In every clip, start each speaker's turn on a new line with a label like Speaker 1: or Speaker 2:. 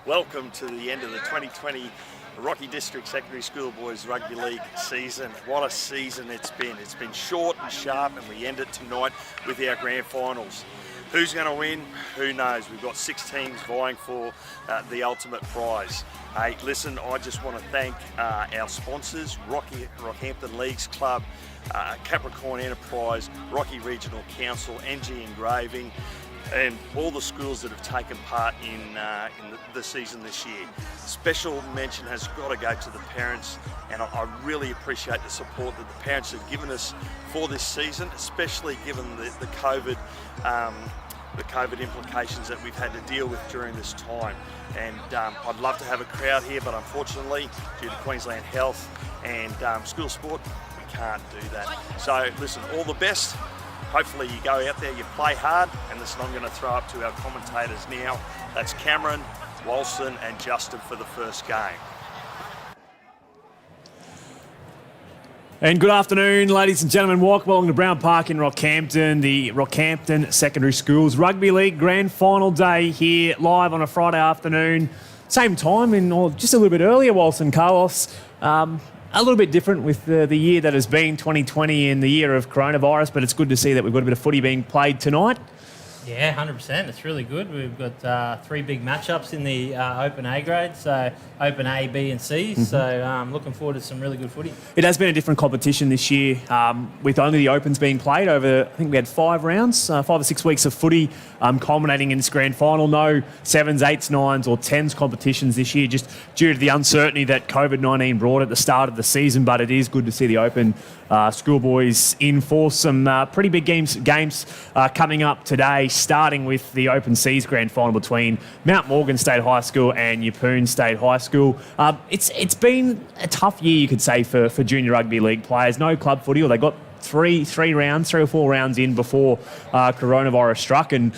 Speaker 1: Welcome to the end of the 2020 Rocky District Secondary School Boys Rugby League season. What a season it's been. It's been short and sharp, and we end it tonight with our grand finals. Who's going to win? Who knows? We've got 6 teams vying for the ultimate prize. Hey, listen, I just want to thank our sponsors, Rockhampton Leagues Club, Capricorn Enterprise, Rocky Regional Council, NG Engraving, and all the schools that have taken part in the season this year. Special mention has got to go to the parents, and I really appreciate the support that the parents have given us for this season, especially given the COVID implications that we've had to deal with during this time. And I'd love to have a crowd here, but unfortunately, due to Queensland Health and school sport, we can't do that. So listen, all the best. Hopefully you go out there, you play hard, and listen, I'm going to throw up to our commentators now. That's Cameron, Walson and Justin for the first game.
Speaker 2: And good afternoon, ladies and gentlemen. Welcome along to Brown Park in Rockhampton, the Rockhampton Secondary Schools Rugby League Grand Final Day here live on a Friday afternoon. Same time, or just a little bit earlier, Walson, Carlos. A little bit different with the year that has been 2020 and the year of coronavirus, but it's good to see that we've got a bit of footy being played tonight.
Speaker 3: Yeah, 100%. It's really good. We've got 3 big matchups in the Open A grade, so Open A, B and C. Mm-hmm. So looking forward to some really good footy. It
Speaker 2: has been a different competition this year, with only the Opens being played over, I think we had 5 rounds, 5 or 6 weeks of footy, culminating in this grand final. No 7s, 8s, 9s or 10s competitions this year, just due to the uncertainty that COVID-19 brought at the start of the season. But it is good to see the Open schoolboys in for some pretty big games coming up today, starting with the Open Seas grand final between Mount Morgan State High School and Yeppoon State High School. It's been a tough year, you could say, for junior rugby league players. No club footy, or they got 3 or 4 rounds in before coronavirus struck, and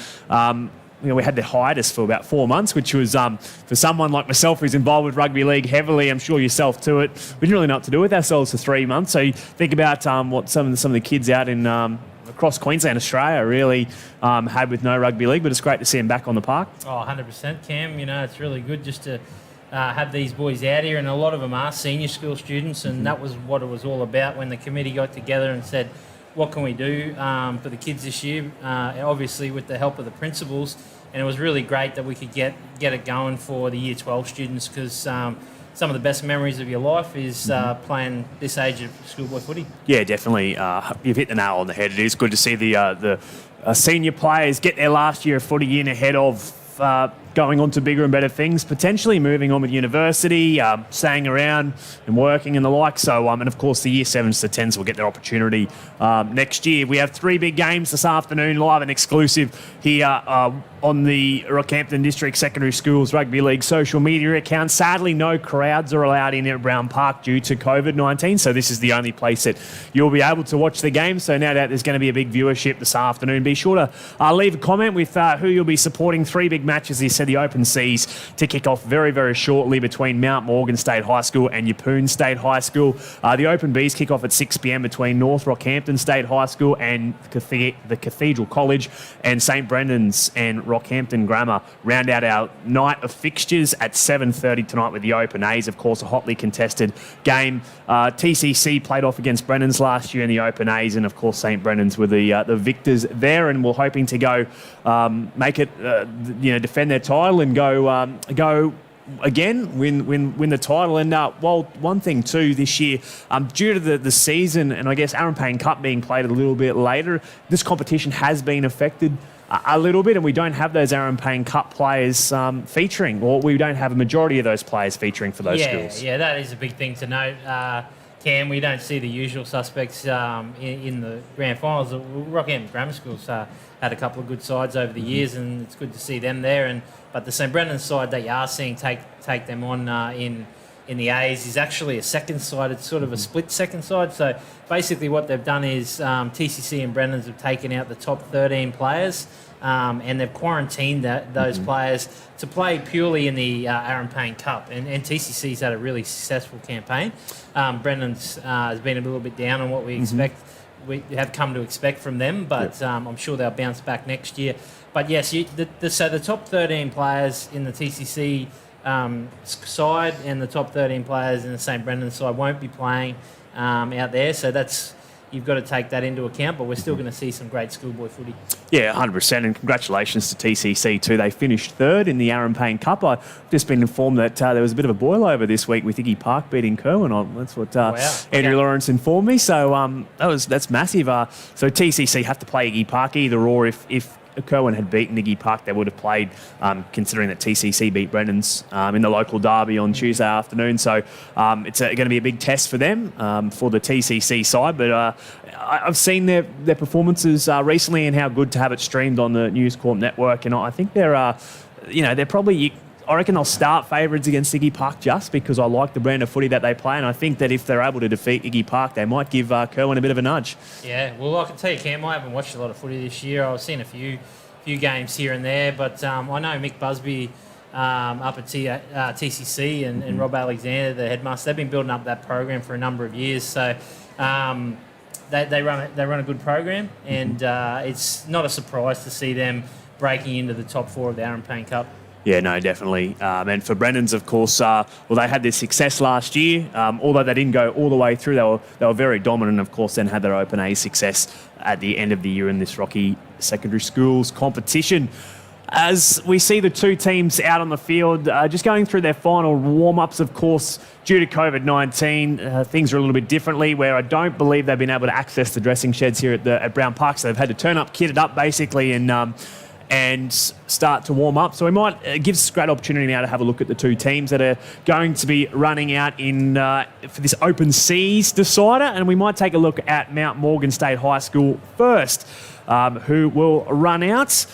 Speaker 2: we had the hiatus for about 4 months, which was, for someone like myself who's involved with rugby league heavily, I'm sure yourself too, we didn't really know what to do with ourselves for 3 months. So you think about what some of the kids out in across Queensland, Australia, really had with no rugby league, but it's great to see them back on the park.
Speaker 3: Oh, 100%, Cam. It's really good just to have these boys out here, and a lot of them are senior school students, and that was what it was all about when the committee got together and said, what can we do for the kids this year? Obviously with the help of the principals, and it was really great that we could get it going for the Year 12 students, because some of the best memories of your life is playing this age of schoolboy footy.
Speaker 2: Yeah, definitely. You've hit the nail on the head. It is good to see the senior players get their last year of footy in ahead of going on to bigger and better things, potentially moving on with university, staying around and working and the like. So, and of course, the Year 7s to 10s will get their opportunity next year. We have 3 big games this afternoon, live and exclusive here on the Rockhampton District Secondary Schools Rugby League social media account. Sadly, no crowds are allowed in at Brown Park due to COVID-19, so this is the only place that you'll be able to watch the game. So no doubt there's going to be a big viewership this afternoon. Be sure to leave a comment with who you'll be supporting. 3 big matches, you said, the Open Seas to kick off very, very shortly between Mount Morgan State High School and Yeppoon State High School. The Open Bs kick off at 6 p.m. between North Rockhampton State High School and the Cathedral College, and St Brendan's and Rockhampton Grammar round out our night of fixtures at 7:30 tonight with the Open A's. Of course, a hotly contested game. TCC played off against Brennan's last year in the Open A's, and of course St Brendan's were the victors there, and we're hoping to go make it, defend their title and go again, win the title. And one thing too this year, due to the season and I guess Aaron Payne Cup being played a little bit later, this competition has been affected a little bit, and we don't have those Aaron Payne Cup players featuring, or we don't have a majority of those players featuring for those schools.
Speaker 3: Yeah, that is a big thing to note, Cam. We don't see the usual suspects in the grand finals. Rockhampton Grammar Schools had a couple of good sides over the years, and it's good to see them there. But the St Brendan's side that you are seeing take them on in the A's is actually a second side. It's sort of a split second side. So basically what they've done is TCC and Brennan's have taken out the top 13 players, and they've quarantined those players to play purely in the Aaron Payne Cup. And TCC's had a really successful campaign. Brennan's has been a little bit down on what we expect. We have come to expect from them, but I'm sure they'll bounce back next year. But yes, so the top 13 players in the TCC side, and the top 13 players in the St Brendan side won't be playing out there. So you've got to take that into account, but we're still going to see some great schoolboy footy.
Speaker 2: Yeah, 100%, and congratulations to TCC too. They finished third in the Aaron Payne Cup. I've just been informed that there was a bit of a boil-over this week with Iggy Park beating Kerwin on. That's what Andrew Lawrence informed me. So that's massive. So TCC have to play Iggy Park either or. If Kerwin had beaten Iggy Park, they would have played, considering that TCC beat Brennan's in the local derby on Tuesday afternoon. So it's going to be a big test for them, for the TCC side. But I've seen their performances recently and how good to have it streamed on the News Corp network. And I think they're probably... I reckon they'll start favourites against Iggy Park just because I like the brand of footy that they play, and I think that if they're able to defeat Iggy Park, they might give Kerwin a bit of a nudge.
Speaker 3: Yeah, well, I can tell you, Cam, I haven't watched a lot of footy this year. I've seen a few games here and there, but I know Mick Busby up at TCC and Rob Alexander, the headmaster, they've been building up that program for a number of years. So they run a good program, and it's not a surprise to see them breaking into the top 4 of the Aaron Payne Cup.
Speaker 2: Yeah, no, definitely. And for Brennan's, of course, they had their success last year. Although they didn't go all the way through, they were very dominant, of course, then had their Open A success at the end of the year in this Rocky Secondary Schools competition. As we see the two teams out on the field, just going through their final warm-ups, of course, due to COVID-19, things are a little bit differently, where I don't believe they've been able to access the dressing sheds here at Brown Park, so they've had to turn up, kit it up, basically, and start to warm up. So we might give us a great opportunity now to have a look at the two teams that are going to be running out for this Open Seas decider, and we might take a look at Mount Morgan State High School first, who will run out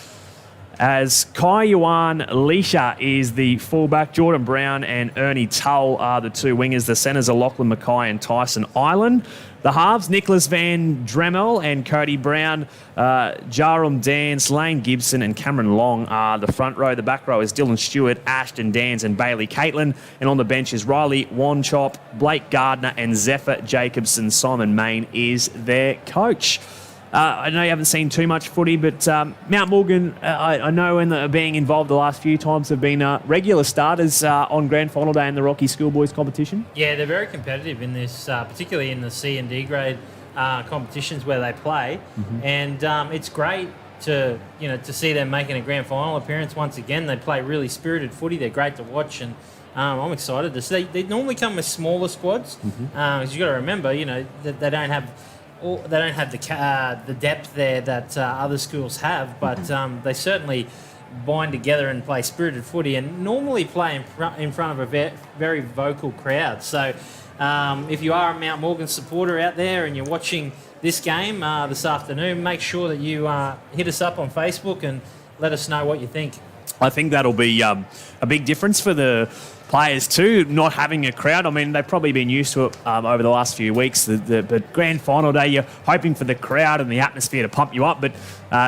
Speaker 2: as Kai Yuan Leisha is the fullback. Jordan Brown and Ernie Tull are the two wingers. The centres are Lachlan Mackay and Tyson Island. The halves, Nicholas Van Dremel and Cody Brown, Jarum Dance, Lane Gibson and Cameron Long are the front row. The back row is Dylan Stewart, Ashton Dans and Bailey Caitlin. And on the bench is Riley Wanchop, Blake Gardner and Zephyr Jacobson. Simon Main is their coach. I know you haven't seen too much footy, but Mount Morgan, I know in being involved the last few times, have been regular starters on Grand Final Day in the Rocky Schoolboys competition.
Speaker 3: Yeah, they're very competitive in this, particularly in the C and D grade competitions where they play, and it's great to see them making a Grand Final appearance once again. They play really spirited footy. They're great to watch, and I'm excited to see. They normally come with smaller squads, because you got to remember, that they don't have the depth there that other schools have, but they certainly bind together and play spirited footy, and normally play in front of a very vocal crowd. So if you are a Mount Morgan supporter out there and you're watching this game this afternoon, make sure that you hit us up on Facebook and let us know what you think.
Speaker 2: I think that'll be a big difference for the players too, not having a crowd. I mean, they've probably been used to it over the last few weeks. But Grand Final Day, you're hoping for the crowd and the atmosphere to pump you up, but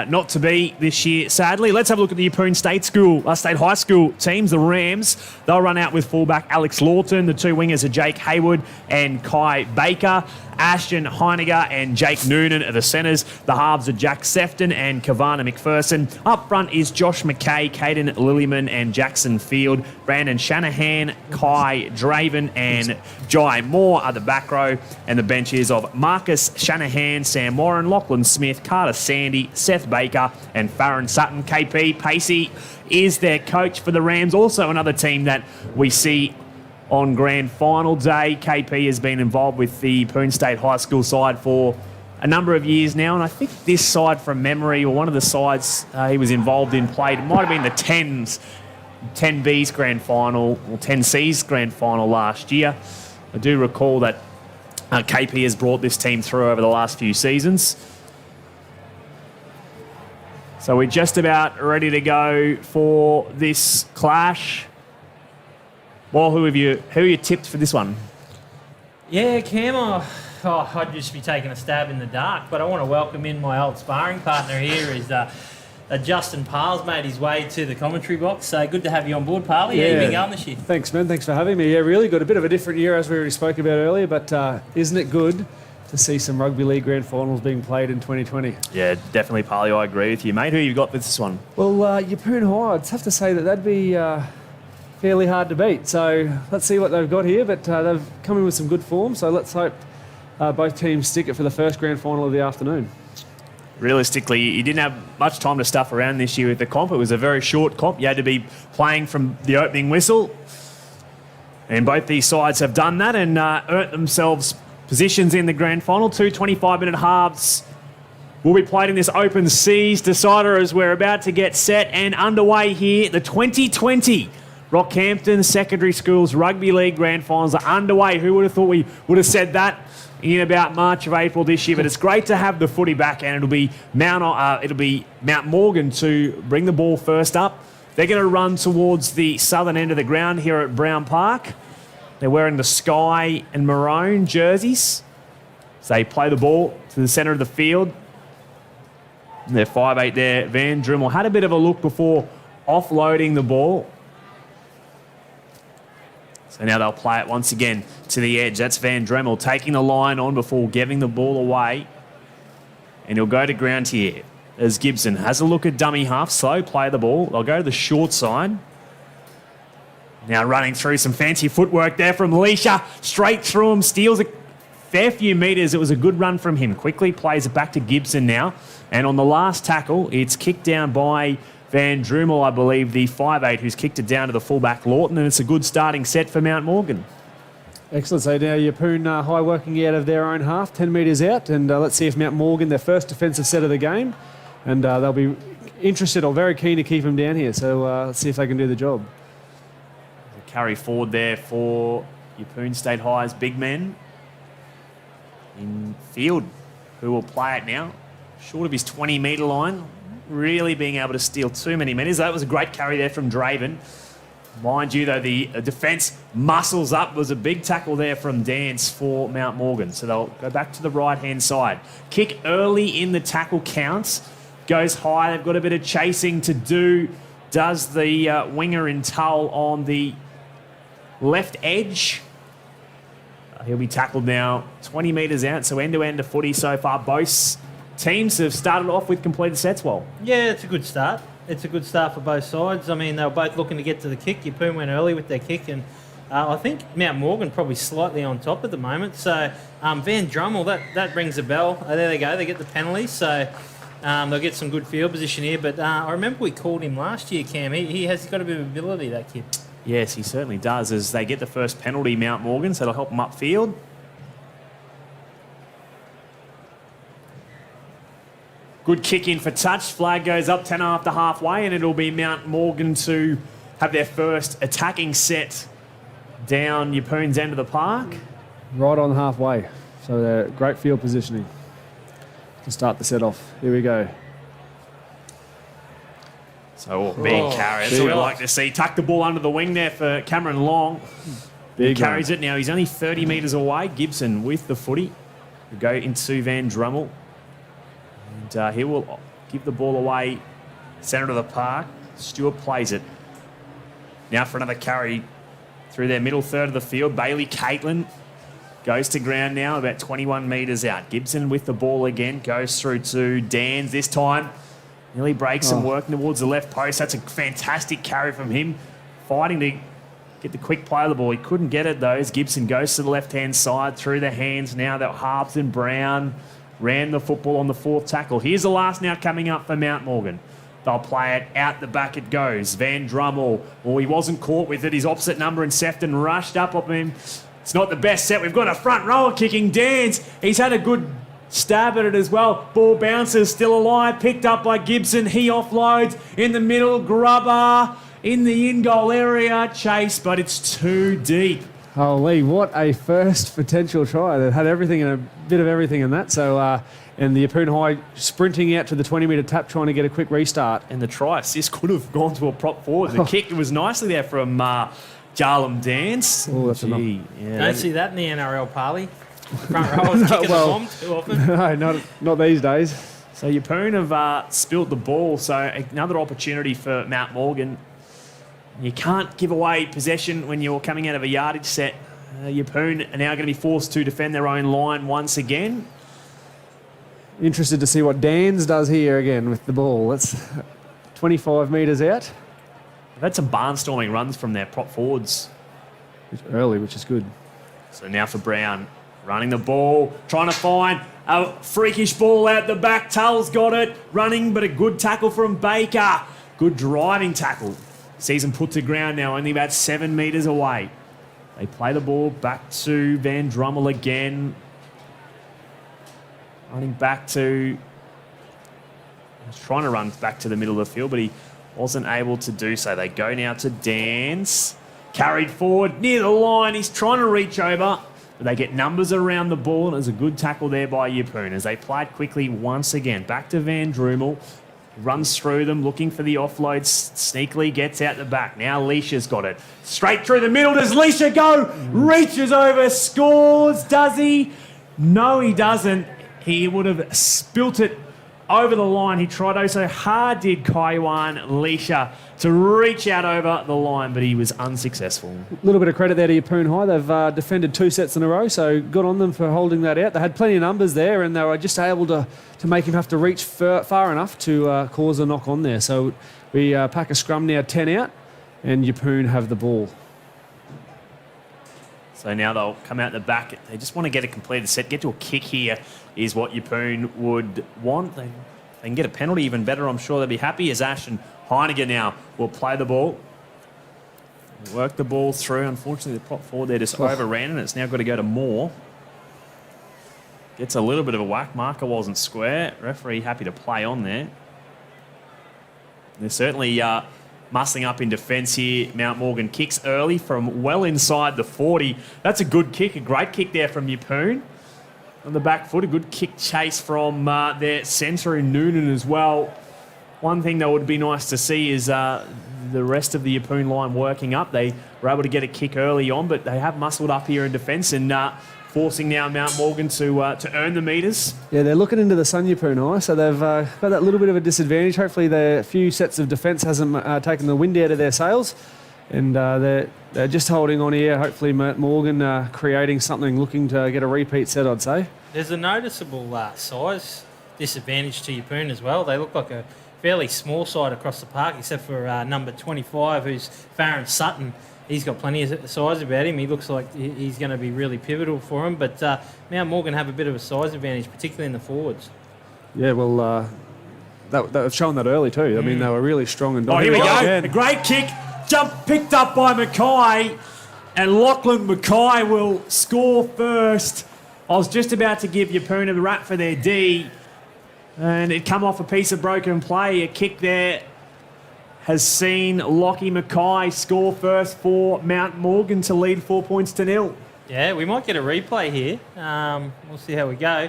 Speaker 2: not to be this year, sadly. Let's have a look at the Yeppoon State High School teams. The Rams, they'll run out with fullback Alex Lawton. The two wingers are Jake Hayward and Kai Baker. Ashton Heiniger and Jake Noonan are the centres. The halves are Jack Sefton and Kavana McPherson. Up front is Josh McKay, Caden Lillyman and Jackson Field. Brandon Shanahan, Kai Draven and Jai Moore are the back row. And the bench is of Marcus Shanahan, Sam Warren, Lachlan Smith, Carter Sandy, Seth Baker and Farron Sutton. KP Pacey is their coach for the Rams. Also another team that we see on Grand Final Day. KP has been involved with the Yeppoon State High School side for a number of years now, and I think this side from memory, or one of the sides he was involved in, played, it might have been the 10B's Grand Final, or 10C's Grand Final last year. I do recall that KP has brought this team through over the last few seasons. So we're just about ready to go for this clash. Well, who are you tipped for this one?
Speaker 3: Yeah, Cam, I'd just be taking a stab in the dark, but I want to welcome in my old sparring partner here. Is Justin Parles made his way to the commentary box. So good to have you on board, Parley. How you been going this year?
Speaker 4: Thanks, man. Thanks for having me. Yeah, really good. A bit of a different year, as we already spoke about earlier, but isn't it good to see some rugby league grand finals being played in 2020?
Speaker 2: Yeah, definitely, Parley. I agree with you, mate. Who have you got with this one?
Speaker 4: Well, Yeppoon High, I'd have to say that'd be... fairly hard to beat. So let's see what they've got here, but they've come in with some good form, so let's hope both teams stick it for the first grand final of the afternoon.
Speaker 2: Realistically, you didn't have much time to stuff around this year with the comp. It was a very short comp. You had to be playing from the opening whistle. And both these sides have done that and earned themselves positions in the grand final. 2 25-minute halves will be played in this open seas decider as we're about to get set and underway here. The 2020 Rockhampton Secondary Schools Rugby League Grand Finals are underway. Who would have thought we would have said that in about March of April this year? But it's great to have the footy back, and it'll be Mount Morgan to bring the ball first up. They're going to run towards the southern end of the ground here at Brown Park. They're wearing the sky and maroon jerseys. So they play the ball to the centre of the field. And they're 5'8" there. Van Dremel had a bit of a look before offloading the ball. So now they'll play it once again to the edge. That's Van Dremel taking the line on before giving the ball away. And he'll go to ground here as Gibson has a look at dummy half. Slow play the ball. They'll go to the short side. Now running through some fancy footwork there from Leisha. Straight through him. Steals a fair few metres. It was a good run from him. Quickly plays it back to Gibson now. And on the last tackle, it's kicked down by Van Dremel, I believe, the 5'8", who's kicked it down to the fullback Lawton. And it's a good starting set for Mount Morgan.
Speaker 4: Excellent. So now Yeppoon High working out of their own half, 10 metres out. And let's see if Mount Morgan, their first defensive set of the game, and they'll be interested or very keen to keep him down here. So let's see if they can do the job.
Speaker 2: The carry forward there for Yeppoon State High's big men in field, who will play it now. Short of his 20-metre line, really being able to steal too many metres. That was a great carry there from Draven. Mind you, though, the defence muscles up. Was a big tackle there from Dance for Mount Morgan. So they'll go back to the right-hand side. Kick early in the tackle counts. Goes high. They've got a bit of chasing to do. Does the winger in Tull on the left edge. He'll be tackled now 20 metres out. So end-to-end of footy so far. Both teams have started off with completed sets well.
Speaker 3: Yeah, it's a good start. It's a good start for both sides. I mean, they were both looking to get to the kick. Yeppoon went early with their kick, and I think Mount Morgan probably slightly on top at the moment. So Van Dremel, that rings a bell. There they go. They get the penalty. So they'll get some good field position here. But I remember we called him last year, Cam. He has got a bit of ability, that kid.
Speaker 2: Yes, he certainly does, as they get the first penalty, Mount Morgan, so it'll help them upfield. Good kick in for touch. Flag goes up 10 after halfway, and it'll be Mount Morgan to have their first attacking set down Yeppoon's end of the park.
Speaker 4: Right on halfway. So they're great field positioning to start the set off. Here we go.
Speaker 2: So big carry. That's what we like to see. Tuck the ball under the wing there for Cameron Long.
Speaker 4: Big
Speaker 2: he carries it now. He's only 30 metres away. Gibson with the footy. We go into Van Dremel. And he will give the ball away centre of the park. Stewart plays it. Now for another carry through their middle third of the field. Bailey Caitlin goes to ground now, about 21 metres out. Gibson with the ball again. Goes through to Dans this time. Nearly breaks and working towards the left post. That's a fantastic carry from him. Fighting to get the quick play of the ball. He couldn't get it, though, as Gibson goes to the left-hand side through the hands. Now that Harps and Brown ran the football on the fourth tackle. Here's the last now coming up for Mount Morgan. They'll play it out the back it goes. Van Dremel, well, he wasn't caught with it. His opposite number and Sefton rushed up on him. It's not the best set. We've got a front rower kicking. Dans, he's had a good stab at it as well. Ball bounces, still alive. Picked up by Gibson. He offloads in the middle. Grubber in the in-goal area. Chase, but it's too deep.
Speaker 4: Holy, what a first potential try. They had everything and a bit of everything in that. So, and the Yeppoon High sprinting out to the 20-metre tap, trying to get a quick restart.
Speaker 2: And the try assist could have gone to a prop forward. The kick was nicely there from Jarlam Dance.
Speaker 4: Oh, that's enough.
Speaker 3: Don't see that in the NRL, Parley. Front rowers kicking the bomb too often.
Speaker 4: No, not these days.
Speaker 2: So Yeppoon have spilt the ball. So another opportunity for Mount Morgan. You can't give away possession when you're coming out of a yardage set. Yeppoon are now going to be forced to defend their own line once again.
Speaker 4: Interested to see what Dans does here again with the ball. That's 25 metres out.
Speaker 2: They've had some barnstorming runs from their prop forwards.
Speaker 4: Early, which is good.
Speaker 2: So now for Brown, running the ball, trying to find a freakish ball out the back. Tull's got it, running, but a good tackle from Baker. Good driving tackle. Sees him put to ground now, only about 7 metres away. They play the ball back to Van Drummel again. Running back to... He was trying to run back to the middle of the field, but he wasn't able to do so. They go now to Dance. Carried forward near the line. He's trying to reach over, but they get numbers around the ball, and there's a good tackle there by Yeppoon as they play it quickly once again. Back to Van Drummel. Runs through them, looking for the offload. Sneakily gets out the back. Now Leisha's got it. Straight through the middle. Does Leisha go? Reaches over, scores. Does he? No, he doesn't. He would have spilt it over the line. He tried oh so hard, did Kaiwan Leisha, to reach out over the line, but he was unsuccessful.
Speaker 4: A little bit of credit there to Yeppoon High. They've defended 2 sets in a row, so good on them for holding that out. They had plenty of numbers there, and they were just able to make him have to reach far enough to cause a knock on there. So we pack a scrum now, 10 out, and Yeppoon have the ball.
Speaker 2: So now they'll come out the back. They just want to get a completed set. Get to a kick here is what Yeppoon would want. They can get a penalty even better. I'm sure they'll be happy as Ash and Heineken now will play the ball. Work the ball through. Unfortunately, the prop forward there just overran, and it's now got to go to Moore. Gets a little bit of a whack. Marker wasn't square. Referee happy to play on there. They're certainly muscling up in defence here. Mount Morgan kicks early from well inside the 40. That's a good kick, a great kick there from Yeppoon. On the back foot, a good kick chase from their centre in Noonan as well. One thing that would be nice to see is the rest of the Yeppoon line working up. They were able to get a kick early on, but they have muscled up here in defence and forcing now Mount Morgan to earn the metres.
Speaker 4: Yeah, they're looking into the sun, Yeppoon High, so they've got that little bit of a disadvantage. Hopefully their few sets of defence hasn't taken the wind out of their sails, and they're just holding on here. Hopefully Mount Morgan creating something, looking to get a repeat set, I'd say.
Speaker 3: There's a noticeable size disadvantage to Yeppoon as well. They look like a fairly small side across the park, except for number 25, who's Farron Sutton. He's got plenty of size about him. He looks like he's going to be really pivotal for him. But Mount Morgan have a bit of a size advantage, particularly in the forwards.
Speaker 4: Yeah, well, they've shown that early too. I mean, they were really strong and
Speaker 2: here we go.
Speaker 4: Again.
Speaker 2: A great kick. Jump picked up by Mackay. And Lachlan Mackay will score first. I was just about to give Yeppoon a rap for their D. And it come off a piece of broken play. A kick there has seen Lockie Mackay score first for Mount Morgan to lead 4 points to 0.
Speaker 3: Yeah, we might get a replay here. We'll see how we go.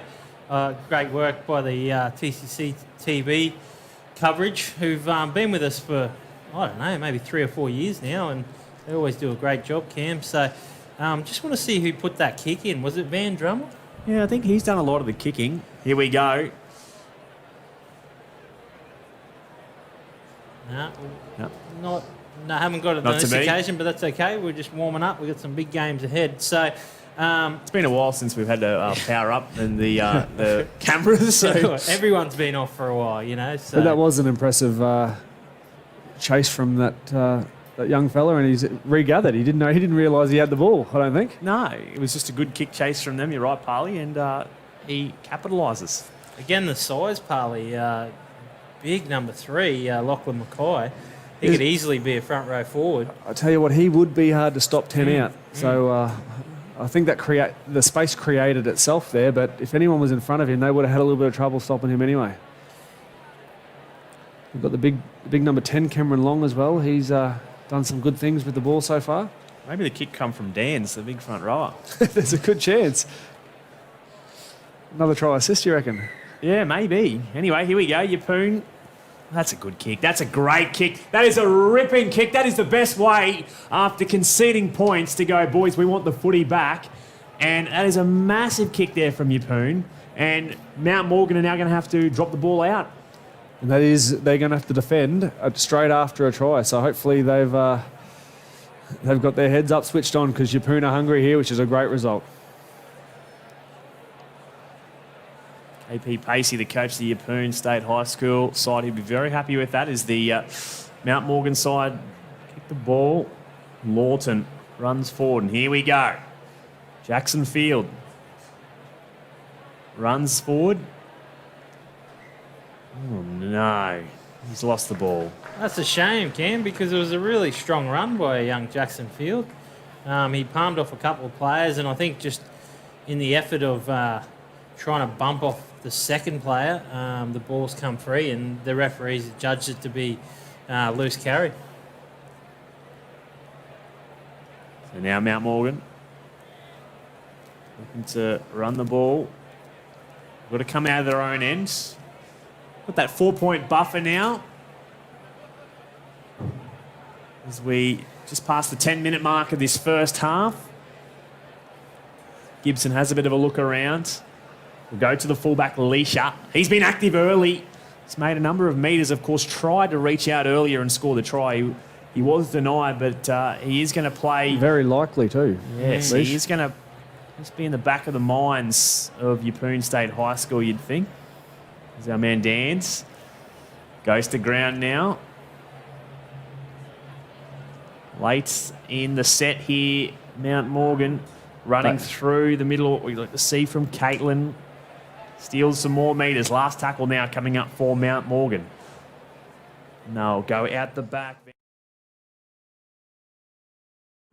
Speaker 3: Great work by the TCC TV coverage, who've been with us for, I don't know, maybe 3 or 4 years now, and they always do a great job, Cam. So just want to see who put that kick in. Was it Van Drummel?
Speaker 2: Yeah, I think he's done a lot of the kicking. Here we go.
Speaker 3: No, haven't got it on this occasion, but that's okay. We're just warming up. We've got some big games ahead. So
Speaker 2: it's been a while since we've had to power up and the cameras. So
Speaker 3: everyone's been off for a while, you know. So.
Speaker 4: But that was an impressive chase from that young fella, and he's regathered. He didn't realise he had the ball, I don't think.
Speaker 2: No, it was just a good kick chase from them. You're right, Parley, and he capitalises.
Speaker 3: Again, the size, Parley. Big number 3, Lachlan Mackay. He could easily be a front row forward.
Speaker 4: I tell you what, he would be hard to stop 10 out. So I think that the space created itself there, but if anyone was in front of him, they would have had a little bit of trouble stopping him anyway. We've got the big number 10, Cameron Long, as well. He's done some good things with the ball so far.
Speaker 2: Maybe the kick come from Dan's, the big front rower.
Speaker 4: There's a good chance. Another try assist, you reckon?
Speaker 2: Yeah, maybe. Anyway, here we go. Yeppoon. That's a good kick. That's a great kick. That is a ripping kick. That is the best way after conceding points to go, boys, we want the footy back. And that is a massive kick there from Yeppoon. And Mount Morgan are now going to have to drop the ball out.
Speaker 4: And that is, they're going to have to defend straight after a try. So hopefully they've got their heads up, switched on, because Yeppoon are hungry here, which is a great result.
Speaker 2: AP Pacey, the coach of the Yeppoon State High School side, he'd be very happy with that, is the Mount Morgan side The ball. Lawton runs forward, and here we go. Jackson Field runs forward. Oh, no. He's lost the ball.
Speaker 3: That's a shame, Cam, because it was a really strong run by young Jackson Field. He palmed off a couple of players, and I think just in the effort of trying to bump off the second player, the ball's come free, and the referees judged it to be loose carry.
Speaker 2: So now Mount Morgan looking to run the ball. Got to come out of their own ends. Got that 4-point buffer now. As we just past the 10-minute mark of this first half. Gibson has a bit of a look around. We'll go to the fullback, Leisha. He's been active early. He's made a number of metres, of course, tried to reach out earlier and score the try. He was denied, but he is going to play.
Speaker 4: Very likely too.
Speaker 2: Yes, he is going to just be in the back of the minds of Yeppoon State High School, you'd think. As our man Dans goes to ground now. Late in the set here, Mount Morgan running through the middle. We like to see from Caitlin. Steals some more metres. Last tackle now coming up for Mount Morgan. No, go out the back.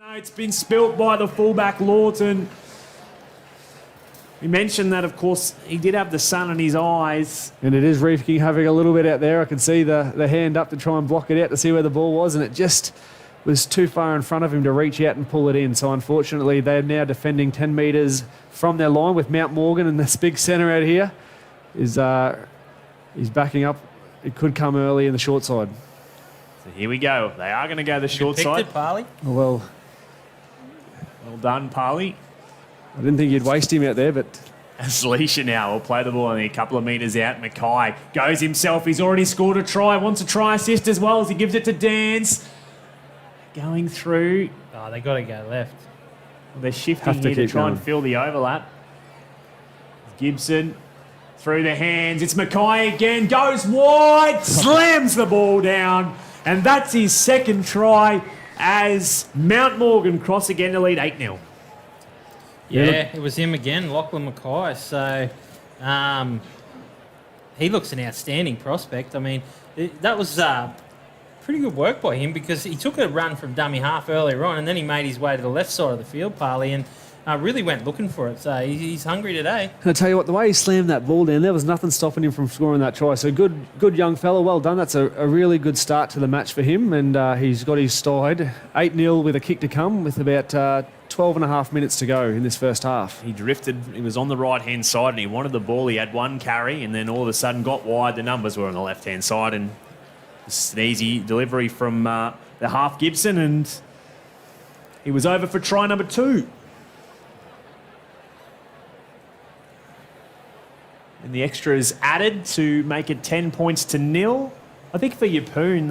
Speaker 2: No, it's been spilt by the fullback, Lawton. We mentioned that, of course, he did have the sun in his eyes.
Speaker 4: And it is Reefking having a little bit out there. I can see the hand up to try and block it out to see where the ball was, and it just was too far in front of him to reach out and pull it in. So unfortunately, they're now defending 10 metres from their line with Mount Morgan, and this big centre out here is he's backing up. It could come early in the short side.
Speaker 2: So here we go. They are going to go the short side.
Speaker 3: It, Parley.
Speaker 4: Well
Speaker 2: done, Parley.
Speaker 4: I didn't think you'd waste him out there, but...
Speaker 2: As Leisha now will play the ball only a couple of metres out. Mackay goes himself. He's already scored a try. Wants a try assist as well as he gives it to Dans. Going through.
Speaker 3: Oh, they got to go left.
Speaker 2: They're shifting here to try and fill the overlap. Gibson through the hands. It's Mackay again. Goes wide. Slams the ball down. And that's his second try as Mount Morgan cross again to lead 8-0.
Speaker 3: Yeah, it was him again, Lachlan Mackay. So he looks an outstanding prospect. I mean, that was pretty good work by him because he took a run from dummy half earlier on and then he made his way to the left side of the field, Parley, and really went looking for it. So he's hungry today.
Speaker 4: And I tell you what, the way he slammed that ball down, there was nothing stopping him from scoring that try. So good young fella, well done. That's a really good start to the match for him, and he's got his side 8-0 with a kick to come with about 12 and a half minutes to go in this first half.
Speaker 2: He drifted. He was on the right-hand side and he wanted the ball. He had one carry and then all of a sudden got wide. The numbers were on the left-hand side and it's an easy delivery from the half Gibson, and he was over for try number 2. And the extra is added to make it 10 points to 0. I think for Yeppoon,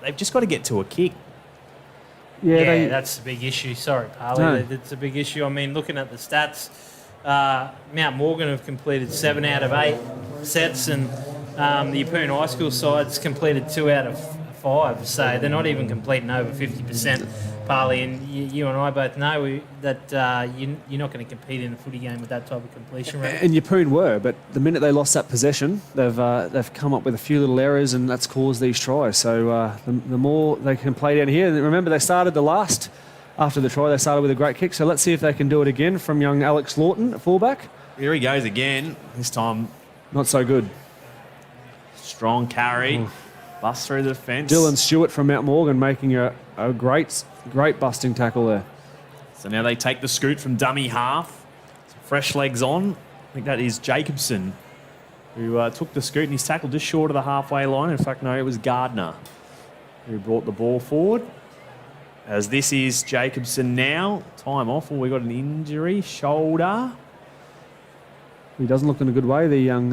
Speaker 2: they've just got to get to a kick.
Speaker 3: Yeah, that's the big issue. Sorry, Parley.
Speaker 4: No.
Speaker 3: That's a big issue. I mean, looking at the stats, Mount Morgan have completed 7 out of 8 sets, and the Yeppoon High School side's completed 2 out of 5. So they're not even completing over 50%, Parley. And you and I both know that you're not going to compete in a footy game with that type of completion rate.
Speaker 4: And Yeppoon were, but the minute they lost that possession, they've come up with a few little errors, and that's caused these tries. So the more they can play down here, and remember they started after the try, they started with a great kick. So let's see if they can do it again from young Alex Lawton at fullback.
Speaker 2: Here he goes again. This time,
Speaker 4: not so good.
Speaker 2: Strong carry. Bust through the defence.
Speaker 4: Dylan Stewart from Mount Morgan making a great busting tackle there.
Speaker 2: So now they take the scoot from dummy half. Some fresh legs on. I think that is Jacobson who took the scoot and he's tackled just short of the halfway line. In fact, no, it was Gardner who brought the ball forward. As this is Jacobson now. Time off. We got an injury. Shoulder.
Speaker 4: He doesn't look in a good way, the young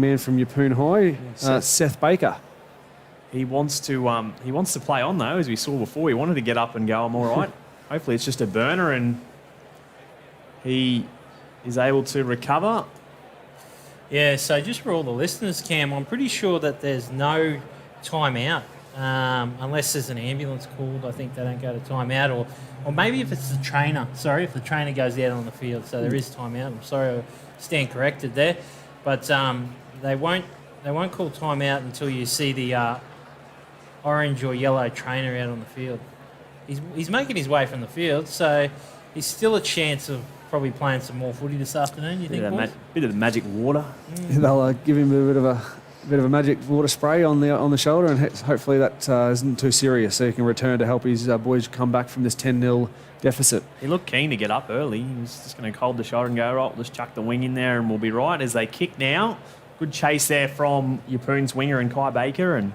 Speaker 4: man from Yeppoon High, Seth Baker.
Speaker 2: He wants to play on, though, as we saw before. He wanted to get up and go, I'm all right. Hopefully it's just a burner and he is able to recover.
Speaker 3: Yeah, so just for all the listeners, Cam, I'm pretty sure that there's no timeout unless there's an ambulance called. I think they don't go to timeout, or maybe if it's the trainer. Sorry, if the trainer goes out on the field, so there is timeout. I'm sorry, I stand corrected there, but they won't call timeout until you see the orange or yellow trainer out on the field. He's making his way from the field, so he's still a chance of probably playing some more footy this afternoon. You think, boys?
Speaker 2: Bit of the magic water.
Speaker 4: They'll give him a bit of a magic water spray on the shoulder, and hopefully that isn't too serious, so he can return to help his boys come back from this 10-0 deficit.
Speaker 2: He looked keen to get up early. He was just going to hold the shoulder and go, right, we'll just chuck the wing in there and we'll be right. As they kick now, good chase there from Yeppoon's winger and Kai Baker, and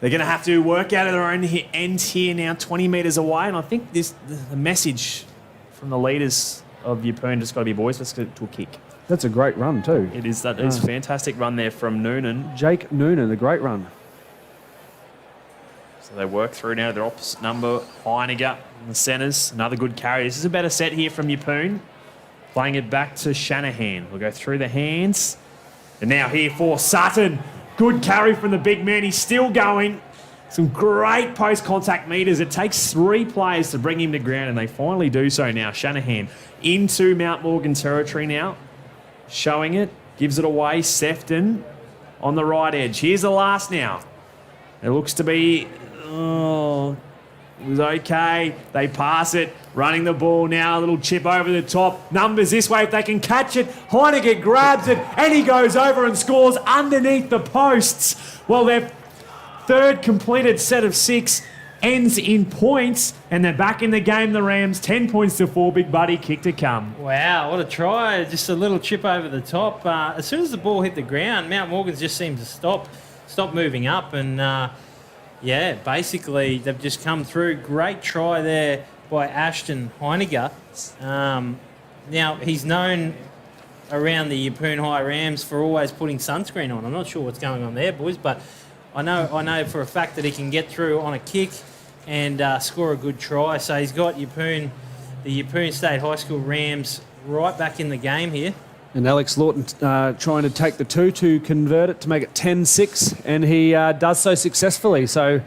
Speaker 2: they're going to have to work out of their own end here now, 20 metres away. And I think the message from the leaders of Yeppoon just got to be, boys, let's get to a kick.
Speaker 4: That's a great run too.
Speaker 2: It is. That is a fantastic run there from Noonan.
Speaker 4: Jake Noonan, a great run.
Speaker 2: So they work through now to their opposite number, Heiniger in the centres. Another good carry. This is a better set here from Yeppoon. Playing it back to Shanahan. We'll go through the hands. And now here for Sutton. Good carry from the big man. He's still going. Some great post-contact meters. It takes 3 players to bring him to ground, and they finally do so now. Shanahan into Mount Morgan territory now. Showing it. Gives it away. Sefton on the right edge. Here's the last now. It looks to be... Oh, it was okay. They pass it. Running the ball now. A little chip over the top. Numbers this way if they can catch it. Heiniger grabs it and he goes over and scores underneath the posts. Well, their third completed set of 6 ends in points, and they're back in the game, the Rams. 10 points to 4. Big Buddy kick to come.
Speaker 3: Wow, what a try. Just a little chip over the top. As soon as the ball hit the ground, Mount Morgan just seemed to stop moving up, and basically they've just come through. Great try there by Ashton Heiniger. Now, he's known around the Yeppoon High Rams for always putting sunscreen on. I'm not sure what's going on there, boys, but I know for a fact that he can get through on a kick and score a good try. So he's got the Yeppoon State High School Rams right back in the game here.
Speaker 4: And Alex Lawton trying to take the 2 to convert it to make it 10-6, and he does so successfully. So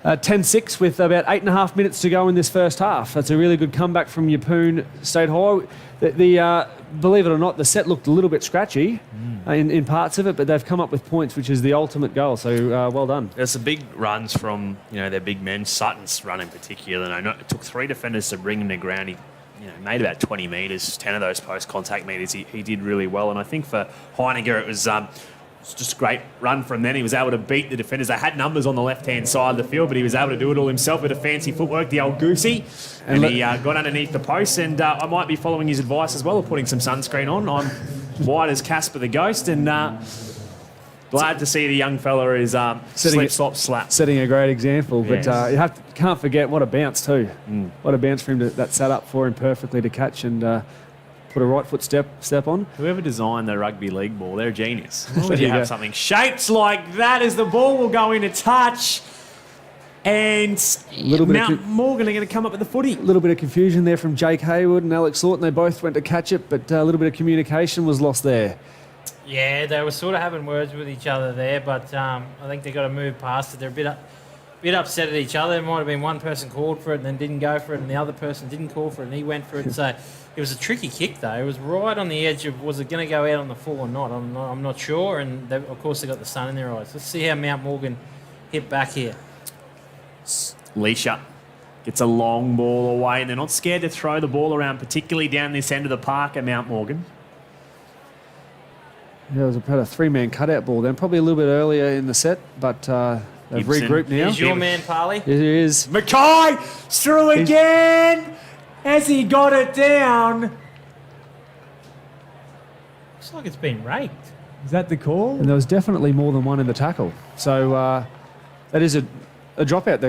Speaker 4: 10-6 with about 8.5 minutes to go in this first half. That's a really good comeback from Yeppoon State High. Believe it or not, the set looked a little bit scratchy in parts of it, but they've come up with points, which is the ultimate goal. So well done.
Speaker 2: There's some big runs from their big men. Sutton's run in particular. I know it took 3 defenders to bring him to ground. He made about 20 metres, 10 of those post-contact metres. He did really well, and I think for Heiniger it was just a great run from then. He was able to beat the defenders. They had numbers on the left-hand side of the field, but he was able to do it all himself with a fancy footwork, the old goosey. And he got underneath the post, and I might be following his advice as well of putting some sunscreen on. I'm white as Casper the Ghost, and glad to see the young fella is slap. Setting
Speaker 4: a great example,
Speaker 2: yes.
Speaker 4: But you can't forget what a bounce too. What a bounce for him that set up for him perfectly to catch and put a right foot step on.
Speaker 2: Whoever designed the rugby league ball, they're a genius. Why would you have something shaped like that as the ball will go into touch? And Mount Morgan are going to come up with the footy.
Speaker 4: A little bit of confusion there from Jake Hayward and Alex Lawton. They both went to catch it, but a little bit of communication was lost there.
Speaker 3: Yeah, they were sort of having words with each other there, but I think they've got to move past it. They're a bit upset at each other. There might have been one person called for it and then didn't go for it, and the other person didn't call for it and he went for it. So it was a tricky kick, though. It was right on the edge of, was it going to go out on the full or not? I'm not sure, and of course they got the sun in their eyes. Let's see how Mount Morgan hit back here.
Speaker 2: Leisha gets a long ball away, and they're not scared to throw the ball around, particularly down this end of the park at Mount Morgan.
Speaker 4: Yeah, it was about a 3-man cutout ball then, probably a little bit earlier in the set, but they've regrouped now.
Speaker 3: Here's your man, Parley.
Speaker 4: It is.
Speaker 2: Mackay through again as he got it down.
Speaker 3: Looks like it's been raked.
Speaker 2: Is that the call?
Speaker 4: And there was definitely more than one in the tackle. So that is a dropout.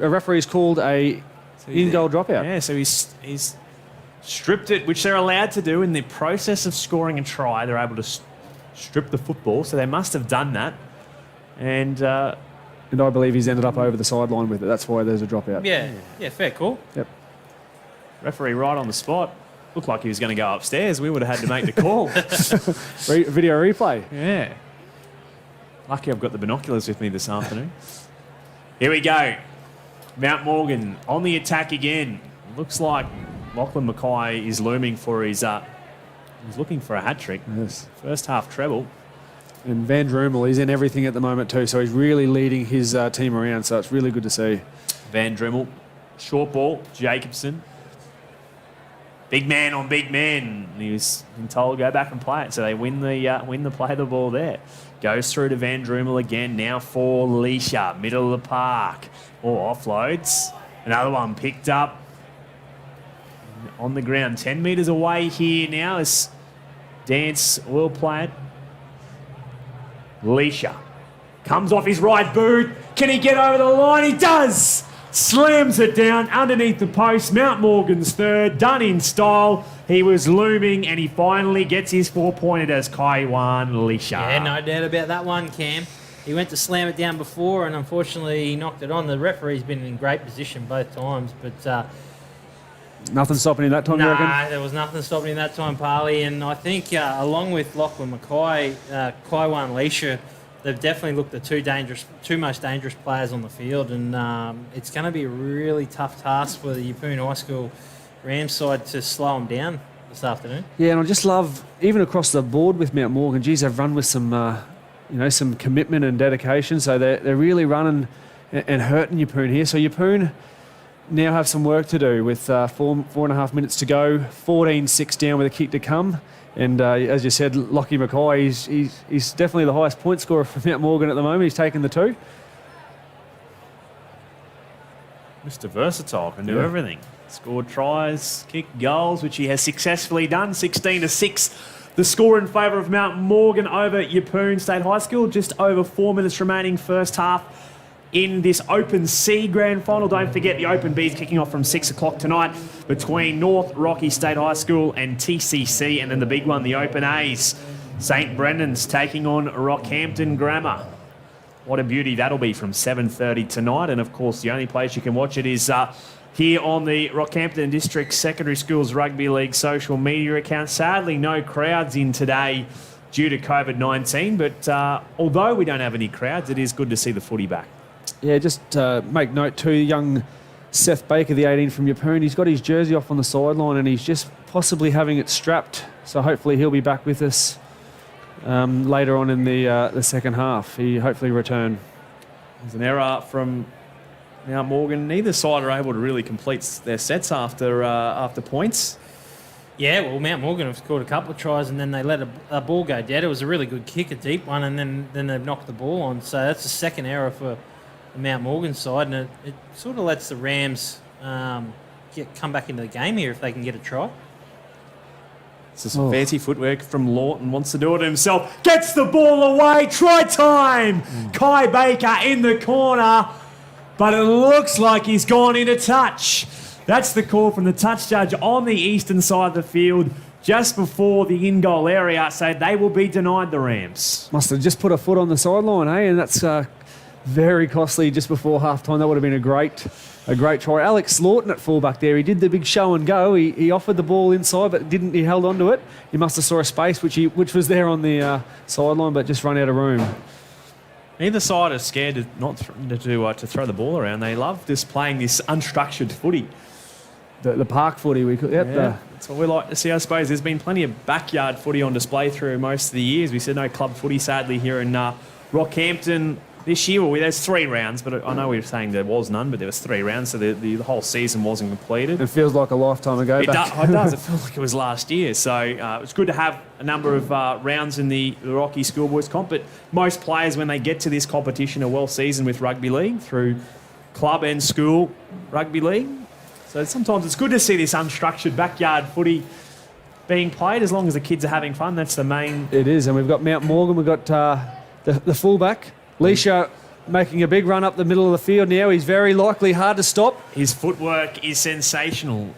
Speaker 4: A referee's called a in-goal dropout.
Speaker 2: Yeah, so he's stripped it, which they're allowed to do in the process of scoring a try. They're able to strip the football, so they must have done that. And
Speaker 4: I believe he's ended up over the sideline with it. That's why there's a dropout.
Speaker 3: Yeah, fair call.
Speaker 4: Yep.
Speaker 2: Referee right on the spot. Looked like he was going to go upstairs. We would have had to make the call.
Speaker 4: Video replay.
Speaker 2: Yeah. Lucky I've got the binoculars with me this afternoon. Here we go. Mount Morgan on the attack again. Looks like Lachlan Mackay is looming for his... he's looking for a hat-trick.
Speaker 4: Yes.
Speaker 2: First half treble.
Speaker 4: And Van Drumel, he's in everything at the moment too, so he's really leading his team around, so it's really good to see.
Speaker 2: Van Drumel. Short ball. Jacobson. Big man on big man. He was been told to go back and play it, so they win the play of the ball there. Goes through to Van Drumel again. Now for Leisha, middle of the park. Or offloads. Another one picked up on the ground. 10 metres away here now as Dance will play it. Leisha comes off his right boot. Can he get over the line? He does! Slams it down underneath the post. Mount Morgan's third, done in style. He was looming and he finally gets his 4-pointed as Kaiwan Leisha.
Speaker 3: Yeah, no doubt about that one, Cam. He went to slam it down before and unfortunately he knocked it on. The referee's been in great position both times, but...
Speaker 4: Nothing stopping him that time, you reckon?
Speaker 3: there was nothing stopping him that time, Parley. And I think along with Lachlan Mackay, Kaiwan Leisha, they've definitely looked the two most dangerous players on the field, and it's going to be a really tough task for the Yeppoon High School Rams side to slow them down this afternoon.
Speaker 4: Yeah, and I just love, even across the board with Mount Morgan, geez, they've run with some, some commitment and dedication, so they're really running and hurting Yeppoon here. So Yeppoon now have some work to do with 4.5 minutes to go, 14-6 down with a kick to come. And as you said, Lockie Mackay, he's definitely the highest point scorer for Mount Morgan at the moment. He's taken the 2.
Speaker 2: Mr. Versatile can do everything. Scored tries, kicked goals, which he has successfully done. 16-6. The score in favour of Mount Morgan over Yeppoon State High School. Just over 4 minutes remaining first half in this Open C Grand Final. Don't forget the Open B is kicking off from 6 o'clock tonight between North Rocky State High School and TCC, and then the big one, the Open A's. St Brendan's taking on Rockhampton Grammar. What a beauty that'll be from 7:30 tonight, and of course the only place you can watch it is here on the Rockhampton District Secondary Schools Rugby League social media account. Sadly, no crowds in today due to COVID-19, but although we don't have any crowds, it is good to see the footy back.
Speaker 4: Yeah, just make note too, young Seth Baker, the 18 from Yeppoon, he's got his jersey off on the sideline and he's just possibly having it strapped. So hopefully he'll be back with us later on in the second half. He hopefully return.
Speaker 2: There's an error from Mount Morgan. Neither side are able to really complete their sets after points.
Speaker 3: Yeah, well, Mount Morgan have scored a couple of tries and then they let a ball go dead. It was a really good kick, a deep one, and then they've knocked the ball on. So that's the second error for the Mount Morgan side, and it sort of lets the Rams come back into the game here if they can get a try.
Speaker 2: This is some fancy footwork from Lawton, wants to do it himself. Gets the ball away, try time! Kai Baker in the corner, but it looks like he's gone into touch. That's the call from the touch judge on the eastern side of the field just before the in-goal area, so they will be denied, the Rams.
Speaker 4: Must have just put a foot on the sideline, and that's very costly just before half-time. That would have been a great try. Alex Lawton at fullback there, he did the big show and go. He offered the ball inside, but he held on to it. He must have saw a space which was there on the sideline, but just run out of room.
Speaker 2: Neither side is scared to throw the ball around. They love just playing this unstructured footy.
Speaker 4: The park footy, we could.
Speaker 2: That's what we like to see, I suppose. There's been plenty of backyard footy on display through most of the years. We said no club footy, sadly, here in Rockhampton this year. Well, there's 3 rounds, but I know we were saying there was none, but there was 3 rounds, so the whole season wasn't completed.
Speaker 4: It feels like a lifetime ago.
Speaker 2: It does. It feels like it was last year. So it's good to have a number of rounds in the Rocky Schoolboys comp, but most players, when they get to this competition, are well seasoned with rugby league through club and school rugby league. So sometimes it's good to see this unstructured backyard footy being played, as long as the kids are having fun. That's the main...
Speaker 4: It is, and we've got Mount Morgan, we've got the fullback, Leisha, making a big run up the middle of the field now. He's very likely hard to stop.
Speaker 2: His footwork is sensational.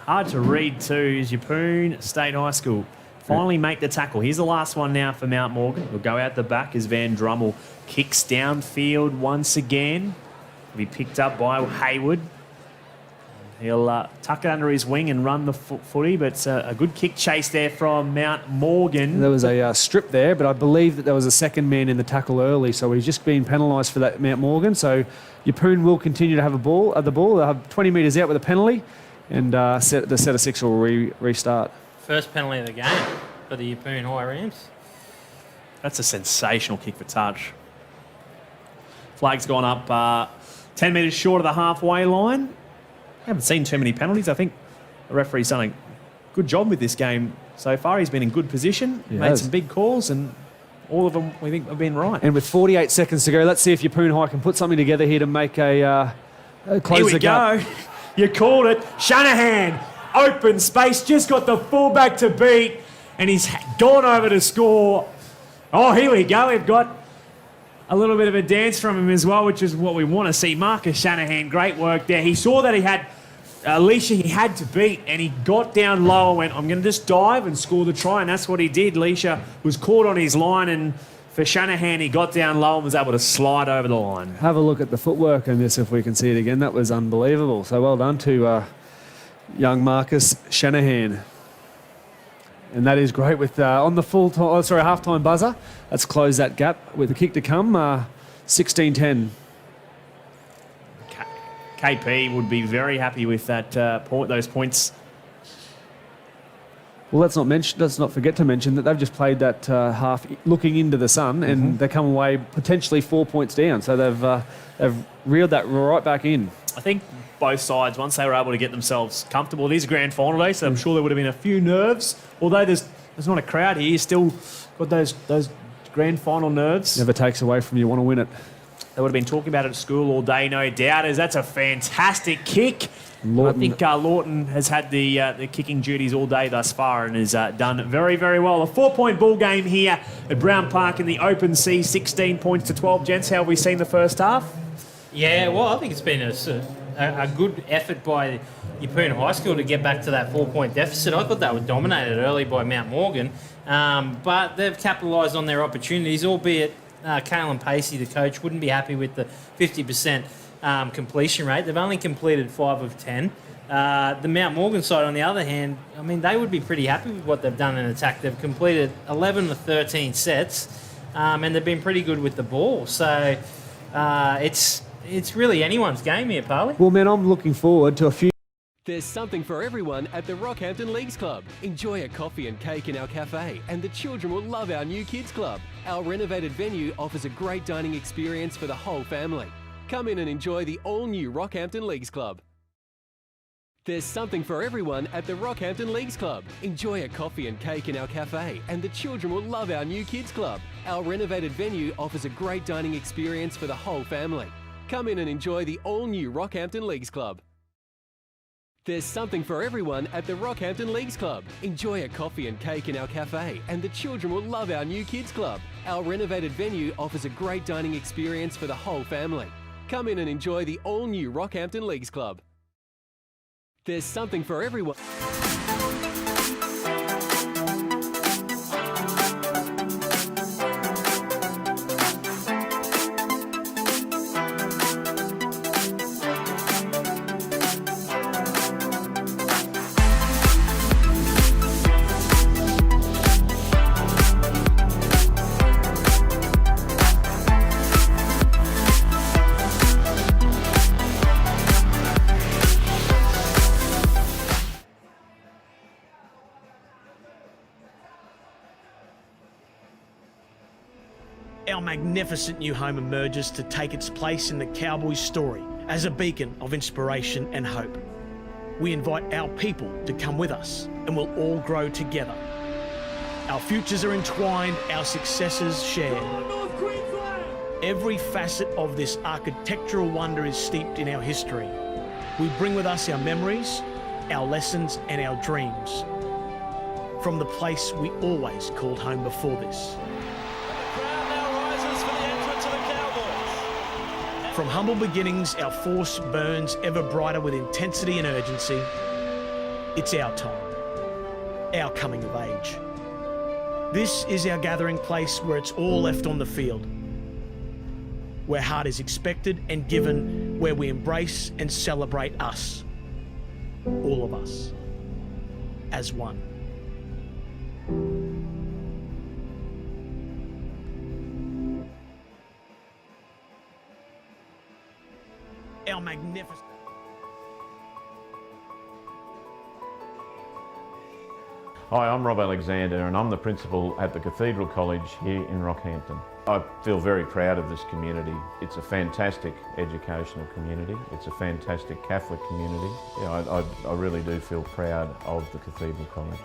Speaker 2: Hard to read too is Yeppoon State High School. Finally make the tackle. Here's the last one now for Mount Morgan. We'll go out the back as Van Drummel kicks downfield once again. Will be picked up by Hayward. He'll tuck it under his wing and run the footy, but it's a good kick chase there from Mount Morgan.
Speaker 4: There was a strip there, but I believe that there was a second man in the tackle early, so he's just been penalised for that, Mount Morgan. So Yeppoon will continue to have the ball. They'll have 20 metres out with a penalty, and the set of 6 will restart.
Speaker 3: First penalty of the game for the Yeppoon High Rams.
Speaker 2: That's a sensational kick for touch. Flag's gone up 10 metres short of the halfway line. Haven't seen too many penalties. I think the referee's done a good job with this game so far. He's been in good position, made some big calls, and all of them we think have been right.
Speaker 4: And with 48 seconds to go, let's see if Yeppoon High can put something together here to make a close the gap.
Speaker 2: Here we go. You called it. Shanahan, open space, just got the fullback to beat, and he's gone over to score. Oh, here we go. We've got a little bit of a dance from him as well, which is what we want to see. Marcus Shanahan, great work there. He saw that he had Alicia he had to beat, and he got down low and went, I'm going to just dive and score the try, and that's what he did. Alicia was caught on his line, and for Shanahan, he got down low and was able to slide over the line.
Speaker 4: Have a look at the footwork in this if we can see it again. That was unbelievable. So well done to young Marcus Shanahan. And that is great with on the half-time buzzer. Let's close that gap with the kick to come, 16-10.
Speaker 2: KP would be very happy with that those points.
Speaker 4: Well, let's not forget to mention that they've just played that half looking into the sun, and they come away potentially 4 points down. So they've reeled that right back in.
Speaker 2: I think both sides, once they were able to get themselves comfortable, it is grand final day, so I'm sure there would have been a few nerves. Although there's not a crowd here, you still got those grand final nerves.
Speaker 4: Never takes away from you want to win it.
Speaker 2: They would have been talking about it at school all day, no doubt. As that's a fantastic kick.
Speaker 4: Lawton.
Speaker 2: I think Lawton has had the kicking duties all day thus far and has done very, very well. A 4-point ball game here at Brown Park in the open sea, 16 points to 12. Gents, how have we seen the first half?
Speaker 3: Yeah, well, I think it's been a good effort by Yeppoon High School to get back to that 4-point deficit. I thought they were dominated early by Mount Morgan, but they've capitalised on their opportunities, albeit Caelan Pacey, the coach, wouldn't be happy with the 50% completion rate. They've only completed 5 of 10. The Mount Morgan side, on the other hand, I mean, they would be pretty happy with what they've done in attack. They've completed 11 of 13 sets, and they've been pretty good with the ball. So it's really anyone's game here, Parley.
Speaker 4: Well, man, I'm looking forward to a few.
Speaker 5: There's something for everyone at the Rockhampton Leagues Club. Enjoy a coffee and cake in our cafe, and the children will love our new kids club. Our renovated venue offers a great dining experience for the whole family. Come in and enjoy the all-new Rockhampton Leagues Club. There's something for everyone at the Rockhampton Leagues Club. Enjoy a coffee and cake in our cafe, and the children will love our new kids club. Our renovated venue offers a great dining experience for the whole family. Come in and enjoy the all-new Rockhampton Leagues Club. There's something for everyone at the Rockhampton Leagues Club. Enjoy a coffee and cake in our cafe, and the children will love our new kids club. Our renovated venue offers a great dining experience for the whole family. Come in and enjoy the all-new Rockhampton Leagues Club. There's something for everyone.
Speaker 6: Our magnificent new home emerges to take its place in the Cowboys' story as a beacon of inspiration and hope. We invite our people to come with us, and we'll all grow together. Our futures are entwined, our successes shared. Every facet of this architectural wonder is steeped in our history. We bring with us our memories, our lessons, and our dreams from the place we always called home before this. From humble beginnings, our force burns ever brighter with intensity and urgency. It's our time, our coming of age. This is our gathering place where it's all left on the field, where heart is expected and given, where we embrace and celebrate us. all of us, as one. Our magnificent...
Speaker 7: Hi, I'm Rob Alexander and I'm the principal at the Cathedral College here in Rockhampton. I feel very proud of this community. It's a fantastic educational community. It's a fantastic Catholic community. Yeah, I really do feel proud of the Cathedral College.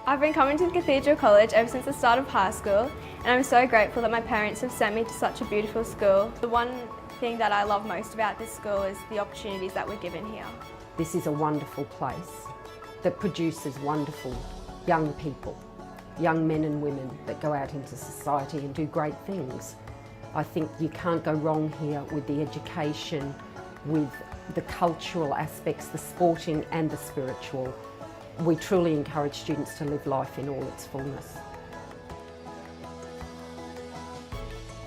Speaker 8: I've been coming to Cathedral College ever since the start of high school, and I'm so grateful that my parents have sent me to such a beautiful school. The one thing that I love most about this school is the opportunities that we're given here.
Speaker 9: This is a wonderful place that produces wonderful young people, young men and women that go out into society and do great things. I think you can't go wrong here with the education, with the cultural aspects, the sporting and the spiritual. We truly encourage students to live life in all its fullness.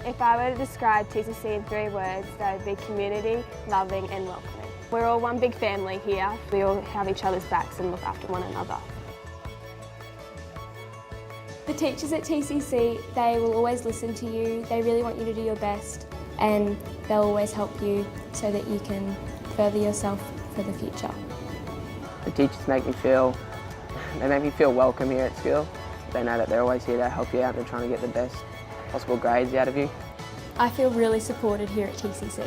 Speaker 8: If I were to describe TCC in 3 words, they would be community, loving and welcoming. We're all one big family here. We all have each other's backs and look after one another.
Speaker 10: The teachers at TCC, they will always listen to you, they really want you to do your best, and they'll always help you so that you can further yourself for the future.
Speaker 11: The teachers make me feel welcome here at school. They know that they're always here to help you out and they're trying to get the best possible grades out of you.
Speaker 10: I feel really supported here at TCC.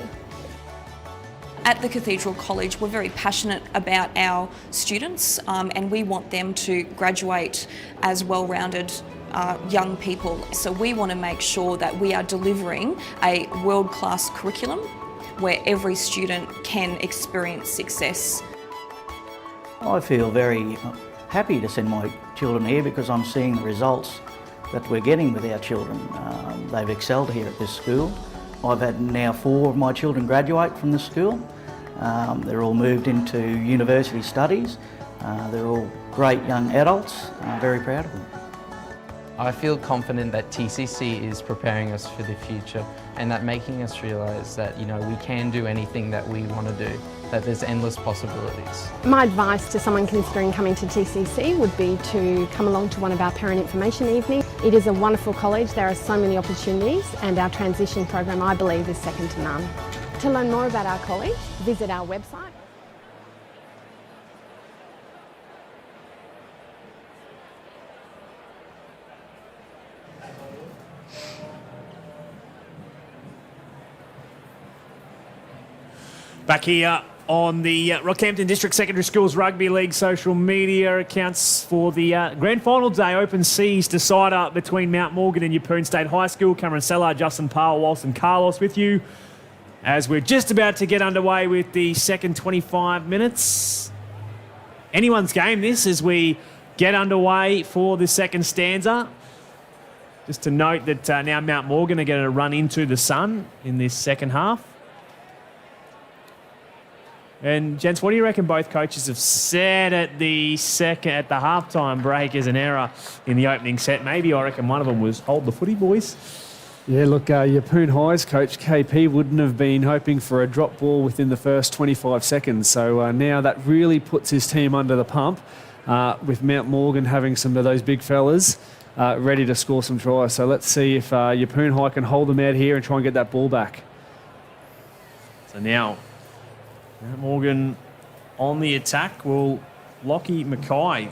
Speaker 12: At the Cathedral College, we're very passionate about our students and we want them to graduate as well-rounded young people. So we want to make sure that we are delivering a world-class curriculum where every student can experience success.
Speaker 13: I feel very happy to send my children here because I'm seeing the results that we're getting with our children. They've excelled here at this school. I've had now 4 of my children graduate from the school. They're all moved into university studies. They're all great young adults. I'm very proud of them.
Speaker 14: I feel confident that TCC is preparing us for the future and that making us realise that, you know, we can do anything that we want to do, that there's endless possibilities.
Speaker 15: My advice to someone considering coming to TCC would be to come along to one of our parent information evenings. It is a wonderful college, there are so many opportunities, and our transition program, I believe, is second to none. To learn more about our college, visit our website.
Speaker 2: Back here on the Rockhampton District Secondary Schools Rugby League social media accounts for the Grand Final Day Open Seas decider between Mount Morgan and Yeppoon State High School. Cameron Sellar, Justin Powell, Walson Carlos with you as we're just about to get underway with the second 25 minutes. Anyone's game this as we get underway for the second stanza. Just to note that now Mount Morgan are going to run into the sun in this second half. And gents, what do you reckon both coaches have said at the halftime break as an error in the opening set? Maybe I reckon one of them was hold the footy, boys.
Speaker 4: Yeah, look, Yeppoon High's coach KP wouldn't have been hoping for a drop ball within the first 25 seconds. So now that really puts his team under the pump with Mount Morgan having some of those big fellas ready to score some tries. So let's see if Yeppoon High can hold them out here and try and get that ball back.
Speaker 2: So now Mount Morgan on the attack. Well, Lockie Mackay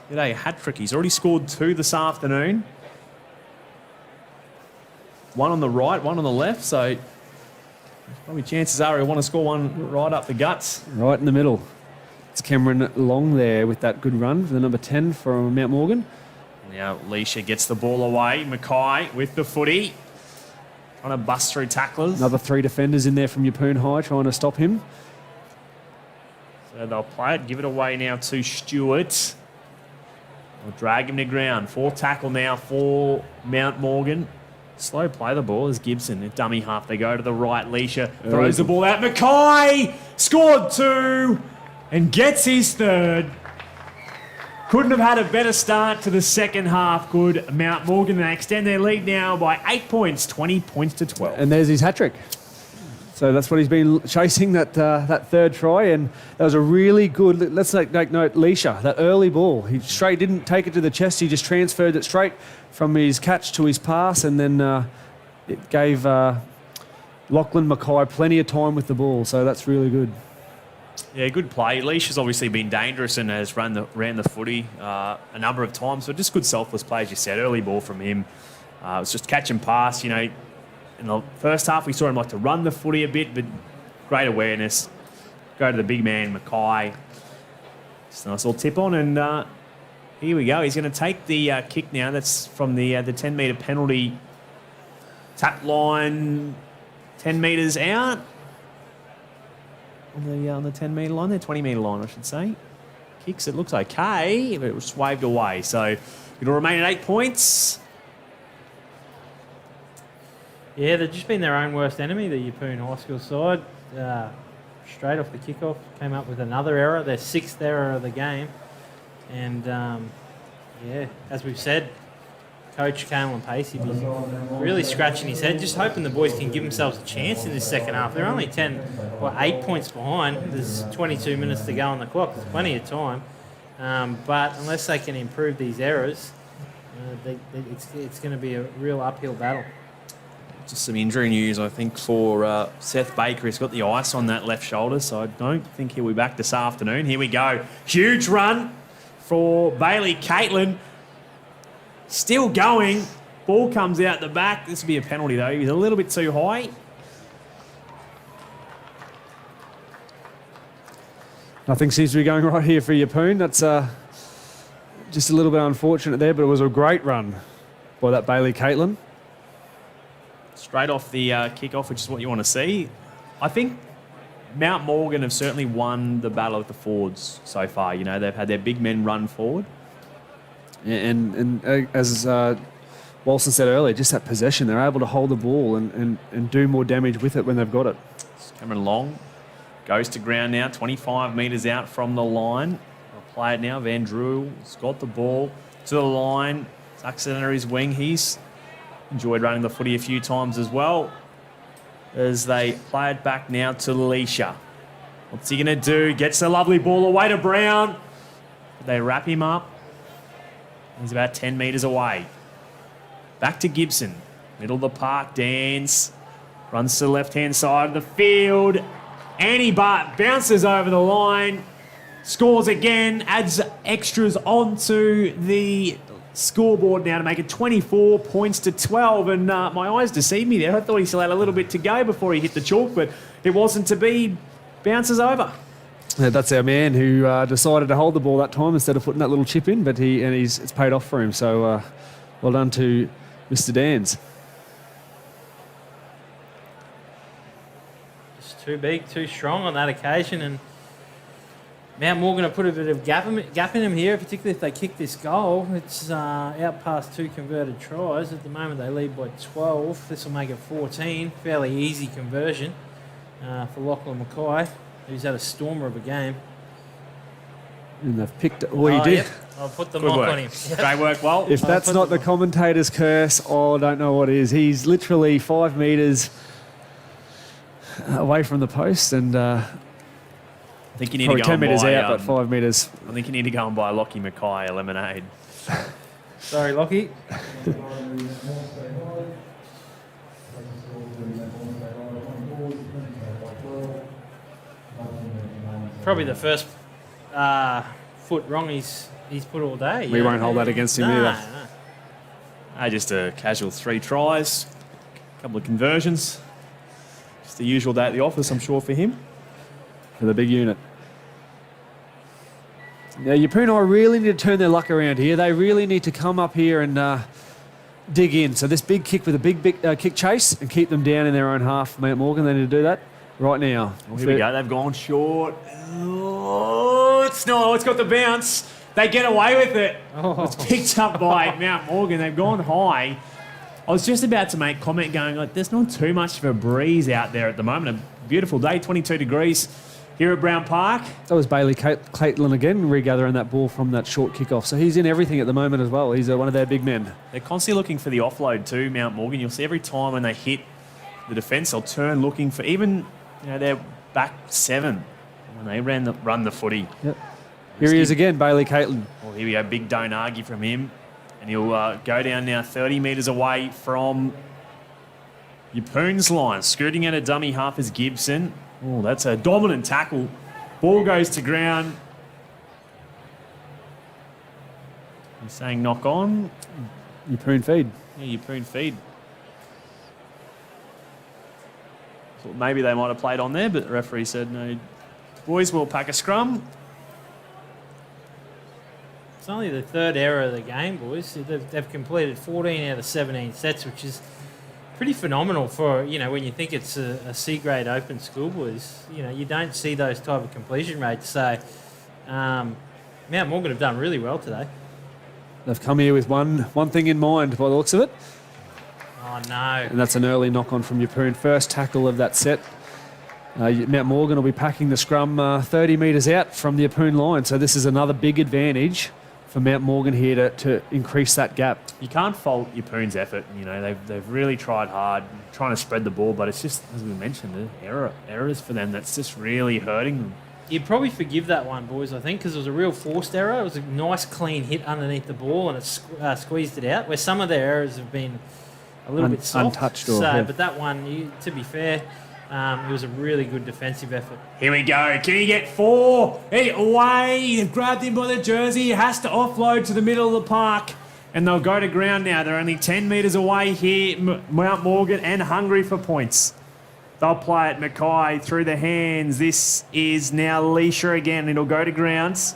Speaker 2: did a hat-trick. He's already scored 2 this afternoon. One on the right, one on the left. So probably chances are he'll want to score one right up the guts.
Speaker 4: Right in the middle. It's Cameron Long there with that good run for the number 10 from Mount Morgan.
Speaker 2: Now Leisha gets the ball away. Mackay with the footy. Trying to bust through tacklers.
Speaker 4: Another 3 defenders in there from Yeppoon High trying to stop him.
Speaker 2: So they'll play it, give it away now to Stewart. They'll drag him to ground. 4 tackle now for Mount Morgan. Slow play the ball as Gibson at dummy half. They go to the right. Leisha throws the ball out. Mackay scored 2 and gets his 3rd. Couldn't have had a better start to the second half. Good Mount Morgan. They extend their lead now by 8 points, 20 points to 12.
Speaker 4: And there's his hat-trick. So that's what he's been chasing, that third try, and that was a really good, let's take note, Leisha, that early ball. He straight didn't take it to the chest, he just transferred it straight from his catch to his pass, and then it gave Lachlan Mackay plenty of time with the ball, so that's really good.
Speaker 2: Yeah, good play. Leash has obviously been dangerous and has ran the footy a number of times, but just good selfless play, as you said. Early ball from him. It was just catch and pass, you know. In the first half, we saw him like to run the footy a bit, but great awareness. Go to the big man, Mackay. Just a nice little tip on, and here we go. He's going to take the kick now. That's from the 10-metre penalty. Tap line, 10 metres out. On the 10-metre line, the 20-metre line, I should say. Kicks, it looks okay, but it was waved away. So it'll remain at 8 points.
Speaker 3: Yeah, they've just been their own worst enemy, the Yeppoon High School side. Straight off the kickoff, came up with another error, their 6th error of the game. And, yeah, as we've said, Coach Caelan Pacey was really scratching his head, just hoping the boys can give themselves a chance in this second half. They're only 8 points behind. There's 22 minutes to go on the clock. There's plenty of time. But unless they can improve these errors, it's going to be a real uphill battle.
Speaker 2: Just some injury news, I think, for Seth Baker. He's got the ice on that left shoulder, so I don't think he'll be back this afternoon. Here we go. Huge run for Bailey Caitlin. Still going. Ball comes out the back. This will be a penalty, though. He's a little bit too high.
Speaker 4: Nothing seems to be going right here for Yeppoon. That's just a little bit unfortunate there, but it was a great run by that Bailey Caitlin.
Speaker 2: Straight off the kickoff, which is what you want to see. I think Mount Morgan have certainly won the battle with the forwards so far. You know, they've had their big men run forward. And as Walson said earlier, just that possession, they're able to hold the ball and do more damage with it when they've got it. Cameron Long goes to ground now, 25 metres out from the line. I'll play it now. Van Drew's got the ball to the line. Tucks it under his wing. He's enjoyed running the footy a few times as well. As they play it back now to Leisha. What's he going to do? Gets the lovely ball away to Brown. They wrap him up. He's about 10 metres away. Back to Gibson. Middle of the park, Dans. Runs to the left-hand side of the field. Annie Bart bounces over the line. Scores again. Adds extras onto the scoreboard now to make it 24 points to 12. And my eyes deceived me there. I thought he still had a little bit to go before he hit the chalk, but it wasn't to be. Bounces over.
Speaker 4: Yeah, that's our man who decided to hold the ball that time instead of putting that little chip in, but it's paid off for him. So well done to Mr. Dans.
Speaker 3: Just too big, too strong on that occasion, and Mount Morgan have put a bit of gap in them here, particularly if they kick this goal. It's out past 2 converted tries. At the moment they lead by 12. This will make it 14. Fairly easy conversion for Lachlan Mackay, who's had a stormer of a game.
Speaker 4: And they've picked it. Well, he did.
Speaker 3: Yep. I'll put the mock on him. Yep.
Speaker 2: Great work, Walt.
Speaker 4: If that's not the commentator's curse, I don't know what is. He's literally 5 metres away from the post, and
Speaker 2: I think you need
Speaker 4: probably
Speaker 2: to go
Speaker 4: 10 metres
Speaker 2: buy,
Speaker 4: out, but 5 metres.
Speaker 2: I think you need to go and buy Lockie Mackay a lemonade.
Speaker 3: Sorry, Lockie. Probably the first foot wrong he's put all day.
Speaker 4: We won't hold that against him either.
Speaker 2: No. Just a casual 3 tries, a couple of conversions. Just the usual day at the office, I'm sure, for him.
Speaker 4: For the big unit. Now, Yeppoon really need to turn their luck around here. They really need to come up here and dig in. So this big kick with a big kick chase and keep them down in their own half. Mount Morgan, they need to do that right now.
Speaker 2: Well, here we go. They've gone short. Oh, it's got the bounce. They get away with it. Oh. It's picked up by Mount Morgan. They've gone high. I was just about to make comment going like, there's not too much of a breeze out there at the moment. A beautiful day, 22 degrees. Here at Brown Park.
Speaker 4: That was Bailey Caitlin again, regathering that ball from that short kickoff. So he's in everything at the moment as well. He's one of their big men.
Speaker 2: They're constantly looking for the offload too, Mount Morgan. You'll see every time when they hit the defence. They'll turn looking for even, their back 7 when they run the footy.
Speaker 4: Yep. Here he is again, Bailey Catlin.
Speaker 2: Well, here we go, big don't argue from him. And he'll go down now 30 metres away from Yeppoon's line. Scooting out a dummy half is Gibson. Oh, that's a dominant tackle. Ball goes to ground. He's saying knock on.
Speaker 4: Yeppoon feed.
Speaker 2: Yeah, Yeppoon feed. Thought maybe they might have played on there, but the referee said no. Boys will pack a scrum.
Speaker 3: It's only the third error of the game, boys. They've completed 14 out of 17 sets, which is pretty phenomenal for, when you think it's a C-grade open school, boys. You don't see those type of completion rates. So Mount Morgan have done really well today.
Speaker 4: They've come here with one thing in mind by the looks of it.
Speaker 3: Oh, no.
Speaker 4: And that's an early knock-on from Yeppoon. First tackle of that set. Mount Morgan will be packing the scrum 30 metres out from the Yeppoon line. So this is another big advantage for Mount Morgan here to increase that gap.
Speaker 2: You can't fault Yeppoon's effort. They've really tried hard, trying to spread the ball, but it's just, as we mentioned, the errors for them that's just really hurting them.
Speaker 3: You'd probably forgive that one, boys, I think, because it was a real forced error. It was a nice, clean hit underneath the ball, and it squeezed it out, where some of their errors have been a little bit soft.
Speaker 4: Untouched.
Speaker 3: But that one, to be fair, it was a really good defensive effort.
Speaker 2: Here we go. Can he get 4? Hey, away. They've grabbed him by the jersey. He has to offload to the middle of the park. And they'll go to ground now. They're only 10 metres away here, Mount Morgan, and hungry for points. They'll play it. Mackay through the hands. This is now Leisha again. It'll go to grounds.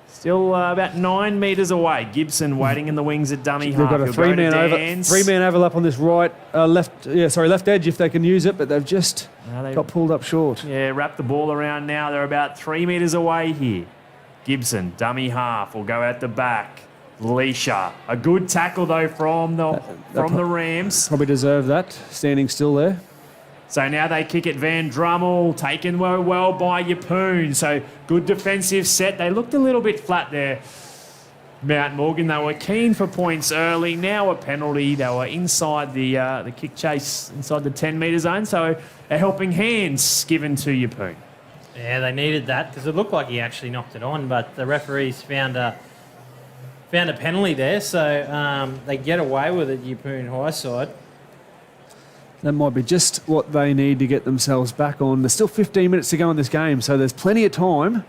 Speaker 2: Still about 9 metres away. Gibson waiting in the wings at dummy half.
Speaker 4: They've got a three-man overlap on this left edge if they can use it, but they've just got pulled up short.
Speaker 2: Yeah, wrap the ball around now. They're about 3 metres away here. Gibson, dummy half, will go out the back. Leisha, a good tackle though from the Rams.
Speaker 4: Probably deserve that, standing still there.
Speaker 2: So now they kick it. Van Drummel taken well by Yeppoon. So good defensive set. They looked a little bit flat there. Mount Morgan, they were keen for points early. Now a penalty. They were inside the kick chase, inside the 10-metre zone. So a helping hands given to Yeppoon.
Speaker 3: Yeah, they needed that because it looked like he actually knocked it on, but the referees found a penalty there, so they get away with it, Yeppoon high side.
Speaker 4: That might be just what they need to get themselves back on. There's still 15 minutes to go in this game, so there's plenty of time.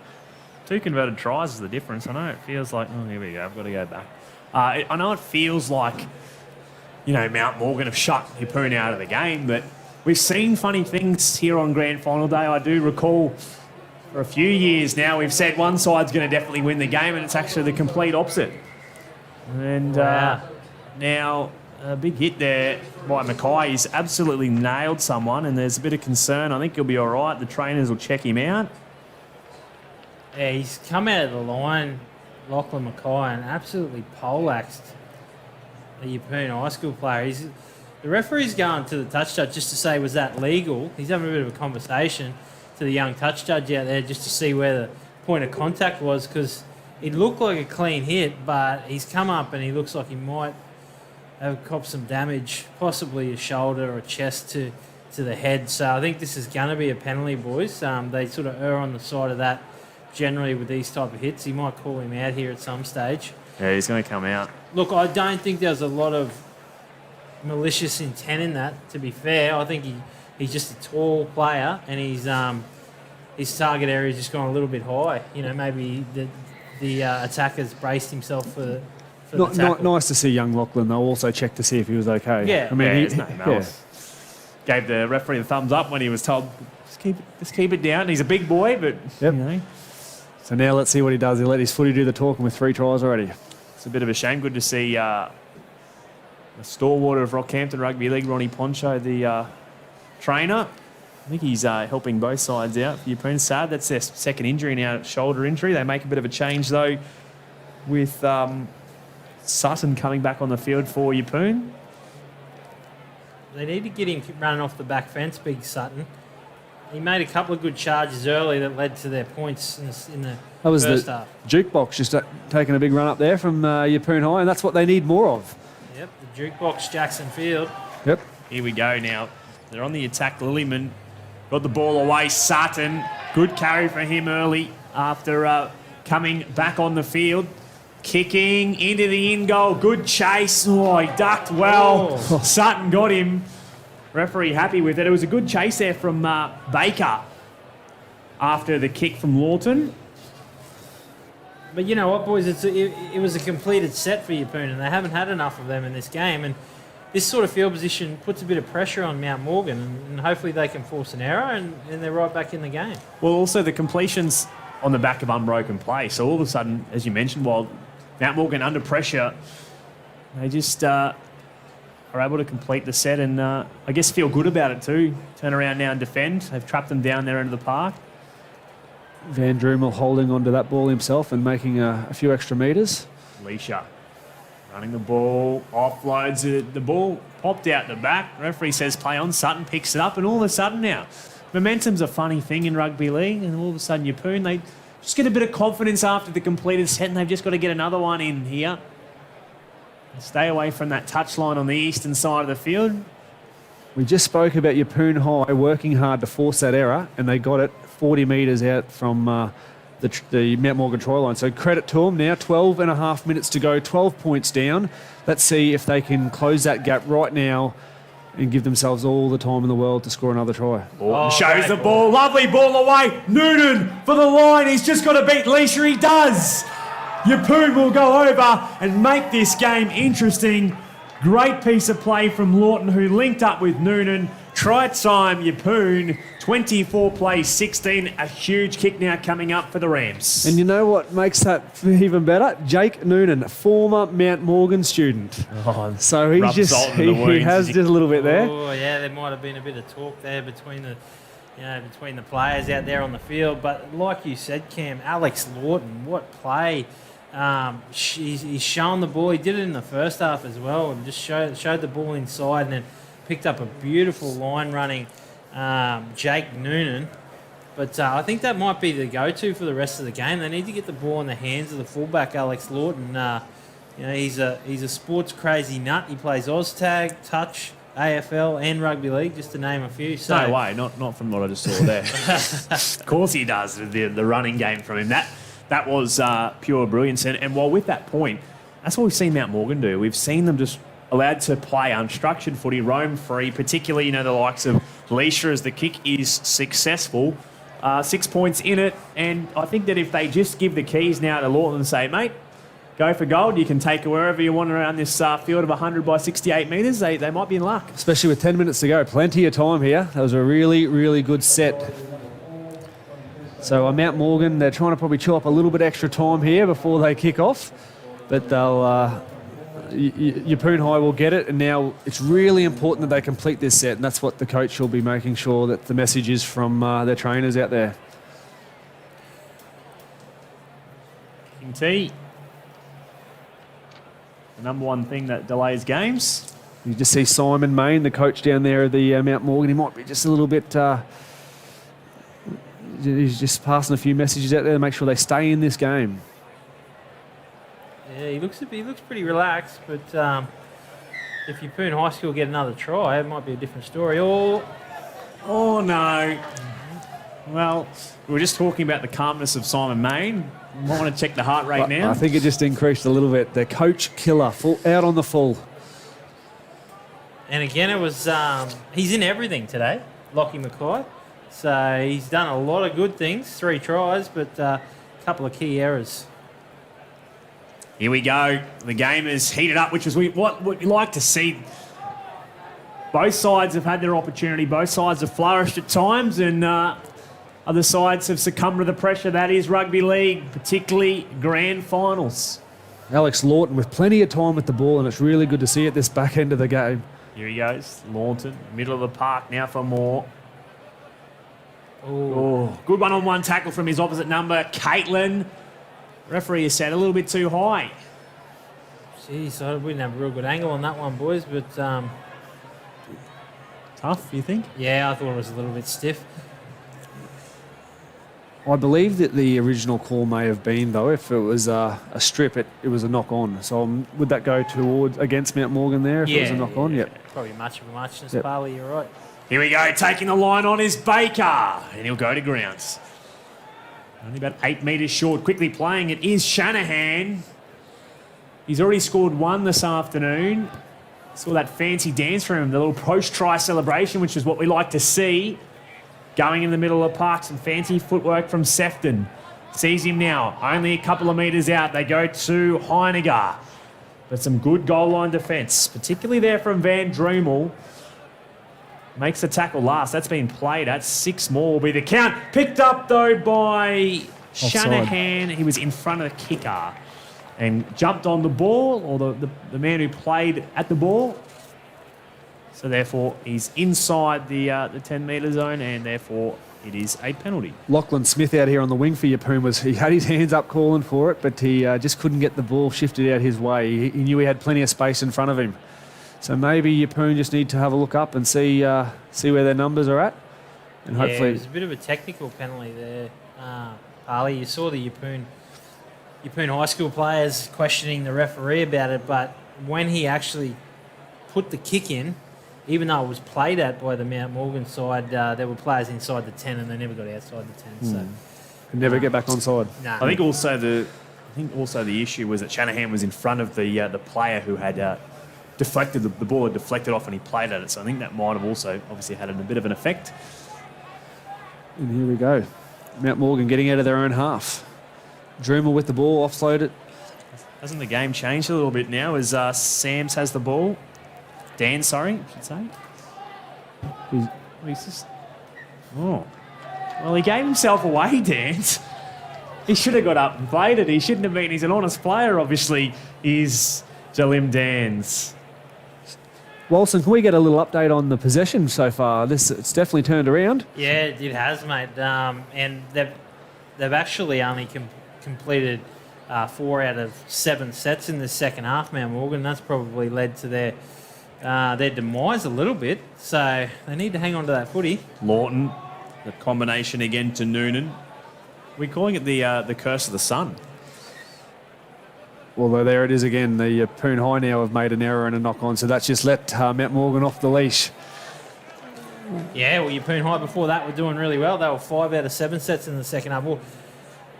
Speaker 2: 2 converted tries is the difference. I know it feels like, here we go, I've got to go back. I know it feels like, Mount Morgan have shut Yeppoon out of the game, but we've seen funny things here on Grand Final Day. I do recall for a few years now we've said one side's going to definitely win the game, and it's actually the complete opposite. And now a big hit there by Mackay. He's absolutely nailed someone, and there's a bit of concern. I think he'll be all right. The trainers will check him out.
Speaker 3: Yeah, he's come out of the line, Lachlan Mackay, and absolutely poleaxed a Yeppoon high school player. The referee's going to the touch judge just to say, was that legal? He's having a bit of a conversation to the young touch judge out there just to see where the point of contact was, because it looked like a clean hit, but he's come up and he looks like he might have copped some damage, possibly a shoulder or a chest to the head. So I think this is going to be a penalty, boys. They sort of err on the side of that generally with these type of hits. He might call him out here at some stage.
Speaker 2: Yeah, he's going to come out.
Speaker 3: Look, I don't think there's a lot of malicious intent in that, to be fair. I think he's just a tall player, and his target area's just gone a little bit high. Maybe the attacker's braced himself for the tackle.
Speaker 4: Nice to see young Lachlan, though, also check to see if he was okay.
Speaker 3: Yeah.
Speaker 4: I mean,
Speaker 2: there's no malice. Gave the referee the thumbs up when he was told, just keep it down. He's a big boy, but,
Speaker 4: So now let's see what he does. He'll let his footy do the talking with 3 tries already.
Speaker 2: It's a bit of a shame. Good to see the stalwart of Rockhampton Rugby League, Ronnie Poncho, the trainer. I think he's helping both sides out for Yeppoon. Sad, that's their second injury now, shoulder injury. They make a bit of a change, though, with Sutton coming back on the field for Yeppoon.
Speaker 3: They need to get him running off the back fence, Big Sutton. He made a couple of good charges early that led to their points in the
Speaker 4: That was
Speaker 3: first
Speaker 4: the
Speaker 3: half.
Speaker 4: jukebox just taking a big run up there from Yeppoon High, and that's what they need more of.
Speaker 3: Yep, the jukebox, Jackson Field.
Speaker 4: Yep.
Speaker 2: Here we go now. They're on the attack. Lillyman got the ball away. Sutton, good carry for him early after coming back on the field. Kicking into the in goal. Good chase. Oh, he ducked well. Sutton got him. Referee happy with it. It was a good chase there from Baker after the kick from Lawton.
Speaker 3: But you know what, boys? It was a completed set for Yeppoon, and they haven't had enough of them in this game. And this sort of field position puts a bit of pressure on Mount Morgan, and hopefully they can force an error, and they're right back in the game.
Speaker 2: Well, also the completions on the back of unbroken play. So all of a sudden, as you mentioned, while Mount Morgan under pressure, they just are able to complete the set and I guess feel good about it too. Turn around now and defend. They've trapped them down there into the park.
Speaker 4: Van Drumel holding onto that ball himself and making a few extra metres.
Speaker 2: Leisha running the ball, offloads it. The ball popped out the back. Referee says play on. Sutton picks it up, and all of a sudden now, momentum's a funny thing in rugby league, and all of a sudden Yeppoon, they just get a bit of confidence after the completed set, and they've just got to get another one in here. Stay away from that touchline on the eastern side of the field.
Speaker 4: We just spoke about Yeppoon High working hard to force that error, and they got it 40 metres out from the Mount Morgan try line. So credit to them now. 12 and a half minutes to go, 12 points down. Let's see if they can close that gap right now and give themselves all the time in the world to score another try.
Speaker 2: Shows the ball. Lovely ball away. Noonan for the line. He's just got to beat Leisha. He does. Yeppoon will go over and make this game interesting. Great piece of play from Lawton, who linked up with Noonan. Try time, Yeppoon. 24 plays 16. A huge kick now coming up for the Rams.
Speaker 4: And you know what makes that even better? Jake Noonan, former Mount Morgan student. So he has just a little bit there.
Speaker 3: Oh yeah, there might have been a bit of talk there between the players out there on the field. But like you said, Cam, Alex Lawton, what play! He's shown the ball. He did it in the first half as well, and just showed the ball inside, and then picked up a beautiful line running Jake Noonan. But I think that might be the go-to for the rest of the game. They need to get the ball in the hands of the fullback, Alex Lawton. He's a sports crazy nut. He plays Oztag, touch, AFL, and rugby league, just to name a few. So
Speaker 2: no way, not from what I just saw there. Of course he does. The running game from him. That was pure brilliance. And while with that point, that's what we've seen Mount Morgan do. We've seen them just allowed to play unstructured footy, roam free, particularly, the likes of Leisha as the kick is successful. 6 points in it. And I think that if they just give the keys now to Lawton and say, mate, go for gold, you can take it wherever you want around this field of 100 by 68 metres, they might be in luck.
Speaker 4: Especially with 10 minutes to go. Plenty of time here. That was a really, really good set. So Mount Morgan, they're trying to probably chew up a little bit extra time here before they kick off. But they'll... Yeppoon High will get it, and now it's really important that they complete this set, and that's what the coach will be making sure that the message is from their trainers out there.
Speaker 2: King T, the number one thing that delays games.
Speaker 4: You just see Simon Main, the coach down there at the Mount Morgan. He might be just a little bit... he's just passing a few messages out there to make sure they stay in this game.
Speaker 3: Yeah, he looks pretty relaxed, but if Yeppoon High School get another try, it might be a different story.
Speaker 2: Oh no. Well, we were just talking about the calmness of Simon Main. You might want to check the heart rate now.
Speaker 4: I think it just increased a little bit. The coach killer, out on the full.
Speaker 3: And again, it was he's in everything today, Lockie Mackay. So he's done a lot of good things, 3 tries, but a couple of key errors.
Speaker 2: Here we go. The game is heated up, which is what we like to see. Both sides have had their opportunity. Both sides have flourished at times, and other sides have succumbed to the pressure that is rugby league, particularly grand finals.
Speaker 4: Alex Lawton with plenty of time with the ball, and it's really good to see at this back end of the game.
Speaker 2: Here he goes. Lawton, middle of the park now for more. Oh, good one-on-one tackle from his opposite number, Caitlin. Referee has said a little bit too high.
Speaker 3: Jeez, I didn't have a real good angle on that one, boys, but...
Speaker 2: Tough, you think?
Speaker 3: Yeah, I thought it was a little bit stiff.
Speaker 4: I believe that the original call may have been, though, if it was a strip, it was a knock-on. So would that go against Mount Morgan there if it was a knock-on?
Speaker 2: Yeah.
Speaker 4: Yep.
Speaker 3: probably much of a muchness,
Speaker 4: Yep.
Speaker 3: Parley, you're right.
Speaker 2: Here we go, taking the line on is Baker, and he'll go to grounds. Only about 8 metres short. Quickly playing it is Shanahan. He's already scored one this afternoon. Saw that fancy dance from him, the little post-try celebration, which is what we like to see. Going in the middle of the park, some fancy footwork from Sefton. Sees him now, only a couple of metres out. They go to Heiniger. But some good goal line defence, particularly there from Van Dremel. Makes the tackle last. That's been played at. 6 more will be the count. Picked up, though, by Shanahan. He was in front of the kicker and jumped on the ball, or the man who played at the ball. So, therefore, he's inside the 10-metre zone, and, therefore, it is a penalty.
Speaker 4: Lachlan Smith out here on the wing for Yeppoon he had his hands up calling for it, but he just couldn't get the ball shifted out his way. He knew he had plenty of space in front of him. So maybe Yeppoon just need to have a look up and see where their numbers are at. And hopefully
Speaker 3: it was a bit of a technical penalty there. Parley, you saw the Yeppoon High School players questioning the referee about it, but when he actually put the kick in, even though it was played at by the Mount Morgan side, there were players inside the 10 and they never got outside the 10. So
Speaker 4: could never get back onside.
Speaker 3: No.
Speaker 2: I think also the issue was that Shanahan was in front of the player who had deflected the ball had deflected off and he played at it. So I think that might have also obviously had a bit of an effect.
Speaker 4: And here we go. Mount Morgan getting out of their own half. Dremel with the ball, offload it.
Speaker 2: Hasn't the game changed a little bit now as Sams has the ball? Dan, sorry, I should say. He's just... Oh. Well, he gave himself away, Dan. He should have got up and played it. He shouldn't have been. He's an honest player, obviously, is Jalim Dans.
Speaker 4: Walson, can we get a little update on the possession so far? It's definitely turned around.
Speaker 3: Yeah, it has, mate. And they've actually only completed 4 out of 7 sets in the second half, Mount Morgan. That's probably led to their demise a little bit. So they need to hang on to that footy.
Speaker 2: Lawton, the combination again to Noonan. We're calling it the curse of the sun.
Speaker 4: Well, there it is again. The Yeppoon High now have made an error and a knock-on, so that's just let Mount Morgan off the leash.
Speaker 3: Yeah, well, Yeppoon High before that were doing really well. They were 5 out of 7 sets in the second half. Well,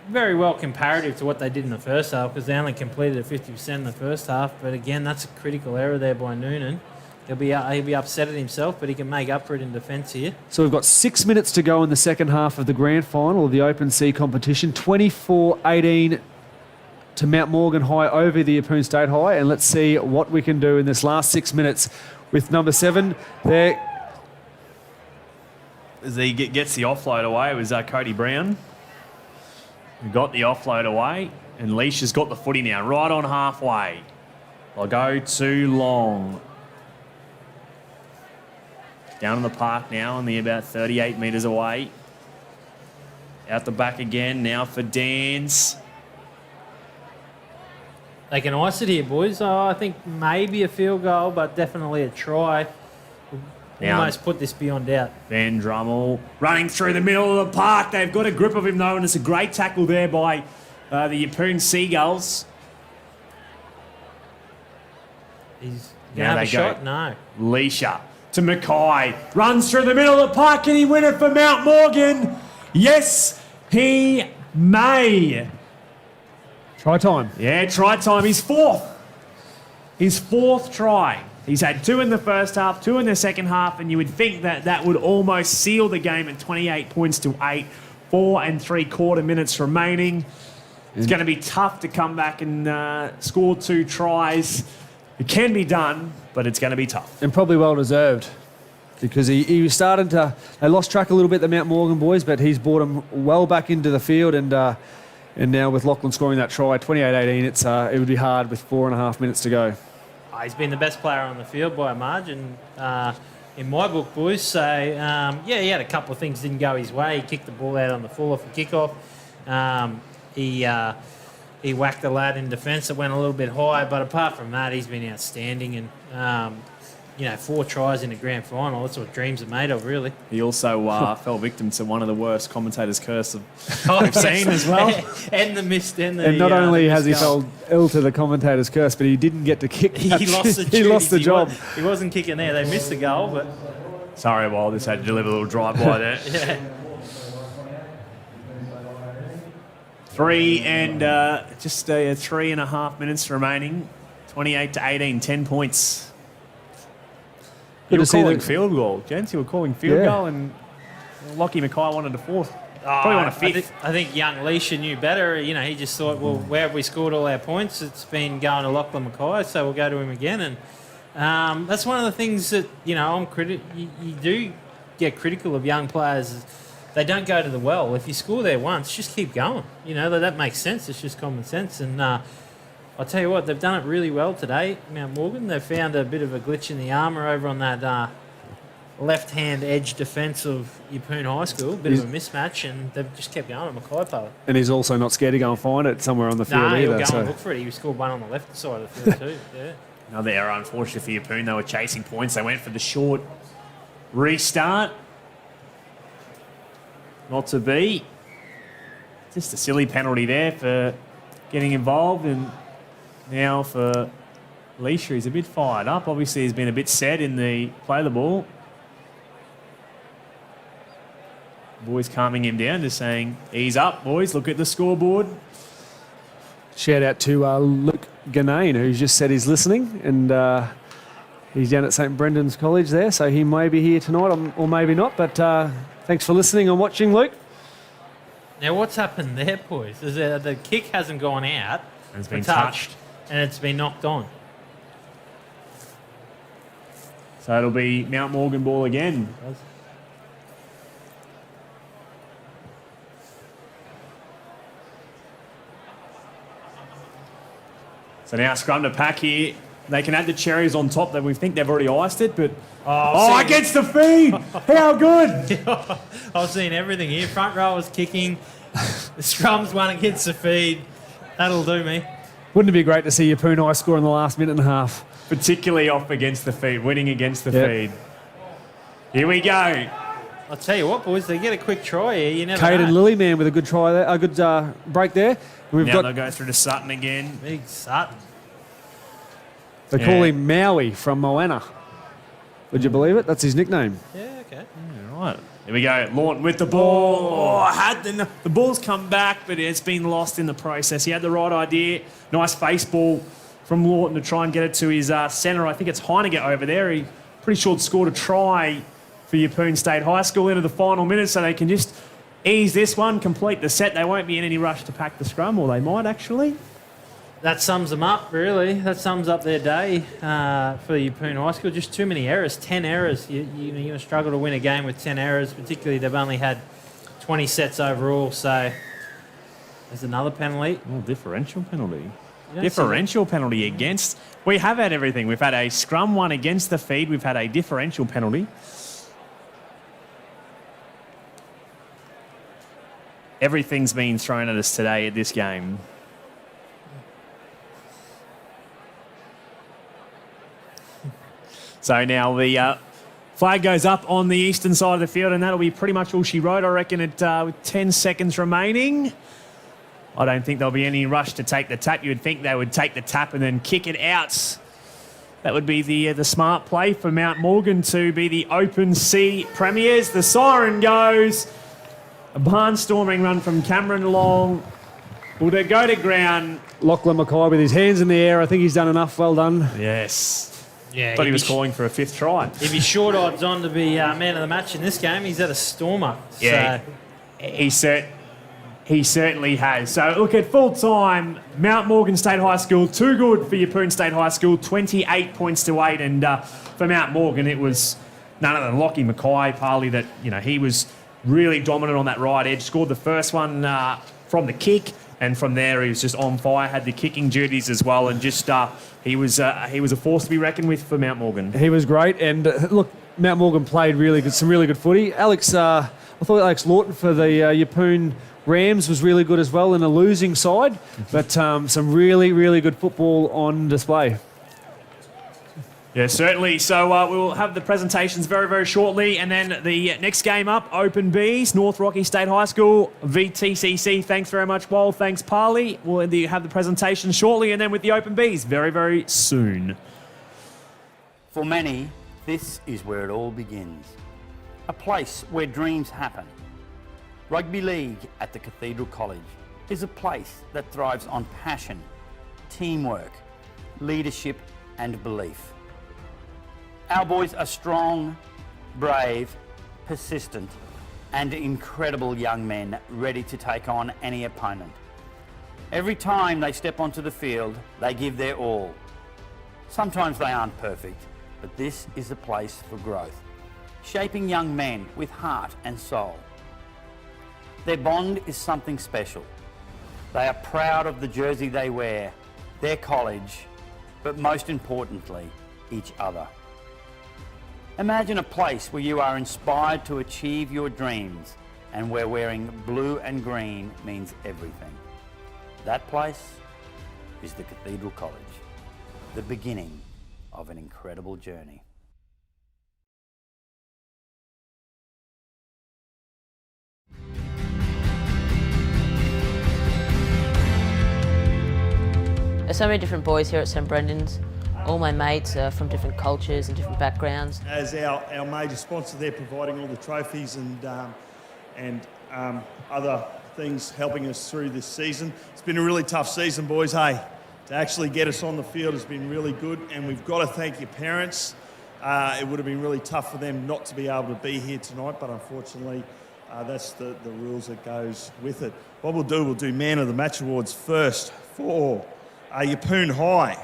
Speaker 3: very well comparative to what they did in the first half because they only completed at 50% in the first half. But again, that's a critical error there by Noonan. He'll be upset at himself, but he can make up for it in defence here.
Speaker 4: So we've got 6 minutes to go in the second half of the grand final of the Open C competition. 24-18 to Mount Morgan High over the Yeppoon State High. And let's see what we can do in this last 6 minutes with number 7 there.
Speaker 2: As he gets the offload away, it was Cody Brown who got the offload away. And Leash has got the footy now, right on halfway. They'll go too long. Down in the park now, only about 38 metres away. Out the back again, now for Dans.
Speaker 3: They can ice it here, boys. I think maybe a field goal, but definitely a try.
Speaker 2: Now,
Speaker 3: Almost put this beyond doubt.
Speaker 2: Van Drummel running through the middle of the park. They've got a grip of him, though, and it's a great tackle there by the Yeppoon Seagulls.
Speaker 3: He's going to have a shot? No.
Speaker 2: Leisha to Mackay. Runs through the middle of the park. Can he win it for Mount Morgan? Yes, he may.
Speaker 4: Try time.
Speaker 2: Yeah, try time. His fourth try. He's had 2 in the first half, 2 in the second half, and you would think that would almost seal the game at 28 points to 8. 4 3/4 minutes remaining. It's going to be tough to come back and score 2 tries. It can be done, but it's going to be tough.
Speaker 4: And probably well deserved because he was starting to... They lost track a little bit, the Mount Morgan boys, but he's brought them well back into the field and now with Lachlan scoring that try, 28-18, it would be hard with 4.5 minutes to go.
Speaker 3: He's been the best player on the field by a margin in my book, boys. So, he had a couple of things didn't go his way. He kicked the ball out on the full off a kickoff. He whacked the lad in defence that went a little bit high, but apart from that, he's been outstanding. And 4 tries in a grand final. That's what dreams are made of, really.
Speaker 2: He also fell victim to one of the worst commentators' curse we've seen as well.
Speaker 3: And the missed. And
Speaker 4: not only has he
Speaker 3: goal.
Speaker 4: fell ill to the commentator's curse, but he didn't get to kick.
Speaker 3: He lost the
Speaker 4: he lost the job.
Speaker 3: He wasn't kicking there. They missed the goal, but...
Speaker 2: Sorry, Wild, just had to deliver a little drive-by there.
Speaker 3: Yeah.
Speaker 2: 3 and just 3.5 minutes remaining. 28-18, 10 points. You were calling field goal, gents. You were calling field goal, and Lockie Mackay wanted a fourth. Probably want a fifth.
Speaker 3: I think young Leisha knew better. He just thought, well, where have we scored all our points? It's been going to Lachlan Mackay, so we'll go to him again. And that's one of the things that, I'm you do get critical of young players. They don't go to the well. If you score there once, just keep going. That makes sense. It's just common sense. And I'll tell you what, they've done it really well today, Mount Morgan. They've found a bit of a glitch in the armour over on that left-hand edge defence of Yeppoon High School. Bit of a mismatch, and they've just kept going on Mackay Power.
Speaker 4: And he's also not scared to go and find it somewhere on the field either.
Speaker 3: He'll go and look for it. He scored one on the left side of the field too. Yeah.
Speaker 2: Another error, unfortunately, for Yeppoon. They were chasing points. They went for the short restart. Not to be. Just a silly penalty there for getting involved. And now for Leisha, he's a bit fired up. Obviously, he's been a bit sad in the play the ball. Boys calming him down, just saying, ease up, boys. Look at the scoreboard.
Speaker 4: Shout out to Luke Ganane, who's just said he's listening, and he's down at St Brendan's College there, so he may be here tonight or maybe not, but thanks for listening and watching, Luke.
Speaker 3: Now, what's happened there, boys? Is the kick hasn't gone out.
Speaker 2: It's been touched.
Speaker 3: And it's been knocked on.
Speaker 2: So it'll be Mount Morgan ball again. So now scrum to pack here. They can add the cherries on top. That we think they've already iced it, but against the feed! How good!
Speaker 3: I've seen everything here. Front row was kicking. The scrums won against the feed. That'll do me.
Speaker 4: Wouldn't it be great to see Yeppoon High score in the last minute and a half?
Speaker 2: Particularly off against the feed, winning against the feed. Here we go.
Speaker 3: I'll tell you what, boys, they get a quick try here. You never
Speaker 4: Caden
Speaker 3: know.
Speaker 4: Lilyman with a good try there, a good break there.
Speaker 2: Now they'll go through to Sutton again.
Speaker 3: Big Sutton.
Speaker 4: They call him Maui from Moana. Would you believe it? That's his nickname.
Speaker 3: Yeah, okay.
Speaker 2: Yeah, right. Here we go. Lawton with the ball. The ball's come back, but it's been lost in the process. He had the right idea. Nice face ball from Lawton to try and get it to his centre. I think it's Heinegger over there. He pretty sure scored a try for Yeppoon State High School into the final minute, so they can just ease this one, complete the set. They won't be in any rush to pack the scrum, or they might actually.
Speaker 3: That sums them up, really. That sums up their day for Yeppoon High School. Just too many errors, 10 errors. You're going to struggle to win a game with 10 errors, particularly they've only had 20 sets overall, so there's another penalty.
Speaker 2: Oh, differential penalty. Differential penalty against. We have had everything. We've had a scrum one against the feed. We've had a differential penalty. Everything's been thrown at us today at this game. So now the flag goes up on the eastern side of the field, and that'll be pretty much all she wrote, I reckon, with 10 seconds remaining. I don't think there'll be any rush to take the tap. You would think they would take the tap and then kick it out. That would be the smart play for Mount Morgan to be the Open C premiers. The siren goes. A barnstorming run from Cameron Long. Will they go to ground?
Speaker 4: Lachlan Mackay with his hands in the air. I think he's done enough. Well done.
Speaker 2: Yes.
Speaker 3: Yeah,
Speaker 2: Thought he was calling for a fifth try.
Speaker 3: If he's short odds on to be man of the match in this game, he's at a stormer.
Speaker 2: Yeah, so. He certainly has. So look, at full time, Mount Morgan State High School, too good for Yeppoon State High School, 28 points to 8. And for Mount Morgan, it was none other than Lockie Mackay, Parley, that, he was really dominant on that right edge. Scored the first one from the kick, and from there he was just on fire, had the kicking duties as well, and just he was a force to be reckoned with for Mount Morgan.
Speaker 4: He was great, and look, Mount Morgan played some really good footy. I thought Alex Lawton for the Yeppoon Rams was really good as well in a losing side, but some really, really good football on display.
Speaker 2: Yeah, certainly. So we will have the presentations very, very shortly. And then the next game up, Open Bees, North Rocky State High School, VTCC. Thanks very much, Wal. Thanks, Parley. We'll have the presentation shortly. And then with the Open Bees very, very soon.
Speaker 16: For many, this is where it all begins. A place where dreams happen. Rugby League at the Cathedral College is a place that thrives on passion, teamwork, leadership and belief. Our boys are strong, brave, persistent and incredible young men ready to take on any opponent. Every time they step onto the field, they give their all. Sometimes they aren't perfect, but this is a place for growth, shaping young men with heart and soul. Their bond is something special. They are proud of the jersey they wear, their college, but most importantly, each other. Imagine a place where you are inspired to achieve your dreams and where wearing blue and green means everything. That place is the Cathedral College, the beginning of an incredible journey.
Speaker 17: There's so many different boys here at St Brendan's. All my mates are from different cultures and different backgrounds.
Speaker 1: As our major sponsor, they're providing all the trophies and other things helping us through this season. It's been a really tough season, boys, hey? To actually get us on the field has been really good, and we've got to thank your parents. It would have been really tough for them not to be able to be here tonight, but unfortunately, that's the rules that goes with it. What we'll do Man of the Match Awards first for Yeppoon High.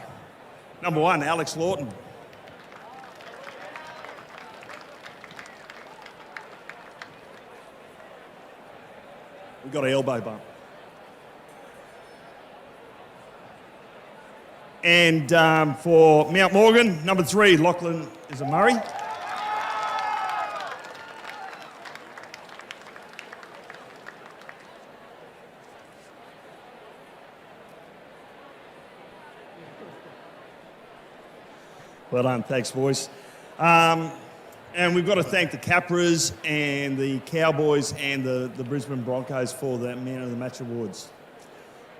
Speaker 1: Number 1, Alex Lawton. We've got an elbow bump. And for Mount Morgan, number 3, Lachlan is a Murray. Well done, thanks boys. And we've got to thank the Capras and the Cowboys and the Brisbane Broncos for the Man of the Match Awards.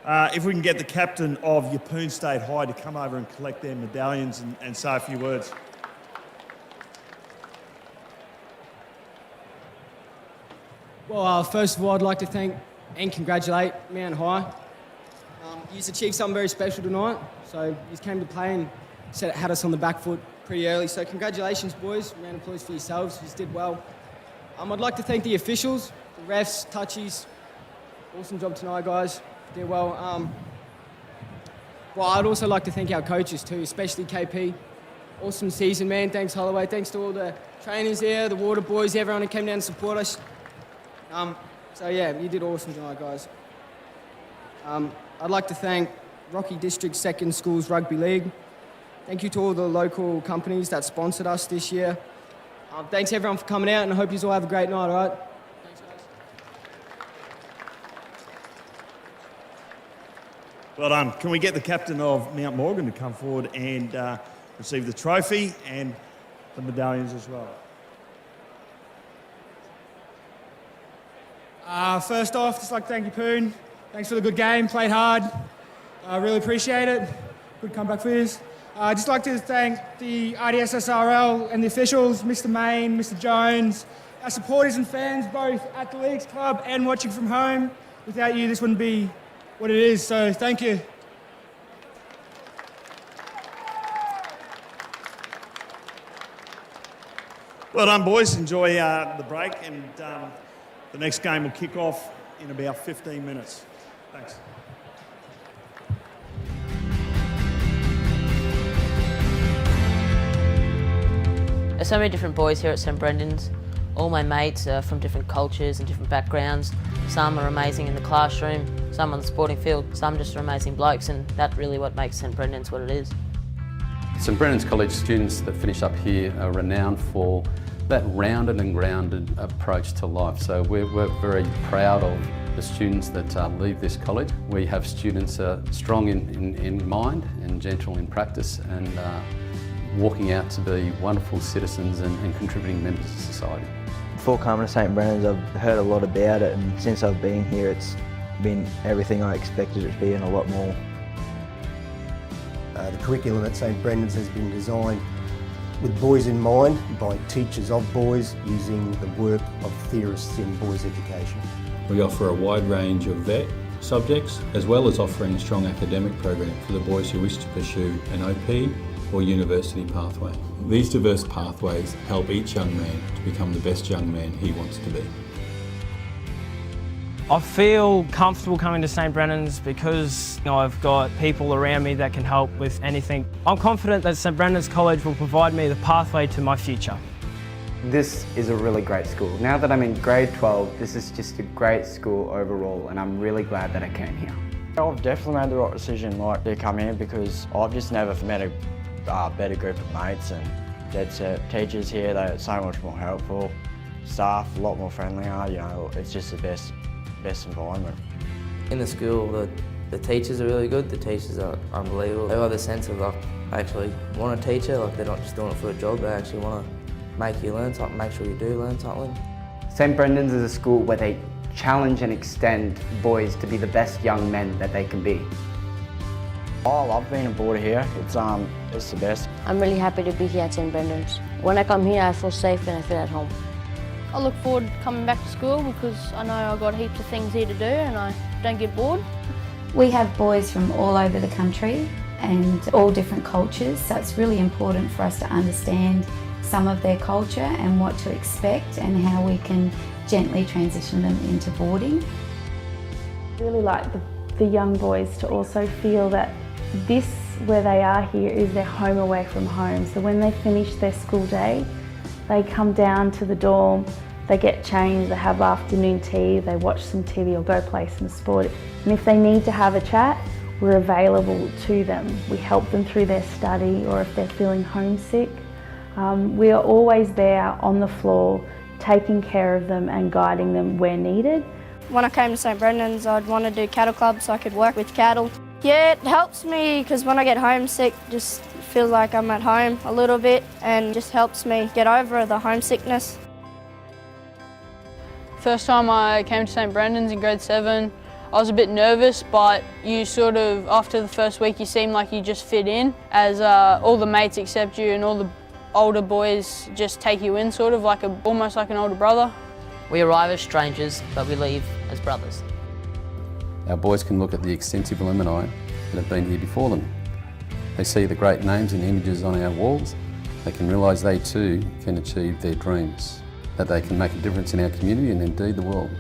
Speaker 1: If we can get the captain of Yeppoon State High to come over and collect their medallions and say a few words.
Speaker 18: Well, first of all, I'd like to thank and congratulate Mount High. You've achieved something very special tonight, so you came to play and had us on the back foot pretty early. So congratulations, boys. Round of applause for yourselves. You did well. I'd like to thank the officials, the refs, touchies. Awesome job tonight, guys. Did well. Well, I'd also like to thank our coaches too, especially KP. Awesome season, man. Thanks, Holloway. Thanks to all the trainers there, the water boys, everyone who came down to support us. So yeah, you did awesome tonight, guys. I'd like to thank Rocky District Second Schools Rugby League. Thank you to all the local companies that sponsored us this year. Thanks everyone for coming out, and I hope you all have a great night, all right? Thanks, guys.
Speaker 1: Well done. Can we get the captain of Mount Morgan to come forward and receive the trophy and the medallions as well?
Speaker 18: First off, just like to thank you, Poon. Thanks for the good game, played hard. I really appreciate it. Good comeback for you. I'd just like to thank the RDSSRL and the officials, Mr. Main, Mr. Jones, our supporters and fans, both at the Leagues Club and watching from home. Without you, this wouldn't be what it is, so thank you.
Speaker 1: Well done, boys. Enjoy the break, and the next game will kick off in about 15 minutes. Thanks.
Speaker 17: There's so many different boys here at St Brendan's. All my mates are from different cultures and different backgrounds. Some are amazing in the classroom, some on the sporting field, some just are amazing blokes, and that's really what makes St Brendan's what it is.
Speaker 19: St Brendan's College students that finish up here are renowned for that rounded and grounded approach to life. So we're very proud of the students that leave this college. We have students strong in mind and gentle in practice, and walking out to be wonderful citizens and contributing members of society.
Speaker 20: Before coming to St Brennan's, I've heard a lot about it, and since I've been here, it's been everything I expected it to be and a lot more.
Speaker 21: The curriculum at St Brennan's has been designed with boys in mind by teachers of boys using the work of theorists in boys' education.
Speaker 22: We offer a wide range of VET subjects, as well as offering a strong academic program for the boys who wish to pursue an OP or university pathway. These diverse pathways help each young man to become the best young man he wants to be.
Speaker 23: I feel comfortable coming to St Brennan's because I've got people around me that can help with anything. I'm confident that St Brennan's College will provide me the pathway to my future.
Speaker 24: This is a really great school. Now that I'm in grade 12, this is just a great school overall, and I'm really glad that I came here.
Speaker 25: I've definitely made the right decision to come here because I've just never met a better group of mates, and dead set teachers here, they're so much more helpful. Staff, a lot more friendlier, it's just the best environment.
Speaker 17: In the school, the teachers are really good, the teachers are unbelievable. They have the sense of I actually want a teacher, they're not just doing it for a job, they actually want to make you learn something, make sure you do learn something.
Speaker 24: St Brendan's is a school where they challenge and extend boys to be the best young men that they can be.
Speaker 25: I love being a boarder here, it's the best.
Speaker 26: I'm really happy to be here at St Brendan's. When I come here, I feel safe and I feel at home.
Speaker 27: I look forward to coming back to school because I know I've got heaps of things here to do and I don't get bored.
Speaker 28: We have boys from all over the country and all different cultures, so it's really important for us to understand some of their culture and what to expect and how we can gently transition them into boarding.
Speaker 29: I really like the young boys to also feel that this, where they are here, is their home away from home. So when they finish their school day, they come down to the dorm, they get changed, they have afternoon tea, they watch some TV or go play some sport. And if they need to have a chat, we're available to them. We help them through their study, or if they're feeling homesick. We are always there on the floor, taking care of them and guiding them where needed.
Speaker 27: When I came to St Brendan's, I'd want to do cattle club so I could work with cattle. Yeah, it helps me because when I get homesick, just feels like I'm at home a little bit and just helps me get over the homesickness.
Speaker 30: First time I came to St Brendan's in grade 7, I was a bit nervous, but you sort of, after the first week, you seem like you just fit in as all the mates accept you and all the older boys just take you in, sort of almost like an older brother.
Speaker 17: We arrive as strangers, but we leave as brothers.
Speaker 19: Our boys can look at the extensive alumni that have been here before them. They see the great names and images on our walls. They can realise they too can achieve their dreams, that they can make a difference in our community and indeed the world.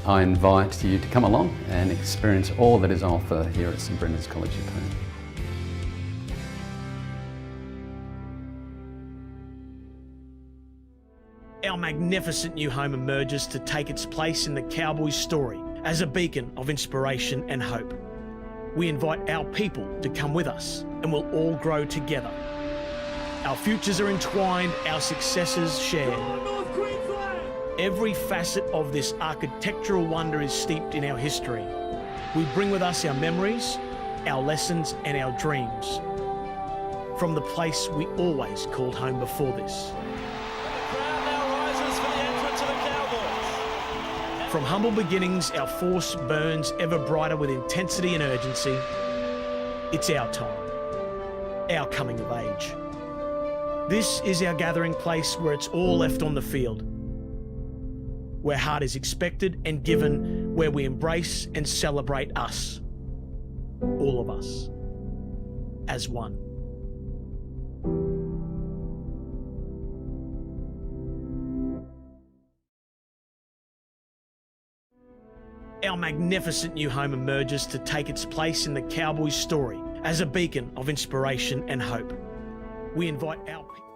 Speaker 19: I invite you to come along and experience all that is on offer here at St Brendan's College, Yeppoon.
Speaker 6: Our magnificent new home emerges to take its place in the Cowboys' story as a beacon of inspiration and hope. We invite our people to come with us and we'll all grow together. Our futures are entwined, our successes shared. Every facet of this architectural wonder is steeped in our history. We bring with us our memories, our lessons and our dreams from the place we always called home before this. From humble beginnings, our force burns ever brighter with intensity and urgency. It's our time, our coming of age. This is our gathering place where it's all left on the field, where heart is expected and given, where we embrace and celebrate us, all of us, as one. Our magnificent new home emerges to take its place in the Cowboys' story as a beacon of inspiration and hope. We invite our people.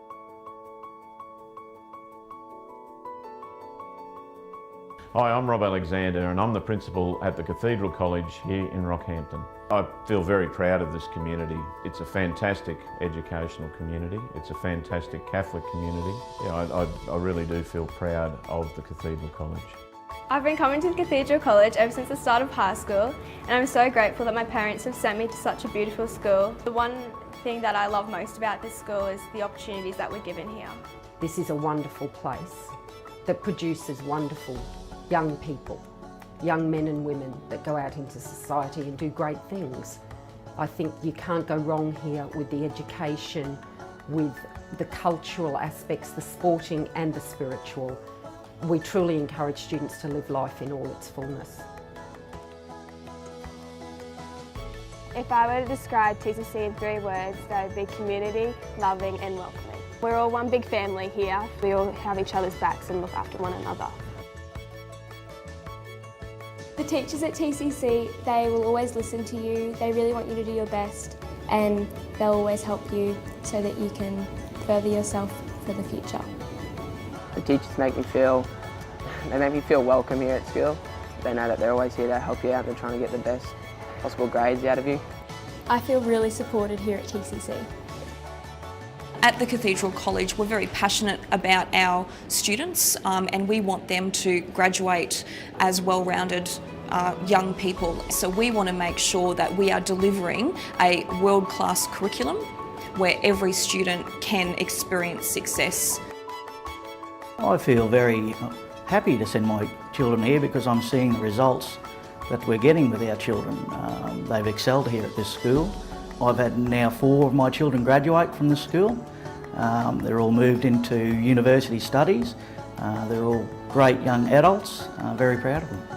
Speaker 7: Hi, I'm Rob Alexander and I'm the principal at the Cathedral College here in Rockhampton. I feel very proud of this community. It's a fantastic educational community. It's a fantastic Catholic community. I really do feel proud of the Cathedral College.
Speaker 3: I've been coming to Cathedral College ever since the start of high school, and I'm so grateful that my parents have sent me to such a beautiful school. The one thing that I love most about this school is the opportunities that we're given here.
Speaker 5: This is a wonderful place that produces wonderful young people, young men and women that go out into society and do great things. I think you can't go wrong here with the education, with the cultural aspects, the sporting and the spiritual. We truly encourage students to live life in all its fullness.
Speaker 27: If I were to describe TCC in 3 words, they would be community, loving and welcoming. We're all one big family here. We all have each other's backs and look after one another.
Speaker 8: The teachers at TCC, they will always listen to you, they really want you to do your best, and they'll always help you so that you can further yourself for the future.
Speaker 9: The teachers make me feel welcome here at school. They know that they're always here to help you out. They're trying to get the best possible grades out of you.
Speaker 8: I feel really supported here at TCC.
Speaker 10: At the Cathedral College, we're very passionate about our students and we want them to graduate as well-rounded young people. So we want to make sure that we are delivering a world-class curriculum where every student can experience success.
Speaker 11: I feel very happy to send my children here because I'm seeing the results that we're getting with our children. They've excelled here at this school. I've had now 4 of my children graduate from the school. They're all moved into university studies. They're all great young adults. Very proud of them.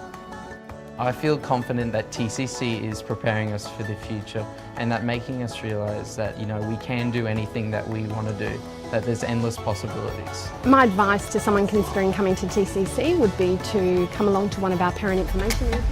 Speaker 12: I feel confident that TCC is preparing us for the future and that making us realise that, you know, we can do anything that we want to do, that there's endless possibilities.
Speaker 28: My advice to someone considering coming to TCC would be to come along to one of our parent information meetings.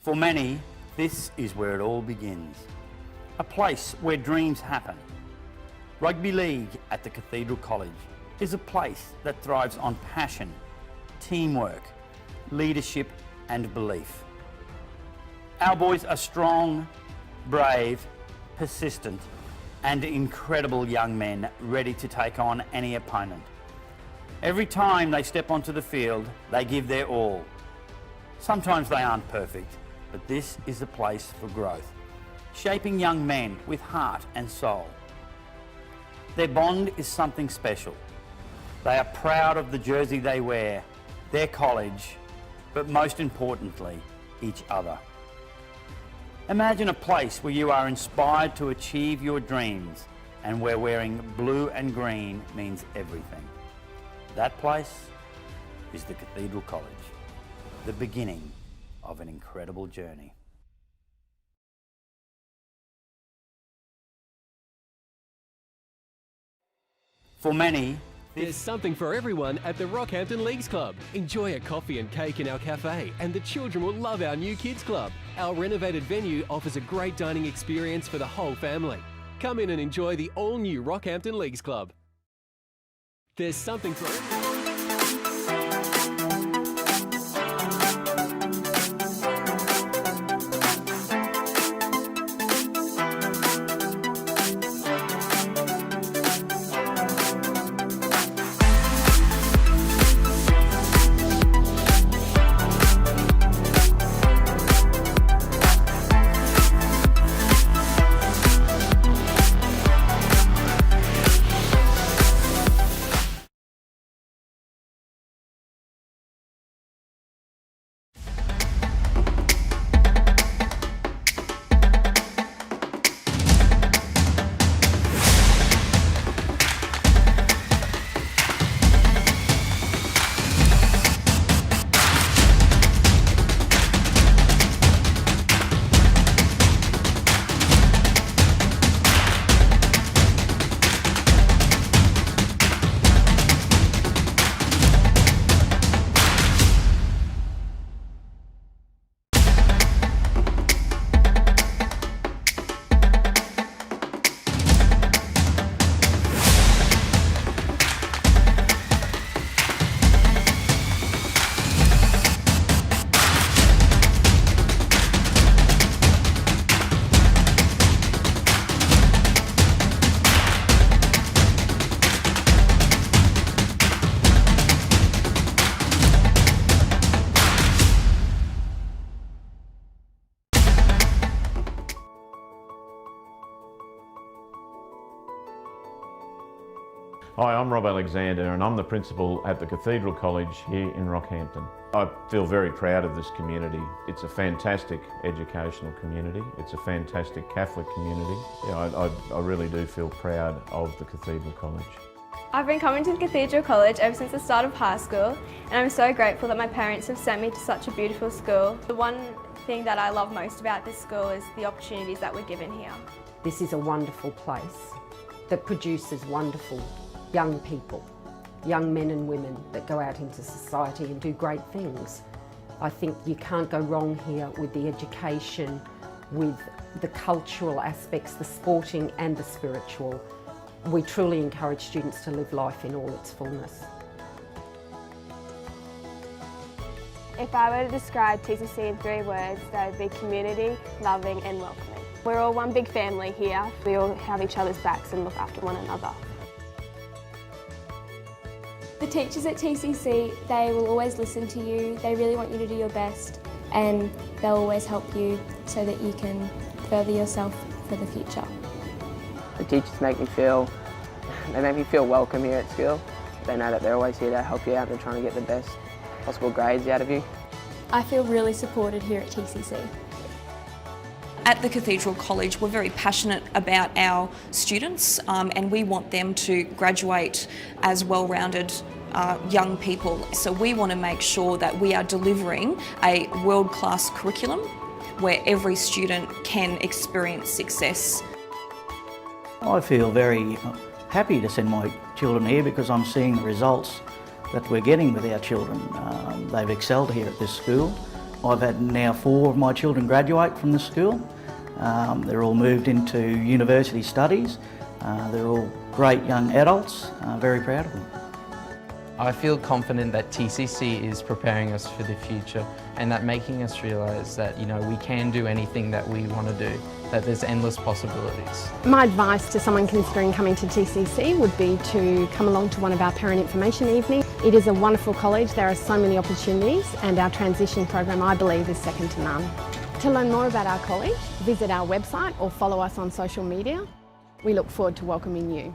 Speaker 16: For many, this is where it all begins. A place where dreams happen. Rugby league at the Cathedral College is a place that thrives on passion, teamwork, leadership and belief. Our boys are strong, brave, persistent and incredible young men ready to take on any opponent. Every time they step onto the field, they give their all. Sometimes they aren't perfect, but this is a place for growth, shaping young men with heart and soul. Their bond is something special. They are proud of the jersey they wear, their college, but most importantly, each other. Imagine a place where you are inspired to achieve your dreams and where wearing blue and green means everything. That place is the Cathedral College, the beginning of an incredible journey. For many,
Speaker 13: there's something for everyone at the Rockhampton Leagues Club. Enjoy a coffee and cake in our cafe, and the children will love our new kids club. Our renovated venue offers a great dining experience for the whole family. Come in and enjoy the all-new Rockhampton Leagues Club. There's something for everyone.
Speaker 7: Hi, I'm Rob Alexander and I'm the principal at the Cathedral College here in Rockhampton. I feel very proud of this community. It's a fantastic educational community. It's a fantastic Catholic community. I really do feel proud of the Cathedral College.
Speaker 3: I've been coming to the Cathedral College ever since the start of high school, and I'm so grateful that my parents have sent me to such a beautiful school. The one thing that I love most about this school is the opportunities that we're given here.
Speaker 5: This is a wonderful place that produces wonderful young people, young men and women that go out into society and do great things. I think you can't go wrong here with the education, with the cultural aspects, the sporting and the spiritual. We truly encourage students to live life in all its fullness.
Speaker 8: If I were to describe TCC in 3 words, they would be community, loving and welcoming. We're all one big family here. We all have each other's backs and look after one another. The teachers at TCC, they will always listen to you. They really want you to do your best and they'll always help you so that you can further yourself for the future.
Speaker 9: The teachers make me feel welcome here at school. They know that they're always here to help you out. They're trying to get the best possible grades out of you.
Speaker 8: I feel really supported here at TCC.
Speaker 10: At the Cathedral College, we're very passionate about our students and we want them to graduate as well-rounded young people. So we want to make sure that we are delivering a world-class curriculum where every student can experience success.
Speaker 11: I feel very happy to send my children here because I'm seeing the results that we're getting with our children. They've excelled here at this school. I've had now 4 of my children graduate from the school. They're all moved into university studies. They're all great young adults. Very proud of them.
Speaker 12: I feel confident that TCC is preparing us for the future and that making us realise that, you know, we can do anything that we want to do, that there's endless possibilities.
Speaker 1: My advice to someone considering coming to TCC would be to come along to one of our parent information evenings. It is a wonderful college, there are so many opportunities and our transition program I believe is second to none. To learn more about our college, visit our website or follow us on social media. We look forward to welcoming you.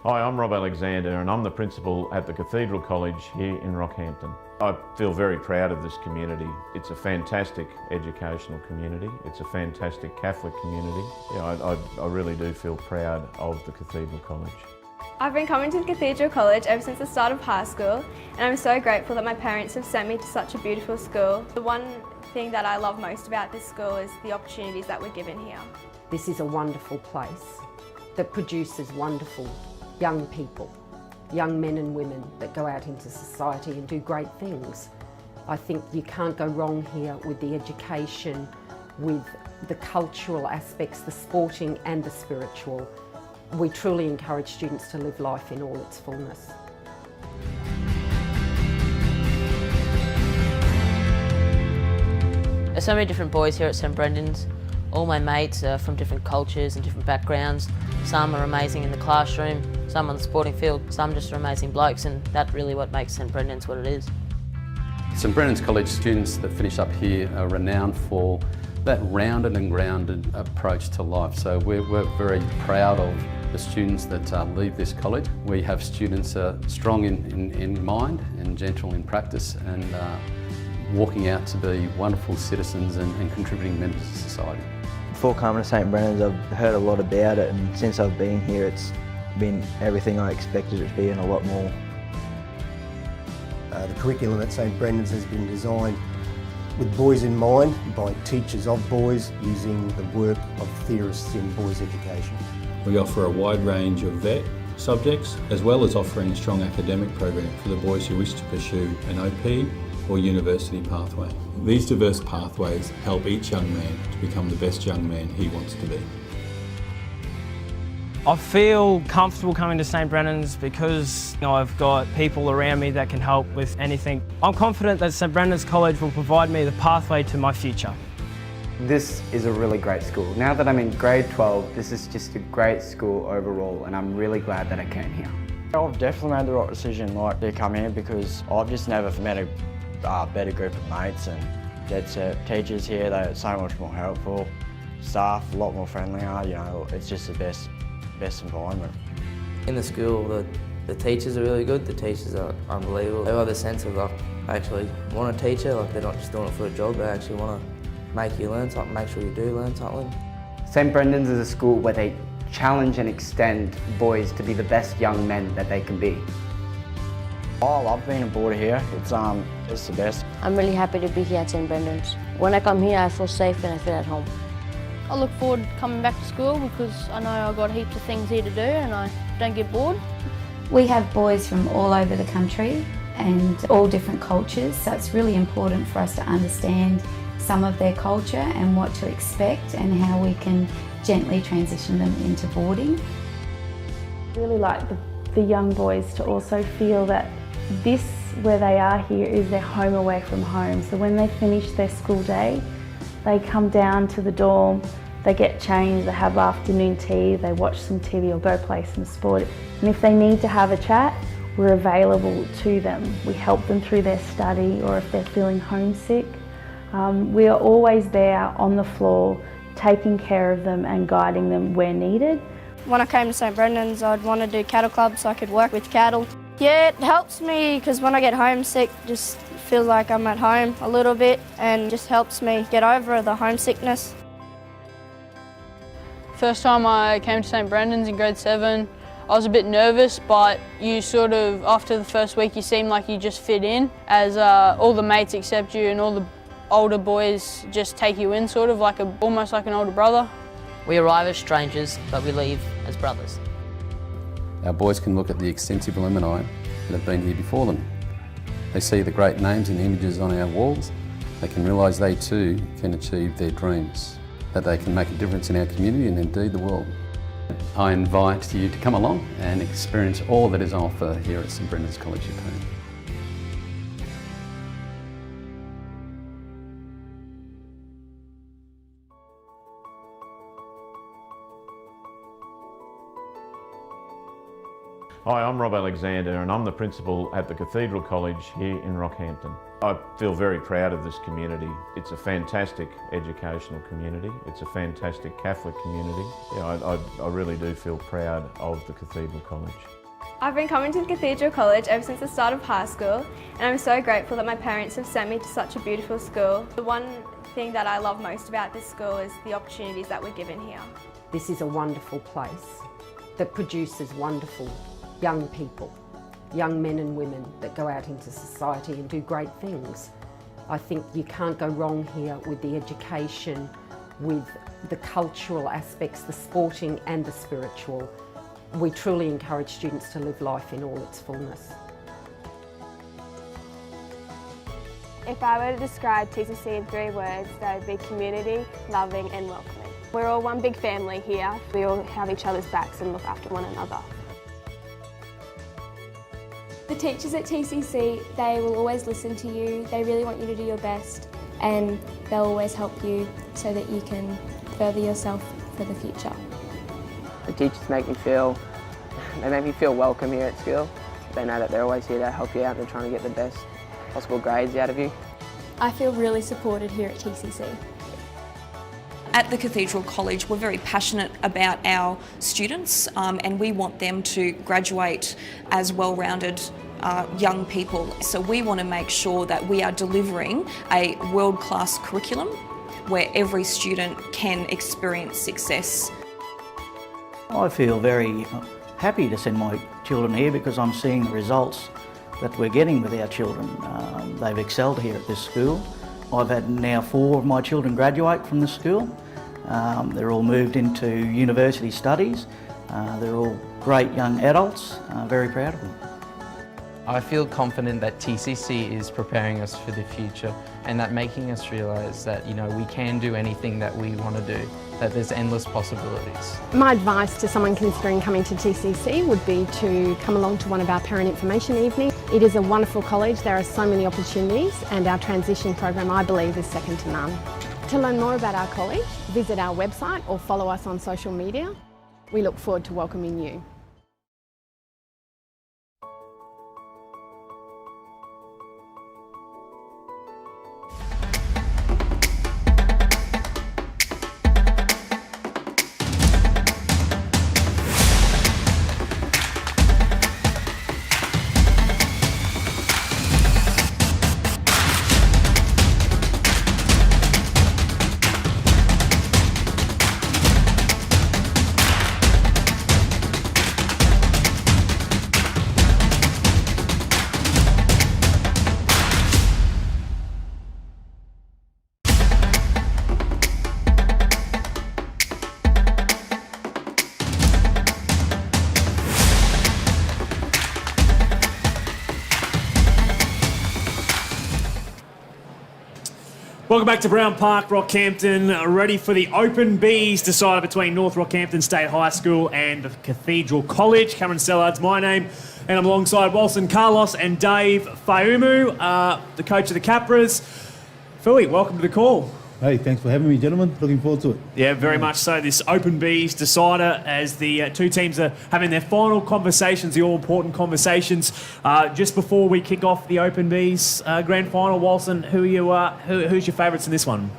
Speaker 7: Hi, I'm Rob Alexander and I'm the principal at the Cathedral College here in Rockhampton. I feel very proud of this community. It's a fantastic educational community. It's a fantastic Catholic community. I really do feel proud of the Cathedral College.
Speaker 3: I've been coming to the Cathedral College ever since the start of high school, and I'm so grateful that my parents have sent me to such a beautiful school. The one thing that I love most about this school is the opportunities that we're given here.
Speaker 5: This is a wonderful place that produces wonderful young people, young men and women that go out into society and do great things. I think you can't go wrong here with the education, with the cultural aspects, the sporting and the spiritual. We truly encourage students to live life in all its fullness.
Speaker 17: There's so many different boys here at St Brendan's. All my mates are from different cultures and different backgrounds. Some are amazing in the classroom, some on the sporting field, some just are amazing blokes, and that's really what makes St Brendan's what it is.
Speaker 19: St Brendan's College students that finish up here are renowned for that rounded and grounded approach to life. So we're very proud of the students that leave this college. We have students strong in mind and gentle in practice and walking out to be wonderful citizens and contributing members of society.
Speaker 24: Before coming to St Brendan's, I've heard a lot about it, and since I've been here, it's been everything I expected it to be and a lot more.
Speaker 2: The curriculum at St Brendan's has been designed with boys in mind by teachers of boys using the work of theorists in boys' education.
Speaker 4: We offer a wide range of VET subjects, as well as offering a strong academic program for the boys who wish to pursue an OP or university pathway. These diverse pathways help each young man to become the best young man he wants to be.
Speaker 14: I feel comfortable coming to St Brendan's because I've got people around me that can help with anything. I'm confident that St Brendan's College will provide me the pathway to my future.
Speaker 24: This is a really great school. Now that I'm in grade 12, this is just a great school overall, and I'm really glad that I came here.
Speaker 25: I've definitely made the right decision to come here because I've just never met a better group of mates, and
Speaker 24: dead set. Teachers here, they're so much more helpful. Staff, a lot more friendlier, you know, it's just the best environment.
Speaker 6: In the school, the teachers are really good, the teachers are unbelievable. They have the sense of like, actually want a teacher, like they're not just doing it for a job, they actually want to make you learn something, make sure you do learn something.
Speaker 24: St Brendan's is a school where they challenge and extend boys to be the best young men that they can be. I love being a boarder here, it's the best.
Speaker 17: I'm really happy to be here at St Brendan's. When I come here I feel safe and I feel at home.
Speaker 15: I look forward to coming back to school because I know I've got heaps of things here to do and I don't get bored.
Speaker 28: We have boys from all over the country and all different cultures, so it's really important for us to understand some of their culture and what to expect and how we can gently transition them into boarding.
Speaker 18: I really like the young boys to also feel that this, where they are here, is their home away from home. So when they finish their school day, they come down to the dorm, they get changed, they have afternoon tea, they watch some TV or go play some sport. And if they need to have a chat, we're available to them. We help them through their study or if they're feeling homesick. We are always there on the floor, taking care of them and guiding them where needed.
Speaker 27: When I came to St Brendan's, I'd want to do cattle club so I could work with cattle. Yeah, it helps me because when I get homesick, just feel like I'm at home a little bit and just helps me get over the homesickness.
Speaker 15: First time I came to St Brendan's in grade 7, I was a bit nervous, but you sort of, after the first week, you seem like you just fit in as all the mates accept you and all the older boys just take you in, sort of like almost like an older brother.
Speaker 17: We arrive as strangers, but we leave as brothers.
Speaker 19: Our boys can look at the extensive alumni that have been here before them. They see the great names and images on our walls. They can realise they too can achieve their dreams, that they can make a difference in our community and indeed the world. I invite you to come along and experience all that is on offer here at St Brendan's College, Yeppoon.
Speaker 7: Hi, I'm Rob Alexander and I'm the principal at the Cathedral College here in Rockhampton. I feel very proud of this community. It's a fantastic educational community. It's a fantastic Catholic community. Yeah, I really do feel proud of the Cathedral College.
Speaker 3: I've been coming to the Cathedral College ever since the start of high school and I'm so grateful that my parents have sent me to such a beautiful school. The one thing that I love most about this school is the opportunities that we're given here.
Speaker 5: This is a wonderful place that produces wonderful young people, young men and women that go out into society and do great things. I think you can't go wrong here with the education, with the cultural aspects, the sporting and the spiritual. We truly encourage students to live life in all its fullness.
Speaker 20: If I were to describe TCC in 3 words, they would be community, loving and welcoming. We're all one big family here. We all have each other's backs and look after one another.
Speaker 8: The teachers at TCC, they will always listen to you, they really want you to do your best and they'll always help you so that you can further yourself for the future.
Speaker 9: The teachers make me feel welcome here at school. They know that they're always here to help you out, they're trying to get the best possible grades out of you.
Speaker 8: I feel really supported here at TCC.
Speaker 10: At the Cathedral College, we're very passionate about our students and we want them to graduate as well-rounded young people. So we want to make sure that we are delivering a world-class curriculum where every student can experience success.
Speaker 11: I feel very happy to send my children here because I'm seeing the results that we're getting with our children. They've excelled here at this school. I've had now 4 of my children graduate from the school. They're all moved into university studies. They're all great young adults. Very proud of them.
Speaker 12: I feel confident that TCC is preparing us for the future and that making us realise that, you know, we can do anything that we want to do, that there's endless possibilities.
Speaker 1: My advice to someone considering coming to TCC would be to come along to one of our parent information evenings. It is a wonderful college, there are so many opportunities and our transition program, I believe, is second to none. To learn more about our college, visit our website or follow us on social media. We look forward to welcoming you.
Speaker 2: Welcome back to Brown Park, Rockhampton. Ready for the Open Bees decider between North Rockhampton State High School and Cathedral College. Cameron Sellard's my name, and I'm alongside Wilson Carlos and Dave Faumu, the coach of the Capras. Fui, welcome to the call.
Speaker 4: Hey, thanks for having me, gentlemen. Looking forward to it.
Speaker 2: Yeah, very much so. This Open Bees decider as the two teams are having their final conversations, the all-important conversations. Just before we kick off the Open Bees grand final, Walson, who's your favourites in this one?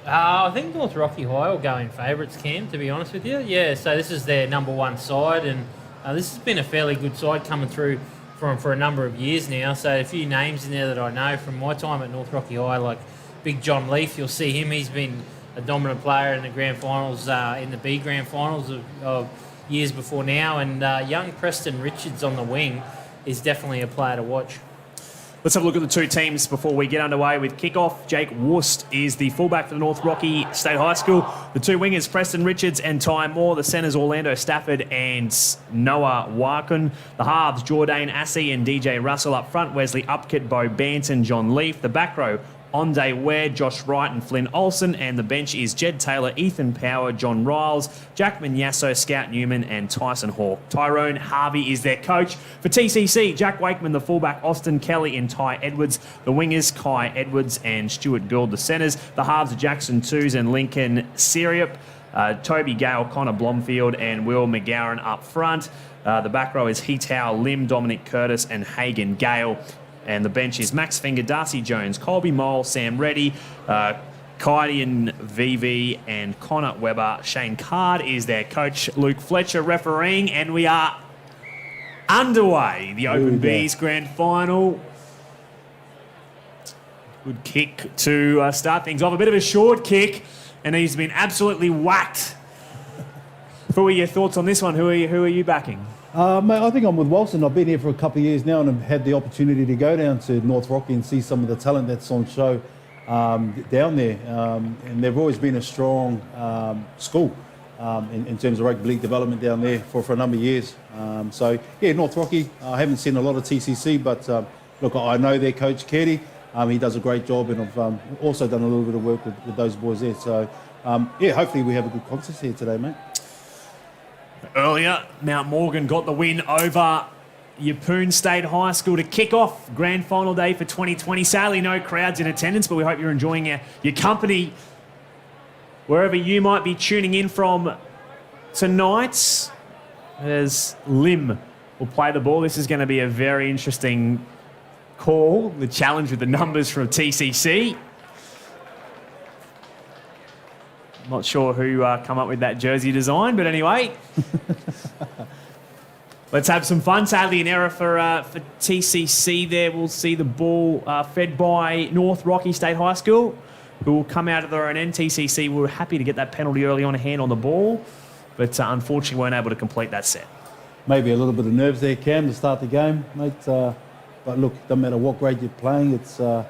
Speaker 13: I think North Rocky High will go in favourites, Cam, to be honest with you. Yeah, so this is their number one side, and this has been a fairly good side coming through for a number of years now. So a few names in there that I know from my time at North Rocky High, like Big John Leaf, you'll see him. He's been a dominant player in the grand finals, in the B grand finals of years before now. And young Preston Richards on the wing is definitely a player to watch.
Speaker 2: Let's have a look at the two teams before we get underway with kickoff. Jake Wurst is the fullback for the North Rocky State High School. The two wingers, Preston Richards and Ty Moore. The centres, Orlando Stafford and Noah Warkin. The halves, Jordan Assey and DJ Russell up front. Wesley Upkett, Bo Banton, John Leaf. The back row, Onday Ware, Josh Wright and Flynn Olsen, and the bench is Jed Taylor, Ethan Power, John Riles, Jack Manyasso, Scout Newman and Tyson Hawke. Tyrone Harvey is their coach. For TCC, Jack Wakeman, the fullback, Austin Kelly and Ty Edwards. The wingers, Kai Edwards and Stuart Gould, the centres. The halves, Jackson Twos and Lincoln Siriup. Toby Gale, Connor Blomfield and Will McGowan up front. The back row is Heatow Lim, Dominic Curtis and Hagan Gale. And the bench is Max Finger, Darcy Jones, Colby Mole, Sam Reddy, Kydian VV and Connor Webber. Shane Card is their coach, Luke Fletcher refereeing, and we are underway. The Open Bees grand final. Good kick to start things off. A bit of a short kick, and he's been absolutely whacked. Fui, your thoughts on this one? Who are you backing?
Speaker 4: Mate, I think I'm with Wilson. I've been here for a couple of years now and I've had the opportunity to go down to North Rocky and see some of the talent that's on show down there. And they've always been a strong school in terms of rugby league development down there for a number of years. So, yeah, North Rocky, I haven't seen a lot of TCC, but look, I know their coach, Kerry. He does a great job and I've also done a little bit of work with those boys there. So, yeah, hopefully we have a good contest here today, mate.
Speaker 2: Earlier, Mount Morgan got the win over Yeppoon State High School to kick off grand final day for 2020. Sadly, no crowds in attendance, but we hope you're enjoying your company wherever you might be tuning in from tonight. As Lim will play the ball. This is going to be a very interesting call. The challenge with the numbers from TCC. Not sure who come up with that jersey design, but anyway. Let's have some fun. Sadly, an error for TCC there. We'll see the ball fed by North Rocky State High School, who will come out of their own end. TCC were happy to get that penalty early on, a hand on the ball, but unfortunately weren't able to complete that set.
Speaker 4: Maybe a little bit of nerves there, Cam, to start the game, mate. But look, doesn't matter what grade you're playing, it's a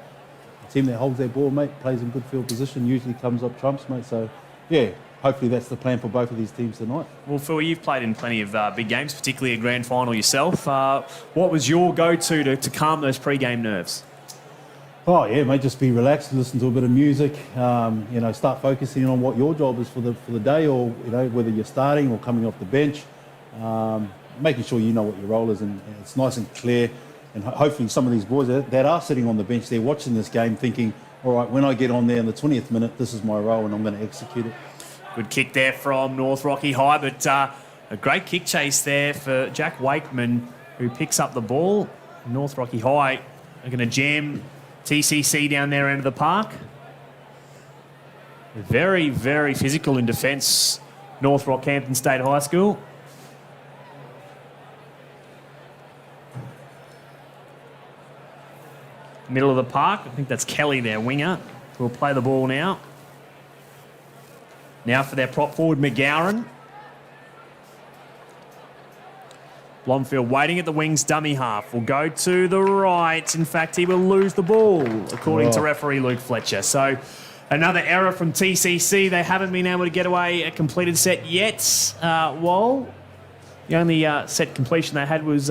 Speaker 4: team that holds their ball, mate, plays in good field position, usually comes up trumps, mate. So, yeah, hopefully that's the plan for both of these teams tonight.
Speaker 2: Well, Phil, you've played in plenty of big games, particularly a grand final yourself. What was your go-to to calm those pre-game nerves?
Speaker 4: Oh, yeah, mate, just be relaxed, listen to a bit of music, start focusing on what your job is for the day, or, whether you're starting or coming off the bench, making sure you know what your role is and it's nice and clear. And hopefully some of these boys that are sitting on the bench, they're watching this game thinking, all right, when I get on there in the 20th minute, this is my role and I'm going to execute it.
Speaker 2: Good kick there from North Rocky High, but a great kick chase there for Jack Wakeman, who picks up the ball. North Rocky High are going to jam TCC down their end of the park. Very, very physical in defence, North Rockhampton State High School. Middle of the park, I think that's Kelly, their winger, who will play the ball now. Now for their prop forward, McGowan. Blomfield waiting at the wings, dummy half. Will go to the right. In fact, he will lose the ball, according to referee Luke Fletcher. So another error from TCC. They haven't been able to get away a completed set yet. The only set completion they had was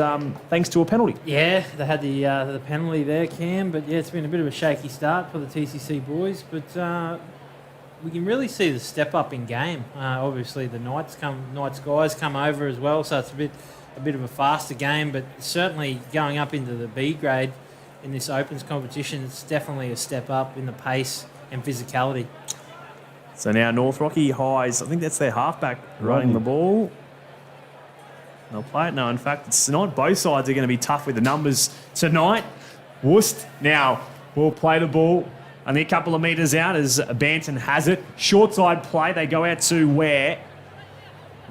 Speaker 2: thanks to a penalty.
Speaker 13: Yeah, they had the penalty there, Cam, but yeah, it's been a bit of a shaky start for the TCC boys, but we can really see the step up in game. Obviously, the Knights guys come over as well, so it's a bit of a faster game, but certainly going up into the B grade in this Opens competition, it's definitely a step up in the pace and physicality.
Speaker 2: So now North Rocky Highs, I think that's their halfback running the ball. They'll play it. No, in fact, it's not. Both sides are going to be tough with the numbers tonight. Worst now will play the ball only a couple of metres out as Banton has it. Short side play. They go out to Ware.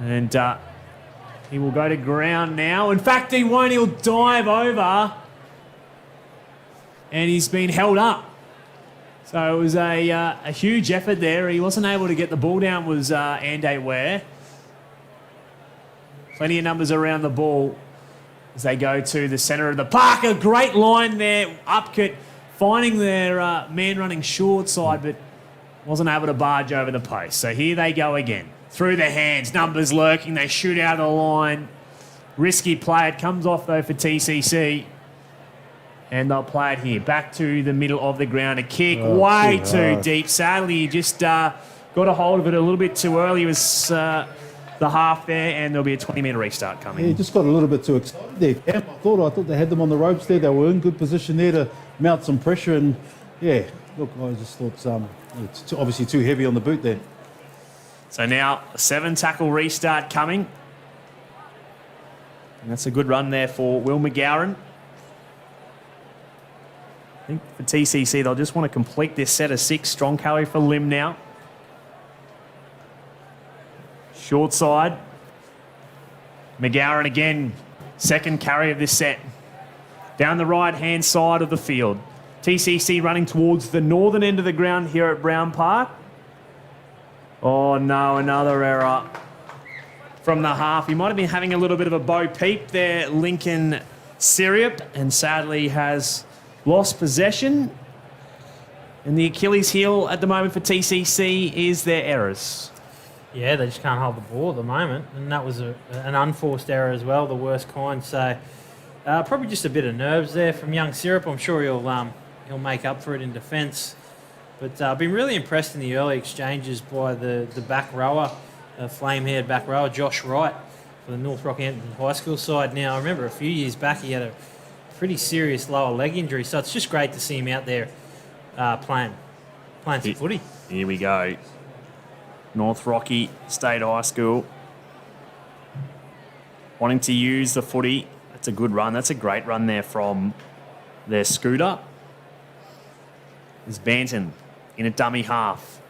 Speaker 2: And he will go to ground now. In fact, he won't. He'll dive over. And he's been held up. So it was a huge effort there. He wasn't able to get the ball down, was Ande Ware. Plenty of numbers around the ball as they go to the centre of the park. A great line there. Upcut finding their man running short side, but wasn't able to barge over the post. So here they go again. Through the hands, numbers lurking. They shoot out of the line. Risky play. It comes off, though, for TCC. And they'll play it here. Back to the middle of the ground. A kick way too deep. Sadly, he just got a hold of it a little bit too early. It was the half there, and there'll be a 20-metre restart coming.
Speaker 4: Yeah, just got a little bit too excited there. I thought they had them on the ropes there. They were in good position there to mount some pressure. And, yeah, look, I just thought it's obviously too heavy on the boot there.
Speaker 2: So now a 7-tackle restart coming. And that's a good run there for Will McGowan. I think for TCC, they'll just want to complete this set of 6. Strong carry for Lim now. Short side. McGowan again, second carry of this set. Down the right-hand side of the field. TCC running towards the northern end of the ground here at Brown Park. Oh no, another error from the half. He might have been having a little bit of a bo peep there, Lincoln Syriop, and sadly has lost possession. And the Achilles heel at the moment for TCC is their errors.
Speaker 13: Yeah, they just can't hold the ball at the moment, and that was an unforced error as well, the worst kind. So probably just a bit of nerves there from young Syrup. I'm sure he'll make up for it in defence. But I've been really impressed in the early exchanges by the back rower, flame-haired back rower, Josh Wright, for the North Rockhampton High School side. Now, I remember a few years back he had a pretty serious lower leg injury, so it's just great to see him out there playing some footy.
Speaker 2: Here we go. North Rocky State High School wanting to use the footy. That's a good run. That's a great run there from their scooter. There's Banton in a dummy half.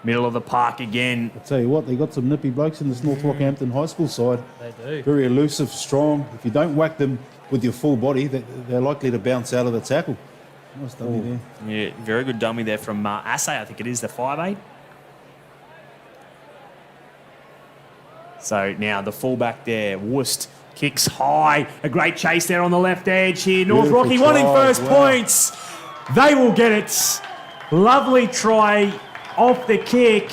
Speaker 2: Middle of the park again.
Speaker 4: I tell you what, they got some nippy blokes in this North Rockhampton High School side.
Speaker 13: They do.
Speaker 4: Very elusive, strong. If you don't whack them with your full body, they're likely to bounce out of the tackle. Nice dummy there.
Speaker 2: Yeah, very good dummy there from Assay, I think it is, the 5'8". So now the fullback there, Worst, kicks high. A great chase there on the left edge here. North Rocky wanting first points. They will get it. Lovely try off the kick.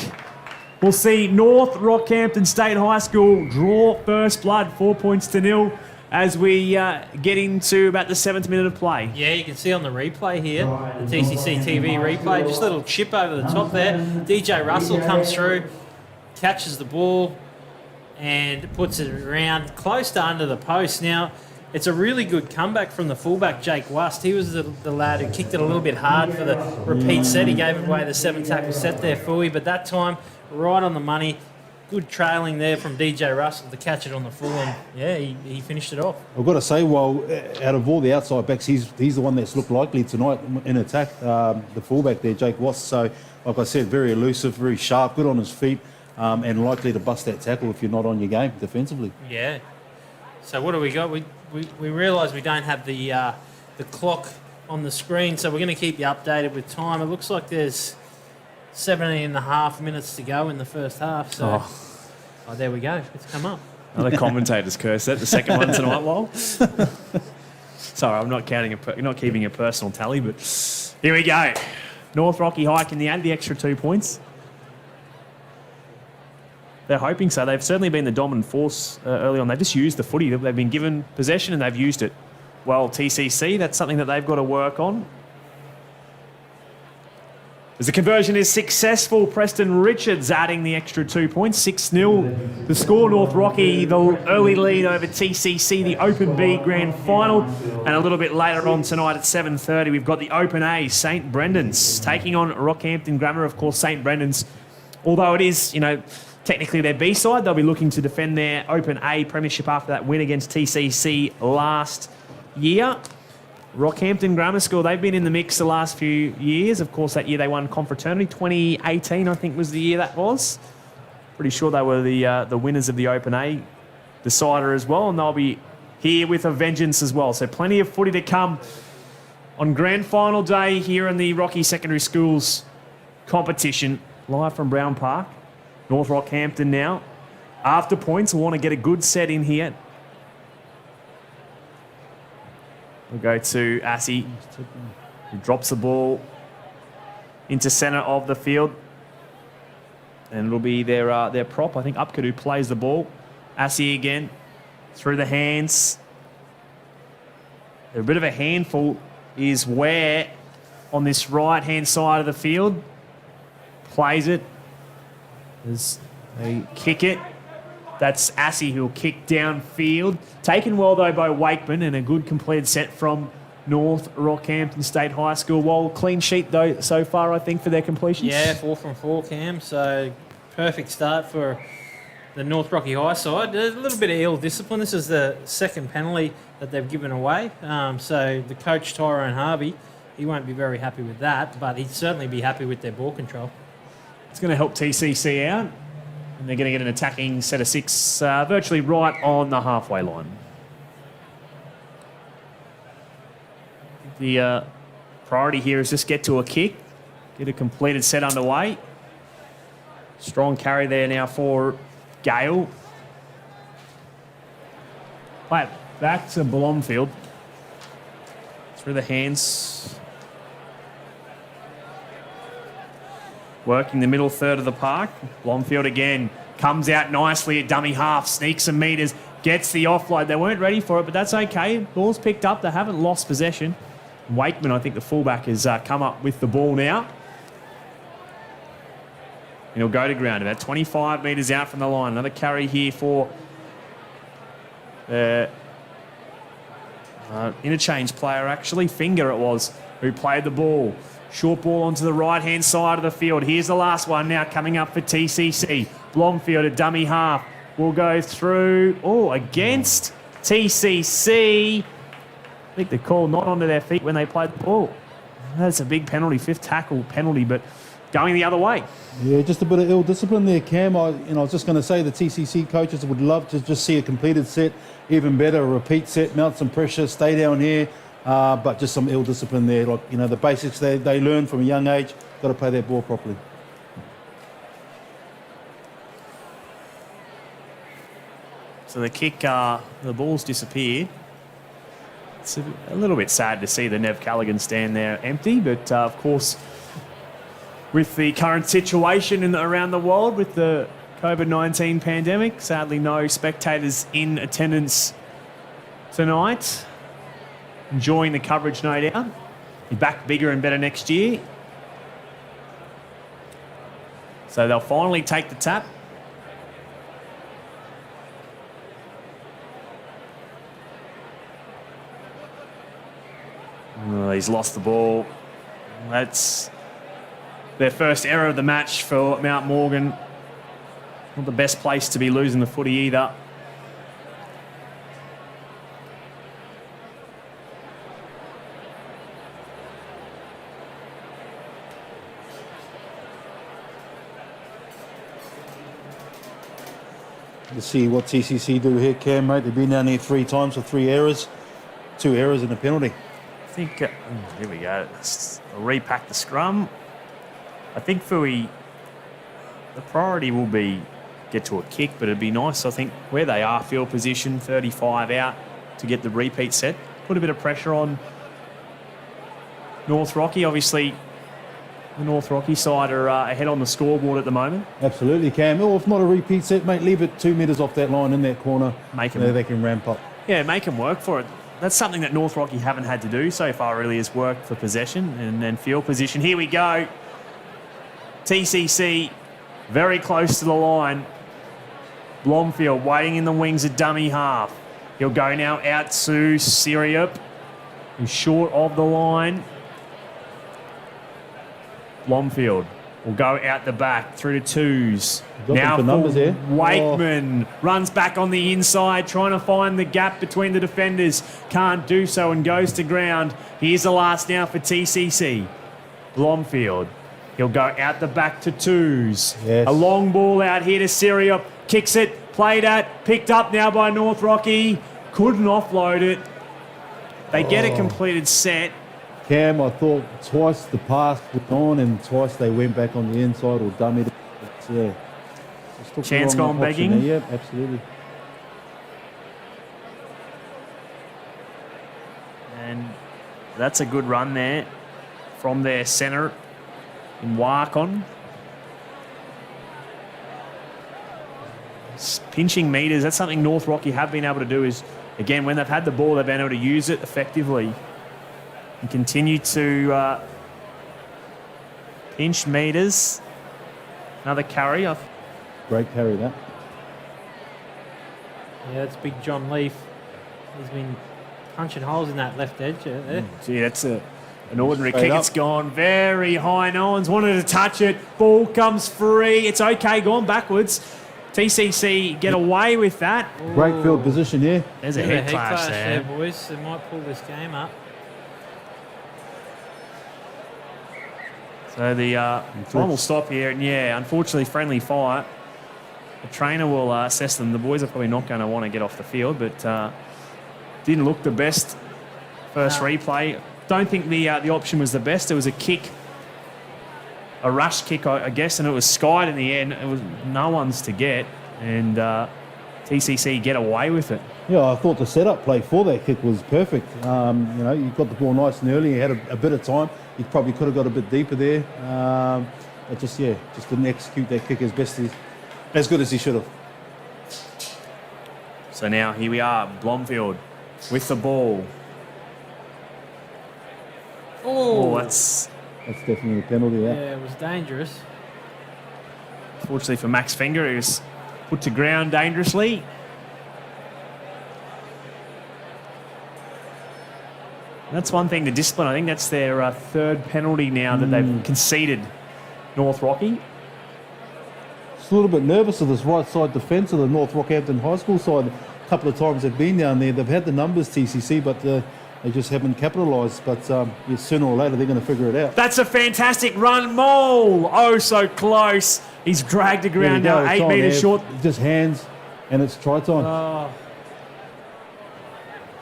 Speaker 2: We'll see North Rockhampton State High School draw first blood, 4-0 as we get into about the 7th minute of play.
Speaker 13: Yeah, you can see on the replay here, the TCC TV replay, just a little chip over the top there. DJ Russell comes through, catches the ball, and puts it around close to under the post. Now, it's a really good comeback from the fullback, Jake Wust. He was the lad who kicked it a little bit hard for the repeat set. He gave away the 7-tackle set there, Fooey, but that time, right on the money. Good trailing there from DJ Russell to catch it on the full, and yeah, he finished it off.
Speaker 4: I've got to say, well, out of all the outside backs, he's the one that's looked likely tonight in attack, the fullback there, Jake Wust. So, like I said, very elusive, very sharp, good on his feet. And likely to bust that tackle if you're not on your game defensively.
Speaker 13: Yeah. So what do we got? We realise we don't have the clock on the screen, so we're going to keep you updated with time. It looks like there's 17.5 minutes to go in the first half. So there we go. It's come up.
Speaker 2: Another commentator's curse. That the second one tonight, Lol. Sorry, I'm not keeping a personal tally, but here we go. North Rocky High, can they add the extra 2 points? they're hoping so. They've certainly been the dominant force early on. They've just used the footy. They've been given possession and they've used it. Well, TCC, that's something that they've got to work on. As the conversion is successful, Preston Richards adding the extra 2 points, 6-0. The score, North Rocky, the early lead over TCC, the Open B Grand Final. And a little bit later on tonight at 7:30, we've got the Open A, St Brendan's, taking on Rockhampton Grammar. Of course, St Brendan's, although it is, technically their B-side, they'll be looking to defend their Open A premiership after that win against TCC last year. Rockhampton Grammar School, they've been in the mix the last few years. Of course, that year they won Confraternity. 2018, I think, was the year that was. Pretty sure they were the winners of the Open A decider as well, and they'll be here with a vengeance as well. So plenty of footy to come on Grand Final day here in the Rocky Secondary Schools competition. Live from Brown Park. North Rockhampton now. After points, we'll want to get a good set in here. We'll go to Assey, who drops the ball into centre of the field. And it'll be their prop, I think, Upkett, who plays the ball. Assey again, through the hands. A bit of a handful is Ware on this right-hand side of the field. Plays it as they kick it. That's Assey who'll kick downfield. Taken well, though, by Wakeman, and a good completed set from North Rockhampton State High School. Well, clean sheet, though, so far, I think, for their completions.
Speaker 13: Yeah, 4 from 4, Cam. So perfect start for the North Rocky High side. There's a little bit of ill discipline. This is the second penalty that they've given away. So the coach, Tyrone Harvey, he won't be very happy with that, but he'd certainly be happy with their ball control.
Speaker 2: It's going to help TCC out. And they're going to get an attacking set of 6 virtually right on the halfway line. The priority here is just get to a kick, get a completed set underway. Strong carry there now for Gale. Play it back to Blomfield. Through the hands. Working the middle third of the park. Blomfield again comes out nicely at dummy half, sneaks some metres, gets the offload. They weren't ready for it, but that's okay. Ball's picked up. They haven't lost possession. Wakeman, I think the fullback, has come up with the ball now. And he'll go to ground about 25 metres out from the line. Another carry here for interchange player, actually. Finger it was, who played the ball. Short ball onto the right-hand side of the field. Here's the last one now coming up for TCC. Blomfield, a dummy half, will go through. Oh, against TCC. I think the call not onto their feet when they played the ball. That's a big penalty, 5th tackle penalty, but going the other way.
Speaker 4: Yeah, just a bit of ill discipline there, Cam. I was just going to say the TCC coaches would love to just see a completed set, even better, a repeat set, mount some pressure, stay down here. But just some ill discipline there. Like, the basics they learn from a young age, got to play their ball properly.
Speaker 2: So the kick, the ball's disappeared. It's a little bit sad to see the Nev Callaghan stand there empty, but of course, with the current situation around the world with the COVID-19 pandemic, sadly no spectators in attendance tonight. Enjoying the coverage, no doubt. Be back bigger and better next year. So they'll finally take the tap. Oh, he's lost the ball. That's their first error of the match for Mount Morgan. Not the best place to be losing the footy either.
Speaker 4: To see what TCC do here, Cam, mate. They've been down here 3 times for 3 errors. 2 errors and a penalty.
Speaker 2: I think, here we go. Let's repack the scrum. I think Fui, the priority will be get to a kick, but it'd be nice, I think, where they are, field position, 35 out to get the repeat set. Put a bit of pressure on North Rocky. Obviously, The North Rocky side are ahead on the scoreboard at the moment.
Speaker 4: Absolutely, Cam. Or if not a repeat set, mate, leave it 2 metres off that line in that corner.
Speaker 2: Make them.
Speaker 4: There they can ramp up.
Speaker 2: Yeah, make them work for it. That's something that North Rocky haven't had to do so far, really, is work for possession and then field position. Here we go. TCC very close to the line. Blomfield waiting in the wings, a dummy half. He'll go now out to Syriup, who's short of the line. Blomfield will go out the back through to twos. Now for
Speaker 4: numbers here.
Speaker 2: Wakeman runs back on the inside, trying to find the gap between the defenders. Can't do so and goes to ground. Here's the last now for TCC. Blomfield. He'll go out the back to twos.
Speaker 4: Yes.
Speaker 2: A long ball out here to Syriup. Kicks it, played at, picked up now by North Rocky. Couldn't offload it. They get a completed set.
Speaker 4: Cam, I thought twice the pass was on and twice they went back on the inside or dummied it. Yeah.
Speaker 2: Chance gone begging.
Speaker 4: Yeah, absolutely.
Speaker 2: And that's a good run there from their centre in Warkon. Pinching meters, that's something North Rocky have been able to do is, again, when they've had the ball, they've been able to use it effectively and continue to pinch meters. Another carry.
Speaker 4: Great carry, that.
Speaker 13: Yeah, that's big John Leaf. He's been punching holes in that left edge there.
Speaker 2: Gee, that's an ordinary
Speaker 4: Straight
Speaker 2: kick.
Speaker 4: up.
Speaker 2: It's gone very high. No one's wanted to touch it. Ball comes free. It's okay, gone backwards. TCC get away with that.
Speaker 4: Great field position here.
Speaker 2: There's a head clash there.
Speaker 13: boys. They might pull this game up.
Speaker 2: So the final stop here, and yeah, unfortunately friendly fire. The trainer will assess them. The boys are probably not going to want to get off the field, but didn't look the best first replay. Don't think the option was the best. It was a kick, a rush kick, I guess, and it was skied in the end. It was no one's to get, and TCC get away with it.
Speaker 4: Yeah, I thought the setup play for that kick was perfect. You know, you got the ball nice and early. You had a bit of time. You probably could have got a bit deeper there. But just didn't execute that kick as good as he should have.
Speaker 2: So now here we are, Blomfield with the ball. Oh, that's
Speaker 4: definitely a penalty.
Speaker 13: Yeah, it was dangerous.
Speaker 2: Fortunately for Max Finger, he was put to ground dangerously. That's one thing to discipline. I think that's their third penalty now that they've conceded, North Rocky.
Speaker 4: Just a little bit nervous of this right side defence of the North Rockhampton High School side. A couple of times they've been down there. They've had the numbers, TCC, but they just haven't capitalised. But sooner or later they're going to figure it out.
Speaker 2: That's a fantastic run, Mole. Oh, so close. He's dragged the ground now, 8 metres short.
Speaker 4: Just hands, and it's try time.
Speaker 2: Oh.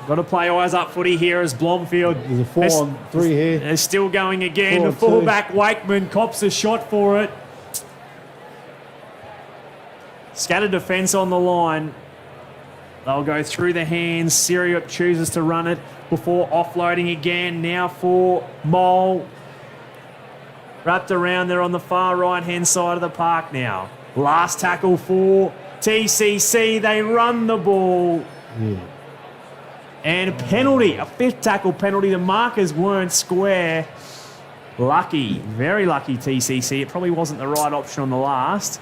Speaker 2: Got to play eyes up footy here as Blomfield.
Speaker 4: There's a 4-on-3 here.
Speaker 2: They're still going again. The
Speaker 4: 4-on-2.
Speaker 2: fullback Wakeman cops a shot for it. Scattered defence on the line. They'll go through the hands. Syriup chooses to run it before offloading again. Now for Mole. Wrapped around there on the far right-hand side of the park now. Last tackle for TCC. They run the ball.
Speaker 4: Yeah.
Speaker 2: And a penalty, a fifth tackle penalty. The markers weren't square. Lucky, very lucky TCC. It probably wasn't the right option on the last.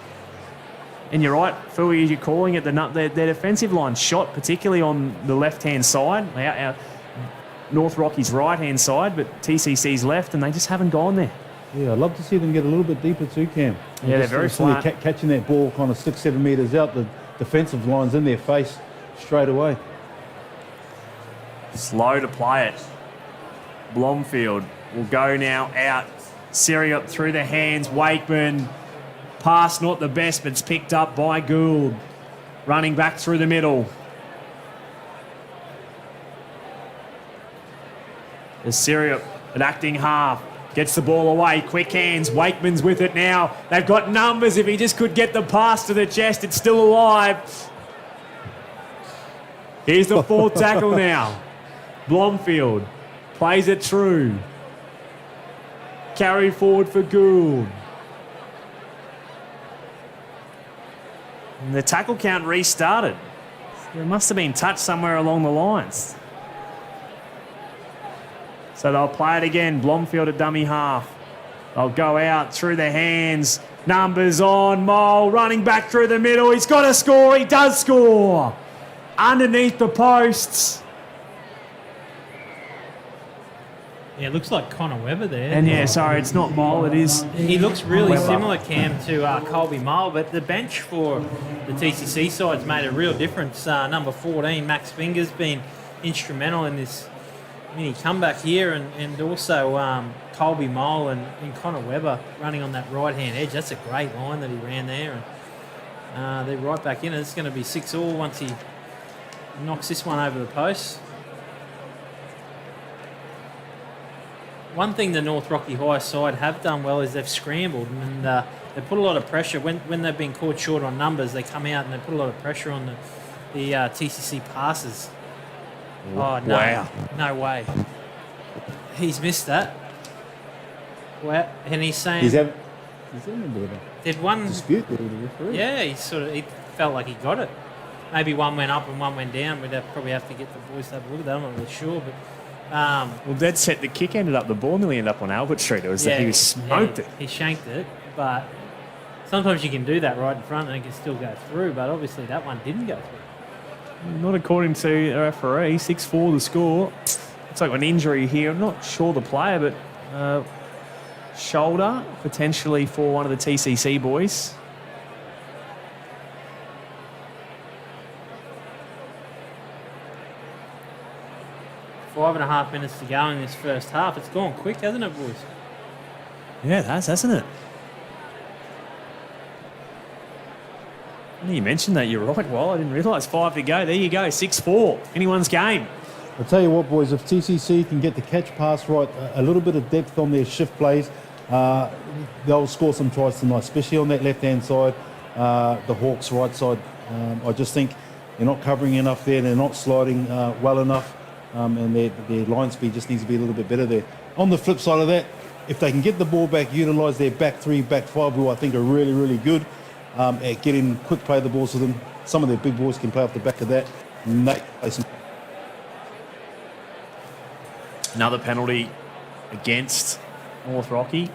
Speaker 2: And you're right, Phil, you're calling it their defensive line shot, particularly on the left-hand side. North Rocky's right-hand side, but TCC's left, and they just haven't gone there.
Speaker 4: Yeah, I'd love to see them get a little bit deeper too, Cam.
Speaker 2: Yeah, they're very flat.
Speaker 4: Catching that ball kind of 6-7 metres out, the defensive line's in their face straight away.
Speaker 2: Slow to play it. Blomfield will go now out. Syriup through the hands. Wakeman. Pass not the best, but it's picked up by Gould. Running back through the middle. As Syriup, an acting half, gets the ball away. Quick hands. Wakeman's with it now. They've got numbers. If he just could get the pass to the chest, it's still alive. Here's the fourth tackle now. Blomfield plays it through. Carry forward for Gould. And the tackle count restarted. There must have been touch somewhere along the lines. So they'll play it again. Blomfield at dummy half. They'll go out through the hands. Numbers on. Mole running back through the middle. He's got to score. He does score. Underneath the posts.
Speaker 13: Yeah, it looks like Connor Webber there.
Speaker 2: And yeah, sorry, it's not Mole, it is.
Speaker 13: He looks really
Speaker 2: Webber.
Speaker 13: similar, Cam, to Colby Mole, but the bench for the TCC side's made a real difference. Number 14, Max Finger's been instrumental in this mini comeback here, and also Colby Mole and Connor Webber running on that right-hand edge. That's a great line that he ran there. And they're right back in. It's going to be 6-all once he knocks this one over the post. One thing the North Rocky High side have done well is they've scrambled and they put a lot of pressure. When they've been caught short on numbers, they come out and they put a lot of pressure on the TCC passes. Oh, no.
Speaker 2: Wow.
Speaker 13: No way. He's missed that. Well, and he's saying...
Speaker 4: He's having a bit of a
Speaker 13: did one
Speaker 4: dispute there with the referee.
Speaker 13: Yeah, he felt like he got it. Maybe one went up and one went down. We'd probably have to get the boys to have a look at that. I'm not really sure, but...
Speaker 2: well, dead set. The kick ended up. The ball nearly ended up on Albert Street. It was that he smoked it.
Speaker 13: He shanked it, but sometimes you can do that right in front and it can still go through. But obviously that one didn't go through.
Speaker 2: Not according to the referee. 6-4 the score. It's like an injury here. I'm not sure the player, but shoulder potentially for one of the TCC boys.
Speaker 13: Five and a half minutes to go in this first half. It's gone quick, hasn't it, boys?
Speaker 2: Yeah, it has, hasn't it? You mentioned that. You're right. Well, I didn't realise 5 to go. There you go. 6-4. Anyone's game.
Speaker 4: I'll tell you what, boys, if TCC can get the catch pass right, a little bit of depth on their shift plays, they'll score some tries tonight, especially on that left-hand side, the Hawks' right side. I just think they're not covering enough there. They're not sliding well enough. And their line speed just needs to be a little bit better there. On the flip side of that, if they can get the ball back, utilise their back 3, back 5, who I think are really, really good at getting quick play the balls to them. Some of their big boys can play off the back of that.
Speaker 2: Another penalty against North Rocky.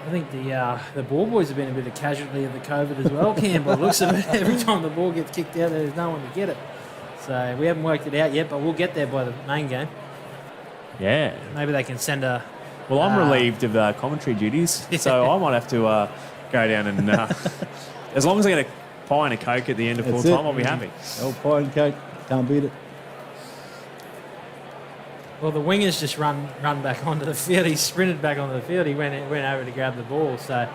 Speaker 13: I think the ball boys have been a bit of casualty of the COVID as well, Cam, by the looks of it. Every time the ball gets kicked out, there's no one to get it. So we haven't worked it out yet, but we'll get there by the main game.
Speaker 2: Yeah.
Speaker 13: Maybe they can send a...
Speaker 2: Well, I'm relieved of commentary duties, so I might have to go down and... as long as I get a pie and a Coke at the end of full time, I'll be happy.
Speaker 4: Old pie and Coke, can't beat it.
Speaker 13: Well, the wingers just run back onto the field. He sprinted back onto the field. He went over to grab the ball, so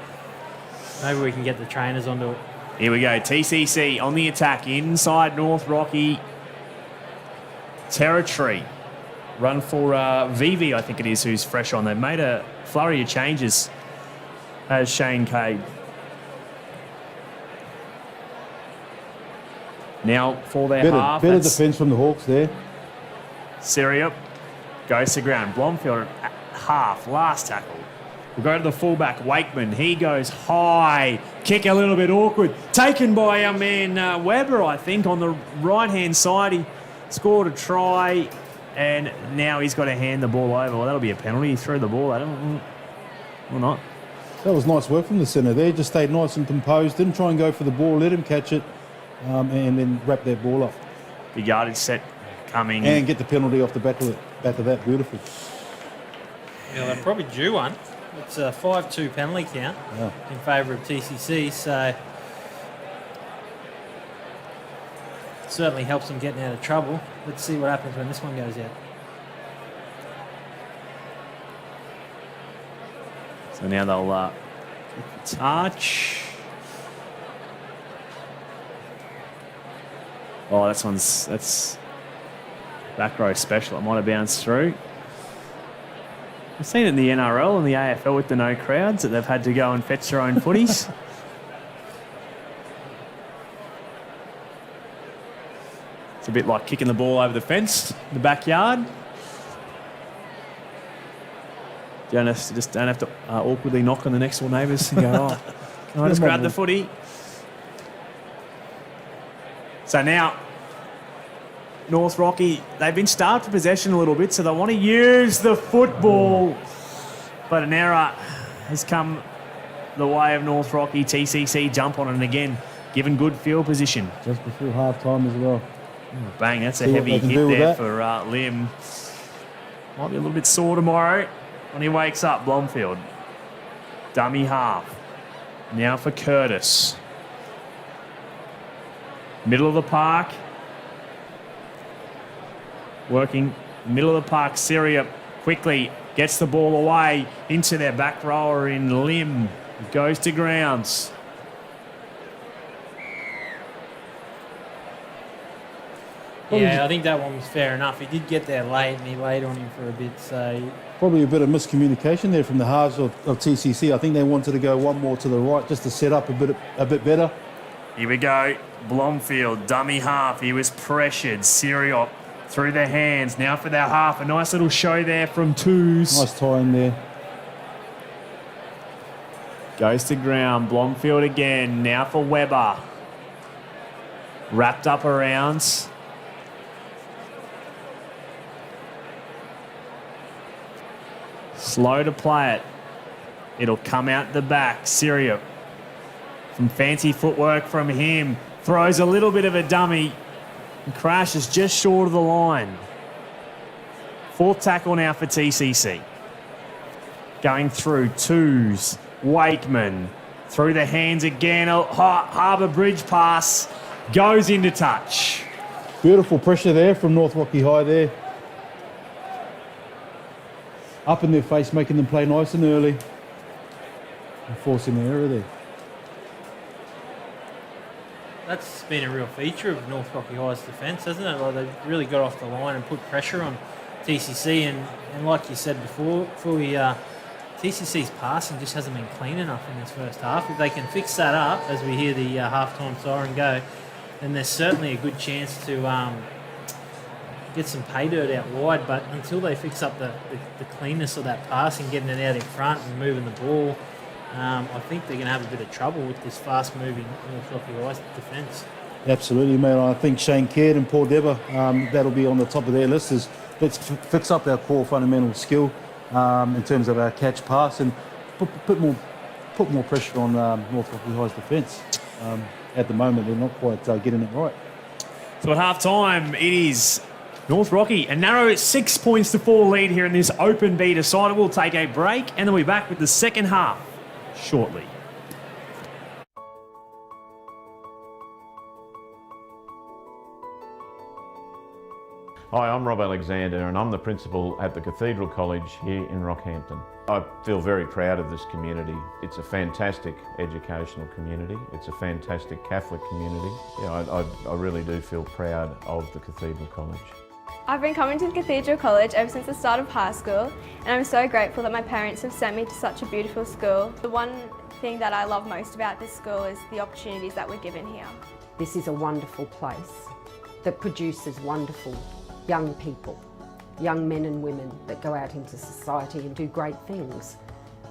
Speaker 13: maybe we can get the trainers onto it.
Speaker 2: Here we go. TCC on the attack inside North Rocky territory. Run for Vivi, I think it is, who's fresh on. They've made a flurry of changes as Shane Cade. Now for their half.
Speaker 4: Better defence from the Hawks there.
Speaker 2: Syria goes to ground. Blomfield at half. Last tackle. We'll go to the fullback, Wakeman. He goes high. Kick a little bit awkward. Taken by our man Webber, I think, on the right-hand side. He scored a try, and now he's got to hand the ball over. Well, that'll be a penalty. He threw the ball at him. Or not.
Speaker 4: That was nice work from the centre there. Just stayed nice and composed. Didn't try and go for the ball. Let him catch it, and then wrap that ball up.
Speaker 2: The yardage set coming.
Speaker 4: And get the penalty off the back of that. Beautiful.
Speaker 13: Yeah, they're probably due one. It's a 5-2 penalty count in favour of TCC, so it certainly helps them getting out of trouble. Let's see what happens when this one goes out.
Speaker 2: So now they'll touch. Oh, that's back row special. It might have bounced through. We've seen it in the NRL and the AFL with the no crowds that they've had to go and fetch their own footies. It's a bit like kicking the ball over the fence in the backyard. don't have to awkwardly knock on the next door neighbours and go, oh, can I just grab the footy? So now, North Rocky, they've been starved for possession a little bit, so they want to use the football. But an error has come the way of North Rocky. TCC jump on it, and again, given good field position.
Speaker 4: Just before half-time as well.
Speaker 2: Oh, bang, that's a heavy hit there for Lim. Might be a little bit sore tomorrow when he wakes up, Blomfield. Dummy half. Now for Curtis. Middle of the park. Working middle of the park. Syria quickly gets the ball away into their back rower in Lim. Goes to grounds.
Speaker 13: Yeah, I think that one was fair enough. He did get there late and he laid on him for a bit, so...
Speaker 4: Probably a bit of miscommunication there from the halves of TCC. I think they wanted to go one more to the right just to set up a bit better.
Speaker 2: Here we go. Blomfield, dummy half. He was pressured. Siriop through their hands. Now for their half. A nice little show there from Twos.
Speaker 4: Nice tie in there.
Speaker 2: Goes to ground. Blomfield again. Now for Weber. Wrapped up around. Slow to play it. It'll come out the back. Syria from fancy footwork from him. Throws a little bit of a dummy and crashes just short of the line. Fourth tackle now for TCC. Going through Twos. Wakeman. Through the hands again. A Harbour Bridge pass. Goes into touch.
Speaker 4: Beautiful pressure there from North Rocky High there. Up in their face, making them play nice and early. And forcing the error there.
Speaker 13: That's been a real feature of North Rocky High's defence, hasn't it? Like they've really got off the line and put pressure on TCC, and like you said before, TCC's passing just hasn't been clean enough in this first half. If they can fix that up, as we hear the half-time siren go, then there's certainly a good chance to get some pay dirt out wide. But until they fix up the cleanness of that passing, getting it out in front and moving the ball, I think they're going to have a bit of trouble with this fast-moving North Rocky High defence.
Speaker 4: Absolutely, mate. I think Shane Caird and Paul Dever, that'll be on the top of their list. Is let's fix up our core fundamental skill in terms of our catch pass and put more pressure on North Rocky High's defence. At the moment, they're not quite getting it right.
Speaker 2: So at half-time, it is North Rocky, a narrow 6 points to 4 lead here in this open B decider. We'll take a break and then we'll be back with the second half shortly.
Speaker 7: Hi, I'm Rob Alexander and I'm the principal at the Cathedral College here in Rockhampton. I feel very proud of this community. It's a fantastic educational community. It's a fantastic Catholic community. Yeah, I really do feel proud of the Cathedral College.
Speaker 3: I've been coming to Cathedral College ever since the start of high school, and I'm so grateful that my parents have sent me to such a beautiful school. The one thing that I love most about this school is the opportunities that we're given here.
Speaker 5: This is a wonderful place that produces wonderful young people, young men and women that go out into society and do great things.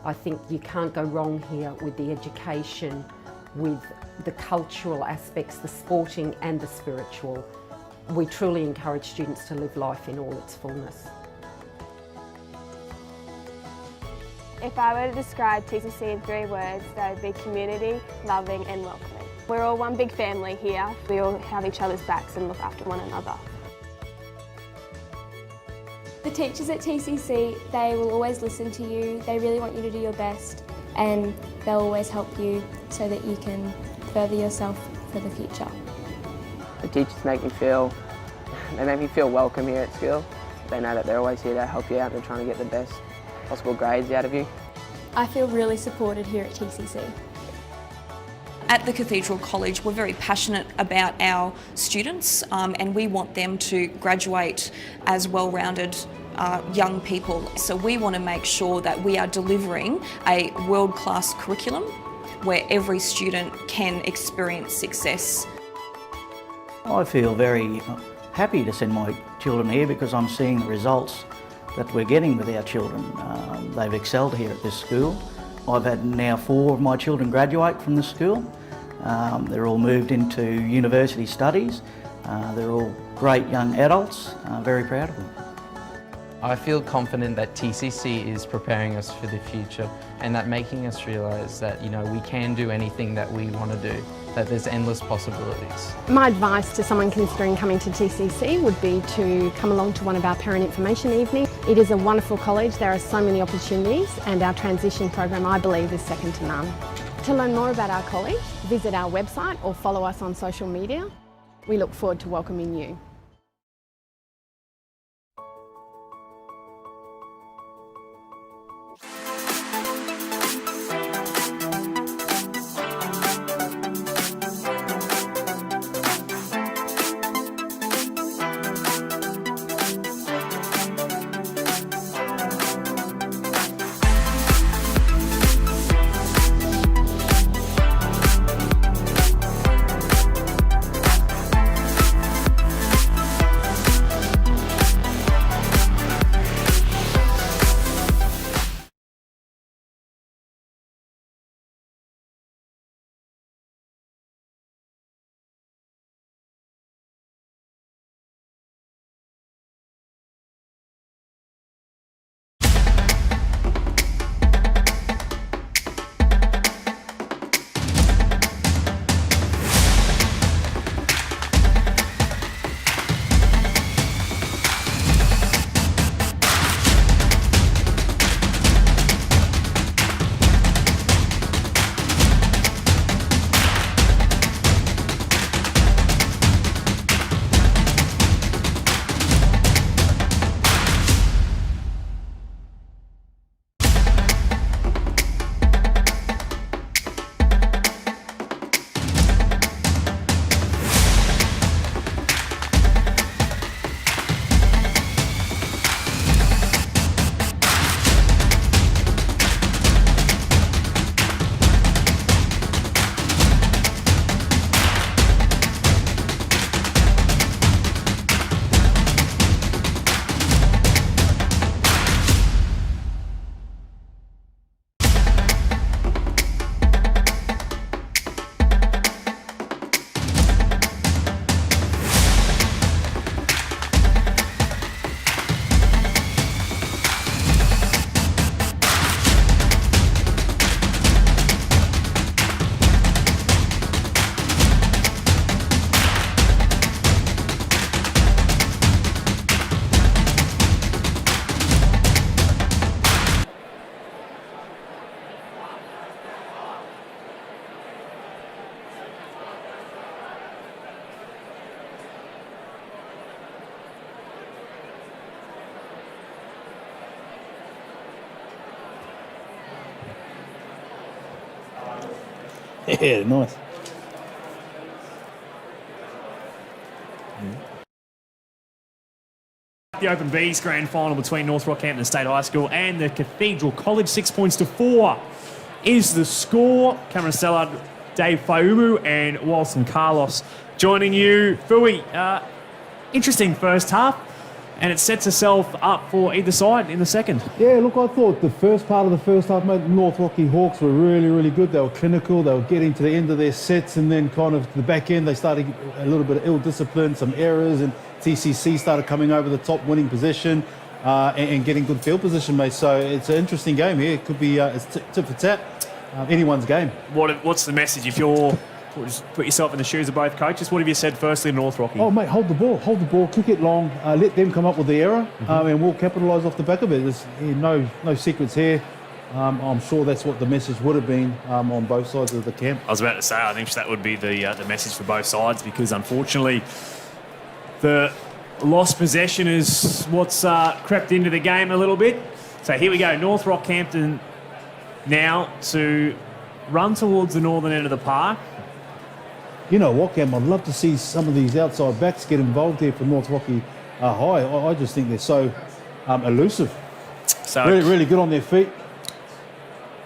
Speaker 5: I think you can't go wrong here with the education, with the cultural aspects, the sporting and the spiritual. We truly encourage students to live life in all its fullness.
Speaker 20: If I were to describe TCC in 3 words, they would be community, loving and welcoming. We're all one big family here. We all have each other's backs and look after one another.
Speaker 8: The teachers at TCC, they will always listen to you. They really want you to do your best, and they'll always help you so that you can further yourself for the future.
Speaker 9: The teachers make me feel welcome here at school. They know that they're always here to help you out. They're trying to get the best possible grades out of you.
Speaker 8: I feel really supported here at TCC.
Speaker 10: At the Cathedral College, we're very passionate about our students and we want them to graduate as well-rounded young people. So we want to make sure that we are delivering a world-class curriculum where every student can experience success.
Speaker 11: I feel very happy to send my children here because I'm seeing the results that we're getting with our children. They've excelled here at this school. I've had now 4 of my children graduate from the school. They're all moved into university studies. They're all great young adults. Very proud of them.
Speaker 12: I feel confident that TCC is preparing us for the future and that making us realise that, you know, we can do anything that we want to do, that there's endless possibilities.
Speaker 1: My advice to someone considering coming to TCC would be to come along to one of our parent information evenings. It is a wonderful college, there are so many opportunities, and our transition program, I believe, is second to none. To learn more about our college, visit our website or follow us on social media. We look forward to welcoming you.
Speaker 4: Yeah, nice.
Speaker 2: The Open B's grand final between North Rockhampton State High School and the Cathedral College, 6-4 is the score. Cameron Stallard, Dave Faumu and Walson Carlos joining you. Fui, interesting first half, and it sets itself up for either side in the second.
Speaker 4: Yeah, look, I thought the first part of the first half, mate, North Rocky Hawks were really, really good. They were clinical, they were getting to the end of their sets, and then kind of the back end, they started a little bit of ill discipline, some errors, and TCC started coming over the top, winning possession and getting good field position, mate. So it's an interesting game here. It could be it's tip for tap, anyone's game.
Speaker 2: What's the message if you're... Just put yourself in the shoes of both coaches. What have you said firstly to North Rocky?
Speaker 4: Oh, mate, hold the ball, kick it long, let them come up with the error, and we'll capitalise off the back of it. There's no secrets here. I'm sure that's what the message would have been on both sides of the camp.
Speaker 2: I was about to say, I think that would be the message for both sides, because unfortunately the lost possession is what's crept into the game a little bit. So here we go, North Rockhampton now to run towards the northern end of the park.
Speaker 4: You know what, Cam, I'd love to see some of these outside backs get involved here for North Rocky High. I just think they're so elusive. So really, really good on their feet.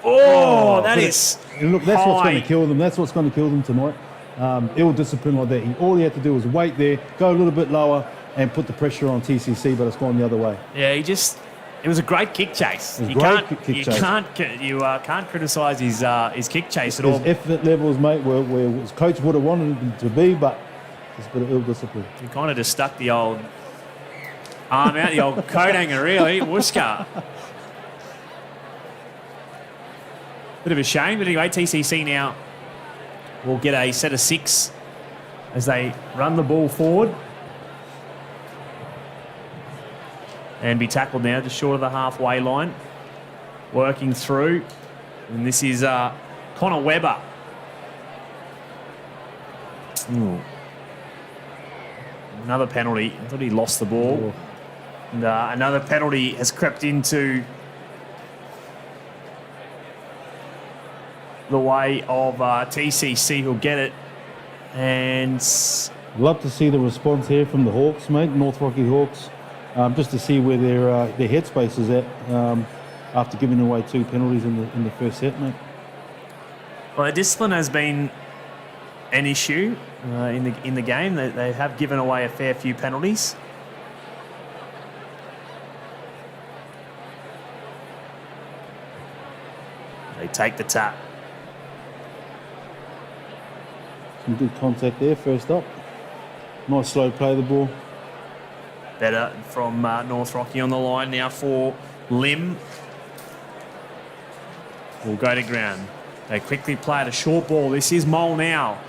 Speaker 2: Oh, that is
Speaker 4: and look, that's
Speaker 2: high.
Speaker 4: what's going to kill them. That's what's going to kill them tonight. Ill discipline like that. All he had to do was wait there, go a little bit lower, and put the pressure on TCC, but it's gone the other way.
Speaker 2: Yeah, he just It was a great kick chase.
Speaker 4: It was
Speaker 2: You
Speaker 4: great
Speaker 2: can't,
Speaker 4: kick
Speaker 2: you
Speaker 4: chase.
Speaker 2: can't criticise his kick chase at all.
Speaker 4: His effort levels, mate, where his coach would have wanted him to be, but it's a bit of ill discipline.
Speaker 2: He kind of just stuck the old arm out, the old coat hanger, really. Wooska. Bit of a shame, but anyway, TCC now will get a set of 6 as they run the ball forward. And be tackled now just short of the halfway line. Working through. And this is Connor Webber. Ooh. Another penalty. I thought he lost the ball. And another penalty has crept into the way of TCC, who'll get it. And
Speaker 4: Love to see the response here from the Hawks, mate, North Rocky Hawks, just to see where their headspace is at after giving away 2 penalties in the first set, mate.
Speaker 2: well, the discipline has been an issue in the game. They have given away a fair few penalties. They take the tap.
Speaker 4: Some good contact there, first up. Nice slow play of the ball.
Speaker 2: Better from North Rocky on the line now for Lim. Will go to ground. They quickly play at a short ball. This is Mole now.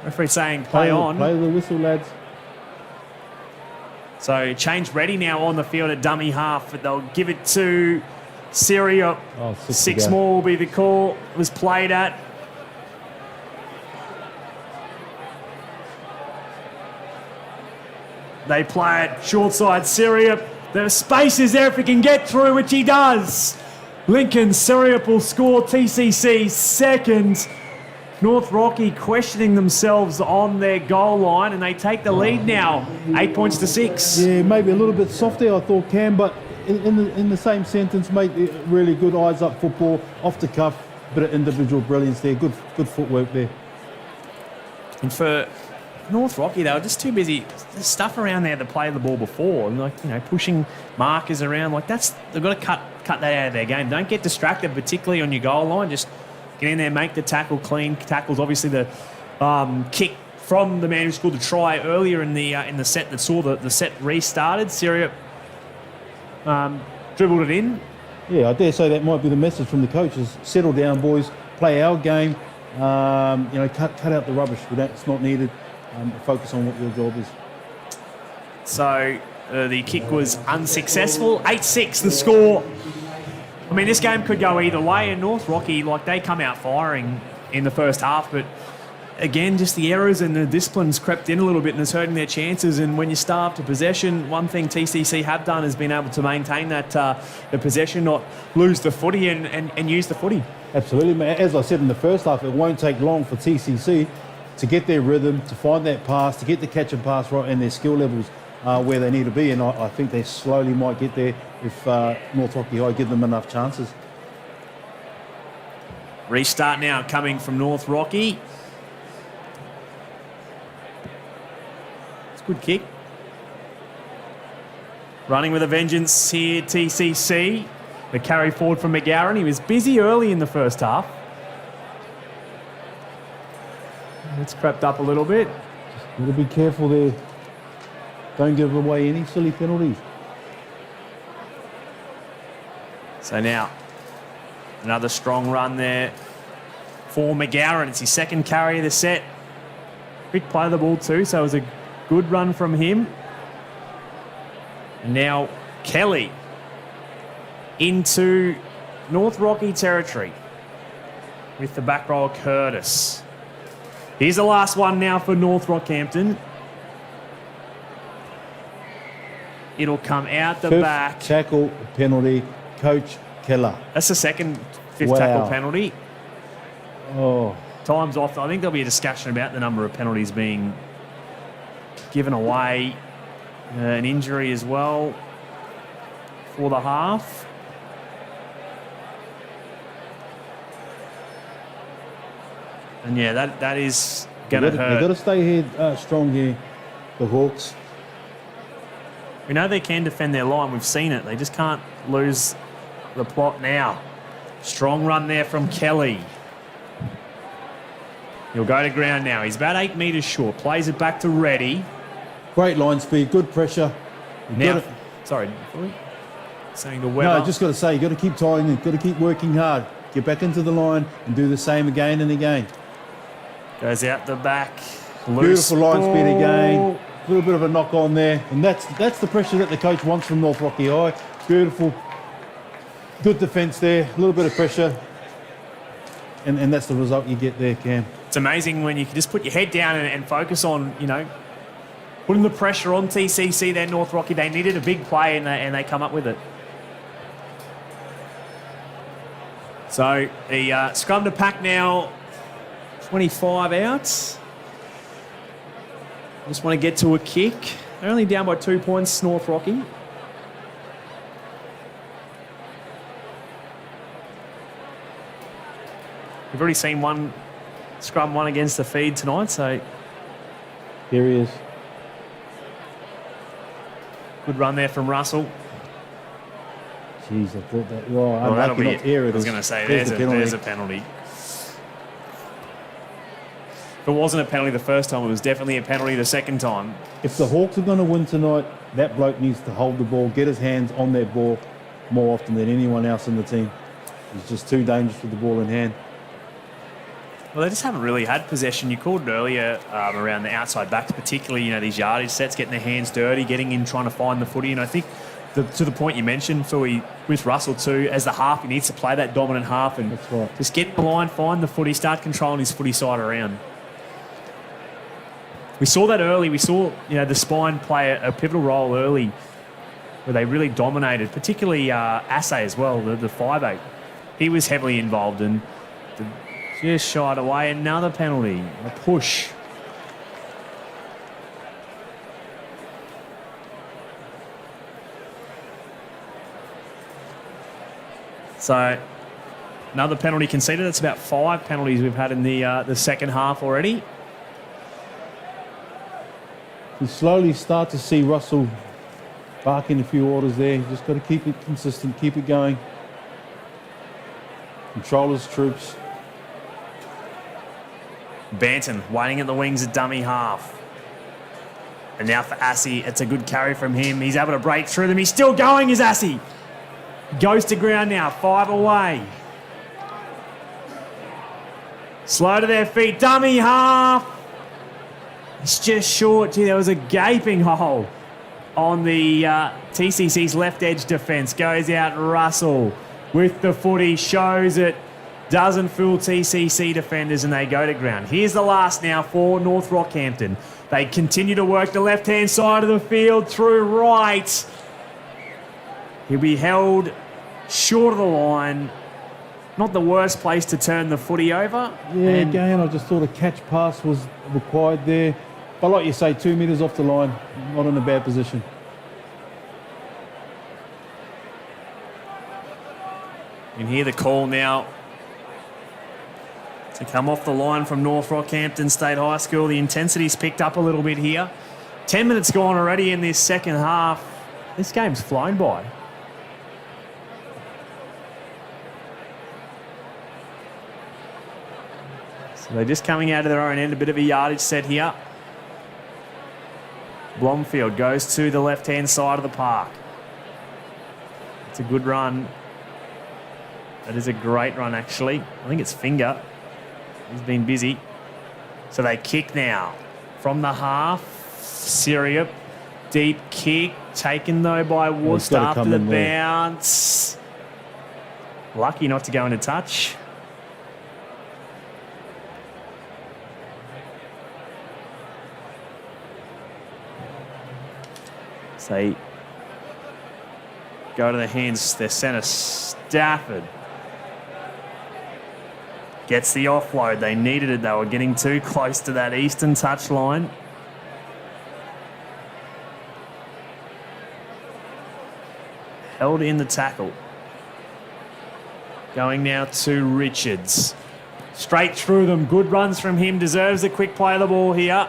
Speaker 2: Referee saying play on.
Speaker 4: Play the whistle, lads.
Speaker 2: So change ready now on the field at dummy half, but they'll give it to Syria. 6 more will be the call. It was played at. They play it short side Syria. The space is there if he can get through, which he does. Lincoln Syria will score TCC second. North Rocky questioning themselves on their goal line, and they take the lead now, 8 points to 6.
Speaker 4: Yeah, maybe a little bit soft there, I thought, Cam, but in the same sentence, mate, really good eyes up football, off the cuff, bit of individual brilliance there, good footwork there.
Speaker 2: And for North Rocky, they were just too busy. There's stuff around there to play the ball before, and pushing markers around. They've got to cut that out of their game. Don't get distracted, particularly on your goal line. Just get in there, make the tackle clean. Tackles obviously the kick from the man who scored the try earlier in the set that saw the set restarted. Syria dribbled it in.
Speaker 4: Yeah, I dare say that might be the message from the coaches. Settle down, boys. Play our game. Cut out the rubbish. It's not needed. Focus on what your job is.
Speaker 2: So the kick was unsuccessful. 8-6 the score. I mean, this game could go either way, and North Rocky, they come out firing in the first half, but again, just the errors and the disciplines crept in a little bit and it's hurting their chances. And when you starve to possession, one thing TCC have done is been able to maintain that the possession, not lose the footy and use the footy.
Speaker 4: Absolutely. As I said in the first half, it won't take long for TCC to get their rhythm, to find that pass, to get the catch and pass right, and their skill levels where they need to be. And I think they slowly might get there if North Rocky High give them enough chances.
Speaker 2: Restart now coming from North Rocky. It's a good kick. Running with a vengeance here, TCC. The carry forward from McGowan. He was busy early in the first half. It's crept up a little bit.
Speaker 4: Got to be careful there. Don't give away any silly penalties.
Speaker 2: So now, another strong run there for McGowan. It's his second carry of the set. Quick play of the ball too, so it was a good run from him. And now Kelly into North Rocky territory with the back rower Curtis. Here's the last one now for North Rockhampton. It'll come out the back.
Speaker 4: Tackle penalty, Coach Keller.
Speaker 2: That's the fifth tackle penalty.
Speaker 4: Oh.
Speaker 2: Time's off. I think there'll be a discussion about the number of penalties being given away. An injury as well for the half. And yeah, that is going to hurt.
Speaker 4: They've got to stay here strong here, the Hawks.
Speaker 2: We know they can defend their line. We've seen it. They just can't lose the plot now. Strong run there from Kelly. He'll go to ground now. He's about 8 metres short. Plays it back to Reddy.
Speaker 4: Great line speed, good pressure.
Speaker 2: Now, sorry, saying to Weber.
Speaker 4: No, just got to say, you've got to keep tying it, got to keep working hard. Get back into the line and do the same again and again.
Speaker 2: Goes out the back.
Speaker 4: Beautiful line speed again. A little bit of a knock on there. And that's the pressure that the coach wants from North Rocky High. Beautiful. Good defence there. A little bit of pressure. And that's the result you get there, Cam.
Speaker 2: It's amazing when you can just put your head down and focus on, you know, putting the pressure on TCC there, North Rocky. They needed a big play and they come up with it. So the scrum to pack now, 25 out. Just want to get to a kick. They're only down by 2 points, North Rocky. We've already seen one scrum, one against the feed tonight, so...
Speaker 4: Here he is.
Speaker 2: Good run there from Russell.
Speaker 4: Jeez, I thought that... Well,
Speaker 2: that'll
Speaker 4: unlucky
Speaker 2: be
Speaker 4: not to hear it.
Speaker 2: I was going to say, there's a penalty. If it wasn't a penalty the first time, it was definitely a penalty the second time.
Speaker 4: If the Hawks are going to win tonight, that bloke needs to hold the ball, get his hands on that ball more often than anyone else in the team. He's just too dangerous with the ball in hand.
Speaker 2: Well, they just haven't really had possession. You called it earlier around the outside backs, particularly, you know, these yardage sets, getting their hands dirty, getting in, trying to find the footy. And I think to the point you mentioned, Phil, with Russell too, as the half, he needs to play that dominant half and just get in the line, find the footy, start controlling his footy side around. We saw that early. We saw, you know, the spine play a pivotal role early where they really dominated, particularly Assay as well, the 5'8". He was heavily involved and just shied away. Another penalty, a push. So another penalty conceded. That's about 5 penalties we've had in the second half already.
Speaker 4: You slowly start to see Russell barking a few orders there. You just got to keep it consistent, keep it going. Control his troops.
Speaker 2: Banton waiting at the wings at dummy half. And now for Assey, it's a good carry from him. He's able to break through them. He's still going, is Assey. Goes to ground now, 5 away. Slow to their feet, dummy half. It's just short. Gee, there was a gaping hole on the TCC's left edge defence. Goes out Russell with the footy, shows it. Doesn't fool TCC defenders and they go to ground. Here's the last now for North Rockhampton. They continue to work the left-hand side of the field through right. He'll be held short of the line. Not the worst place to turn the footy over.
Speaker 4: Yeah, again, I just thought a catch pass was required there. But like you say, 2 metres off the line, not in a bad position.
Speaker 2: You can hear the call now to come off the line from North Rockhampton State High School. The intensity's picked up a little bit here. 10 minutes gone already in this second half. This game's flown by. So they're just coming out of their own end. A bit of a yardage set here. Blomfield goes to the left-hand side of the park. It's a good run. That is a great run, actually. I think it's Finger. He's been busy. So they kick now from the half. Syria, deep kick. Taken, though, by Worcester after the bounce. Lucky not to go into touch. So they go to the hands, their centre, Stafford. Gets the offload. They needed it. They were getting too close to that eastern touch line. Held in the tackle. Going now to Richards. Straight through them. Good runs from him. Deserves a quick play of the ball here.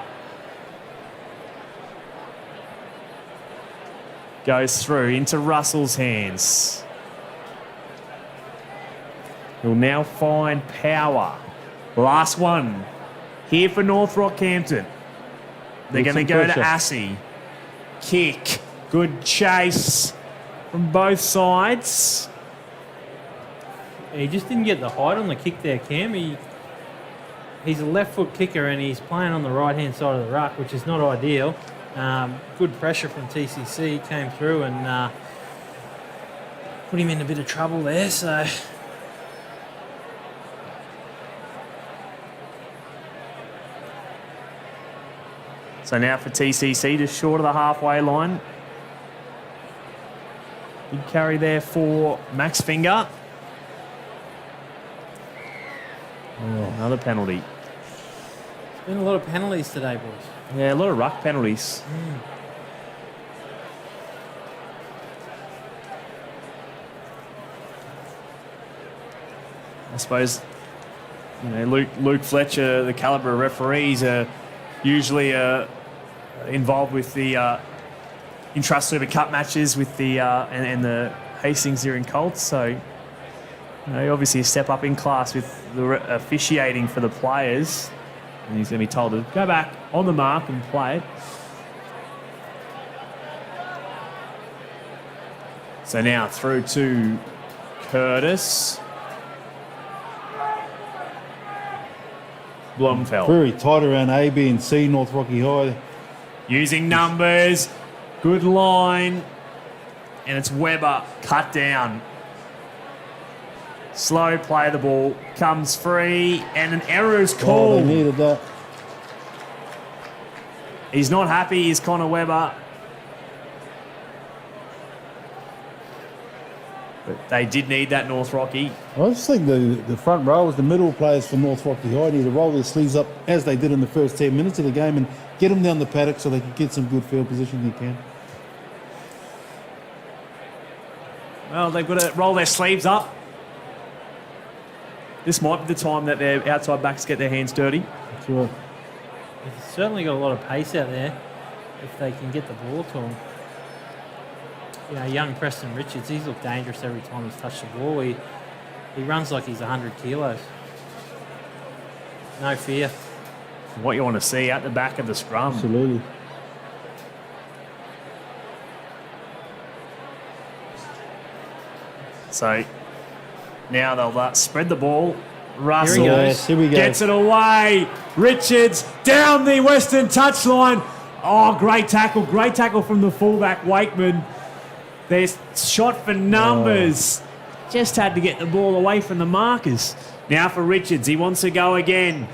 Speaker 2: Goes through into Russell's hands. He'll now find power. Last one here for North Rockhampton. They're going to go to Assey. Kick. Good chase from both sides.
Speaker 13: He just didn't get the height on the kick there, Cam. He's a left foot kicker and he's playing on the right hand side of the ruck, which is not ideal. Good pressure from TCC came through and put him in a bit of trouble there.
Speaker 2: So now for TCC, just short of the halfway line. Big carry there for Max Finger. Oh, another penalty.
Speaker 13: There's been a lot of penalties today, boys.
Speaker 2: Yeah, a lot of ruck penalties. I suppose, you know, Luke Fletcher, the calibre of referees, are usually involved with the Intrust Super Cup matches with the and the Hastings here in Colts. So, you know, obviously a step up in class with the officiating for the players. And he's going to be told to go back on the mark and play it. So now through to Curtis. Blomfeld.
Speaker 4: Very tight around A, B and C, North Rocky High.
Speaker 2: Using numbers. Good line. And it's Webber cut down. Slow play the ball. Comes free. And an error is called.
Speaker 4: Oh, they needed that.
Speaker 2: He's not happy. Is Connor Webber. But they did need that, North Rocky.
Speaker 4: I just think the front rowers, the middle players for North Rocky High need to roll their sleeves up as they did in the first 10 minutes of the game and get them down the paddock so they can get some good field position if you can.
Speaker 2: Well, they've got to roll their sleeves up. This might be the time that their outside backs get their hands dirty.
Speaker 4: That's right.
Speaker 13: They've certainly got a lot of pace out there if they can get the ball to them. You know, young Preston Richards, he's looked dangerous every time he's touched the ball. He runs like he's 100 kilos. No fear.
Speaker 2: What you want to see at the back of the scrum.
Speaker 4: Absolutely.
Speaker 2: So now they'll spread the ball. Russell
Speaker 4: Here we go.
Speaker 2: Gets it away. Richards down the western touchline. Oh, great tackle. Great tackle from the fullback, Wakeman. Their shot for numbers. Just had to get the ball away from the markers. Now for Richards. He wants to go again.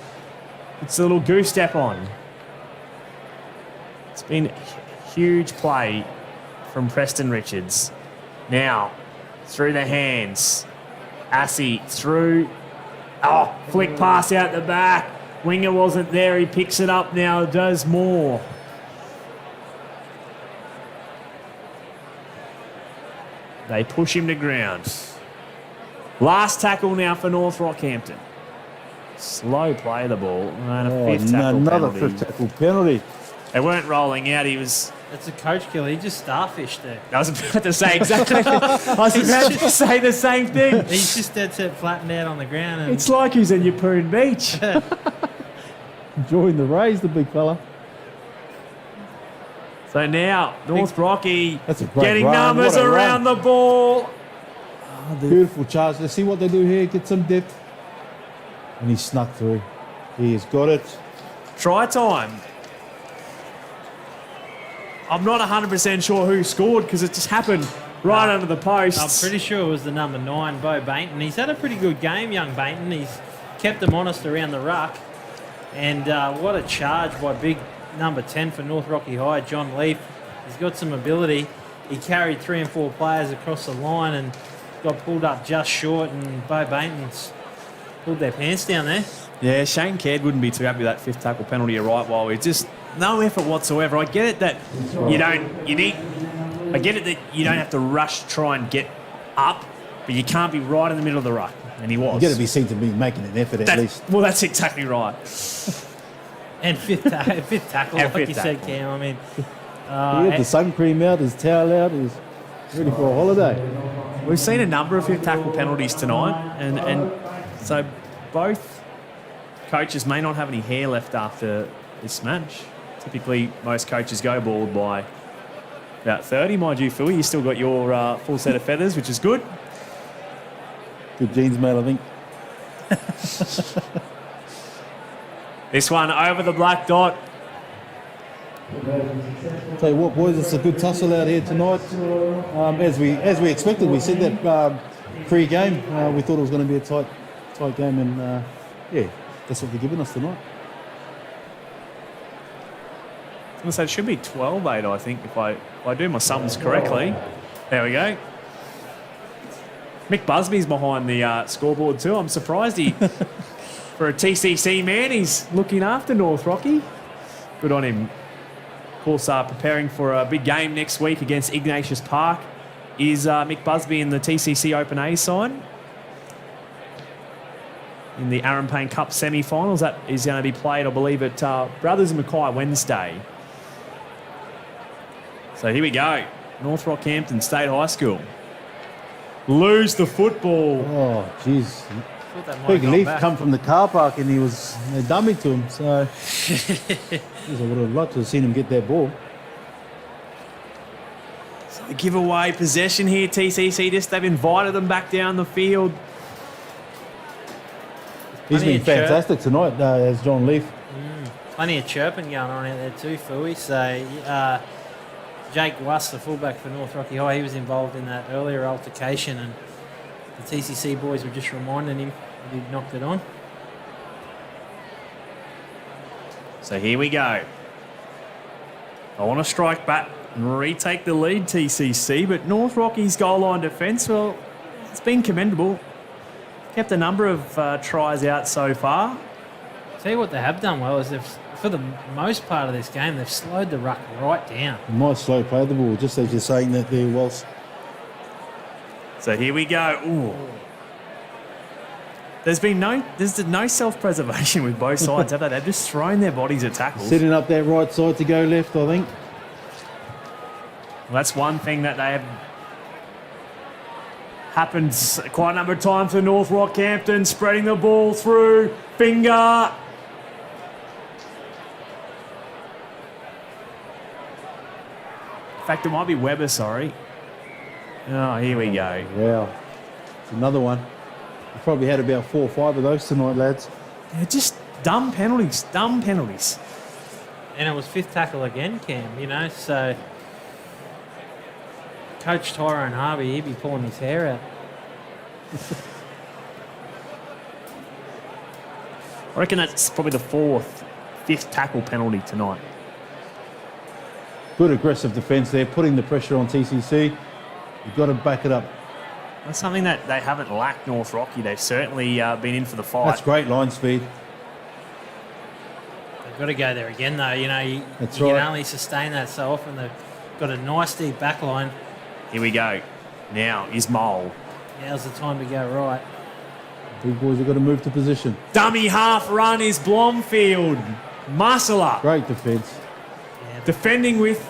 Speaker 2: It's a little goose step on. It's been a huge play from Preston Richards. Now, through the hands. Assey through. Oh, flick pass out the back. Winger wasn't there. He picks it up now. Does more. They push him to ground. Last tackle now for North Rockhampton. Slow play of the ball. And a fifth tackle
Speaker 4: another
Speaker 2: penalty.
Speaker 4: fifth tackle penalty.
Speaker 2: They weren't rolling out. He was...
Speaker 13: That's a coach killer. He just starfished there.
Speaker 2: I was about to say exactly. I was about to say the same thing.
Speaker 13: He's just dead set flattened out on the ground. And
Speaker 2: It's like he's in Yeppoon Beach.
Speaker 4: Enjoying the raise, the big fella.
Speaker 2: So now, North Rocky
Speaker 4: That's a great
Speaker 2: getting
Speaker 4: run.
Speaker 2: numbers
Speaker 4: What a
Speaker 2: around
Speaker 4: run.
Speaker 2: the ball.
Speaker 4: Beautiful charge. Let's see what they do here. Get some depth. And he snuck through. He has got it.
Speaker 2: Try time. I'm not 100% sure who scored because it just happened right under the post.
Speaker 13: I'm pretty sure it was the number 9, Bo Bainton. He's had a pretty good game, young Bainton. He's kept them honest around the ruck. And what a charge by big number 10 for North Rocky High, John Leaf. He's got some ability. He carried 3 and 4 players across the line and got pulled up just short, and Bo Bainton's pulled their pants down there.
Speaker 2: Yeah, Shane Caird wouldn't be too happy with that fifth tackle penalty. You're right, while it's just no effort whatsoever. I get it that I get it that you don't have to rush to try and get up, but you can't be right in the middle of the ruck. And he was.
Speaker 4: You got to be seen to be making an effort at least.
Speaker 2: Well, that's exactly right.
Speaker 13: And fifth tackle, like you said, Cam. I mean,
Speaker 4: He had the sun cream out, his towel out, he's ready for a holiday.
Speaker 2: We've seen a number of hip tackle penalties tonight, and so both coaches may not have any hair left after this match. Typically, most coaches go bald by about 30. Mind you, Phil, you still got your full set of feathers, which is good.
Speaker 4: Good genes, mate, I think.
Speaker 2: This one over the black dot.
Speaker 4: Tell you what, boys, it's a good tussle out here tonight. As we expected, we said that pre-game. We thought it was going to be a tight game, and yeah, that's what they're giving us tonight.
Speaker 2: I was going to say it should be 12-8, I think, if I do my sums correctly. There we go. Mick Busby's behind the scoreboard too. I'm surprised he, for a TCC man, he's looking after North Rocky. Good on him. Of course, preparing for a big game next week against Ignatius Park is Mick Busby in the TCC Open A side. In the Aaron Payne Cup semi-finals, that is going to be played, I believe, at Brothers Mackay Wednesday. So here we go. North Rockhampton State High School. Lose the football.
Speaker 4: Oh, jeez. Big Leaf come from the car park and he was a dummy to him. So geez, I would have liked to have seen him get that ball.
Speaker 2: So they give away possession here, TCC. They've invited them back down the field.
Speaker 4: He's been fantastic tonight, as John Leaf.
Speaker 13: Plenty of chirping going on out there too, Philly. So Jake Wuss, the fullback for North Rocky High, he was involved in that earlier altercation, and the TCC boys were just reminding him that he'd knocked it on.
Speaker 2: So here we go. I want to strike back and retake the lead, TCC, but North Rocky's goal line defence, well, it's been commendable. Kept a number of tries out so far.
Speaker 13: Tell you what they have done well is for the most part of this game, they've slowed the ruck right down.
Speaker 4: Nice slow play the ball, just as you're saying that there, Walsh.
Speaker 2: So here we go. Ooh. There's no self-preservation with both sides, have they? They've just thrown their bodies at tackles.
Speaker 4: Setting up that right side to go left, I think.
Speaker 2: Well, that's one thing that they have happens quite a number of times for North Rockhampton, spreading the ball through. Finger. In fact, it might be Weber, sorry. Oh, here we go.
Speaker 4: Wow. It's another one. We probably had about 4 or 5 of those tonight, lads.
Speaker 2: Yeah, just dumb penalties. And
Speaker 13: it was 5th tackle again, Cam, you know, so Coach Tyrone Harvey, he'd be pulling his hair out.
Speaker 2: I reckon that's probably the 5th tackle penalty tonight.
Speaker 4: Good aggressive defence there, putting the pressure on TCC. You've got to back it up.
Speaker 2: That's something that they haven't lacked, North Rocky. They've certainly been in for the fight.
Speaker 4: That's great line speed.
Speaker 13: They've got to go there again, though. You know, you
Speaker 4: That's
Speaker 13: can
Speaker 4: right.
Speaker 13: only sustain that so often. They've got a nice deep back line.
Speaker 2: Here we go. Now is Mole.
Speaker 13: Now's the time to go right.
Speaker 4: Big boys have got to move to position.
Speaker 2: Dummy half run is Blomfield. Muscle up.
Speaker 4: Great defence.
Speaker 2: Defending with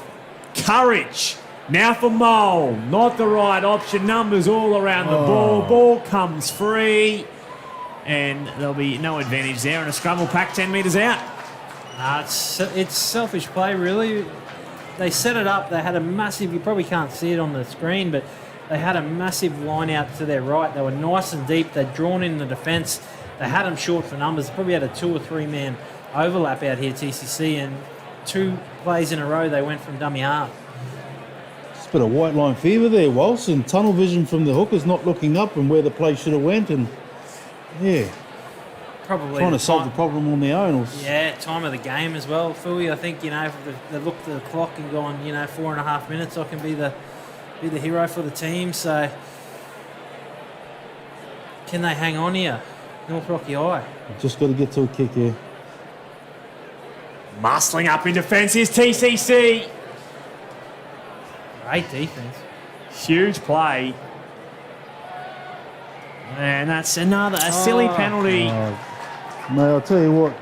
Speaker 2: courage. Now for Mole. Not the right option. Numbers all around the ball. Ball comes free. And there'll be no advantage there. And a scrum will pack 10 metres out.
Speaker 13: It's selfish play, really. They set it up. They had a massive, you probably can't see it on the screen, but they had a massive line out to their right. They were nice and deep. They'd drawn in the defence. They had them short for numbers. They probably had a 2 or 3 man overlap out here, TCC, and 2 plays in a row they went from dummy half.
Speaker 4: Just a bit of white line fever there, Walsh, and tunnel vision from the hookers not looking up and where the play should have went, and yeah,
Speaker 13: Probably
Speaker 4: trying to solve the problem on their own.
Speaker 13: Yeah, time of the game as well, Philly. I think, you know, if they looked at the clock and gone, you know, 4.5 minutes, I can be the hero for the team. So can they hang on here? North Rocky High.
Speaker 4: Just got to get to a kick here.
Speaker 2: Muscling up in defence is TCC.
Speaker 13: Great defence.
Speaker 2: Huge play. And that's a silly penalty.
Speaker 4: Mate, I'll tell you what,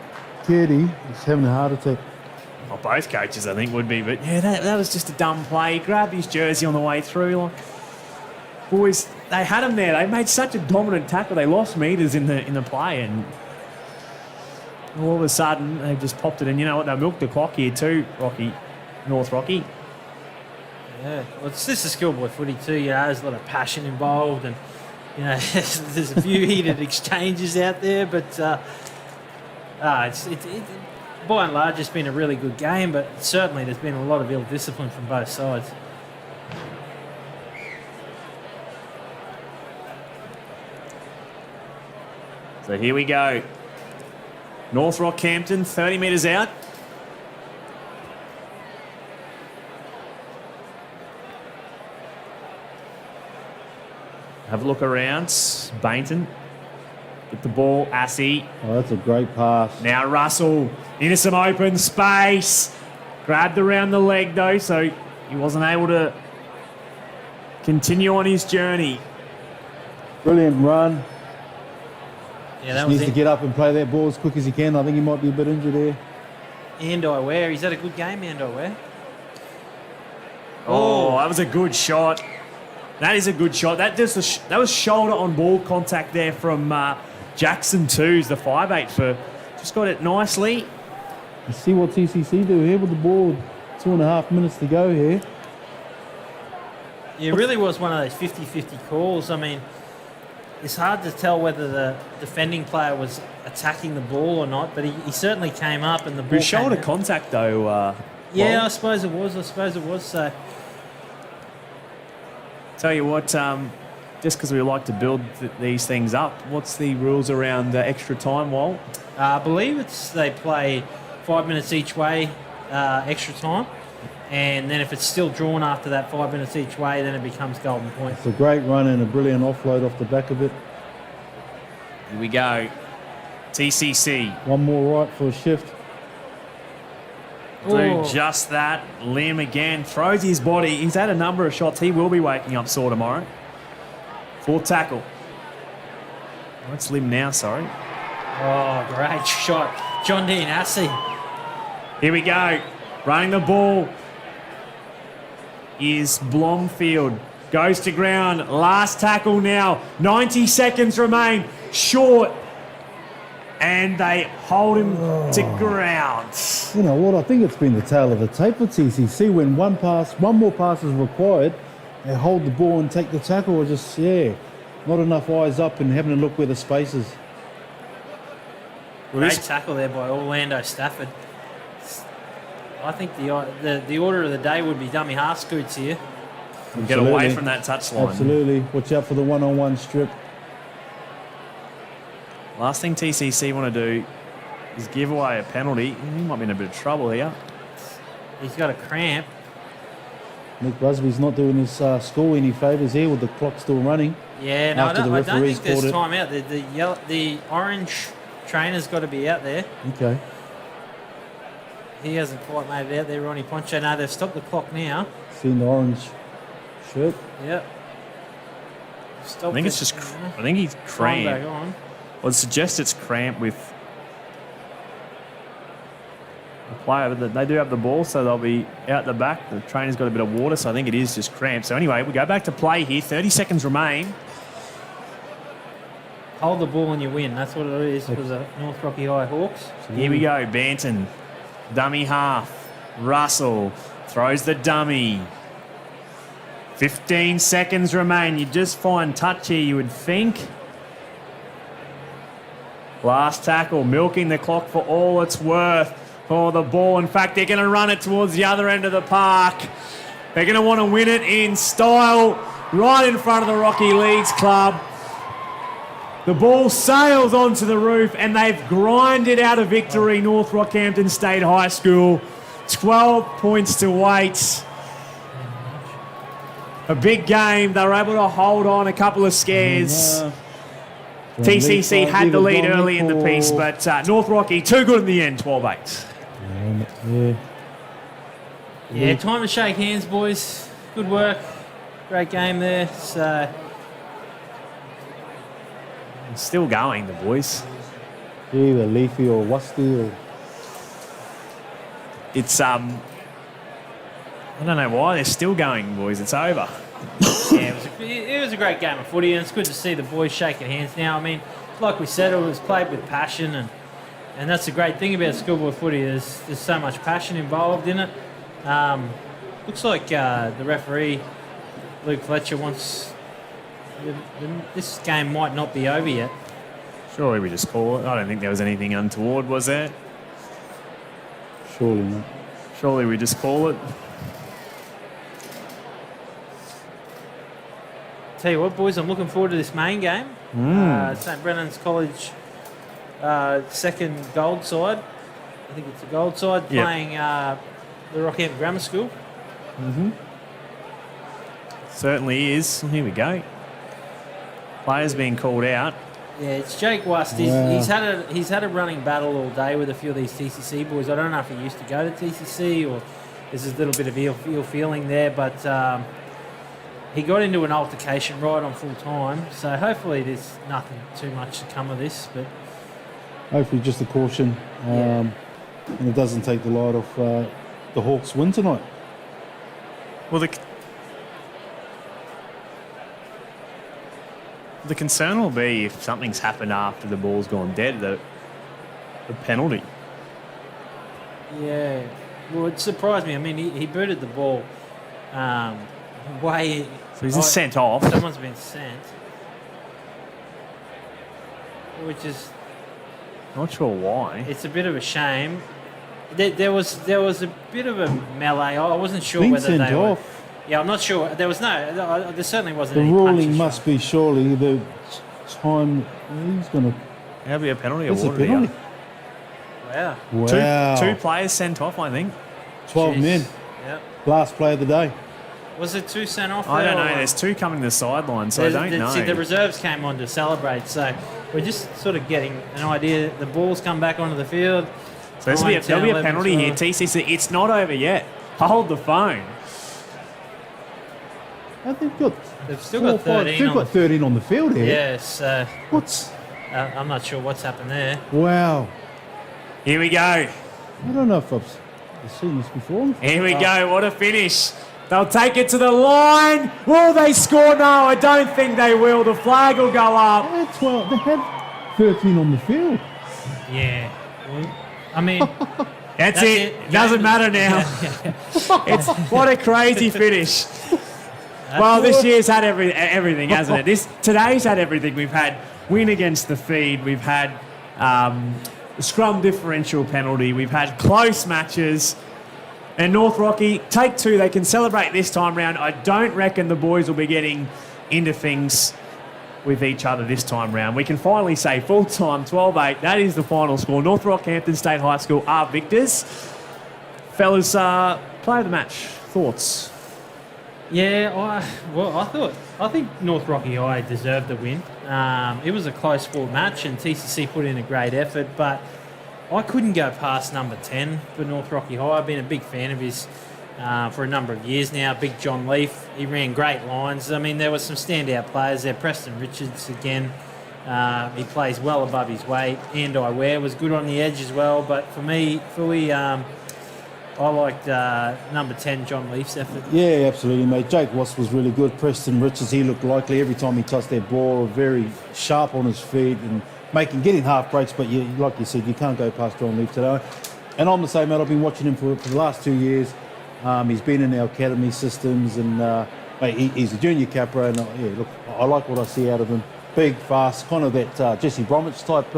Speaker 4: Katie is having a heart attack.
Speaker 2: Well, both coaches, I think, would be. But, yeah, that was just a dumb play. Grabbed his jersey on the way through. Like, boys, they had him there. They made such a dominant tackle. They lost metres in the play. And all of a sudden, they just popped it in. You know what? They milked the clock here too, North Rocky.
Speaker 13: Yeah, well, it's just a schoolboy footy too. You know, there's a lot of passion involved, and you know, there's a few heated exchanges out there. But it's by and large, it's been a really good game. But certainly, there's been a lot of ill discipline from both sides.
Speaker 2: So here we go. North Rockhampton, 30 metres out. Have a look around. Bainton. Get the ball. Assey.
Speaker 4: Oh, that's a great pass.
Speaker 2: Now Russell into some open space. Grabbed around the leg though, so he wasn't able to continue on his journey.
Speaker 4: Brilliant run.
Speaker 13: Yeah,
Speaker 4: Just needs to get up and play that ball as quick as he can. I think he might be a bit injured there.
Speaker 13: Andi Ware, he's had a good game, Andi Ware.
Speaker 2: Oh, that was a good shot. That is a good shot. That was shoulder on ball contact there from Jackson Twos, the 5'8", for just got it nicely.
Speaker 4: Let's see what TCC do here with the ball. 2.5 minutes to go here.
Speaker 13: Yeah, it really was one of those 50-50 calls. I mean, it's hard to tell whether the defending player was attacking the ball or not, but he certainly came up and the ball.
Speaker 2: It was shoulder contact though.
Speaker 13: Yeah, I suppose it was. So.
Speaker 2: Tell you what, just because we like to build these things up, what's the rules around extra time, Walt?
Speaker 13: I believe they play 5 minutes each way, extra time, and then if it's still drawn after that 5 minutes each way, then it becomes golden point.
Speaker 4: It's a great run and a brilliant offload off the back of it.
Speaker 2: Here we go. TCC.
Speaker 4: One more right for a shift.
Speaker 2: Do just that. Lim again throws his body. He's had a number of shots. He will be waking up sore tomorrow. Full tackle. Oh, it's Lim now, sorry.
Speaker 13: Oh, great shot. John Dean Assey.
Speaker 2: Here we go. Running the ball is Blomfield. Goes to ground. Last tackle now. 90 seconds remain. Short. And they hold him to ground.
Speaker 4: You know what? I think it's been the tail of the tape for TCC. When one more pass is required, they hold the ball and take the tackle. Or just, not enough eyes up and having a look where the space is.
Speaker 13: Great tackle there by Orlando Stafford. I think the order of the day would be dummy half scoots here.
Speaker 2: Get away from that touchline.
Speaker 4: Absolutely. Watch out for the one-on-one strip.
Speaker 2: Last thing TCC want to do is give away a penalty. He might be in a bit of trouble here.
Speaker 13: He's got a cramp.
Speaker 4: Nick Busby's not doing his school any favours here with the clock still running.
Speaker 13: Yeah, no, I don't think there's time out. The orange trainer's got to be out there.
Speaker 4: Okay.
Speaker 13: He hasn't quite made it out there, Ronnie Poncho. No, they've stopped the clock now.
Speaker 4: Seeing the orange shirt.
Speaker 13: Yep.
Speaker 2: I think it's just. I think he's cramped. Well, it suggests it's cramped with the player. They do have the ball, so they'll be out the back. The trainer's got a bit of water, so I think it is just cramped. So anyway, we go back to play here. 30 seconds remain.
Speaker 13: Hold the ball and you win. That's what it is for the North Rocky High Hawks.
Speaker 2: Here we go. Banton, dummy half. Russell throws the dummy. 15 seconds remain. You just find touch here, you would think. Last tackle, milking the clock for all it's worth for the ball. In fact, they're going to run it towards the other end of the park. They're going to want to win it in style right in front of the Rocky Leagues Club. The ball sails onto the roof and they've grinded out a victory, North Rockhampton State High School. 12 points to 8. A big game. They were able to hold on a couple of scares. TCC had the lead early in the piece, but North Rocky, too good in the end, 12-8.
Speaker 13: Yeah, time to shake hands, boys. Good work. Great game there. So,
Speaker 2: still going, the boys.
Speaker 4: Either Leafy or Wusty or...
Speaker 2: it's I don't know why they're still going, boys. It's over.
Speaker 13: Yeah, it was a great game of footy, and it's good to see the boys shaking hands now. I mean, like we said, it was played with passion, and that's the great thing about schoolboy footy. There's so much passion involved in it. Looks like the referee, Luke Fletcher, wants... This game might not be over yet.
Speaker 2: Surely we just call it. I don't think there was anything untoward, was there?
Speaker 4: Surely not.
Speaker 2: Surely we just call it.
Speaker 13: Tell you what, boys, I'm looking forward to this main game. St Brennan's College second gold side. I think it's a gold side playing the Rockhampton Grammar School.
Speaker 2: Mm-hmm. Certainly is. Here we go. Players being called out.
Speaker 13: Yeah, it's Jake Wust. He's had a running battle all day with a few of these TCC boys. I don't know if he used to go to TCC or there's a little bit of ill feeling there, but he got into an altercation right on full time. So hopefully there's nothing too much to come of this. But
Speaker 4: hopefully just a caution, and it doesn't take the light off the Hawks' win tonight.
Speaker 2: Well, the concern will be if something's happened after the ball's gone dead, the penalty.
Speaker 13: Yeah, well, it surprised me. I mean, he booted the ball way...
Speaker 2: So he's just sent off.
Speaker 13: Someone's been sent. Which is...
Speaker 2: Not sure why.
Speaker 13: It's a bit of a shame. There was a bit of a melee. I wasn't sure
Speaker 4: Been
Speaker 13: whether
Speaker 4: sent
Speaker 13: they were...
Speaker 4: off.
Speaker 13: Yeah, I'm not sure. There certainly wasn't
Speaker 4: The
Speaker 13: any
Speaker 4: ruling
Speaker 13: punches
Speaker 4: must be surely the time he's going to...
Speaker 2: There'll be a penalty
Speaker 4: It's a
Speaker 2: awarded
Speaker 4: penalty.
Speaker 13: Wow.
Speaker 4: Wow.
Speaker 2: Two players sent off, I think.
Speaker 4: 12
Speaker 13: Jeez.
Speaker 4: men.
Speaker 13: Yep.
Speaker 4: Last play of the day.
Speaker 13: Was it 2 sent off?
Speaker 2: I don't
Speaker 13: there,
Speaker 2: know.
Speaker 13: or-
Speaker 2: There's 2 coming to the sideline, so I don't know.
Speaker 13: See, the reserves came on to celebrate, so we're just sort of getting an idea. The ball's come back onto the field.
Speaker 2: So there'll be a penalty here. TCC, it's not over yet. Hold the phone.
Speaker 13: They've still got 13.
Speaker 4: They've got 13 on the field here.
Speaker 13: Yes.
Speaker 4: What's...
Speaker 13: I'm not sure what's happened there.
Speaker 4: Wow.
Speaker 2: Here we go.
Speaker 4: I don't know if I've seen this before.
Speaker 2: Here we go. What a finish. They'll take it to the line. Will they score? No, I don't think they will. The flag will go up.
Speaker 4: They had 12. They had 13 on the field.
Speaker 13: Yeah. Well, I mean...
Speaker 2: That's it. Doesn't matter now. It's what a crazy finish. Well, this year's had everything, hasn't it? Today's had everything. We've had win against the feed. We've had scrum differential penalty. We've had close matches. And North Rocky, take 2. They can celebrate this time round. I don't reckon the boys will be getting into things with each other this time round. We can finally say full time, 12-8. That is the final score. North Rockhampton State High School are victors. Fellas, play of the match. Thoughts?
Speaker 13: Yeah, I think North Rocky High deserved the win. It was a close fought match, and TCC put in a great effort, but I couldn't go past number 10 for North Rocky High. I've been a big fan of his for a number of years now. Big John Leaf, he ran great lines. I mean, there were some standout players there. Preston Richards again, he plays well above his weight. And Ware was good on the edge as well, but for me, I liked number 10, John Leaf's effort.
Speaker 4: Yeah, absolutely, mate. Jake Wast was really good. Preston Richards, he looked likely every time he touched that ball, very sharp on his feet and getting half breaks. But like you said, you can't go past John Leaf today. And I'm the same, mate. I've been watching him for the last 2 years. He's been in our academy systems, and mate, he's a junior capra. And look, I like what I see out of him. Big, fast, kind of that Jesse Bromwich type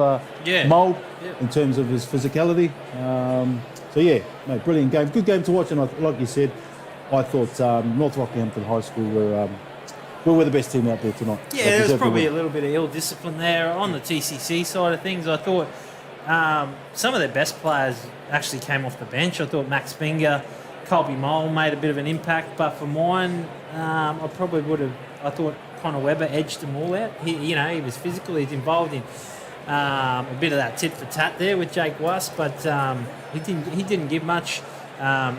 Speaker 4: mould in terms of his physicality. So yeah, mate, brilliant game. Good game to watch, and like you said, I thought North Rockhampton High School were the best team out there tonight.
Speaker 13: Yeah, there was probably a little bit of ill discipline there on the TCC side of things. I thought some of their best players actually came off the bench. I thought Max Finger, Colby Mole made a bit of an impact, but for mine, I probably would have. I thought Connor Webber edged them all out. He was physical. He's involved in a bit of that tit for tat there with Jake Wast, but he didn't give much.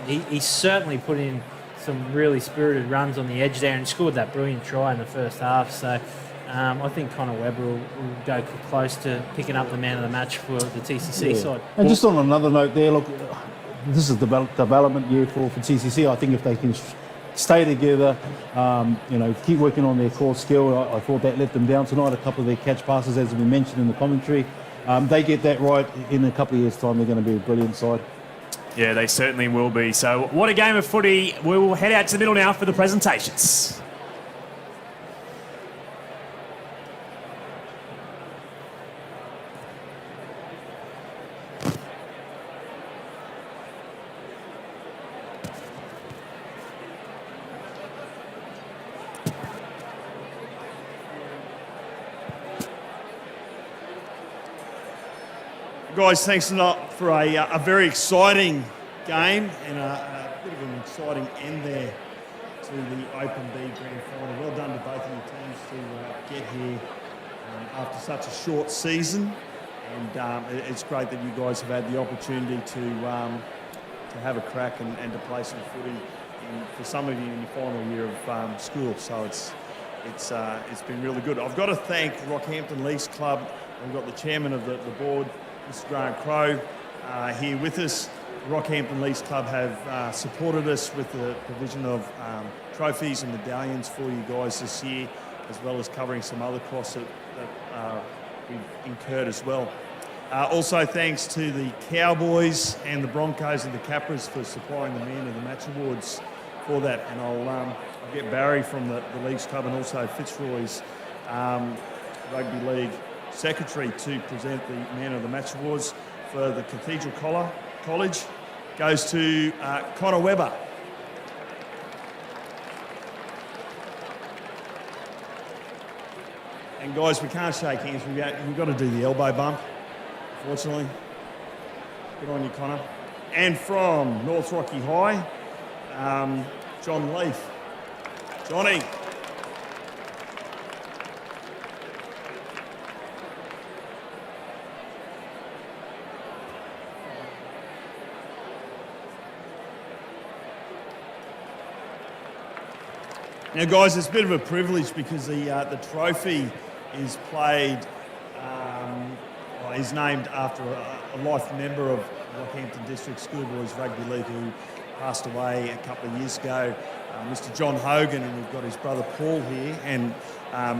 Speaker 13: He certainly put in some really spirited runs on the edge there and scored that brilliant try in the first half. So I think Connor Webber will go close to picking up the man of the match for the TCC side.
Speaker 4: And just on another note there, look, this is development year for TCC. I think if they can stay together, keep working on their core skill. I thought that let them down tonight. A couple of their catch passes, as we mentioned in the commentary. They get that right in a couple of years' time. They're going to be a brilliant side.
Speaker 2: Yeah, they certainly will be. So what a game of footy. We will head out to the middle now for the presentations.
Speaker 6: Guys, thanks a lot for a very exciting game and a bit of an exciting end there to the Open B Grand Final. Well done to both of your teams to get here after such a short season, and it's great that you guys have had the opportunity to have a crack and to play some footy. And for some of you in your final year of school, so it's been really good. I've got to thank Rockhampton Leagues Club. We've got the chairman of the board, Mr. Graham Crowe, here with us. Rockhampton Leagues Club have supported us with the provision of trophies and medallions for you guys this year, as well as covering some other costs that we've incurred as well. Also thanks to the Cowboys and the Broncos and the Capras for supplying the Man of the Match awards for that. And I'll get Barry from the Leagues Club and also Fitzroy's Rugby League Secretary to present the Man of the Match awards for the Cathedral College. Goes to Connor Webber. And guys, we can't shake hands. We've got to do the elbow bump, unfortunately. Good on you, Connor. And from North Rocky High, John Leaf. Johnny. Now, guys, it's a bit of a privilege because the trophy is played, is named after a life member of Rockhampton District Schoolboys Rugby League who passed away a couple of years ago, Mr. John Hogan, and we've got his brother Paul here and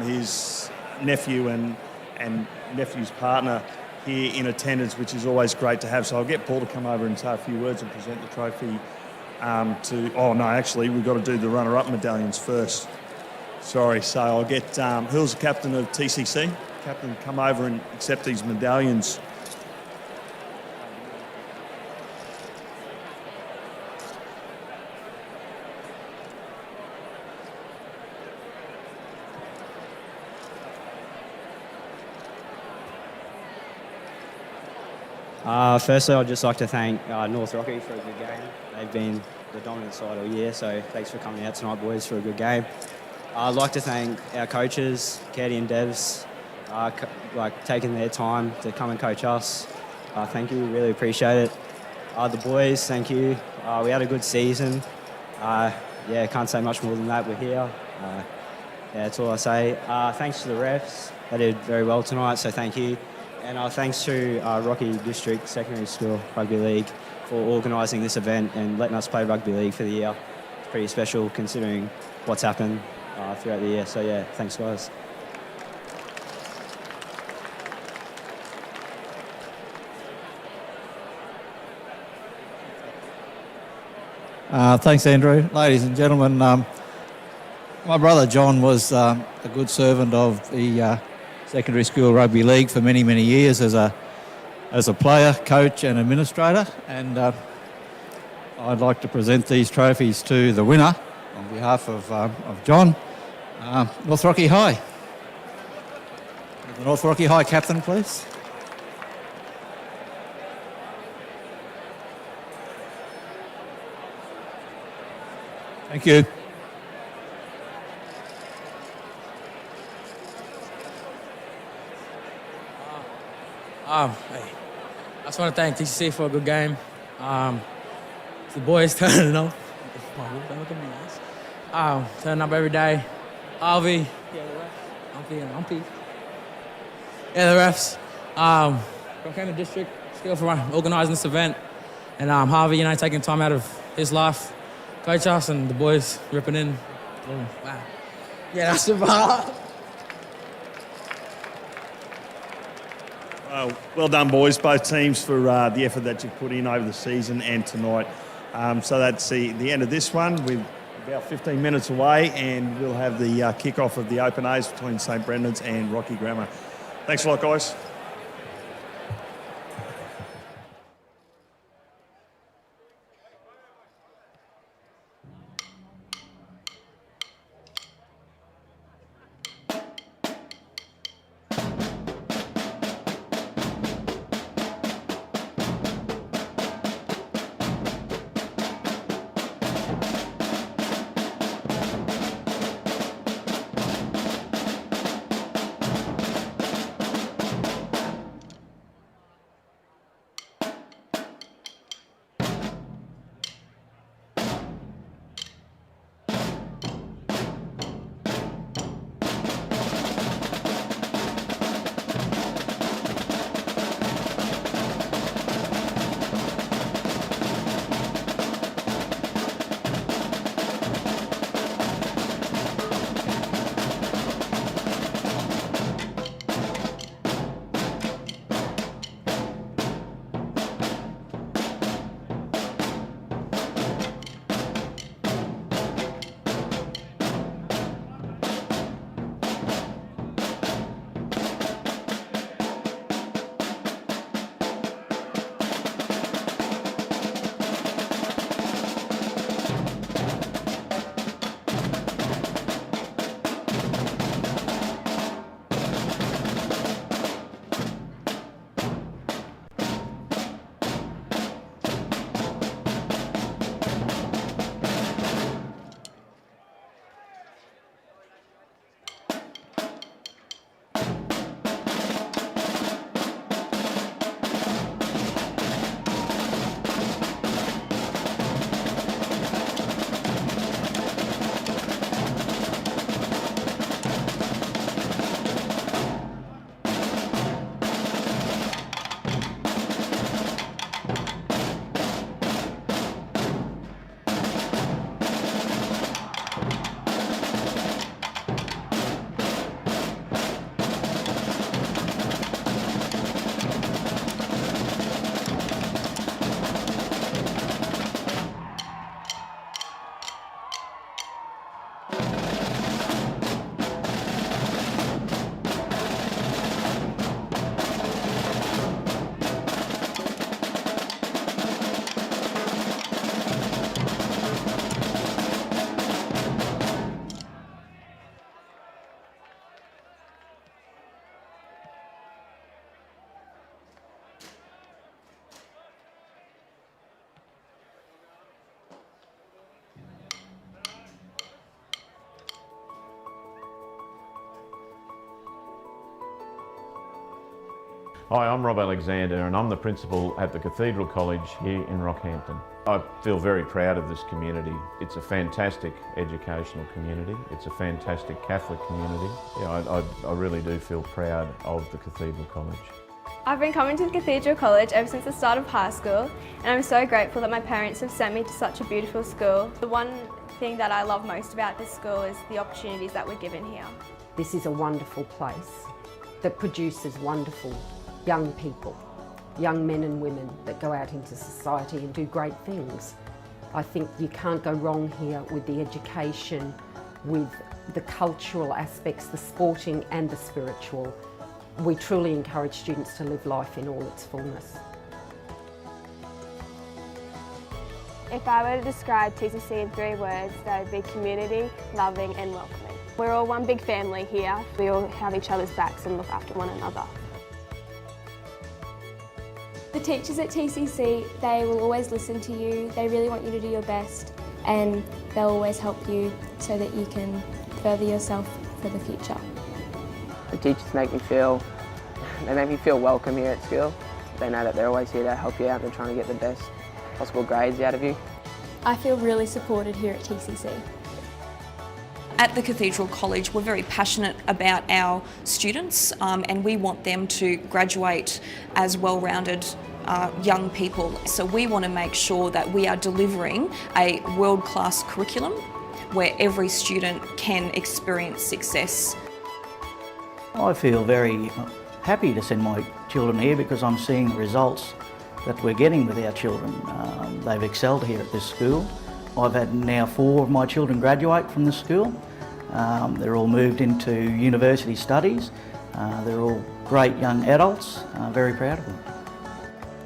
Speaker 6: his nephew and nephew's partner here in attendance, which is always great to have. So I'll get Paul to come over and say a few words and present the trophy we've got to do the runner-up medallions first. Sorry, so I'll get, who's the captain of TCC? Captain, come over and accept these medallions.
Speaker 14: Firstly, I'd just like to thank North Rocky for a good game. They've been the dominant side all year, so thanks for coming out tonight, boys, for a good game. I'd like to thank our coaches, Katie and Devs, taking their time to come and coach us. Thank you, really appreciate it. The boys, thank you. We had a good season. Can't say much more than that. We're here. That's all I say. Thanks to the refs. They did very well tonight, so thank you. And thanks to Rocky District Secondary School Rugby League for organising this event and letting us play rugby league for the year. It's pretty special considering what's happened throughout the year. So yeah, thanks guys.
Speaker 16: Thanks, Andrew. Ladies and gentlemen, my brother John was a good servant of the Secondary School Rugby League for many, many years as a player, coach and administrator, and I'd like to present these trophies to the winner on behalf of John, North Rocky High. The North Rocky High captain, please. Thank you.
Speaker 21: I just want to thank TCC for a good game. The boys turning up. Turning up every day. Alvi. Umpy. Yeah, the refs. Rockhampton District School for organising this event. And Harvey, you know, taking time out of his life, coach us, and the boys ripping in. Oh, wow. Yeah, that's the bar.
Speaker 6: Well done, boys, both teams, for the effort that you've put in over the season and tonight. So that's the end of this one. We're about 15 minutes away, and we'll have the kick-off of the Open A's between St Brendan's and Rocky Grammar. Thanks a lot, guys.
Speaker 7: Hi, I'm Rob Alexander and I'm the principal at the Cathedral College here in Rockhampton. I feel very proud of this community. It's a fantastic educational community. It's a fantastic Catholic community. Yeah, I really do feel proud of the Cathedral College.
Speaker 3: I've been coming to the Cathedral College ever since the start of high school, and I'm so grateful that my parents have sent me to such a beautiful school. The one thing that I love most about this school is the opportunities that we're given here.
Speaker 5: This is a wonderful place that produces wonderful young people, young men and women that go out into society and do great things. I think you can't go wrong here with the education, with the cultural aspects, the sporting and the spiritual. We truly encourage students to live life in all its fullness.
Speaker 20: If I were to describe TCC in 3 words, they would be community, loving and welcoming. We're all one big family here. We all have each other's backs and look after one another.
Speaker 8: The teachers at TCC, they will always listen to you, they really want you to do your best, and they'll always help you so that you can further yourself for the future.
Speaker 9: The teachers make me feel welcome here at school. They know that they're always here to help you out and trying to get the best possible grades out of you.
Speaker 8: I feel really supported here at TCC.
Speaker 10: At the Cathedral College, we're very passionate about our students and we want them to graduate as well-rounded young people. So we want to make sure that we are delivering a world-class curriculum where every student can experience success.
Speaker 11: I feel very happy to send my children here because I'm seeing the results that we're getting with our children. They've excelled here at this school. I've had now 4 of my children graduate from the school. They're all moved into university studies. They're all great young adults. Very proud of them.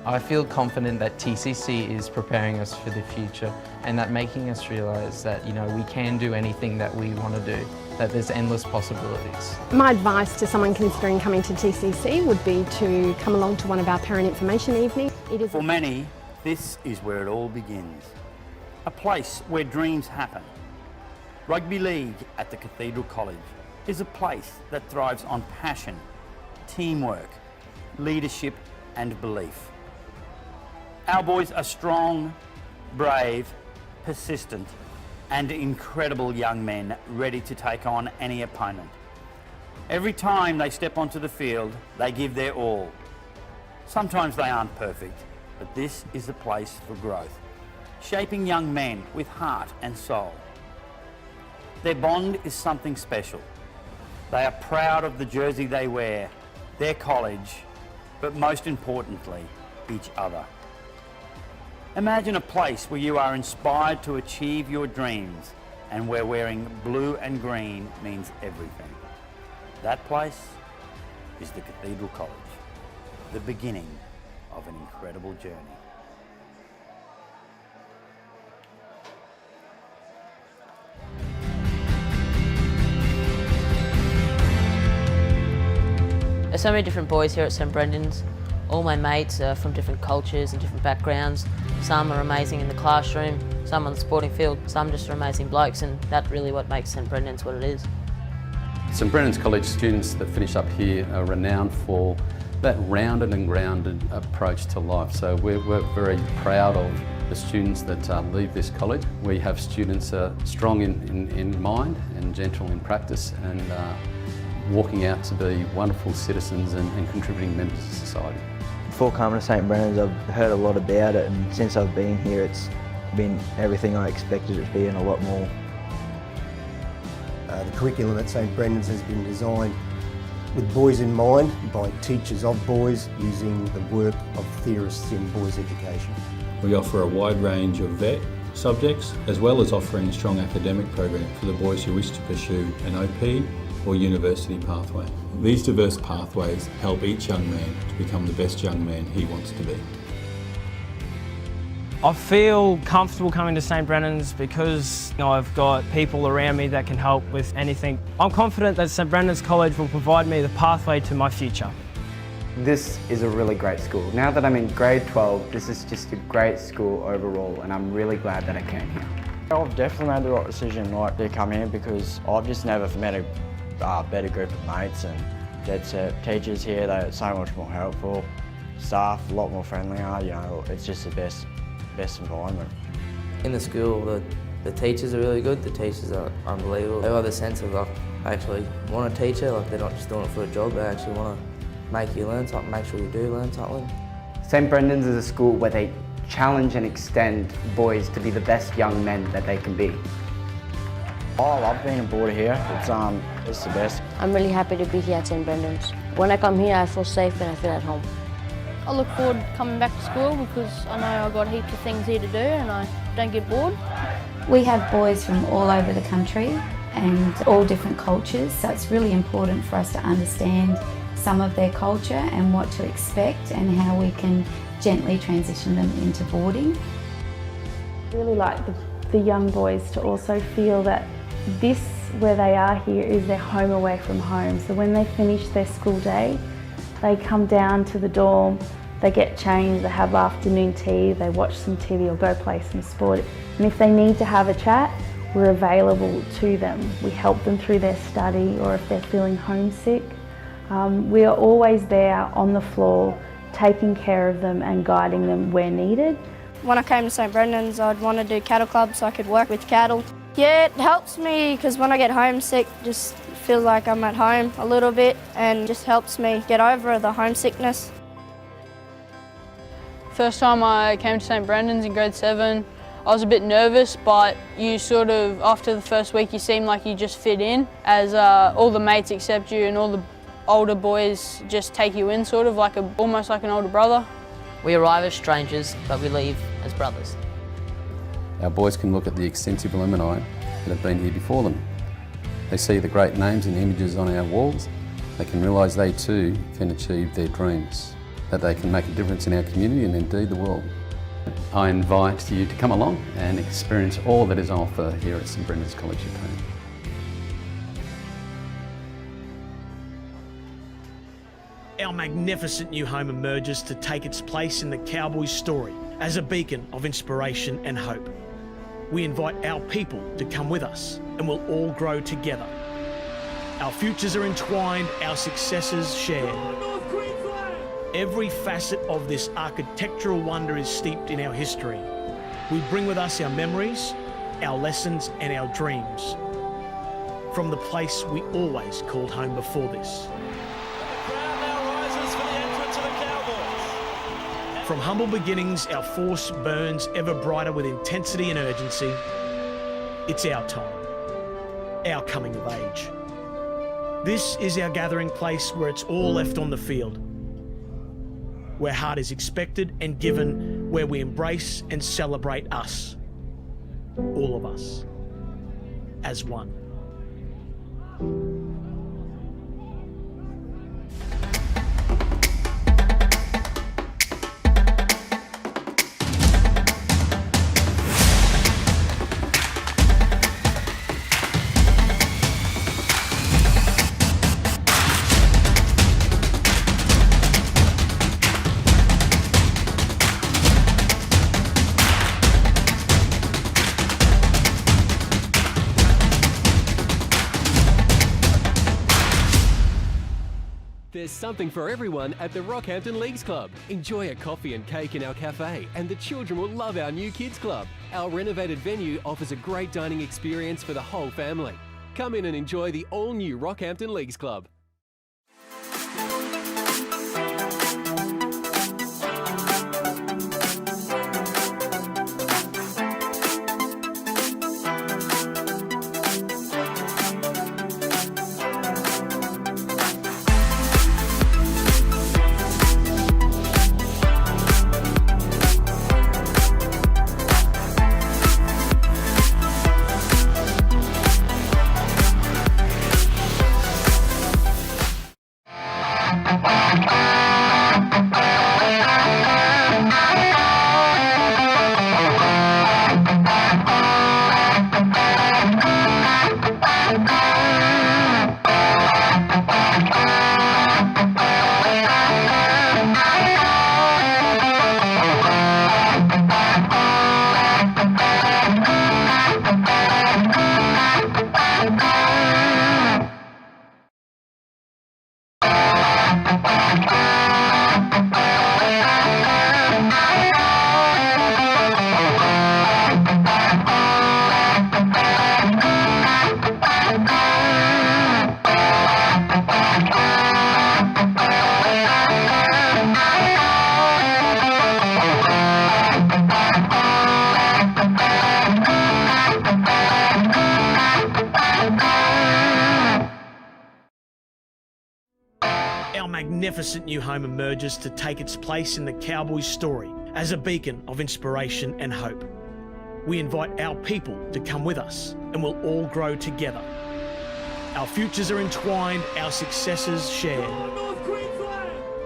Speaker 12: I feel confident that TCC is preparing us for the future and that making us realise that, you know, we can do anything that we want to do, that there's endless possibilities.
Speaker 1: My advice to someone considering coming to TCC would be to come along to one of our parent information evenings.
Speaker 18: For many, this is where it all begins. A place where dreams happen. Rugby League at the Cathedral College is a place that thrives on passion, teamwork, leadership and belief. Our boys are strong, brave, persistent and incredible young men ready to take on any opponent. Every time they step onto the field, they give their all. Sometimes they aren't perfect, but this is the place for growth, shaping young men with heart and soul. Their bond is something special. They are proud of the jersey they wear, their college, but most importantly, each other. Imagine a place where you are inspired to achieve your dreams and where wearing blue and green means everything. That place is the Cathedral College, the beginning of an incredible journey.
Speaker 17: There's so many different boys here at St Brendan's. All my mates are from different cultures and different backgrounds. Some are amazing in the classroom, some on the sporting field, some just are amazing blokes, and that's really what makes St Brendan's what it is.
Speaker 19: St Brendan's College students that finish up here are renowned for that rounded and grounded approach to life. So we're very proud of the students that leave this college. We have students strong in mind and gentle in practice and walking out to be wonderful citizens and contributing members of society.
Speaker 22: Before coming to St Brendan's, I've heard a lot about it, and since I've been here, it's been everything I expected it to be and a lot more.
Speaker 23: The curriculum at St Brendan's has been designed with boys in mind by teachers of boys using the work of theorists in boys' education.
Speaker 24: We offer a wide range of VET subjects, as well as offering a strong academic program for the boys who wish to pursue an OP or university pathway. These diverse pathways help each young man to become the best young man he wants to be.
Speaker 25: I feel comfortable coming to St Brendan's because I've got people around me that can help with anything. I'm confident that St Brendan's College will provide me the pathway to my future.
Speaker 26: This is a really great school. Now that I'm in grade 12, this is just a great school overall, and I'm really glad that I came here.
Speaker 14: I've definitely made the right decision to come here because I've just never met a better group of mates, and dead set teachers here, they're so much more helpful. Staff, a lot more friendlier, you know, it's just the best environment.
Speaker 27: In the school, the teachers are really good, the teachers are unbelievable. They have the sense of like, actually want a teacher, like they're not just doing it for a job, they actually want to make you learn something, make sure you do learn something.
Speaker 26: St Brendan's is a school where they challenge and extend boys to be the best young men that they can be.
Speaker 14: Oh, I love being aboard here. It's the best.
Speaker 28: I'm really happy to be here at St Brendan's. When I come here, I feel safe and I feel at home.
Speaker 15: I look forward to coming back to school because I know I've got heaps of things here to do and I don't get bored.
Speaker 29: We have boys from all over the country and all different cultures, so it's really important for us to understand some of their culture and what to expect and how we can gently transition them into boarding.
Speaker 30: I really like the young boys to also feel that this, where they are here, is their home away from home. So when they finish their school day, they come down to the dorm, they get changed, they have afternoon tea, they watch some TV or go play some sport. And if they need to have a chat, we're available to them. We help them through their study, or if they're feeling homesick. We are always there on the floor, taking care of them and guiding them where needed.
Speaker 15: When I came to St Brendan's, I'd want to do cattle club so I could work with cattle. Yeah, it helps me because when I get homesick, just feel like I'm at home a little bit and just helps me get over the homesickness. First time I came to St Brendan's in grade 7, I was a bit nervous, but you sort of, after the first week, you seem like you just fit in, as all the mates accept you and all the older boys just take you in, sort of like almost like an older brother.
Speaker 17: We arrive as strangers, but we leave as brothers.
Speaker 19: Our boys can look at the extensive alumni that have been here before them. They see the great names and images on our walls. They can realise they too can achieve their dreams, that they can make a difference in our community and indeed the world. I invite you to come along and experience all that is on offer here at St Brendan's College, Yeppoon.
Speaker 2: Our magnificent new home emerges to take its place in the Cowboys' story as a beacon of inspiration and hope. We invite our people to come with us and we'll all grow together. Our futures are entwined, our successes shared. Every facet of this architectural wonder is steeped in our history. We bring with us our memories, our lessons and our dreams from the place we always called home before this. From humble beginnings, our force burns ever brighter with intensity and urgency. It's our time, our coming of age. This is our gathering place where it's all left on the field, where heart is expected and given, where we embrace and celebrate us, all of us, as one.
Speaker 3: There's something for everyone at the Rockhampton Leagues Club. Enjoy a coffee and cake in our cafe, and the children will love our new kids club. Our renovated venue offers a great dining experience for the whole family. Come in and enjoy the all-new Rockhampton Leagues Club.
Speaker 2: Our magnificent new home emerges to take its place in the Cowboys' story as a beacon of inspiration and hope. We invite our people to come with us and we'll all grow together. Our futures are entwined, our successes shared.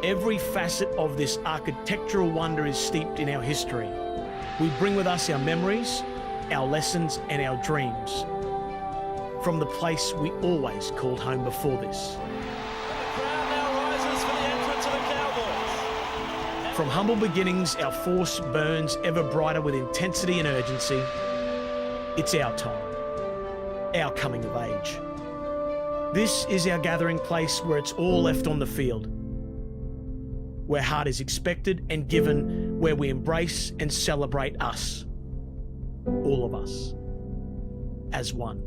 Speaker 2: Every facet of this architectural wonder is steeped in our history. We bring with us our memories, our lessons and our dreams from the place we always called home before this. From humble beginnings, our force burns ever brighter with intensity and urgency. It's our time, our coming of age. This is our gathering place where it's all left on the field, where heart is expected and given, where we embrace and celebrate us, all of us, as one.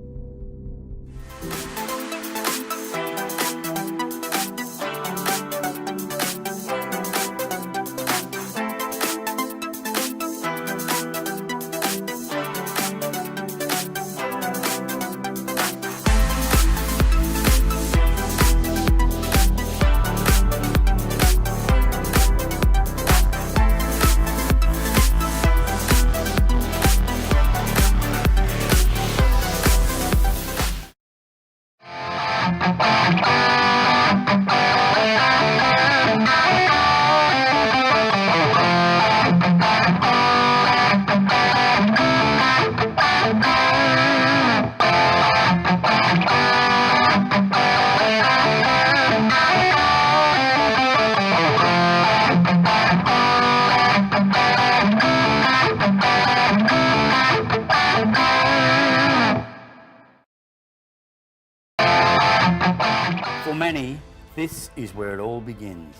Speaker 18: many, this is where it all begins.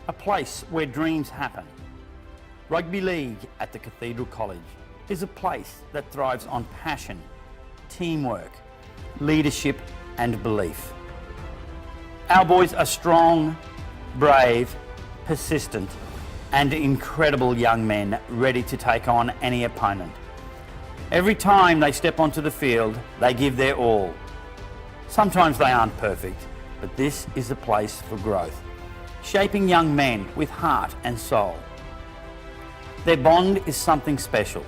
Speaker 18: A place where dreams happen. Rugby League at the Cathedral College is a place that thrives on passion, teamwork, leadership and belief. Our boys are strong, brave, persistent and incredible young men ready to take on any opponent. Every time they step onto the field, they give their all. Sometimes they aren't perfect, but this is a place for growth, shaping young men with heart and soul. Their bond is something special.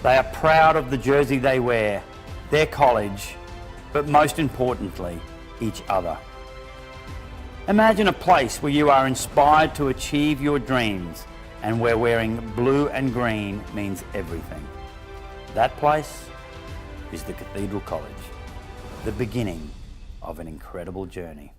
Speaker 18: They are proud of the jersey they wear, their college, but most importantly, each other. Imagine a place where you are inspired to achieve your dreams and where wearing blue and green means everything. That place is the Cathedral College, the beginning of an incredible journey.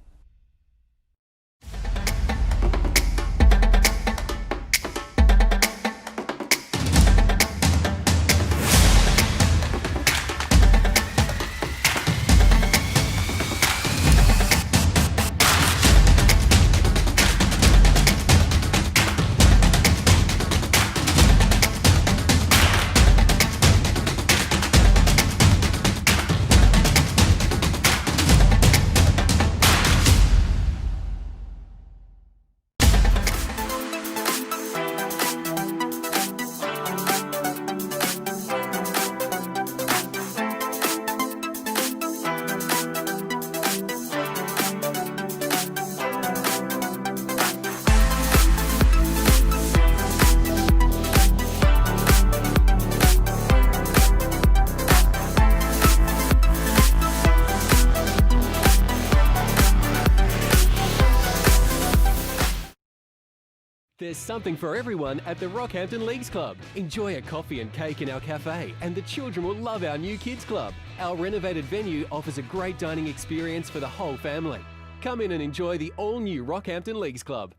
Speaker 3: There's something for everyone at the Rockhampton Leagues Club. Enjoy a coffee and cake in our cafe, and the children will love our new kids club. Our renovated venue offers a great dining experience for the whole family. Come in and enjoy the all-new Rockhampton Leagues Club.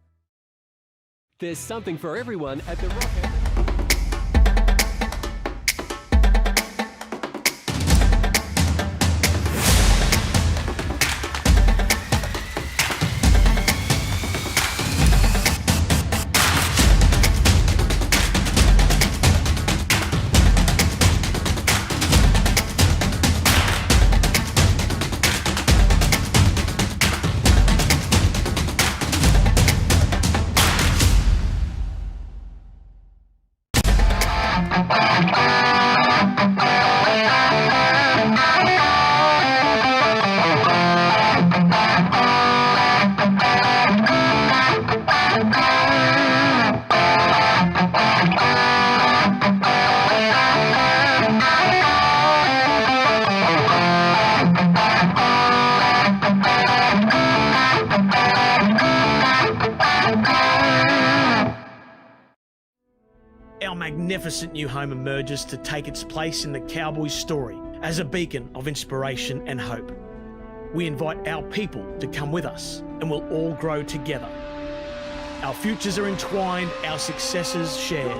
Speaker 3: There's something for everyone at the Rockhampton...
Speaker 2: Our magnificent new home emerges to take its place in the Cowboys' story as a beacon of inspiration and hope. We invite our people to come with us and we'll all grow together. Our futures are entwined, our successes shared.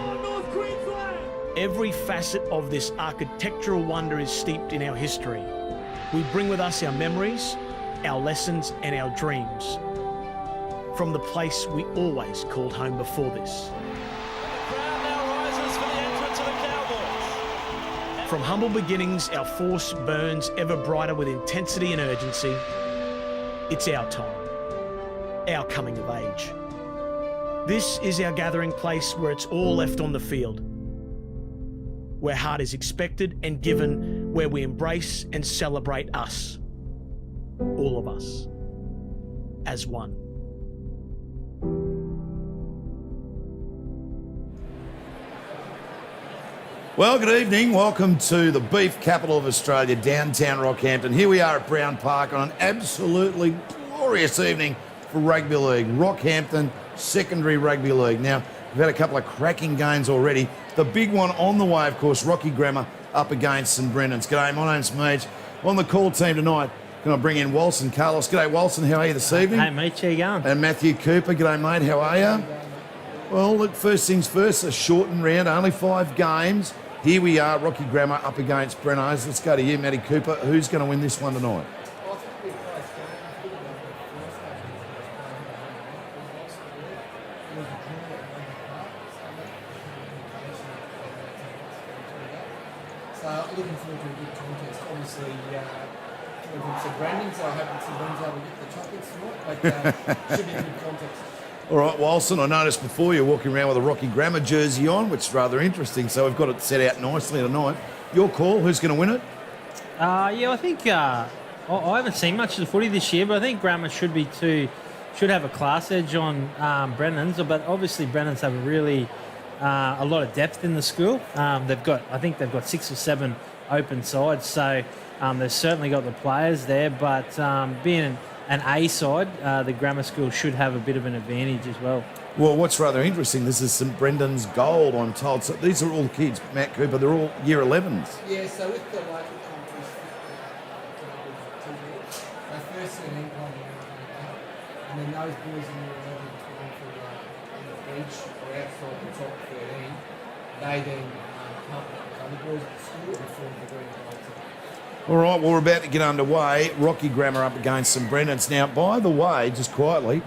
Speaker 2: Every facet of this architectural wonder is steeped in our history. We bring with us our memories, our lessons and our dreams from the place we always called home before this. From humble beginnings, our force burns ever brighter with intensity and urgency. It's our time, our coming of age. This is our gathering place where it's all left on the field, where heart is expected and given, where we embrace and celebrate us, all of us, as one.
Speaker 4: Well, good evening. Welcome to the beef capital of Australia, downtown Rockhampton. Here we are at Brown Park on an absolutely glorious evening for Rugby League. Rockhampton Secondary Rugby League. Now, we've had a couple of cracking games already. The big one on the way, of course, Rocky Grammar up against St Brendan's. G'day, my name's Mage. On the call team tonight, can I bring in Walson Carlos? G'day, Walson. How are you this evening?
Speaker 5: Hey, mate. How you going?
Speaker 4: And Matthew Cooper. G'day, mate. How are you? Well, look, first things first, a shortened round, only 5 games. Here we are, Rocky Grammar up against Brenno's. Let's go to you, Matty Cooper. Who's going to win this one tonight?
Speaker 5: Looking forward to a good contest. Obviously, coming from St Brandon, so I hope that St Brandon's able to get the chocolates tonight, but should be a good contest.
Speaker 4: All right, Wilson, I noticed before you're walking around with a Rocky Grammar jersey on, which is rather interesting, so we've got it set out nicely tonight. Your call, who's going to win it?
Speaker 6: Yeah, I think I haven't seen much of the footy this year, but I think Grammar should have a class edge on Brennan's, but obviously Brennan's have a lot of depth in the school. I think they've got 6 or 7 open sides, so they've certainly got the players there, but being an A side, the Grammar School should have a bit of an advantage as well.
Speaker 4: Well, what's rather interesting, this is St Brendan's Gold, I'm told. So these are all kids, Matt Cooper, they're all year 11s.
Speaker 5: Yeah, so with the local countries, they first see an incline and then those boys in year 11 playing for on the beach or outside the top 13, they then partner up with other boys at the school and form the green and gold team.
Speaker 4: All right, well, we're about to get underway. Rocky Grammar up against St Brendan's. Now, by the way, just quietly,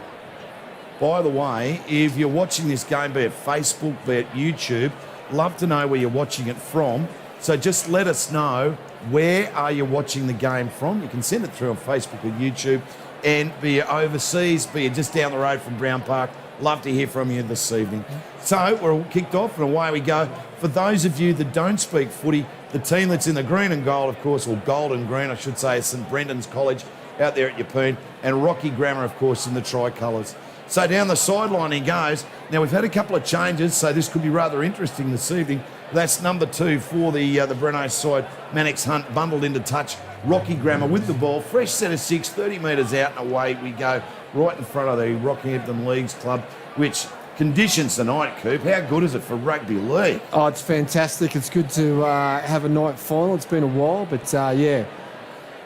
Speaker 4: if you're watching this game, be it Facebook, be it YouTube, love to know where you're watching it from. So just let us know, where are you watching the game from? You can send it through on Facebook or YouTube. And be you overseas, be you just down the road from Brown Park, love to hear from you this evening. So we're all kicked off and away we go. For those of you that don't speak footy, the team that's in the green and gold, of course, or gold and green, I should say, is St Brendan's College out there at Yeppoon, and Rocky Grammar, of course, in the tricolours. So down the sideline he goes. Now, we've had a couple of changes, so this could be rather interesting this evening. That's number 2 for the Breno side. Mannix Hunt bundled into touch. Rocky Grammar with the ball. Fresh set of 6, 30 metres out and away we go. Right in front of the Rockhampton Leagues Club, which conditions tonight, Coop. How good is it for rugby league?
Speaker 7: Oh, it's fantastic. It's good to have a night final. It's been a while, but yeah.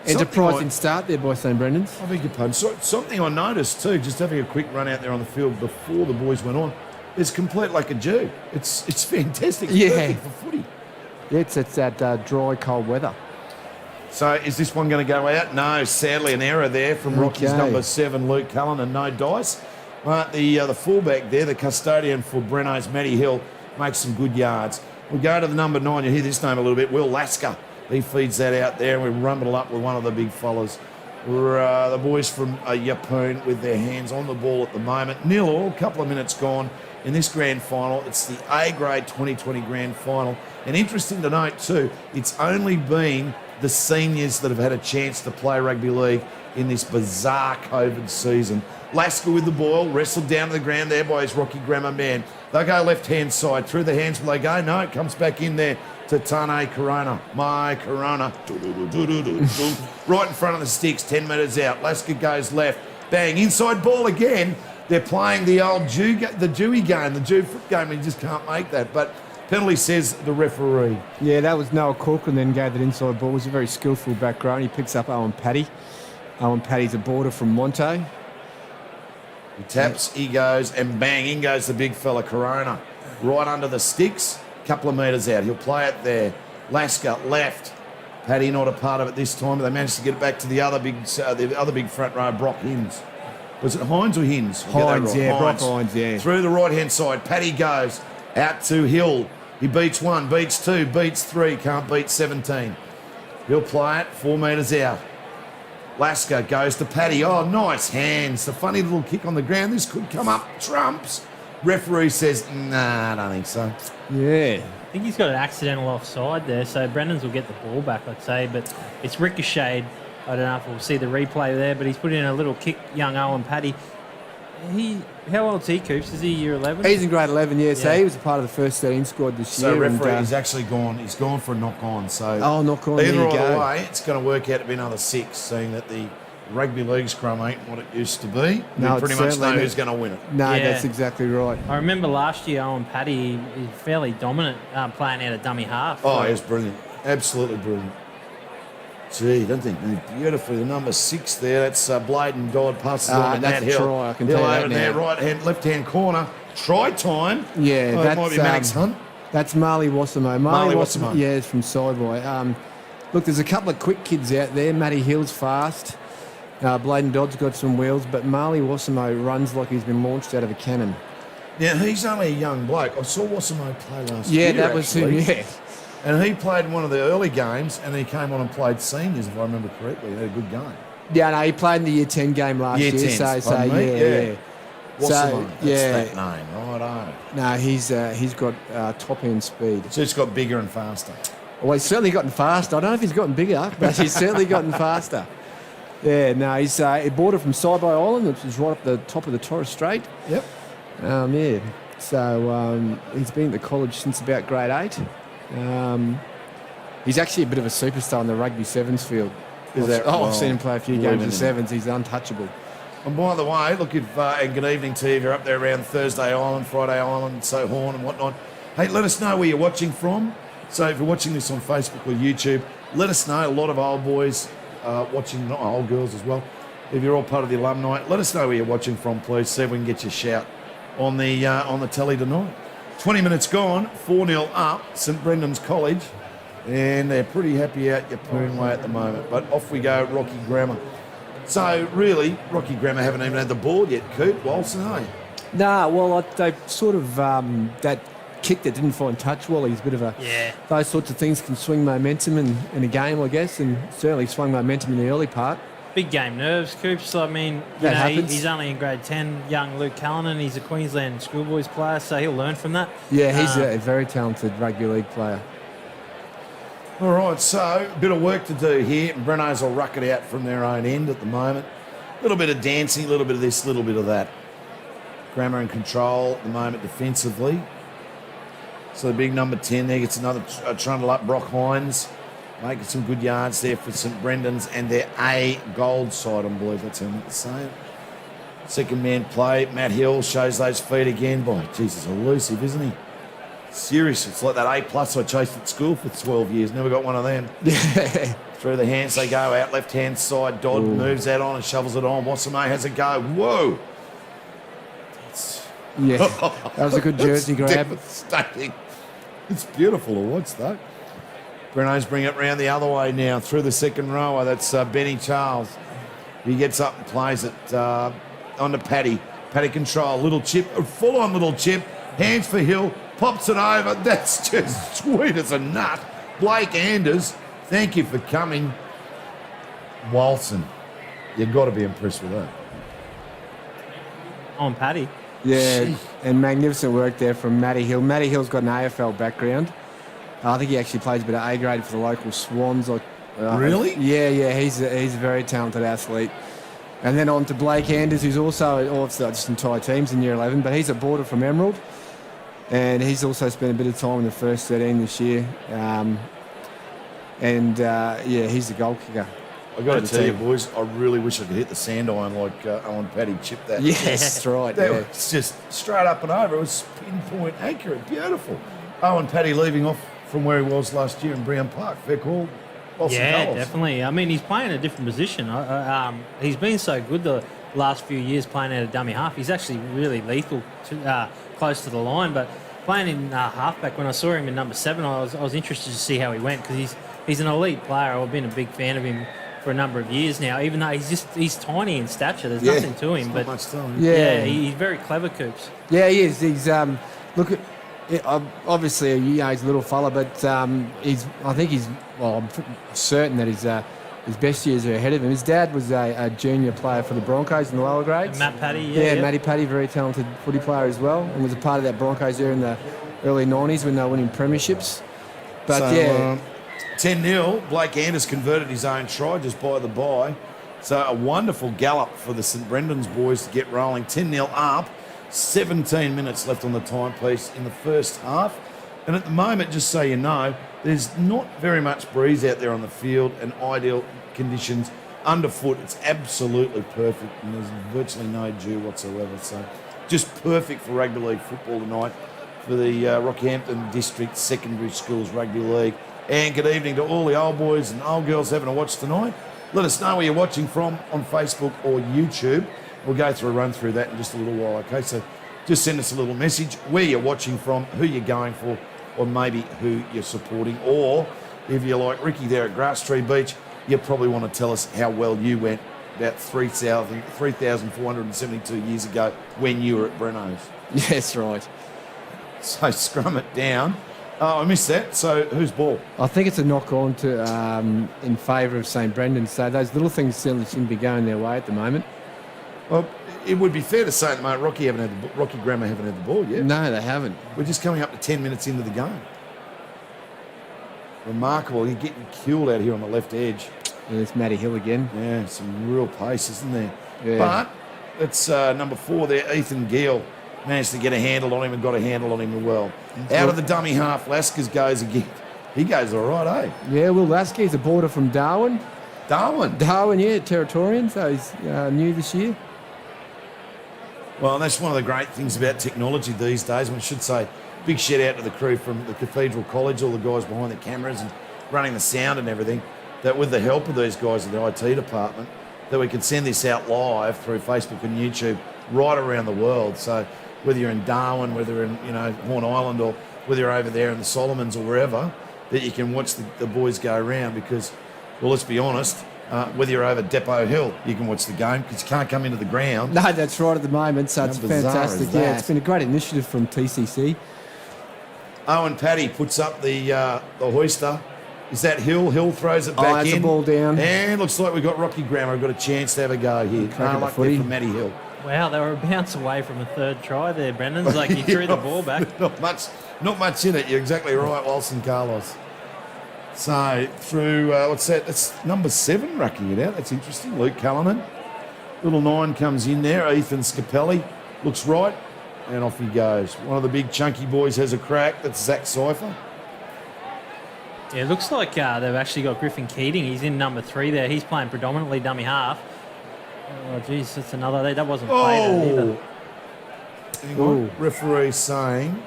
Speaker 7: Enterprising start there by St Brendan's.
Speaker 4: I beg your pardon. So, something I noticed too, just having a quick run out there on the field before the boys went on, it's complete like a Jew. It's fantastic. It's perfect for footy.
Speaker 7: Yeah, it's that dry, cold weather.
Speaker 4: So is this one going to go out? No, sadly an error there from Rocky's number 7, Luke Cullen, and no dice. But the fullback there, the custodian for Breno's, Matty Hill, makes some good yards. We go to the number 9. You hear this name a little bit, Will Lasker. He feeds that out there, and we rumble up with one of the big fellas. We're the boys from Yeppoon with their hands on the ball at the moment. 0-0, a couple of minutes gone in this grand final. It's the A-grade 2020 grand final. And interesting to note too, it's only been the seniors that have had a chance to play rugby league in this bizarre COVID season. Lasker with the ball, wrestled down to the ground there by his Rocky Grammar man. They'll go left-hand side. Through the hands will they go? No, it comes back in there to Tane Corona. My Corona. Right in front of the sticks, 10 metres out. Lasker goes left. Bang, inside ball again. They're playing the old Dewey game, the Jew foot game, and he just can't make that. But penalty, says the referee.
Speaker 7: Yeah, that was Noah Cook, and then gave that inside ball. It was a very skillful back row, and he picks up Owen Paddy. Owen Paddy's a boarder from Monte.
Speaker 4: He taps, he goes, and bang, in goes the big fella, Corona. Right under the sticks, a couple of metres out. He'll play it there. Lasker, left. Paddy not a part of it this time, but they managed to get it back to the other big front row, Brock Hines. Was it Hines or Hines?
Speaker 7: Hines, yeah, Brock Hines, yeah.
Speaker 4: Through the right-hand side, Paddy goes out to Hill. He beats 1, beats 2, beats 3, can't beat 17. He'll play it 4 metres out. Lasker goes to Paddy. Oh, nice hands. The funny little kick on the ground. This could come up trumps. Referee says, nah, I don't think so.
Speaker 7: Yeah.
Speaker 6: I think he's got an accidental offside there, so Brennan's will get the ball back, I'd say, but it's ricocheted. I don't know if we'll see the replay there, but he's put in a little kick, young Owen Paddy. How old's he, Coops? Is he year 11?
Speaker 7: He's in grade 11, yeah. So he was a part of the first 13 squad this year.
Speaker 4: So referee has actually gone. He's gone for a knock-on. So
Speaker 7: knock on.
Speaker 4: Either way, it's going to work out to be another 6, seeing that the rugby league scrum ain't what it used to be.
Speaker 7: No,
Speaker 4: we pretty much know who's going to win it.
Speaker 7: No, that's exactly right.
Speaker 6: I remember last year Owen Paddy is fairly dominant playing out of dummy half.
Speaker 4: Oh, he was brilliant. Absolutely brilliant. Gee, don't think beautifully. The number 6 there, that's Bladen Dodd, passes on to Matt Hill.
Speaker 7: Try, I can tell you that now.
Speaker 4: There, right-hand, left-hand corner. Try time.
Speaker 7: Yeah,
Speaker 4: that might be Mannix Hunt.
Speaker 7: That's Marley Wassamo.
Speaker 4: Marley Wassamo.
Speaker 7: Yeah, it's from Sideway. Look, there's a couple of quick kids out there. Matty Hill's fast. Bladen Dodd's got some wheels, but Marley Wassamo runs like he's been launched out of a cannon.
Speaker 4: Now, he's only a young bloke. I saw Wassamo play last year.
Speaker 7: Yeah, that was him, yeah.
Speaker 4: And he played in one of the early games, and he came on and played seniors, if I remember correctly. He had a good game.
Speaker 7: Yeah, no, he played in the Year 10 game last
Speaker 4: Year
Speaker 7: year.
Speaker 4: 10s,
Speaker 7: So
Speaker 4: pardon me,
Speaker 7: yeah.
Speaker 4: Wasserman, that's
Speaker 7: yeah.
Speaker 4: that name, righto.
Speaker 7: No, he's got top end speed.
Speaker 4: So he's got bigger and faster.
Speaker 7: Well, he's certainly gotten faster. I don't know if he's gotten bigger, but he's certainly gotten faster. Yeah, no, he boarded from Saibai Island, which is right up the top of the Torres Strait.
Speaker 4: Yep.
Speaker 7: Yeah. So he's been at the college since about grade 8. He's actually a bit of a superstar on the rugby sevens field. I've seen him play a few games of sevens. He's untouchable.
Speaker 4: And by the way, look, and good evening to you if you're up there around Thursday Island, Friday Island, Sohorn and whatnot. Hey, let us know where you're watching from. So if you're watching this on Facebook or YouTube, let us know. A lot of old boys watching, not old girls as well. If you're all part of the alumni, let us know where you're watching from, please. See if we can get you a shout on the telly tonight. 20 minutes gone, 4-0 up, St Brendan's College. And they're pretty happy out Yeppoon way at the moment. But off we go, Rocky Grammar. So, really, Rocky Grammar haven't even had the ball yet, Coot. Walson, eh?
Speaker 7: Nah, well, they sort of, that kick that didn't find touch, Wally's a bit of a...
Speaker 6: Yeah.
Speaker 7: Those sorts of things can swing momentum in a game, I guess, and certainly swung momentum in the early part.
Speaker 6: Big game nerves, Coops. I mean, he's only in grade 10. Young Luke Callanan, he's a Queensland schoolboys player, so he'll learn from that.
Speaker 7: Yeah, he's a very talented rugby league player.
Speaker 4: All right, so a bit of work to do here. Brenno's will ruck it out from their own end at the moment. A little bit of dancing, a little bit of this, a little bit of that. Grammar in control at the moment defensively. So the big number 10 there gets another trundle up. Brock Hines making some good yards there for St Brendan's and their A gold side, I believe that's how I'm to say it. Second man play. Matt Hill shows those feet again. Boy, Jesus, elusive, isn't he? Serious. It's like that A+ I chased at school for 12 years. Never got one of them. Through the hands they go out. Left-hand side. Dodd moves that on and shovels it on. Wassame has a go. Whoa.
Speaker 7: Yeah, that was a good jersey grab.
Speaker 4: Devastating. It's beautiful to watch, though. Brenno's bring it round the other way now through the second rower. That's Benny Charles. He gets up and plays it onto Paddy. Paddy control. Little chip. A full-on little chip. Hands for Hill. Pops it over. That's just sweet as a nut. Blake Anders, thank you for coming. Walson, you've got to be impressed with that.
Speaker 6: On Paddy.
Speaker 7: Yeah, and magnificent work there from Matty Hill. Matty Hill's got an AFL background. I think he actually plays a bit of A grade for the local Swans.
Speaker 4: Really?
Speaker 7: Yeah, he's a very talented athlete. And then on to Blake Anders, who's also just entire teams in Year 11, but he's a boarder from Emerald. And he's also spent a bit of time in the first 13 this year. He's the goal kicker.
Speaker 4: I've got to tell you, boys, I really wish I could hit the sand iron like Owen Paddy chipped that.
Speaker 7: Yes, that's right.
Speaker 4: That was just straight up and over. It was pinpoint accurate. Beautiful. Owen Paddy leaving off from where he was last year in Brown Park. Fair call.
Speaker 6: Yeah, definitely. I mean, he's playing a different position. He's been so good the last few years playing out of dummy half. He's actually really lethal, close to the line. But playing in halfback, when I saw him in number 7, I was interested to see how he went because he's an elite player. I've been a big fan of him for a number of years now, even though he's tiny in stature. There's nothing to him. But
Speaker 4: much to him.
Speaker 6: Yeah, he's very clever, Coops.
Speaker 7: Yeah, he is. He's obviously he's a little fella, but I'm certain that his best years are ahead of him. His dad was a junior player for the Broncos in the lower grades.
Speaker 6: Matt Paddy,
Speaker 7: Matty Paddy, very talented footy player as well, and was a part of that Broncos there in the early 90s when they were winning premierships. But
Speaker 4: 10-0, Blake Anders converted his own try just by the bye. So a wonderful gallop for the St Brendan's boys to get rolling. 10-0 up, 17 minutes left on the timepiece in the first half. And at the moment, just so you know, there's not very much breeze out there on the field and ideal conditions. Underfoot, it's absolutely perfect and there's virtually no dew whatsoever. So just perfect for rugby league football tonight for the Rockhampton District Secondary Schools Rugby League. And good evening to all the old boys and old girls having a watch tonight. Let us know where you're watching from on Facebook or YouTube. We'll go through a run through that in just a little while, okay? So just send us a little message, where you're watching from, who you're going for, or maybe who you're supporting. Or if you're like Ricky there at Grasstree Beach, you probably want to tell us how well you went about 3,472 years ago when you were at Brenno's.
Speaker 7: Yes, right.
Speaker 4: So scrum it down. Oh, I missed that. So whose ball?
Speaker 7: I think it's a knock on to in favour of St Brendan's. So those little things certainly shouldn't be going their way at the moment.
Speaker 4: Well, it would be fair to say at the moment Rocky Grammar haven't had the ball yet.
Speaker 7: No, they haven't.
Speaker 4: We're just coming up to 10 minutes into the game. Remarkable. You're getting killed out here on the left edge.
Speaker 7: There's Matty Hill again.
Speaker 4: Yeah, some real pace, isn't there?
Speaker 7: Yeah.
Speaker 4: But it's number 4 there, Ethan Gill. Managed to get a handle on him and got a handle on him well. Out of the dummy half, Lascas goes again. He goes all right, eh?
Speaker 7: Yeah, Will Lasky's a boarder from Darwin.
Speaker 4: Darwin,
Speaker 7: yeah, Territorian, so he's new this year.
Speaker 4: Well, that's one of the great things about technology these days. I should say, big shout out to the crew from the Cathedral College, all the guys behind the cameras and running the sound and everything, that with the help of these guys in the IT department, that we can send this out live through Facebook and YouTube right around the world. So whether you're in Darwin, whether you're in Horn Island, or whether you're over there in the Solomons or wherever, that you can watch the boys go around because, well, let's be honest, whether you're over Depot Hill, you can watch the game because you can't come into the ground.
Speaker 7: No, that's right at the moment, so it's fantastic. Yeah, it's been a great initiative from TCC.
Speaker 4: Owen Paddy puts up the hoister. Is that Hill? Hill throws it back
Speaker 7: that's
Speaker 4: in.
Speaker 7: a ball down.
Speaker 4: And looks like we've got Rocky Grammar. We've got a chance to have a go here. No luck there from Matty Hill.
Speaker 6: Wow, they were a bounce away from a third try there, Brendan's. Like, he threw the ball back.
Speaker 4: Not much in it. You're exactly right, Wilson Carlos. So through, what's that? That's number 7 rucking it out. That's interesting. Luke Cullinan. Little 9 comes in there. Ethan Scapelli looks right. And off he goes. One of the big chunky boys has a crack. That's Zach Cypher.
Speaker 6: Yeah, it looks like they've actually got Griffin Keating. He's in number 3 there. He's playing predominantly dummy half. Oh, geez, that's another. That wasn't played either.
Speaker 4: Hang on. Referee saying...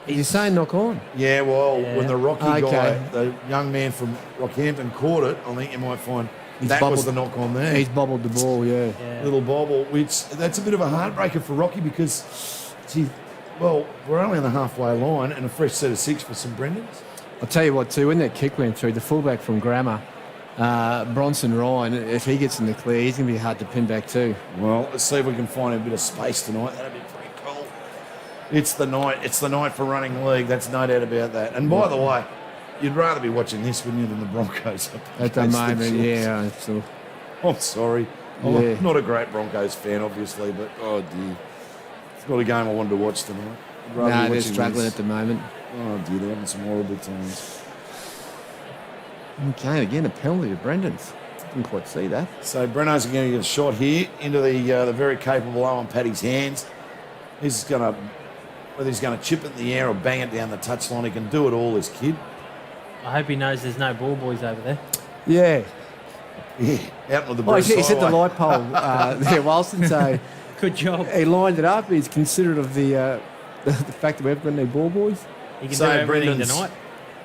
Speaker 7: He's saying knock on.
Speaker 4: Yeah, well, when the Rocky guy, the young man from Rockhampton, caught it, I think you might find was the knock on there.
Speaker 7: He's bobbled the ball, yeah.
Speaker 4: Little bobble, which that's a bit of a heartbreaker for Rocky because, we're only on the halfway line and a fresh set of 6 for St Brendan's.
Speaker 7: I'll tell you what, too, when that kick went through, the fullback from Grammar, Bronson Ryan, if he gets in the clear, he's going to be hard to pin back too.
Speaker 4: Well, let's see if we can find a bit of space tonight. That'd be pretty cool. It's the night for running league. That's no doubt about that. And by the way, you'd rather be watching this, wouldn't you, than the Broncos?
Speaker 7: At the moment, yeah.
Speaker 4: I'm sorry.
Speaker 7: Yeah.
Speaker 4: I'm not a great Broncos fan, obviously, but oh dear. It's not a game I wanted to watch tonight.
Speaker 7: No, they're struggling at the moment.
Speaker 4: Oh dear, they're having some horrible times.
Speaker 7: Okay, again, a penalty to Brendan's. Didn't quite see that.
Speaker 4: So Brenno's going to get a shot here into the very capable Owen Paddy's hands. Whether he's going to chip it in the air or bang it down the touchline, he can do it all, this kid.
Speaker 6: I hope he knows there's no ball boys over there.
Speaker 7: Yeah.
Speaker 4: Yeah, out with the
Speaker 7: Bruce he's hit the light pole there, Wilson, so...
Speaker 6: Good job.
Speaker 7: He lined it up. He's considerate of the fact that we haven't got any ball boys.
Speaker 6: He can do everything tonight.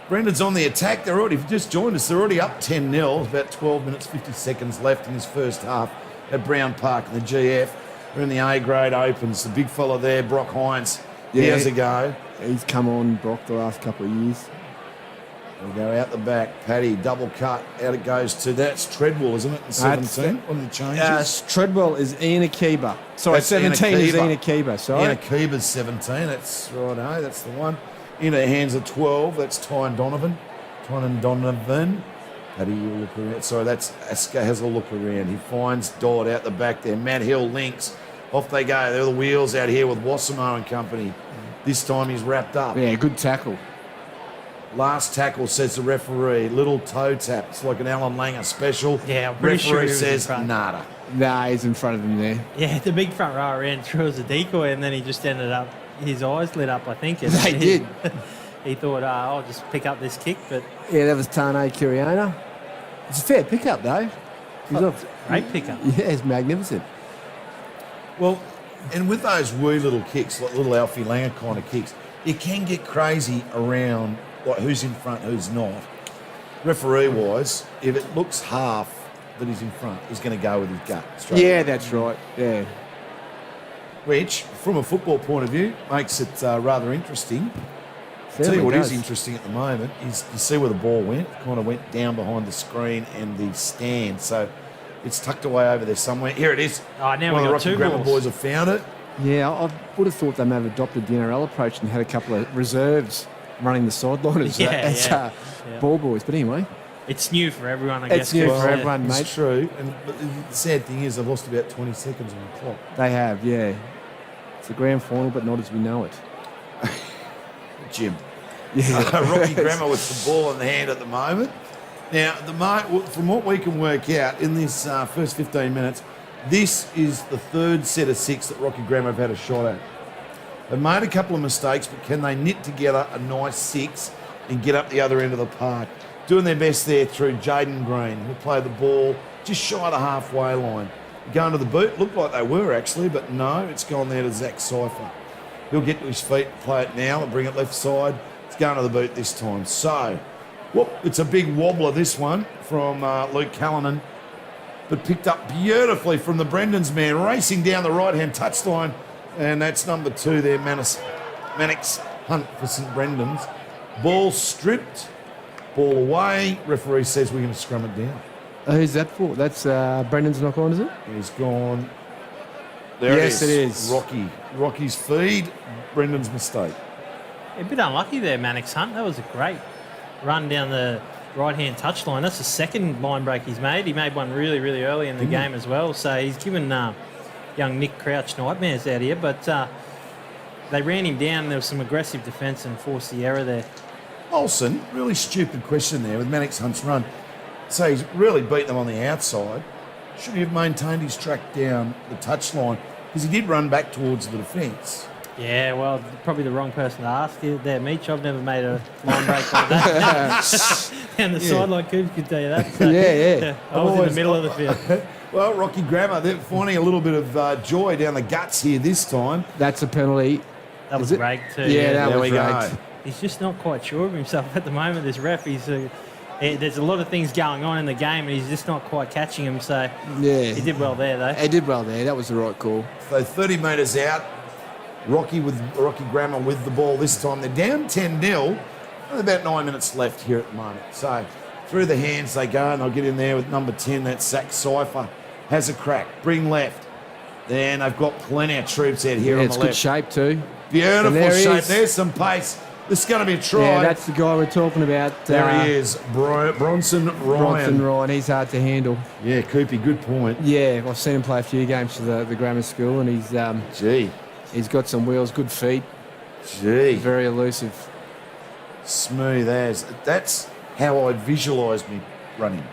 Speaker 4: Brendan's on the attack. They're already just joined us. They're already up 10-0. About 12 minutes, 50 seconds left in this first half at Brown Park in the GF. We're in the A-grade opens. The big fella there, Brock Hines.
Speaker 7: Yeah.
Speaker 4: He has a go.
Speaker 7: He's come on, Brock, the last couple of years.
Speaker 4: We'll go out the back. Paddy, double cut. Out it goes to... That's Treadwell, isn't it? In 17. What are the changes?
Speaker 7: Treadwell is Ian Akiba. Sorry,
Speaker 4: That's
Speaker 7: 17 is Ian Akiba. Sorry.
Speaker 4: Ian Akiba's 17. That's right. That's the one. In her hands are 12. That's Tyne Donovan. Paddy, you look around. Sorry, that's Asker has a look around. He finds Dodd out the back there. Matt Hill links. Off they go. They're the wheels out here with Wassamo and company. This time he's wrapped up.
Speaker 7: Yeah, good tackle.
Speaker 4: Last tackle, says the referee. Little toe tap. It's like an Alan Langer special.
Speaker 6: Yeah, I'm pretty sure he was
Speaker 4: says
Speaker 6: in front.
Speaker 4: nada.
Speaker 7: Nah, he's in front of him there.
Speaker 6: Yeah, the big front row ran through as a decoy, and then he just ended up, his eyes lit up, I think. And
Speaker 7: They did.
Speaker 6: He thought, I'll just pick up this kick, but...
Speaker 7: Yeah, that was Tane Kiriona. It's a fair pickup, though.
Speaker 6: Great pickup.
Speaker 7: Yeah, it's magnificent.
Speaker 4: Well, and with those wee little kicks, like little Alfie Langer kind of kicks, it can get crazy around like who's in front, who's not. Referee-wise, if it looks half that he's in front, he's going to go with his gut.
Speaker 7: Yeah, that's right. Yeah.
Speaker 4: Which, from a football point of view, makes it rather interesting. I'll tell you what is interesting at the moment is you see where the ball went. It kind of went down behind the screen and the stand. So it's tucked away over there somewhere. Here it is.
Speaker 6: Oh, now
Speaker 4: One
Speaker 6: we
Speaker 4: of
Speaker 6: got
Speaker 4: the Rocky
Speaker 6: two
Speaker 4: Grammar
Speaker 6: balls.
Speaker 4: boys have found it.
Speaker 7: Yeah, I would have thought they may have adopted the NRL approach and had a couple of reserves running the sideline as
Speaker 6: Yeah.
Speaker 7: ball boys. But anyway,
Speaker 6: It's new for everyone, I guess.
Speaker 7: it's new
Speaker 6: because,
Speaker 7: for everyone,
Speaker 4: It's
Speaker 7: mate.
Speaker 4: true. And but the sad thing is, they've lost about 20 seconds on the clock.
Speaker 7: They have, yeah. It's a grand final, but not as we know it.
Speaker 4: Jim.
Speaker 7: Yeah.
Speaker 4: Rocky Grammar with the ball in the hand at the moment. Now, from what we can work out in this first 15 minutes, this is the third set of 6 that Rocky Grammar have had a shot at. They've made a couple of mistakes, but can they knit together a nice 6 and get up the other end of the park? Doing their best there through Jaden Green, who played the ball just shy of the halfway line. Going to the boot, looked like they were actually, but no, it's gone there to Zach Cypher. He'll get to his feet, play it now, and bring it left side. It's going to the boot this time. So, it's a big wobbler, this one, from Luke Callanan, but picked up beautifully from the Brendan's man, racing down the right-hand touchline, and that's number 2 there, Mannix Hunt for St Brendan's. Ball stripped, ball away. Referee says we're going to scrum it down.
Speaker 7: Who's that for? That's Brendan's knock on, is it?
Speaker 4: He's gone. There
Speaker 7: Yes,
Speaker 4: it
Speaker 7: it
Speaker 4: is.
Speaker 7: is.
Speaker 4: Rocky's feed, Brendan's mistake.
Speaker 6: A bit unlucky there, Mannix Hunt. That was a great run down the right-hand touchline. That's the second line break he's made. He made one really, really early in the game as well. So he's given young Nick Crouch nightmares out here. But they ran him down. There was some aggressive defence and forced the error there.
Speaker 4: Olsen, really stupid question there with Mannix Hunt's run. So he's really beat them on the outside. Should he have maintained his track down the touchline? Because he did run back towards the defence.
Speaker 6: Yeah, well, probably the wrong person to ask you there, Meech. I've never made a line break like that. Down the sideline, Coops could tell you that. So,
Speaker 7: Yeah.
Speaker 6: I was in the middle of the field.
Speaker 4: Well, Rocky Grammar, they're finding a little bit of joy down the guts here this time.
Speaker 7: That's a penalty.
Speaker 6: That was great too.
Speaker 7: Yeah, that
Speaker 4: there
Speaker 7: was
Speaker 4: we
Speaker 7: great.
Speaker 4: go.
Speaker 6: He's just not quite sure of himself at the moment, this ref. There's a lot of things going on in the game and he's just not quite catching them. So
Speaker 7: Yeah.
Speaker 6: he did well there, though.
Speaker 7: He did well there. That was the right call.
Speaker 4: So 30 metres out, Rocky Grammar with the ball this time. They're down 10-0. About 9 minutes left here at the moment. So through the hands they go and they'll get in there with number 10, that's Zach Cypher. Has a crack, bring left. Then they've got plenty of troops out here on
Speaker 7: It's
Speaker 4: the
Speaker 7: good
Speaker 4: left.
Speaker 7: shape too.
Speaker 4: Beautiful
Speaker 7: And there he
Speaker 4: shape.
Speaker 7: is.
Speaker 4: There's some pace. This is going to be a try.
Speaker 7: Yeah, that's the guy we're talking about.
Speaker 4: There he is, Bronson Ryan.
Speaker 7: Bronson Ryan. He's hard to handle.
Speaker 4: Yeah, Coopy, good point.
Speaker 7: Yeah, I've seen him play a few games for the grammar school, and he's got some wheels, good feet. Very elusive.
Speaker 4: Smooth as. That's how I visualised me running.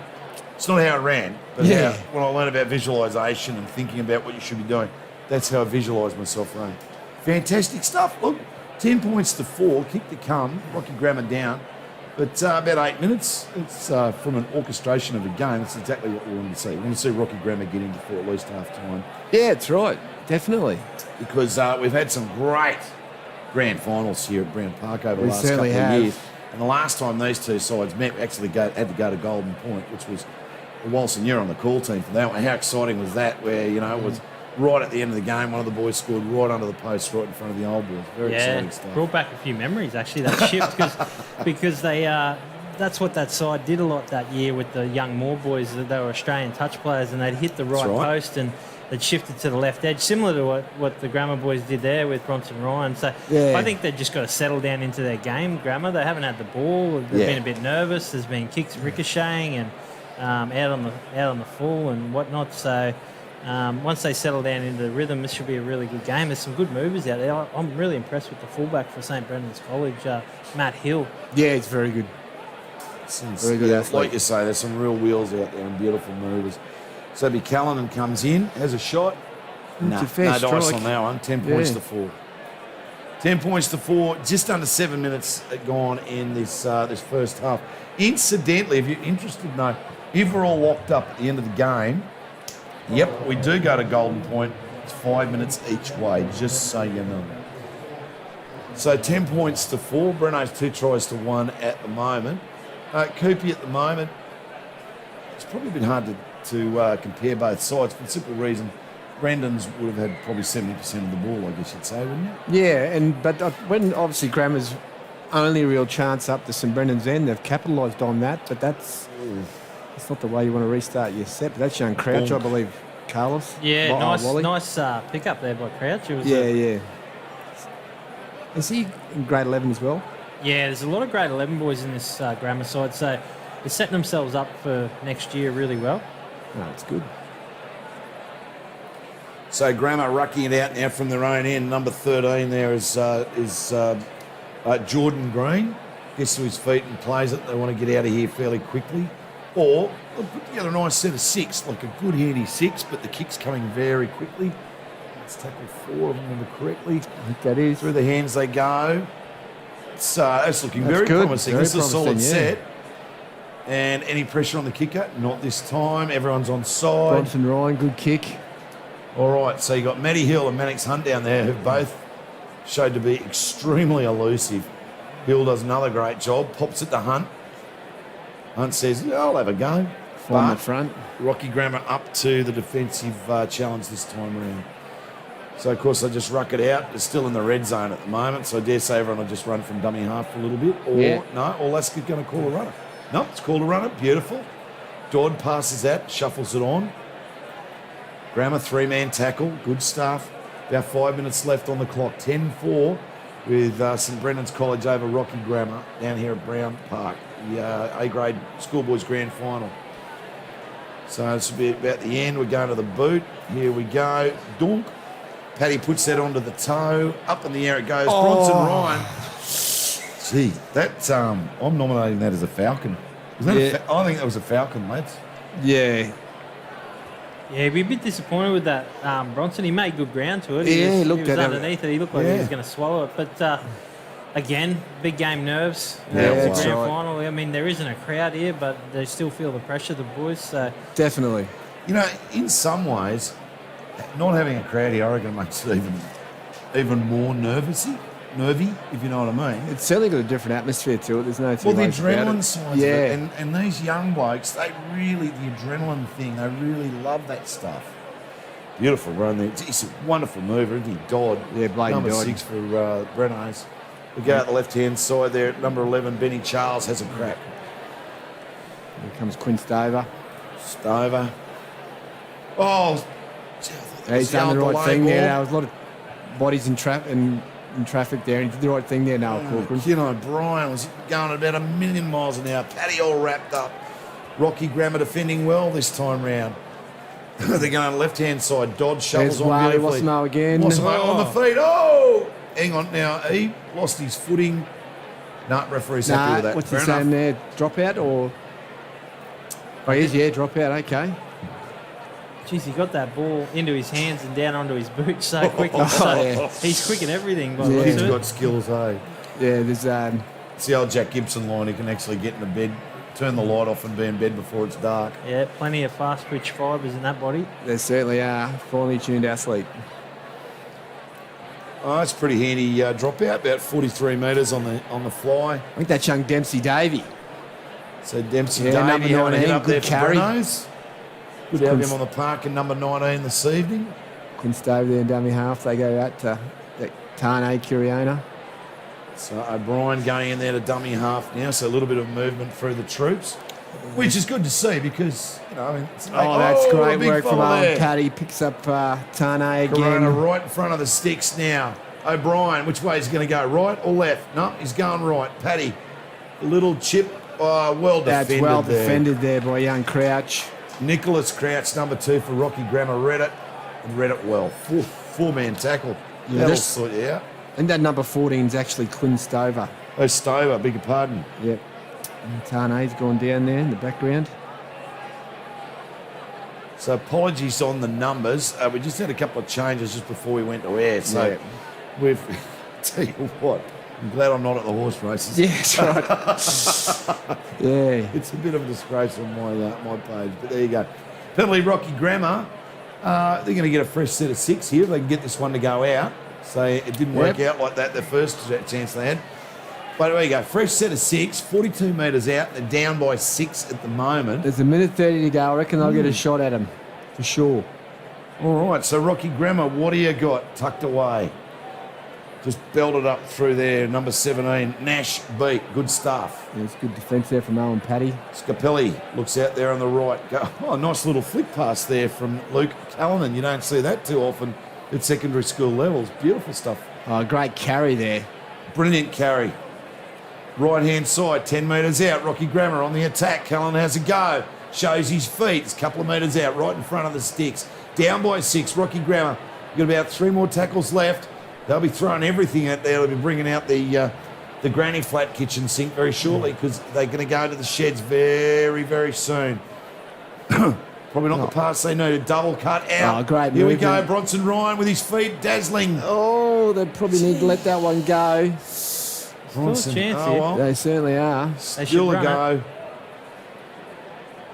Speaker 4: It's not how I ran, but
Speaker 7: Yeah.
Speaker 4: when I learned about visualisation and thinking about what you should be doing, that's how I visualised myself running. Fantastic stuff. Look, 10 points to 4, kick to come, Rocky Grammar down. But about 8 minutes, it's from an orchestration of a game. That's exactly what we want to see. We want to see Rocky Grammar get into for at least half time.
Speaker 7: Yeah, that's right. Definitely.
Speaker 4: Because we've had some great grand finals here at Brown Park over the
Speaker 7: We
Speaker 4: last couple
Speaker 7: certainly
Speaker 4: of
Speaker 7: have.
Speaker 4: years. And the last time these two sides met, we actually had to go to Golden Point, which was, Walson, you're on the call team for that one. How exciting was that? Where, it was right at the end of the game, one of the boys scored right under the post, right in front of the old boys. Very exciting stuff.
Speaker 6: Brought back a few memories, actually, that shift, because they that's what that side did a lot that year with the young Moore boys. That they were Australian touch players and they'd hit the right post and they'd shifted to the left edge, similar to what the Grammar boys did there with Bronson Ryan. So
Speaker 7: Yeah.
Speaker 6: I think they've just got to settle down into their game, Grammar. They haven't had the ball. They've been a bit nervous. There's been kicks ricocheting and out on the full and whatnot. So once they settle down into the rhythm, this should be a really good game. There's some good movers out there. I'm really impressed with the fullback for St Brendan's College, Matt Hill.
Speaker 7: Yeah, it's very good. Very good athlete.
Speaker 4: Like you say, there's some real wheels out there and beautiful movers. So Callanan comes in, has a shot.
Speaker 7: It's a fair
Speaker 4: no dice
Speaker 7: strike.
Speaker 4: on that one. 10 points to 4. 10 points to 4. Just under 7 minutes gone in this first half. Incidentally, if you're interested to know, if we're all locked up at the end of the game, yep, we do go to Golden Point. It's 5 minutes each way, just so you know. So 10 points to 4. Breno's 2 tries to 1 at the moment. Coopy at the moment, it's probably been hard to compare both sides for the simple reason Brendan's would have had probably 70% of the ball, I guess you'd say, wouldn't you?
Speaker 7: Yeah, but when obviously Grammar's only real chance up to St Brendan's end, they've capitalised on that, but that's not the way you want to restart your set. But that's young Crouch, I believe, Carlos.
Speaker 6: Yeah,
Speaker 7: Wally.
Speaker 6: nice pickup there by Crouch. It was
Speaker 7: Yeah. Is he in grade 11 as well?
Speaker 6: Yeah, there's a lot of grade 11 boys in this grammar side, so they're setting themselves up for next year really well.
Speaker 7: No, it's good.
Speaker 4: So Grammar rucking it out now from their own end. Number 13 there is Jordan Green. Gets to his feet and plays it. They want to get out of here fairly quickly. Or they'll put together a nice set of 6, like a good handy 6, but the kick's coming very quickly. Let's tackle 4, if I remember correctly.
Speaker 7: I think that is.
Speaker 4: Through the hands they go. It's looking
Speaker 7: That's
Speaker 4: very
Speaker 7: good.
Speaker 4: promising.
Speaker 7: Very
Speaker 4: This is a solid
Speaker 7: promising, yeah.
Speaker 4: set. And any pressure on the kicker? Not this time. Everyone's on side.
Speaker 7: Bronson Ryan, good kick.
Speaker 4: All right, so you got Matty Hill and Mannix Hunt down there, who both showed to be extremely elusive. Hill does another great job, pops it to Hunt. Hunt says, yeah, I'll have a go.
Speaker 7: From the front.
Speaker 4: Rocky Grammar up to the defensive challenge this time around. So, of course, they just ruck it out. It's still in the red zone at the moment, so I dare say everyone will just run from dummy half for a little bit. Or, no, or Laska's going to call a runner. No, it's called a runner. Beautiful. Dodd passes that, shuffles it on. Grammar, 3-man tackle. Good stuff. About 5 minutes left on the clock. 10-4 with St Brendan's College over Rocky Grammar down here at Brown Park. The A-grade schoolboys grand final. So this will be about the end. We're going to the boot. Here we go. Dunk. Paddy puts that onto the toe. Up in the air it goes. Bronson Ryan. Gee, that's I'm nominating that as a Falcon. Was that I think that was a Falcon, lads.
Speaker 7: Yeah.
Speaker 6: Yeah, we're a bit disappointed with that. Bronson, he made good ground to it.
Speaker 7: He
Speaker 6: was
Speaker 7: looked at
Speaker 6: underneath it. He looked like he was going to swallow it. But again, big game nerves. It's a grand final. I mean, there isn't a crowd here, but they still feel the pressure, the boys. So
Speaker 7: Definitely.
Speaker 4: You know, in some ways, not having a crowd here, I reckon, makes it even more nervy, if you know what I mean.
Speaker 7: It's certainly got a different atmosphere to it. There's no two
Speaker 4: Well, the
Speaker 7: ways about
Speaker 4: adrenaline
Speaker 7: it.
Speaker 4: side of it, and these young blokes, the adrenaline thing, they really love that stuff. Beautiful run there. It's a wonderful mover, isn't he? Dodd.
Speaker 7: Yeah, Bladen
Speaker 4: Number
Speaker 7: Dodd.
Speaker 4: 6 for Brenno's. We go out the left-hand side there. Number 11, Benny Charles has a crack.
Speaker 7: Here comes Quinn Stover.
Speaker 4: Stover. Oh,
Speaker 7: He's done the right thing there. There was a lot of bodies in traffic there, and he did the right thing there, Noel Corcoran.
Speaker 4: You know, Brian was going at about 1,000,000 miles an hour. Paddy all wrapped up. Rocky Grammar defending well this time round. They're going left-hand side. Dodd shovels
Speaker 7: There's
Speaker 4: on beautifully.
Speaker 7: Wassamo again.
Speaker 4: Wassamo on the feet. Oh! Hang on now. He lost his footing. No, referee's happy with that.
Speaker 7: What's he
Speaker 4: Fair
Speaker 7: saying
Speaker 4: enough.
Speaker 7: there? Dropout or? Oh, he is, yeah, dropout. Okay.
Speaker 6: Jeez, he got that ball into his hands and down onto his boots so quickly. So he's quick at everything. By the looks
Speaker 4: He's
Speaker 6: of it.
Speaker 4: got skills, eh?
Speaker 7: Yeah, there's
Speaker 4: It's the old Jack Gibson line. He can actually get into bed, turn the light off and be in bed before it's dark.
Speaker 6: Yeah, plenty of fast twitch fibres in that body.
Speaker 7: There certainly are. Finely tuned athlete.
Speaker 4: Oh, it's pretty handy dropout, about 43 metres on the fly.
Speaker 7: I think that's young Dempsey Davey.
Speaker 4: So Dempsey
Speaker 7: Yeah,
Speaker 4: Davey
Speaker 7: number
Speaker 4: having a hit
Speaker 7: 19,
Speaker 4: up there
Speaker 7: good
Speaker 4: for
Speaker 7: carry.
Speaker 4: Brenno's. Good to have him on the park in number 19 this evening.
Speaker 7: Quinn Stover there in dummy half. They go out to Tane Curiona.
Speaker 4: So O'Brien going in there to dummy half now, so a little bit of movement through the troops, which is good to see because, you know, I mean, it's
Speaker 7: That's great
Speaker 4: a big
Speaker 7: work from
Speaker 4: fella there.
Speaker 7: Paddy. Picks up Tane again.
Speaker 4: Corona right in front of the sticks now. O'Brien, which way is he going to go? Right or left? No, he's going right. Paddy, a little chip. Well defended.
Speaker 7: That's well defended there by young Crouch.
Speaker 4: Nicholas Crouch, number 2 for Rocky Grammar, read it and read it well. Four-man tackle.
Speaker 7: Yeah,
Speaker 4: That'll sort you out.
Speaker 7: And that number 14 is actually Quinn Stover.
Speaker 4: Oh, Stover, beg your pardon.
Speaker 7: Yep. And Tane's gone down there in the background.
Speaker 4: So apologies on the numbers. We just had a couple of changes just before we went to air. So we've tell you what, I'm glad I'm not at the horse races.
Speaker 7: Yeah, that's right. Yeah.
Speaker 4: It's a bit of a disgrace on my page, but there you go. Penalty Rocky Grammar. They're going to get a fresh set of 6 here if they can get this one to go out. So it didn't work out like that the first chance they had. But there you go. Fresh set of 6, 42 metres out. They're down by 6 at the moment.
Speaker 7: There's 1:30 to go. I reckon they'll get a shot at him, for sure.
Speaker 4: All right, so Rocky Grammar, what do you got tucked away? Just belted up through there, number 17, Nash beat. Good stuff.
Speaker 7: Yeah, it's good defence there from Owen Paddy.
Speaker 4: Scapelli looks out there on the right. Oh, nice little flick pass there from Luke Callanan. You don't see that too often at secondary school levels. Beautiful stuff.
Speaker 7: Oh, great carry there.
Speaker 4: Brilliant carry. Right-hand side, 10 metres out. Rocky Grammar on the attack. Cullen has a go. Shows his feet. It's a couple of metres out, right in front of the sticks. Down by 6, Rocky Grammar. You've got about 3 more tackles left. They'll be throwing everything out there. They'll be bringing out the granny flat kitchen sink very shortly because they're going to go to the sheds very, very soon. Probably not the pass they need. A double cut out.
Speaker 7: Oh, great
Speaker 4: Here we
Speaker 7: movement.
Speaker 4: go. Bronson Ryan with his feet dazzling.
Speaker 7: Oh, they probably need to let that one go.
Speaker 4: Bronson,
Speaker 6: chance
Speaker 4: oh
Speaker 6: here.
Speaker 4: well.
Speaker 7: They certainly are.
Speaker 4: Still a go.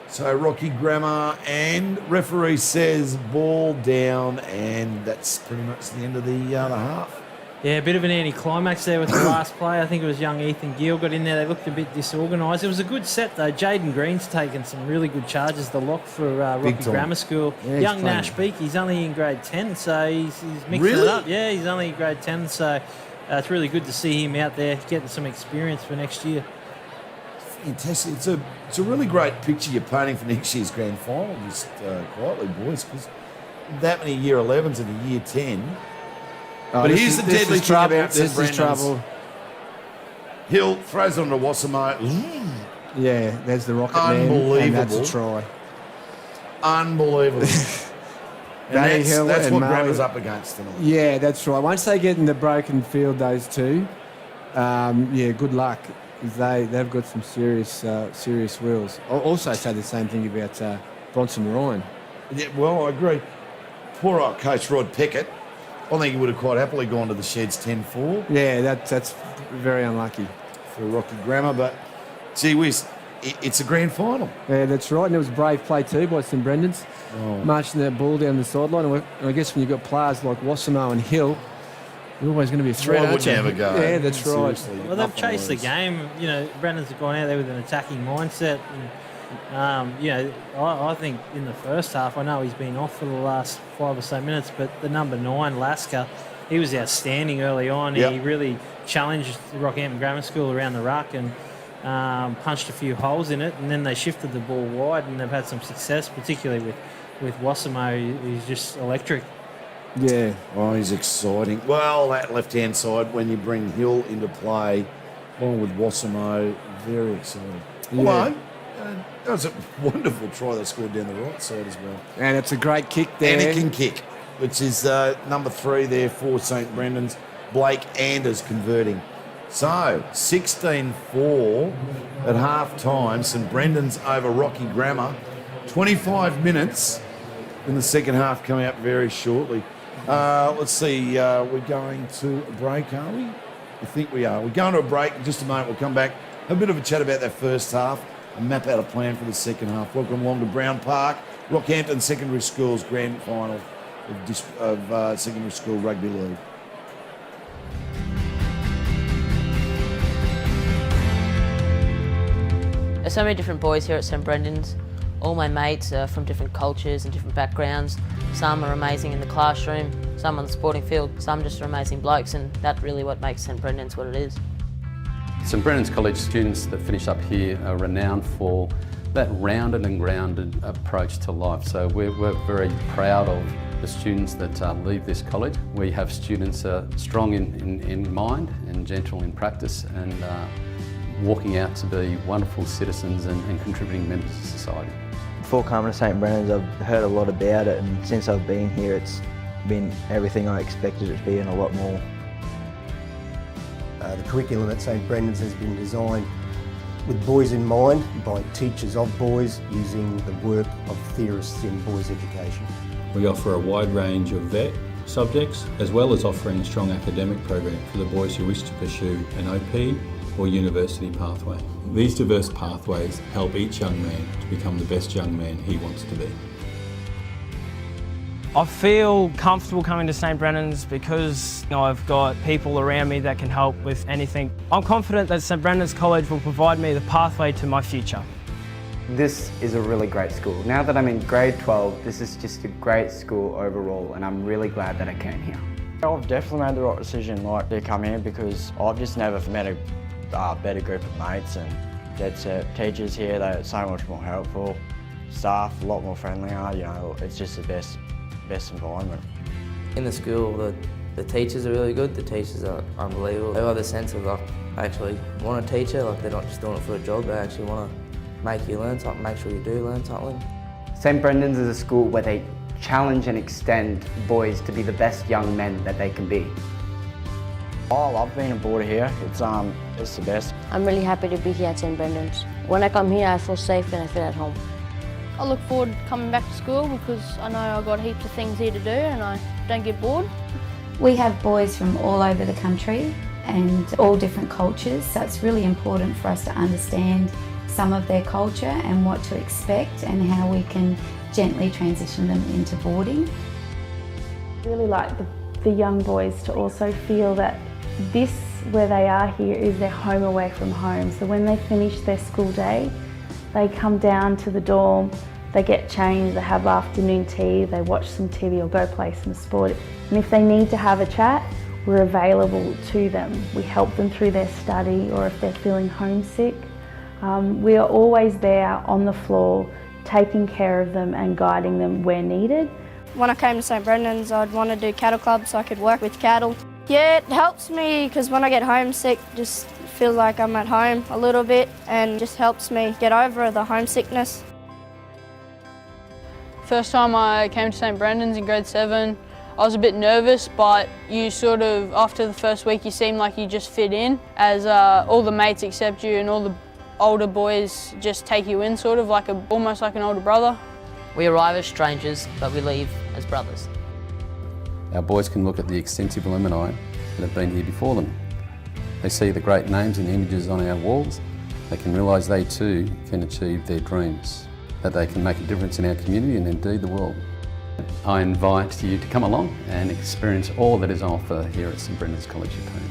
Speaker 4: So Rocky Grammar and referee says ball down, and that's pretty much the end of the half.
Speaker 6: Yeah, a bit of an anticlimax there with the last play. I think it was young Ethan Gill got in there. They looked a bit disorganised. It was a good set though. Jaden Green's taken some really good charges. The lock for Rocky
Speaker 4: time.
Speaker 6: Grammar School.
Speaker 7: Yeah, he's
Speaker 6: young
Speaker 7: playing.
Speaker 6: Nash Beak, he's only in grade 10, so he's mixing
Speaker 4: Really?
Speaker 6: it up. Yeah, he's only in grade 10, so it's really good to see him out there getting some experience for next year.
Speaker 4: Fantastic. It's a really great picture you're painting for next year's grand final, just quietly, boys, because that many year 11s and a year 10.
Speaker 7: Oh,
Speaker 4: But
Speaker 7: this
Speaker 4: here's
Speaker 7: is-
Speaker 4: the
Speaker 7: this
Speaker 4: deadly
Speaker 7: is
Speaker 4: thing
Speaker 7: trouble.
Speaker 4: about St
Speaker 7: This is
Speaker 4: Brendan's.
Speaker 7: trouble.
Speaker 4: Hill throws it onto Wassamo.
Speaker 7: Yeah, there's the rocket man, and that's a
Speaker 4: Unbelievable.
Speaker 7: try.
Speaker 4: Unbelievable. And
Speaker 7: Danny Hill
Speaker 4: that's
Speaker 7: and
Speaker 4: what
Speaker 7: Murray.
Speaker 4: Grammar's up against tonight.
Speaker 7: Yeah, that's right. Once they get in the broken field, those two, yeah, good luck. They've got some serious wheels. I'll also say the same thing about Bronson Ryan.
Speaker 4: Yeah, well, I agree. Poor old coach Rod Peckett. I think he would have quite happily gone to the sheds 10-4
Speaker 7: Yeah, that's very unlucky.
Speaker 4: for Rocky Grammar, but gee whiz, it's a grand final.
Speaker 7: Yeah, that's right. And it was a brave play too by St Brendan's, marching that ball down the sideline. And I guess when you've got players like Wassamo and Hill, you're always going to be a threat,
Speaker 4: Why
Speaker 7: aren't
Speaker 4: wouldn't you have a go?
Speaker 7: Yeah, that's right.
Speaker 4: Seriously,
Speaker 6: Well, they've
Speaker 4: nothing
Speaker 6: chased the
Speaker 4: lose.
Speaker 6: game. You know, Brandon's have gone out there with an attacking mindset. And, you know, I think in the first half, I know he's been off for the last 5 or so minutes, but the number 9, Lasker, he was outstanding early on.
Speaker 4: Yep.
Speaker 6: He really challenged the Rockhampton Grammar School around the ruck and punched a few holes in it. And then they shifted the ball wide, and they've had some success, particularly with Wassamo. He's just electric.
Speaker 7: Yeah.
Speaker 4: Oh, he's exciting. Well, that left-hand side, when you bring Hill into play, along with Wassamo, very exciting.
Speaker 7: Yeah.
Speaker 4: Although, that was a wonderful try they scored down the right side as well.
Speaker 7: And it's a great kick there.
Speaker 4: And he can kick, which is number 3 there for St Brendan's. Blake Anders converting. So, 16-4 at half-time. St Brendan's over Rocky Grammar. 25 minutes in the second half coming up very shortly. Let's see, we're going to a break, are we? I think we are. We're going to a break in just a moment. We'll come back, have a bit of a chat about that first half and map out a plan for the second half. Welcome along to Brown Park, Rockhampton Secondary School's grand final of secondary school rugby league.
Speaker 17: There's so many different boys here at St Brendan's. All my mates are from different cultures and different backgrounds. Some are amazing in the classroom, some on the sporting field, some just are amazing blokes, and that's really what makes St Brendan's what it is.
Speaker 19: St Brendan's College students that finish up here are renowned for that rounded and grounded approach to life. So we're very proud of the students that leave this college. We have students strong in mind and gentle in practice, and walking out to be wonderful citizens and contributing members of society.
Speaker 22: Before coming to St Brendan's, I've heard a lot about it, and since I've been here, it's been everything I expected it to be and a lot more.
Speaker 23: The curriculum at St Brendan's has been designed with boys in mind by teachers of boys using the work of theorists in boys' education.
Speaker 24: We offer a wide range of VET subjects, as well as offering a strong academic program for the boys who wish to pursue an OP or university pathway. These diverse pathways help each young man to become the best young man he wants to be.
Speaker 25: I feel comfortable coming to St Brendan's because I've got people around me that can help with anything. I'm confident that St Brendan's College will provide me the pathway to my future.
Speaker 26: This is a really great school. Now that I'm in grade 12, this is just a great school overall, and I'm really glad that I came here.
Speaker 1: I've definitely made the right decision to come here because I've just never met a better group of mates, and dead set teachers here, they're so much more helpful. Staff, a lot more friendlier, it's just the best environment.
Speaker 27: In the school, the teachers are really good. The teachers are unbelievable. They have the sense of actually want to teach you. Like, they're not just doing it for a job, they actually want to make you learn something, make sure you do learn something.
Speaker 26: St Brendan's is a school where they challenge and extend boys to be the best young men that they can be.
Speaker 1: Oh, I love being a boarder here. It's the best.
Speaker 28: I'm really happy to be here at St Brendan's. When I come here, I feel safe and I feel at home.
Speaker 15: I look forward to coming back to school because I know I've got heaps of things here to do and I don't get bored.
Speaker 29: We have boys from all over the country and all different cultures, so it's really important for us to understand some of their culture and what to expect and how we can gently transition them into boarding.
Speaker 30: Really like the young boys to also feel that this, where they are here, is their home away from home. So when they finish their school day, they come down to the dorm, they get changed, they have afternoon tea, they watch some TV or go play some sport. And if they need to have a chat, we're available to them. We help them through their study, or if they're feeling homesick. We are always there on the floor, taking care of them and guiding them where needed.
Speaker 15: When I came to St Brendan's, I'd want to do cattle club so I could work with cattle. Yeah, it helps me because when I get homesick, just feels like I'm at home a little bit and just helps me get over the homesickness. First time I came to St Brendan's in grade 7, I was a bit nervous, but you sort of, after the first week, you seem like you just fit in as all the mates accept you and all the older boys just take you in, sort of like almost like an older brother.
Speaker 17: We arrive as strangers, but we leave as brothers.
Speaker 19: Our boys can look at the extensive alumni that have been here before them. They see the great names and images on our walls. They can realise they too can achieve their dreams, that they can make a difference in our community and indeed the world. I invite you to come along and experience all that is on offer here at St Brendan's College, Yeppoon.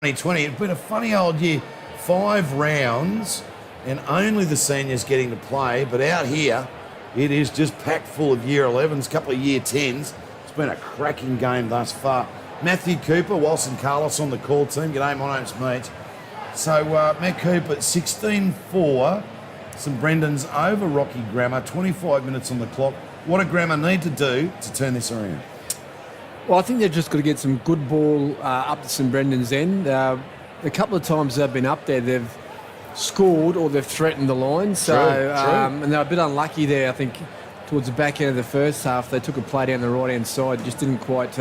Speaker 4: It's been a funny old year. 5 rounds and only the seniors getting to play, but out here it is just packed full of year 11s, a couple of year 10s. It's been a cracking game thus far. Matthew Cooper, Wilson Carlos on the call team. G'day, my name's Meach. So Matt Cooper, 16-4, St Brendan's over Rocky Grammar, 25 minutes on the clock. What do Grammar need to do to turn this around?
Speaker 7: Well, I think they've just got to get some good ball up to St Brendan's end. A couple of times they've been up there, they've scored or they've threatened the line. So, and they're a bit unlucky there, I think, towards the back end of the first half. They took a play down the right-hand side, just didn't quite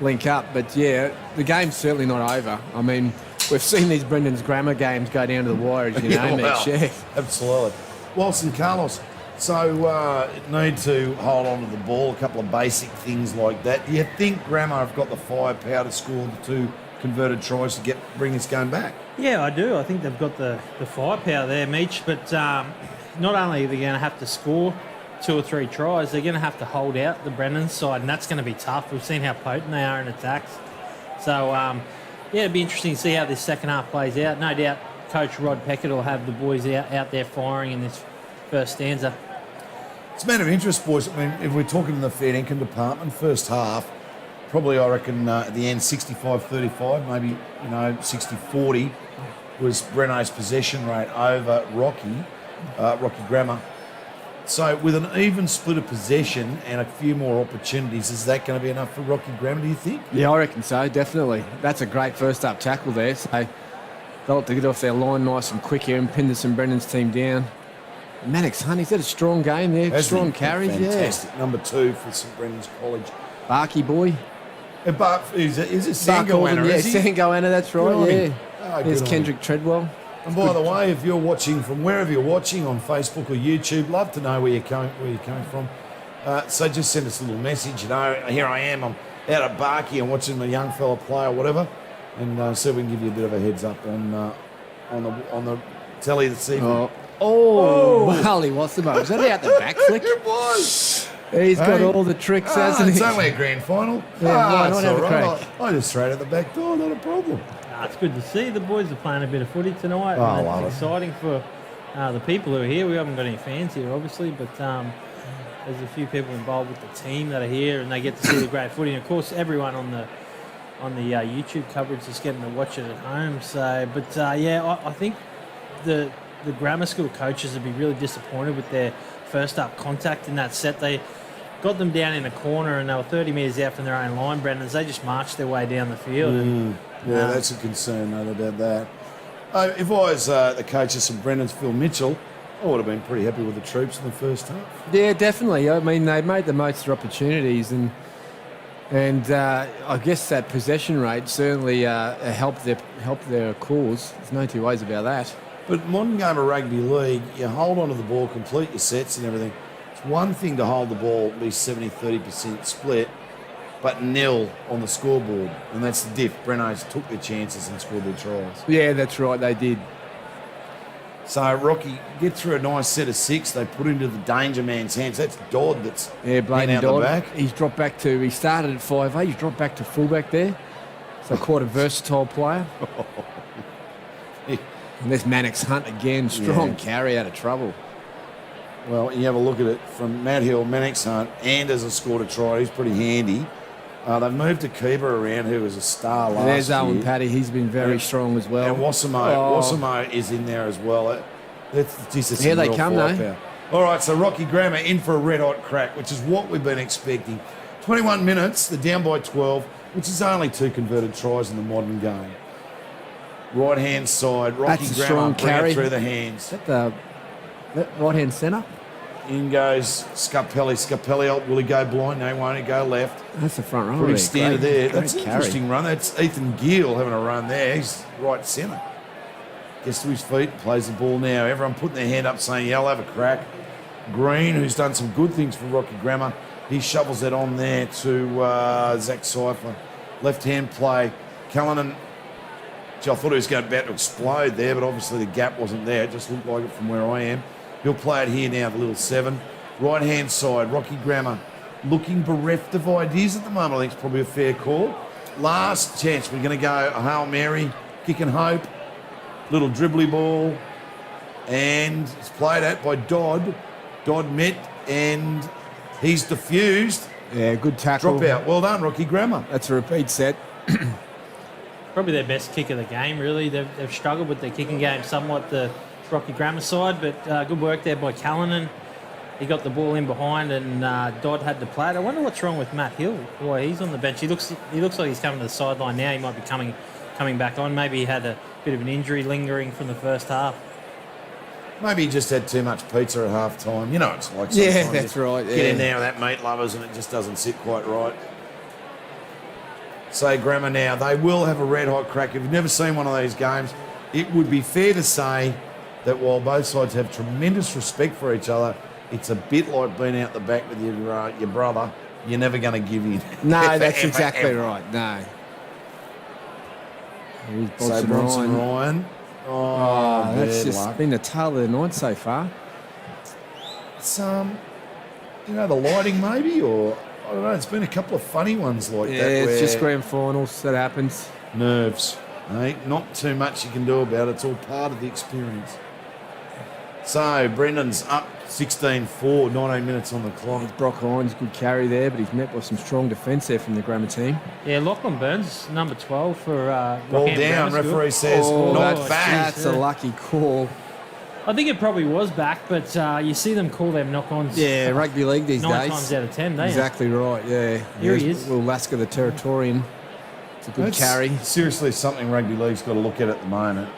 Speaker 7: link up. But, yeah, the game's certainly not over. I mean, we've seen these Brendan's Grammar games go down to the wire, as you know, Mitch. Yeah,
Speaker 4: absolutely. Wilson Carlos. So need to hold on to the ball, a couple of basic things like that. Do you think Grammar have got the firepower to score the 2 converted tries to bring this game back?
Speaker 6: Yeah, I do. I think they've got the firepower there, Mitch, but not only are they going to have to score 2 or 3 tries, they're going to have to hold out the Brennan side, and that's going to be tough. We've seen how potent they are in attacks. So, yeah, it'll be interesting to see how this second half plays out. No doubt Coach Rod Peckett will have the boys out there firing in this first stanza.
Speaker 4: It's a matter of interest, boys. I mean, if we're talking in the fair income department, first half, probably I reckon at the end 65-35, maybe 60-40 was Breno's possession rate over Rocky Grammar. So with an even split of possession and a few more opportunities, is that going to be enough for Rocky Grammar, do you think?
Speaker 7: Yeah, I reckon so, definitely. That's a great first-up tackle there. So they'll have to get off their line nice and quick here and pin the St Brendan's team down. Mannix Hunt, he's had a strong game there.
Speaker 4: Hasn't
Speaker 7: strong
Speaker 4: he?
Speaker 7: carries,
Speaker 4: Fantastic. Number 2 for St Brendan's College.
Speaker 7: Barky boy.
Speaker 4: But is it
Speaker 7: Bark Alden,
Speaker 4: Sangoanna,
Speaker 7: yeah,
Speaker 4: is he?
Speaker 7: Sangoanna, that's
Speaker 4: Good on
Speaker 7: right,
Speaker 4: him.
Speaker 7: yeah.
Speaker 4: Oh,
Speaker 7: There's
Speaker 4: good on
Speaker 7: Kendrick
Speaker 4: him.
Speaker 7: Treadwell.
Speaker 4: And by the way, if you're watching from wherever you're watching on Facebook or YouTube, love to know where you're coming from. So just send us a little message. You know, here I am. I'm out at Barky. I'm watching a young fella play or whatever, and so we can give you a bit of a heads up on the telly this evening.
Speaker 7: Well, he was the most. Was that out the back flick?
Speaker 4: It was.
Speaker 7: He's got all the tricks, hasn't he?
Speaker 4: It's only a grand final.
Speaker 7: Yeah, why not
Speaker 4: it's
Speaker 7: have a
Speaker 4: all right.
Speaker 7: crack?
Speaker 4: I just throw it at the back door, not a problem.
Speaker 6: It's good to see the boys are playing a bit of footy tonight.
Speaker 4: Oh, I
Speaker 6: and
Speaker 4: love
Speaker 6: it's
Speaker 4: it.
Speaker 6: exciting for the people who are here. We haven't got any fans here, obviously, but there's a few people involved with the team that are here, and they get to see the great footy. And of course, everyone on the YouTube coverage is getting to watch it at home. So, but I think the grammar school coaches would be really disappointed with their first up contact in that set. They got them down in a corner and they were 30 metres out from their own line, Brennan's. They just marched their way down the field.
Speaker 4: Yeah, that's a concern, no doubt about that. If I was the coach of St Brennan's, Phil Mitchell, I would have been pretty happy with the troops in the first half.
Speaker 7: Yeah, definitely. I mean, they made the most of their opportunities, and I guess that possession rate certainly helped their cause. There's no two ways about that.
Speaker 4: But modern game of rugby league, you hold on to the ball, complete your sets and everything. It's one thing to hold the ball, be 70-30% split, but nil on the scoreboard. And that's the diff. Brenno's took their chances and scored their tries.
Speaker 7: Yeah, that's right, they did.
Speaker 4: So, Rocky, get through a nice set of 6. They put into the danger man's hands. That's Dodd that's
Speaker 7: Bladen
Speaker 4: out the
Speaker 7: Dodd.
Speaker 4: back.
Speaker 7: He started at 5'8", he's dropped back to fullback there. So quite a versatile player. And there's Mannix Hunt again, strong carry out of trouble.
Speaker 4: Well, you have a look at it from Matt Hill, Mannix Hunt. Anders has scored a try. He's pretty handy. They've moved to Keeber around, who was a star last year.
Speaker 7: There's Owen Paddy. He's been very strong as well.
Speaker 4: And Wassamo is in there as well.
Speaker 7: Here they come, though.
Speaker 4: All right, so Rocky Grammar in for a red-hot crack, which is what we've been expecting. 21 minutes, they're down by 12, which is only 2 converted tries in the modern game. Right-hand side, Rocky
Speaker 7: That's a
Speaker 4: Grammar
Speaker 7: strong
Speaker 4: bring
Speaker 7: carry.
Speaker 4: it through the hands.
Speaker 7: Is that the right-hand centre?
Speaker 4: In goes Scarpelli. Scarpelli, will he go blind? No, he won't. He go left.
Speaker 7: That's the front row.
Speaker 4: Pretty standard there.
Speaker 7: Great
Speaker 4: That's an
Speaker 7: carry.
Speaker 4: interesting run. That's Ethan Gill having a run there. He's right centre. Gets to his feet, plays the ball now. Everyone putting their hand up saying, yeah, I'll have a crack. Green, who's done some good things for Rocky Grammar, he shovels it on there to Zach Cypher. Left-hand play. Callanan, I thought he was about to explode there, but obviously the gap wasn't there. It just looked like it from where I am. He'll play it here now, the little 7. Right-hand side, Rocky Grammar looking bereft of ideas at the moment. I think it's probably a fair call. Last chance, we're going to go a Hail Mary, kick and hope. Little dribbly ball. And it's played at by Dodd. Dodd met, and he's diffused.
Speaker 7: Yeah, good tackle.
Speaker 4: Drop out. Well done, Rocky Grammar.
Speaker 7: That's a repeat set.
Speaker 6: Probably their best kick of the game, really. They've struggled with their kicking game somewhat, the Rocky Grammar side, but good work there by Callanan. He got the ball in behind, and Dodd had to play it. I wonder what's wrong with Matt Hill. Boy, he's on the bench. He looks like he's coming to the sideline now. He might be coming back on. Maybe he had a bit of an injury lingering from the first half.
Speaker 4: Maybe he just had too much pizza at half time. You know, it's like
Speaker 7: Yeah,
Speaker 4: sometimes
Speaker 7: that's
Speaker 4: you
Speaker 7: right,
Speaker 4: Get
Speaker 7: yeah.
Speaker 4: in there with that meat lovers and it just doesn't sit quite right. Say Grammar now, they will have a red hot crack. If you've never seen one of these games, it would be fair to say that while both sides have tremendous respect for each other, it's a bit like being out the back with your brother. You're never going to give in.
Speaker 7: No, that's exactly right. No. Here's
Speaker 4: So Bronson Ryan. Oh,
Speaker 7: that's
Speaker 4: bad
Speaker 7: just
Speaker 4: luck.
Speaker 7: been the tale of the night so far.
Speaker 4: It's the lighting maybe, or I don't know. It's been a couple of funny ones like
Speaker 7: Yeah,
Speaker 4: that.
Speaker 7: it's
Speaker 4: where
Speaker 7: just grand finals. That happens.
Speaker 4: nerves. Not too much you can do about it. It's all part of the experience. So Brendan's up 16-4, 19 minutes on the clock.
Speaker 7: Brock Hines, good carry there, but he's met by some strong defence there from the Grammar team.
Speaker 6: Yeah, Lachlan Burns, number 12 for
Speaker 4: Ball
Speaker 6: Rockhampton
Speaker 4: down,
Speaker 6: Grammar School.
Speaker 4: referee says not back.
Speaker 7: That's a lucky call.
Speaker 6: I think it probably was back, but you see them call them knock-ons.
Speaker 7: Yeah, rugby league these
Speaker 6: 9
Speaker 7: days.
Speaker 6: times out of 10, don't you?
Speaker 7: Exactly right, yeah.
Speaker 6: Here he
Speaker 7: There's
Speaker 6: is.
Speaker 7: Will Lasker, the Territorian. It's a good carry.
Speaker 4: Seriously, something rugby league's got to look at the moment.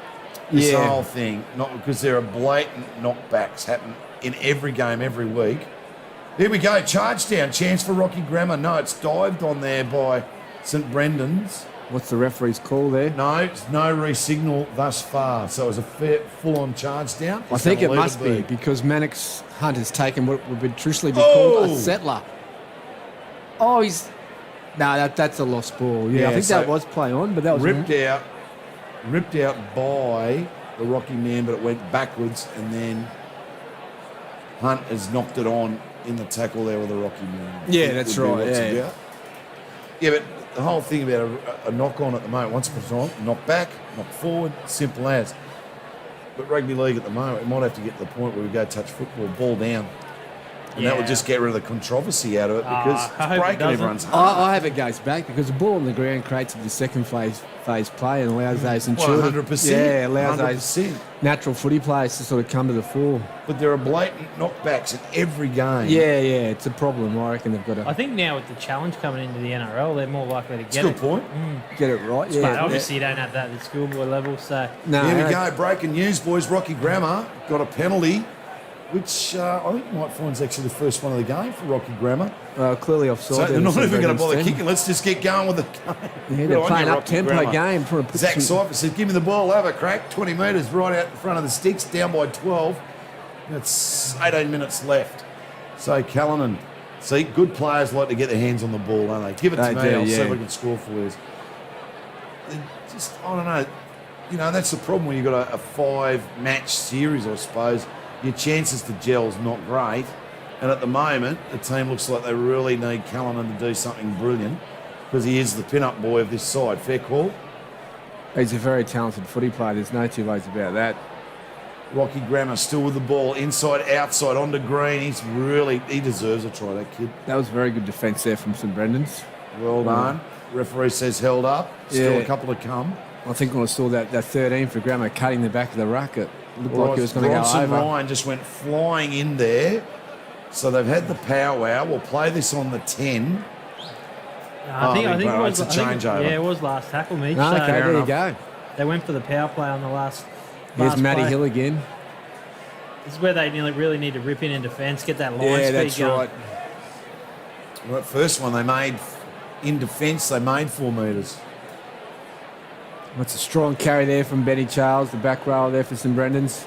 Speaker 4: This
Speaker 7: Yeah.
Speaker 4: whole thing, not because there are blatant knockbacks in every game, every week. Here we go, charge down, chance for Rocky Grammar. No, it's dived on there by St Brendan's.
Speaker 7: What's the referee's call there?
Speaker 4: No, no re-signal thus far. So it was a fair, full-on charge down.
Speaker 7: I think it must be because Mannix Hunt has taken what would traditionally be called a settler. Oh, he's... No, that's a lost ball. Yeah, I think that was play on, but that was...
Speaker 4: Ripped out by the Rocky man, but it went backwards, and then Hunt has knocked it on in the tackle there with the Rocky man.
Speaker 7: Yeah, that's right. Yeah.
Speaker 4: Yeah, but the whole thing about a knock on at the moment, once it's on, knock back, knock forward, simple as. But rugby league at the moment, we might have to get to the point where we go touch football, ball down. And that would just get rid of the controversy out of it because it's breaking everyone's heart.
Speaker 7: I hope it goes back because the ball on the ground creates the second phase play and allows those intuitive...
Speaker 4: 100%.
Speaker 7: Yeah, allows
Speaker 4: 100%.
Speaker 7: those natural footy players to sort of come to the fore.
Speaker 4: But there are blatant knockbacks in every game.
Speaker 7: Yeah, it's a problem. I reckon they've got to...
Speaker 6: I think now with the challenge coming into the NRL, they're more likely to get
Speaker 4: That's a good point.
Speaker 7: Get it right,
Speaker 6: But obviously you don't have that at the schoolboy level, so...
Speaker 7: No,
Speaker 4: Here we go, breaking news, boys. Rocky Grammar got a penalty, which I think you might find is actually the first one of the game for Rocky Grammar.
Speaker 7: Clearly offside.
Speaker 4: So they're not even going to bother kicking. Let's just get going with the game.
Speaker 7: Yeah, they're playing up-tempo game.
Speaker 4: Zach Cyphers said, give me the ball, have a crack. 20 metres right out in front of the sticks, down by 12. It's 18 minutes left. So Callanan, see, good players like to get their hands on the ball, don't they? Give it to me, I'll see if I can score for you. Just, I don't know. You know, that's the problem when you've got a 5-match series, I suppose. Your chances to gel's not great. And at the moment, the team looks like they really need Callanan to do something brilliant because he is the pin-up boy of this side. Fair call?
Speaker 7: He's a very talented footy player. There's no two ways about that.
Speaker 4: Rocky Grammar still with the ball, inside, outside, onto green. He deserves a try, that kid.
Speaker 7: That was very good defence there from St Brendan's.
Speaker 4: Well done. Referee says held up. Still a couple to come.
Speaker 7: I think when I saw that 13 for Grammar cutting the back of the ruck, it looked like it was going to go over.
Speaker 4: Ryan just went flying in there. So they've had the powwow. We'll play this on the 10.
Speaker 6: I think it was
Speaker 4: a changeover.
Speaker 6: Yeah, it was last tackle, Mitch.
Speaker 7: No, okay, there you go.
Speaker 6: They went for the power play on the last
Speaker 7: Here's Matty
Speaker 6: play.
Speaker 7: Hill again.
Speaker 6: This is where they really need to rip in defence, get that line speed
Speaker 7: Yeah, that's
Speaker 6: going.
Speaker 7: right.
Speaker 4: Well, that first one they made in defence, they made 4 metres.
Speaker 7: That's a strong carry there from Benny Charles, the back row there for St Brendan's.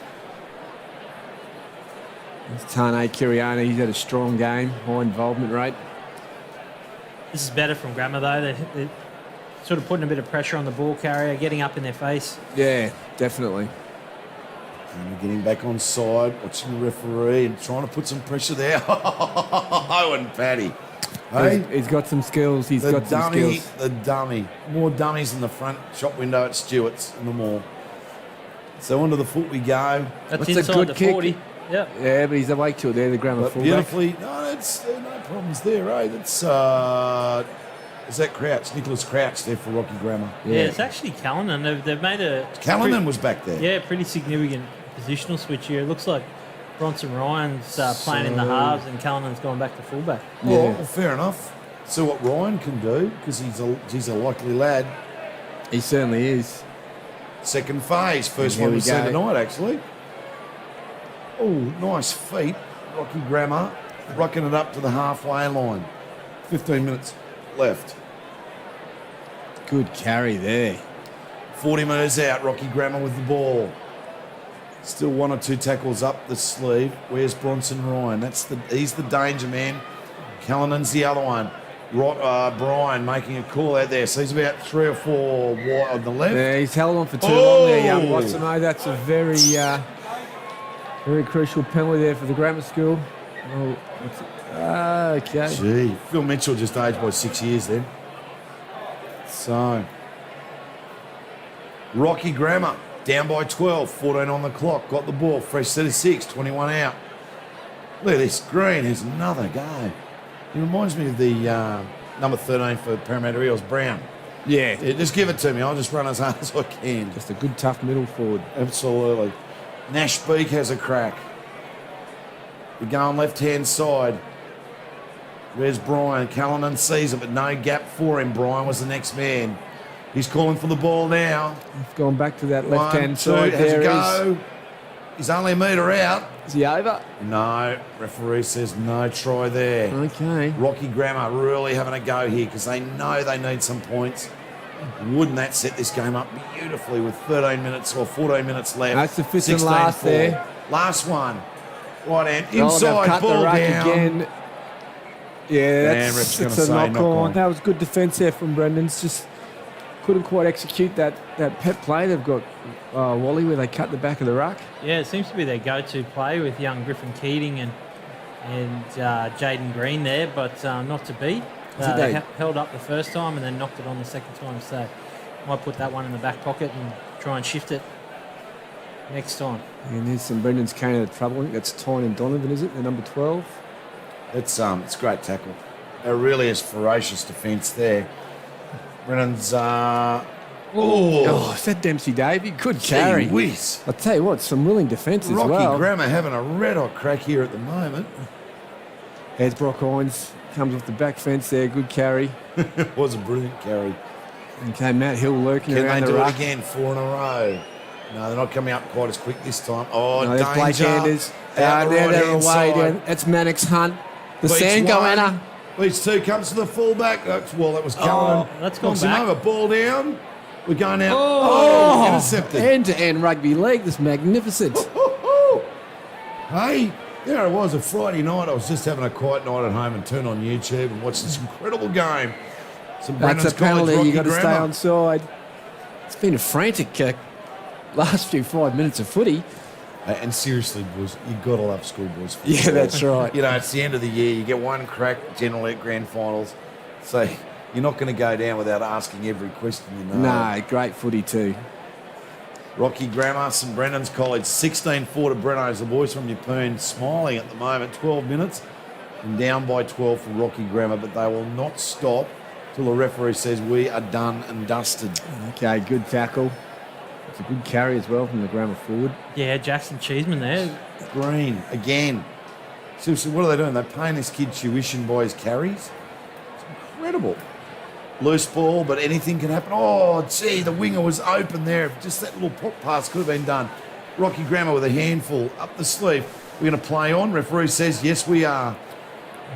Speaker 7: It's Tane Kiriani, he's had a strong game, high involvement rate.
Speaker 6: This is better from Grammar though. They're sort of putting a bit of pressure on the ball carrier, getting up in their face.
Speaker 7: Yeah, definitely.
Speaker 4: And we're getting back on side, watching the referee and trying to put some pressure there. Owen Paddy. Hey?
Speaker 7: He's got some skills. He's got some skills.
Speaker 4: The dummy. More dummies in the front shop window at Stewart's in the mall. So onto the foot we go.
Speaker 6: That's
Speaker 7: a
Speaker 6: inside
Speaker 7: good
Speaker 6: the
Speaker 7: kick.
Speaker 6: 40. Yep.
Speaker 7: Yeah, but he's awake to it there, the Grammar fullback.
Speaker 4: Beautifully. No, that's no problems there, eh? That's is that Crouch? Nicholas Crouch there for Rocky Grammar.
Speaker 6: Yeah, it's actually Callanan. They've made a...
Speaker 4: Callanan was back there.
Speaker 6: Yeah, pretty significant positional switch here. It looks like Bronson Ryan's playing in the halves and Callanan's gone back to fullback.
Speaker 4: Well, fair enough. See what Ryan can do because he's a likely lad.
Speaker 7: He certainly is.
Speaker 4: Second phase. First one we see tonight, actually. Oh, nice feet. Rocky Grammar rocking it up to the halfway line. 15 minutes left.
Speaker 7: Good carry there.
Speaker 4: 40 metres out. Rocky Grammar with the ball. Still 1 or 2 tackles up the sleeve. Where's Bronson Ryan? He's the danger man. Callanan's the other one. Brian making a call out there. So he's about 3 or 4 wide on the left.
Speaker 7: Yeah, he's held on for too long there, young Watsamo. That's a very, very crucial penalty there for the grammar school. Oh, okay.
Speaker 4: Gee, Phil Mitchell just aged by 6 years then. So, Rocky Grammar down by 12, 14 on the clock. Got the ball, fresh set of 6, 21 out. Look at this, Green has another go. He reminds me of the number 13 for Parramatta Eels, Brown.
Speaker 7: Yeah.
Speaker 4: Just give it to me. I'll just run as hard as I can.
Speaker 7: Just a good, tough middle forward.
Speaker 4: Absolutely. Nash Beak has a crack. We're going left-hand side. There's Brian. Callanan sees it, but no gap for him. Brian was the next man. He's calling for the ball now.
Speaker 7: He's gone back to that left-hand
Speaker 4: 1, 2,
Speaker 7: side.
Speaker 4: has
Speaker 7: There
Speaker 4: a go. He's only a metre out.
Speaker 7: Is he over?
Speaker 4: No. Referee says no try there.
Speaker 7: Okay.
Speaker 4: Rocky Grammar really having a go here because they know they need some points. Wouldn't that set this game up beautifully with 13 minutes or 14 minutes left?
Speaker 7: That's the fifth and last
Speaker 4: 16-4.
Speaker 7: there.
Speaker 4: Last one. Right hand.
Speaker 7: Oh, they've
Speaker 4: Inside
Speaker 7: cut
Speaker 4: ball
Speaker 7: the rack
Speaker 4: down.
Speaker 7: again. Yeah,
Speaker 4: Man, Rick's
Speaker 7: that's
Speaker 4: gonna
Speaker 7: a
Speaker 4: say
Speaker 7: knock
Speaker 4: knock
Speaker 7: on.
Speaker 4: on.
Speaker 7: That was good defence there from Brendan's. Just couldn't quite execute that pep play. They've got Wally where they cut the back of the ruck.
Speaker 6: Yeah, it seems to be their go-to play with young Griffin Keating and Jaden Green there, but not to be. They held up the first time and then knocked it on the second time, so might put that one in the back pocket and try and shift it next time.
Speaker 7: And there's some Brendan's cane of trouble. I think that's Tyne and Donovan, is it? The number 12.
Speaker 4: It's great tackle. It really is ferocious defence there. Brennan's.
Speaker 7: Oh, is that Dempsey Davey? Good carry.
Speaker 4: Whiz.
Speaker 7: I'll tell you what, some willing defence as well.
Speaker 4: Rocky Grammar having a red hot crack here at the moment.
Speaker 7: There's Brock Hines. Comes off the back fence there. Good carry.
Speaker 4: It was a brilliant carry.
Speaker 7: Okay, Matt Hill lurking
Speaker 4: Can
Speaker 7: around
Speaker 4: they
Speaker 7: the
Speaker 4: do
Speaker 7: ruck.
Speaker 4: it again? 4 in a row. No, they're not coming up quite as quick this time. Oh,
Speaker 7: No, there's Blake
Speaker 4: danger.
Speaker 7: Anders.
Speaker 4: Out the
Speaker 7: They're
Speaker 4: right-hand
Speaker 7: away
Speaker 4: side.
Speaker 7: down. That's Mannix Hunt. The
Speaker 4: Beats
Speaker 7: Sandgoanna.
Speaker 4: one. Beats 2, comes to the fullback. That was Cullen.
Speaker 6: That's gone
Speaker 4: Knocks him
Speaker 6: back.
Speaker 4: over, ball down. We're going out.
Speaker 7: Oh,
Speaker 4: Intercepted.
Speaker 7: End-to-end rugby league. This magnificent.
Speaker 4: Hey, there it was, a Friday night. I was just having a quiet night at home and turned on YouTube and watched this incredible game. Some
Speaker 7: That's
Speaker 4: Brennan's
Speaker 7: a penalty.
Speaker 4: College
Speaker 7: You've got to
Speaker 4: Rocky
Speaker 7: stay
Speaker 4: Grammar.
Speaker 7: on side. It's been a frantic last few 5 minutes of footy.
Speaker 4: And seriously, boys, you've got to love schoolboys.
Speaker 7: Yeah, that's right.
Speaker 4: You know, it's the end of the year. You get one crack generally at grand finals. So you're not going to go down without asking every question you know.
Speaker 7: No, great footy too.
Speaker 4: Rocky Grammar, St Brennan's College, 16-4 to Brenno's. The boys from Yeppoon smiling at the moment, 12 minutes and down by 12 for Rocky Grammar, but they will not stop till the referee says we are done and dusted.
Speaker 7: Okay, good tackle. It's a good carry as well from the Grammar forward.
Speaker 6: Yeah, Jackson Cheeseman there.
Speaker 4: Green, again. Seriously, what are they doing? They're paying this kid tuition by his carries? It's incredible. Loose ball, but anything can happen. Oh, gee, the winger was open there. Just that little pop pass could have been done. Rocky Grammar with a handful up the sleeve. We're going to play on. Referee says, yes, we are.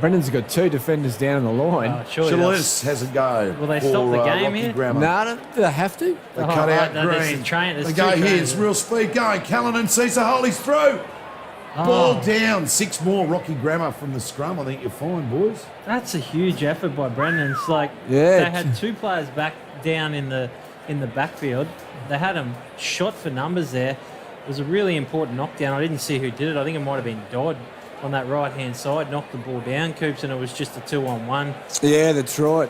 Speaker 7: Brendan's got 2 defenders down the line.
Speaker 4: Chalis has a go.
Speaker 6: Will they stop the game
Speaker 4: Rocky
Speaker 6: here?
Speaker 4: Grammar.
Speaker 7: No, do they have to?
Speaker 4: They cut out Green. They go here. It's real speed going. Callanan sees a hole. He's through. Ball down. 6 more. Rocky Grammar from the scrum. I think you're fine, boys.
Speaker 6: That's a huge effort by Brendan. It's like
Speaker 7: Yeah.
Speaker 6: they had 2 players back down in the backfield. They had them shot for numbers there. It was a really important knockdown. I didn't see who did it. I think it might have been Dodd on that right-hand side. Knocked the ball down, Coops, and it was just a 2-on-1.
Speaker 7: Yeah, that's right.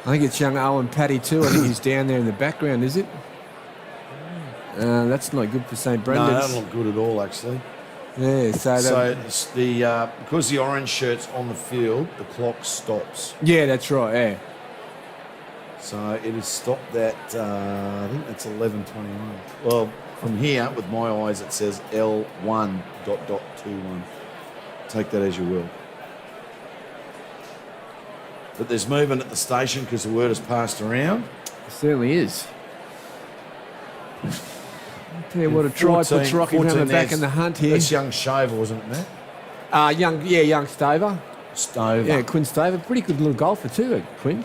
Speaker 7: I think it's young Owen Paddy too. I think he's down there in the background, is it? That's not good for St
Speaker 4: No,
Speaker 7: Brendan's.
Speaker 4: that's not good at all, actually.
Speaker 7: Yeah,
Speaker 4: So because the orange shirt's on the field, the clock stops.
Speaker 7: Yeah, that's right, yeah.
Speaker 4: So it is stopped at, I think that's 11:21. Well, from here, with my eyes, it says L1.21. Take that as you will. But there's movement at the station because the word has passed around.
Speaker 7: It certainly is. I'll tell you what, a try puts Rocky Grammar back in the hunt here.
Speaker 4: That's young Shaver, wasn't it, Matt?
Speaker 7: Young Staver.
Speaker 4: Stover.
Speaker 7: Yeah, Quinn Staver. Pretty good little golfer too, Quinn.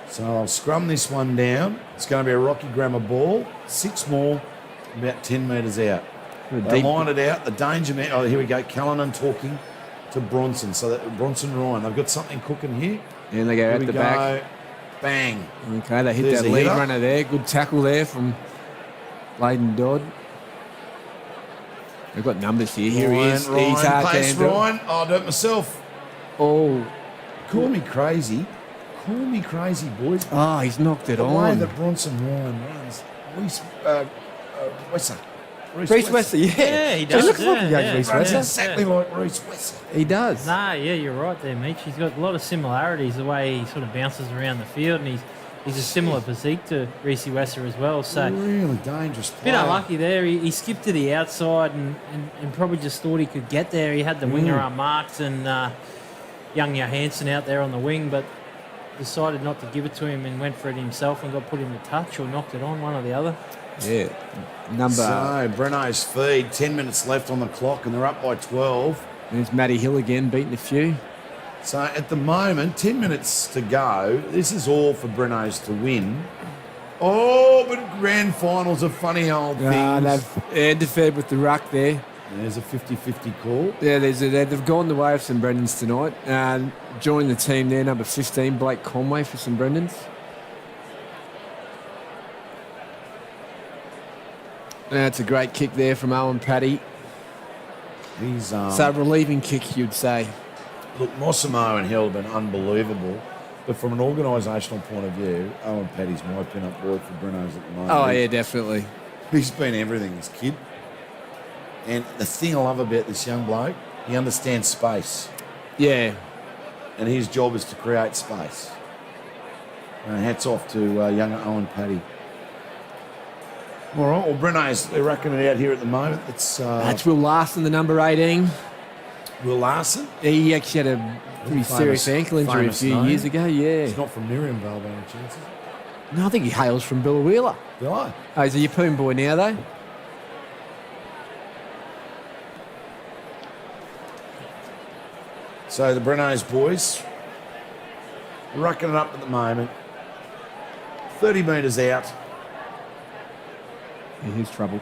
Speaker 4: So I'll scrum this one down. It's going to be a Rocky Grammar ball. 6 more, about 10 metres out. They line it out. The danger man. Oh, here we go. Callanan talking to Bronson. So that Bronson Ryan. They've got something cooking here.
Speaker 7: And they go at the back.
Speaker 4: Bang.
Speaker 7: Okay, they hit
Speaker 4: There's
Speaker 7: that
Speaker 4: a
Speaker 7: lead
Speaker 4: hitter.
Speaker 7: runner there. Good tackle there from Layden Dodd. They've got numbers here. Here he is. He's hard to
Speaker 4: Pace
Speaker 7: handle.
Speaker 4: Ryan. I'll do it myself.
Speaker 7: Oh.
Speaker 4: Call me crazy. Call me crazy, boys.
Speaker 7: Oh, he's knocked it
Speaker 4: the way
Speaker 7: on.
Speaker 4: that Bronson Ryan runs. Reese Wesser.
Speaker 7: Reece Wesser, yeah.
Speaker 6: Yeah, he does.
Speaker 7: He looks like he
Speaker 6: yeah,
Speaker 7: goes Reece
Speaker 4: Runs
Speaker 7: Wesser.
Speaker 4: exactly like Reese Wesser.
Speaker 7: He does.
Speaker 6: Nah, yeah, you're right there, Mitch. He's got a lot of similarities, the way he sort of bounces around the field, and he's a similar physique to Reece Wesser as well. So
Speaker 4: Really dangerous
Speaker 6: a
Speaker 4: player.
Speaker 6: bit unlucky there. He skipped to the outside and probably just thought he could get there. He had the winger unmarked and young Johansson out there on the wing, but decided not to give it to him and went for it himself and got put in the touch or knocked it on, one or the other.
Speaker 7: Yeah.
Speaker 4: So, Breno's feed, 10 minutes left on the clock, and they're up by 12.
Speaker 7: There's Matty Hill again, beating a few.
Speaker 4: So, at the moment, 10 minutes to go. This is all for Breno's to win. Oh, but grand finals are funny old things.
Speaker 7: They've interfered with the ruck there.
Speaker 4: There's a 50-50 call.
Speaker 7: Yeah, they've gone the way of St Brendan's tonight. Joined the team there, number 15, Blake Conway for St Brendan's. That's a great kick there from Owen Paddy.
Speaker 4: He's
Speaker 7: so relieving kick, you'd say.
Speaker 4: Look, Mossimo and Hill have been unbelievable. But from an organisational point of view, Owen Paddy's my pin-up boy for Breno's at the moment.
Speaker 7: Oh, yeah, definitely.
Speaker 4: He's been everything, this kid. And the thing I love about this young bloke, he understands space.
Speaker 7: Yeah.
Speaker 4: And his job is to create space. And hats off to young Owen Paddy. All right, well, Breno's, they're racking it out here at the moment.
Speaker 7: That's Will Larson, the number 18.
Speaker 4: Will Larson?
Speaker 7: He actually had a pretty serious ankle injury a few years ago, yeah.
Speaker 4: He's not from Miriamvale by any chances?
Speaker 7: No, I think he hails from Billawheeler.
Speaker 4: Right.
Speaker 7: Oh, he's a Yeppoon boy now, though.
Speaker 4: So the Breno's boys, rucking it up at the moment. 30 metres out.
Speaker 7: Yeah, here's trouble.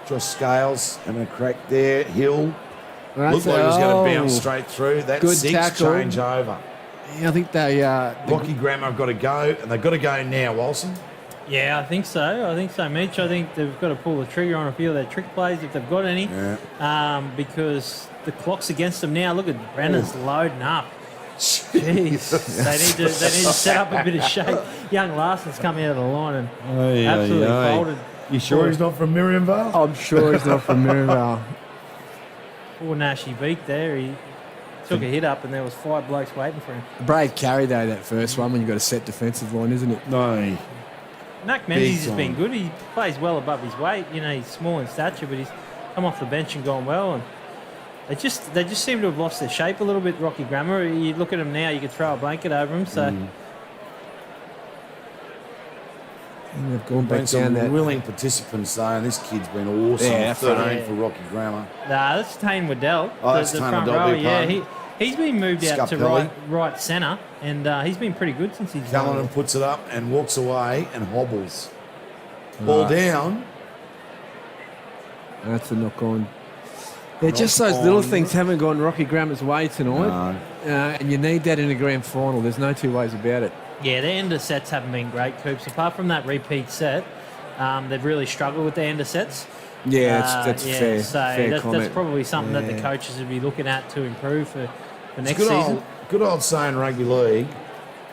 Speaker 4: Josh Scales having a crack there. Hill.
Speaker 7: Well,
Speaker 4: looked like he was going to bounce straight through. That's
Speaker 7: good
Speaker 4: 6
Speaker 7: tackle.
Speaker 4: change over.
Speaker 7: Yeah, I think they...
Speaker 4: Rocky Grammar have got to go, and they've got to go now, Wilson.
Speaker 6: Yeah, I think so, Mitch. I think they've got to pull the trigger on a few of their trick plays if they've got any, because the clock's against them now. Look at Brenner's loading up. Jeez, they need to set up a bit of shape. Young Larson's coming out of the line and absolutely folded.
Speaker 4: You sure he's not from Miriamvale?
Speaker 7: I'm sure he's not from Miriamvale.
Speaker 6: Poor Nashy beat there. He took a hit up and there was 5 blokes waiting for him.
Speaker 7: Brave carry, though, that first one when you've got a set defensive line, isn't it?
Speaker 4: No.
Speaker 6: Nak Menzies has been good. He plays well above his weight. You know, he's small in stature, but he's come off the bench and gone well. And they just seem to have lost their shape a little bit, Rocky Grammar. You look at them now, you could throw a blanket over them. So
Speaker 7: And they've gone back
Speaker 4: some
Speaker 7: down that.
Speaker 4: willing participants, though, and this kid's been awesome.
Speaker 7: Yeah,
Speaker 4: 13 for Rocky Grammar.
Speaker 6: Nah, that's Tane Waddell.
Speaker 4: Oh, that's
Speaker 6: the
Speaker 4: Tane
Speaker 6: front
Speaker 4: Waddell,
Speaker 6: row.
Speaker 4: big
Speaker 6: Yeah,
Speaker 4: pardon.
Speaker 6: he's been moved out to
Speaker 4: Scuppelli.
Speaker 6: right centre, and he's been pretty good since he's
Speaker 4: Callanan puts it up and walks away and hobbles. Ball down.
Speaker 7: That's a knock on. They're
Speaker 4: Knock
Speaker 7: just those little
Speaker 4: on.
Speaker 7: things haven't gone Rocky Grammar's way tonight. And you need that in a grand final. There's no two ways about it.
Speaker 6: Yeah, their end of sets haven't been great, Coops. Apart from that repeat set, they've really struggled with their end of sets.
Speaker 7: Yeah, that's fair.
Speaker 6: So
Speaker 7: fair
Speaker 6: that's
Speaker 7: comment.
Speaker 6: probably something that the
Speaker 7: Yeah.
Speaker 6: coaches would be looking at to improve for
Speaker 4: It's
Speaker 6: next
Speaker 4: good
Speaker 6: season.
Speaker 4: good old saying rugby league,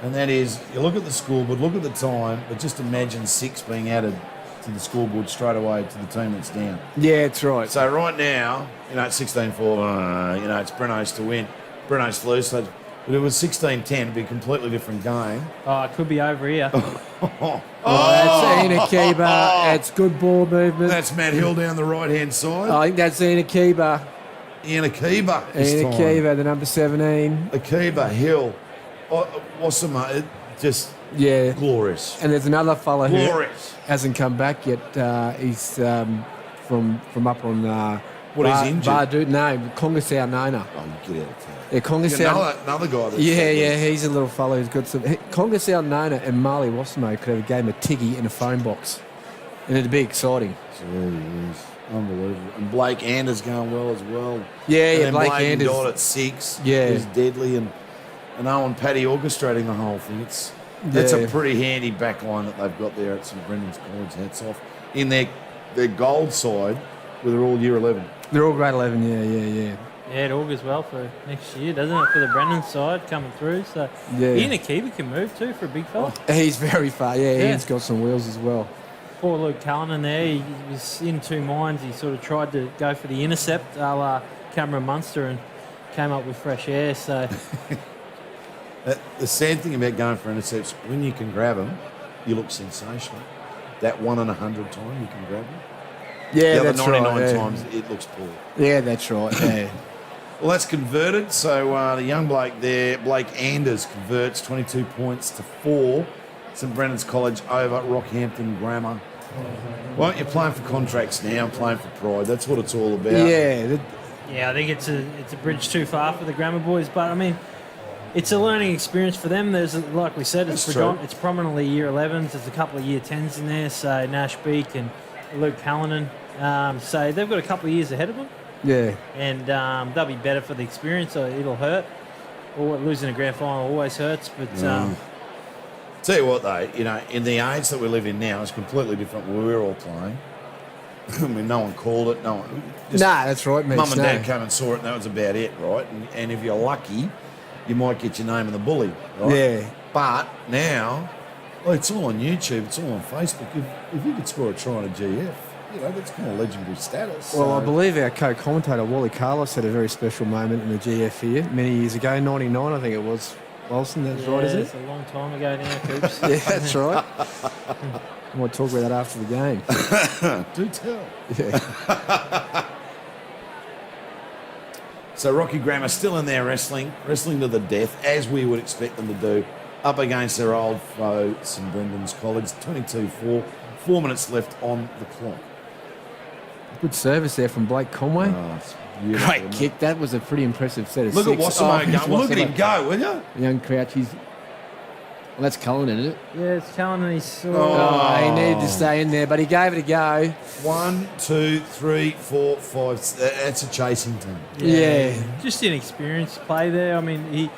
Speaker 4: and that is you look at the scoreboard, look at the time, but just imagine 6 being added to the scoreboard straight away to the team that's down.
Speaker 7: Yeah, that's right.
Speaker 4: So right now, it's 16-4, it's Breno's to win. Breno's to lose. So, but it was 16-10, it'd be a completely different game.
Speaker 6: Oh, it could be over here.
Speaker 7: That's Ian Akiba. It's good ball movement.
Speaker 4: That's Matt Hill down the right-hand side.
Speaker 7: I think that's Ian Akiba.
Speaker 4: Ian Akiba.
Speaker 7: Ian Akiba, the number 17.
Speaker 4: Akiba, Hill. Wassama, it just glorious.
Speaker 7: And there's another fella who
Speaker 4: Glorious.
Speaker 7: hasn't come back yet. He's from up on...
Speaker 4: What, he's injured?
Speaker 7: Bardu, no, Congasau Nona.
Speaker 4: Oh, you get out of town.
Speaker 7: Yeah, Congasau.
Speaker 4: Another guy. That's
Speaker 7: He's a little fellow who's got some... Congasau Nona and Marley Wassamo could have a game of Tiggy in a phone box. And it'd be exciting.
Speaker 4: Jeez. Unbelievable. And Blake Anders going well as well.
Speaker 7: Yeah,
Speaker 4: and then
Speaker 7: Blake
Speaker 4: Blake
Speaker 7: Anders.
Speaker 4: Dodd at 6.
Speaker 7: Yeah.
Speaker 4: Is deadly. And Owen Paddy orchestrating the whole thing. That's a pretty handy back line that they've got there at St Brendan's College. Hats off. In their gold side, where they're all year 11.
Speaker 7: They're all grade 11, yeah.
Speaker 6: Yeah, it augurs well for next year, doesn't it? For the Brendan side coming through. So
Speaker 7: Yeah.
Speaker 6: Ian Akiba can move too for a big fella.
Speaker 7: He's very far. Yeah, he's got some wheels as well.
Speaker 6: Poor Luke Callanan there. He was in two minds. He sort of tried to go for the intercept a la Cameron Munster and came up with fresh air. So
Speaker 4: The sad thing about going for intercepts, when you can grab them, you look sensational. That 1 in 100 time you can grab them.
Speaker 7: Yeah,
Speaker 4: the other
Speaker 7: that's
Speaker 4: 99
Speaker 7: right. Yeah.
Speaker 4: times it looks poor.
Speaker 7: Yeah, that's right. Yeah.
Speaker 4: Well, that's converted. So the young bloke there, Blake Anders, converts 22 points to 4. St Brennan's College over Rockhampton Grammar. Why aren't you playing for contracts now and playing for pride? That's what it's all about.
Speaker 6: Yeah, I think it's a bridge too far for the Grammar boys, but I mean, it's a learning experience for them. There's, like we said, it's prominently year 11s. There's a couple of year 10s in there, so Nash Beek and Luke Callanan. So they've got a couple of years ahead of them.
Speaker 7: Yeah.
Speaker 6: And they'll be better for the experience, so it'll hurt. Or losing a grand final always hurts, but...
Speaker 4: Tell you what, though, you know, in the age that we live in now, it's completely different. We were all playing. I mean, no one called it. No one.
Speaker 7: That's right, mate.
Speaker 4: Mum and Dad came and saw it, and that was about it, right? And if you're lucky, you might get your name in the bully, right?
Speaker 7: Yeah.
Speaker 4: But now, well, it's all on YouTube. It's all on Facebook. If you could score a try on a GF, you know, that's kind of legendary status.
Speaker 7: Well,
Speaker 4: so.
Speaker 7: I believe our co-commentator, Wally Carlos, had a very special moment in the GF here many years ago, 99, I think it was. Wilson, that's right, is it?
Speaker 6: It's a long time ago now, Coops.
Speaker 7: Yeah, that's right. I might talk about that after the game.
Speaker 4: Do tell.
Speaker 7: Yeah.
Speaker 4: So Rocky Grammar still in there wrestling to the death, as we would expect them to do, up against their old foe, St Brendan's College, 22-4, 4 minutes left on the clock.
Speaker 7: Good service there from Blake Conway. Great kick. That was a pretty impressive set of
Speaker 4: Look
Speaker 7: six.
Speaker 4: at Wassamo go. Look at him go, will you?
Speaker 7: Young Crouchies. Well, that's Cullen, isn't it?
Speaker 6: Yeah, it's Cullen. He's
Speaker 7: he needed to stay in there, but he gave it a go.
Speaker 4: 1, 2, 3, 4, 5. That's a chasing team.
Speaker 6: Yeah. Just inexperienced play there. I mean,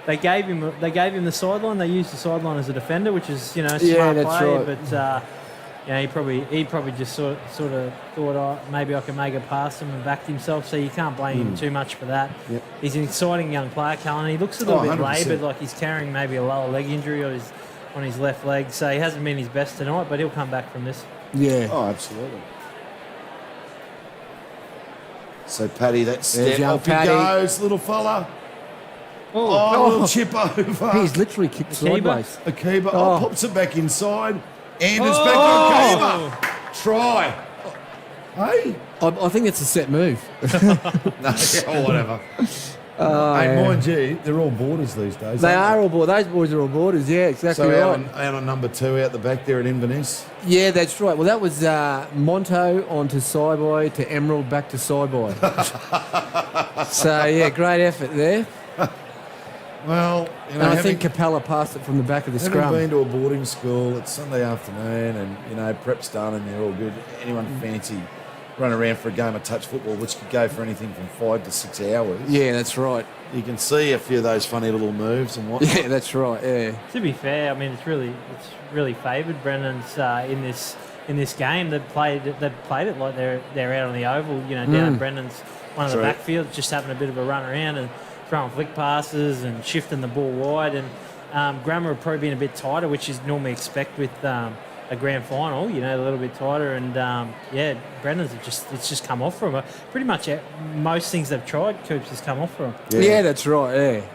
Speaker 6: they gave him the sideline. They used the sideline as a defender, which is, you know, smart play.
Speaker 7: Right.
Speaker 6: But he probably just sort of thought, oh, maybe I can make a pass him and backed himself. So you can't blame him too much for that.
Speaker 7: Yep.
Speaker 6: He's an exciting young player, Cullen. He looks a little bit
Speaker 4: 100%.
Speaker 6: laboured, like he's carrying maybe a lower leg injury on his left leg. So he hasn't been his best tonight, but he'll come back from this.
Speaker 7: Yeah.
Speaker 4: Oh, absolutely. So Paddy, that step
Speaker 7: young
Speaker 4: off
Speaker 7: Paddy.
Speaker 4: he goes, little fella. Oh, little chip over.
Speaker 7: He's literally kicked sideways.
Speaker 4: Akiba pops it back inside. Anders back on Akiba. Try. Hey?
Speaker 7: I think it's a set move.
Speaker 4: Or whatever. Hey, mind you, they're all borders these days.
Speaker 7: They are all borders. Those boys are all borders, yeah, exactly
Speaker 4: so
Speaker 7: right.
Speaker 4: out on number 2 out the back there at Inverness.
Speaker 7: Yeah, that's right. Well, that was Monto onto Cyboy to Emerald back to Cyboy. So, yeah, great effort there.
Speaker 4: Well, you know,
Speaker 7: and I think Capella passed it from the back of the scrum.
Speaker 4: Having been to a boarding school, it's Sunday afternoon and, you know, prep's done and you're all good. Anyone fancy run around for a game of touch football, which could go for anything from 5 to 6 hours.
Speaker 7: Yeah, that's right.
Speaker 4: You can see a few of those funny little moves and whatnot.
Speaker 7: Yeah, that's right, yeah.
Speaker 6: To be fair, I mean, it's really favoured Brennan's in this game. They've played it like they're out on the oval, you know, down at Brennan's one of the backfields, just having a bit of a run around and throwing flick passes and shifting the ball wide. And Grammar have probably been a bit tighter, which is normally expect with a grand final, you know, a little bit tighter. And Brennan's it's just come off for them. Pretty much most things they've tried, Coops has come off for them.
Speaker 7: Yeah, that's right, yeah.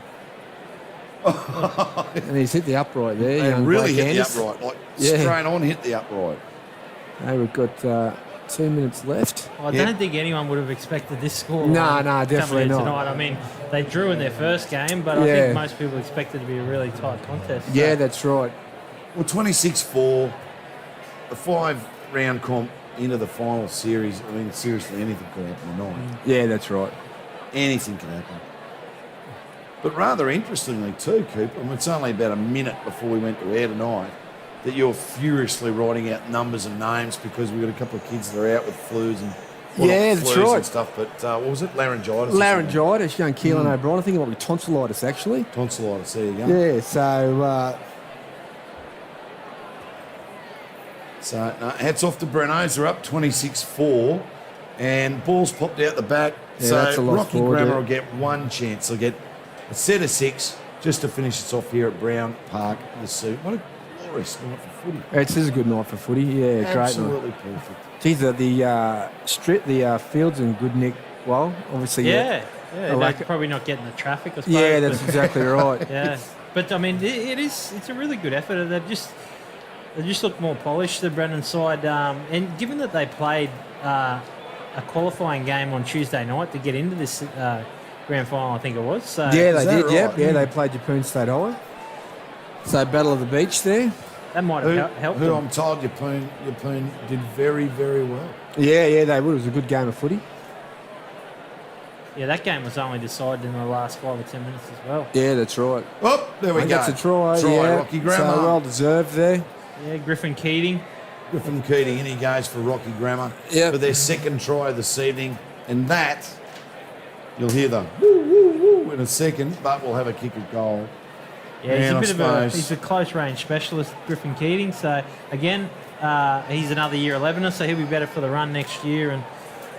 Speaker 7: And he's hit the upright there.
Speaker 4: They really
Speaker 7: Blake
Speaker 4: hit
Speaker 7: Anders.
Speaker 4: the upright, like straight on hit the upright.
Speaker 7: Hey, we've got 2 minutes left.
Speaker 6: I don't think anyone would have expected this score.
Speaker 7: No, definitely not.
Speaker 6: Tonight. I mean, they drew in their first game, but I think most people expected it to be a really tight contest.
Speaker 7: Yeah, that's right.
Speaker 4: Well, 26-4, a 5-round comp into the final series. I mean, seriously, anything could happen tonight.
Speaker 7: Yeah, that's right.
Speaker 4: Anything can happen. But rather interestingly too, Coop, I mean, it's only about a minute before we went to air tonight that you're furiously writing out numbers and names because we've got a couple of kids that are out with flus and
Speaker 7: that's right.
Speaker 4: and stuff. But what was it? Laryngitis.
Speaker 7: Laryngitis, young Keelan O'Brien. I think it might be tonsillitis actually.
Speaker 4: Tonsillitis. There you go.
Speaker 7: Yeah. So.
Speaker 4: Hats off to Brenno's. They're up 26-4, and balls popped out the back.
Speaker 7: Yeah, that's a
Speaker 4: so
Speaker 7: loss
Speaker 4: Rocky
Speaker 7: forward,
Speaker 4: Grammar
Speaker 7: yeah.
Speaker 4: will get one chance. They'll get a set of 6 just to finish us off here at Brown Park. The suit. What a glorious night for footy.
Speaker 7: It is a good night for footy. Yeah, great night.
Speaker 4: Absolutely perfect.
Speaker 7: Geez, the fields in good nick. Well, obviously.
Speaker 6: Yeah. They're probably not getting the traffic, I suppose.
Speaker 7: Yeah, that's exactly right.
Speaker 6: Yeah, but I mean, it's a really good effort. They just look more polished, the Brendan side, and given that they played a qualifying game on Tuesday night to get into this grand final, I think it was. So
Speaker 7: Yeah, they did.
Speaker 4: right?
Speaker 7: Yep. Yeah, they played Yeppoon State High. So Battle of the Beach there.
Speaker 6: that might have helped
Speaker 4: Who
Speaker 6: them.
Speaker 4: I'm told Yeppoon did very, very well.
Speaker 7: Yeah, they would. It was a good game of footy.
Speaker 6: Yeah, that game was only decided in the last 5 or 10 minutes as well.
Speaker 7: Yeah, that's right.
Speaker 4: Oh, there we
Speaker 7: I
Speaker 4: go.
Speaker 7: That's a try.
Speaker 4: Try,
Speaker 7: yeah.
Speaker 4: Rocky Grammar.
Speaker 7: So well deserved there.
Speaker 6: Yeah, Griffin Keating.
Speaker 4: Griffin Keating, in he goes for Rocky Grammar
Speaker 7: Yep.
Speaker 4: for their second try this evening. And that, you'll hear the woo, woo, woo in a second, but we'll have a kick at goal.
Speaker 6: Yeah, he's
Speaker 4: And
Speaker 6: he's a close range specialist, Griffin Keating. So again, he's another year 11er, so he'll be better for the run next year.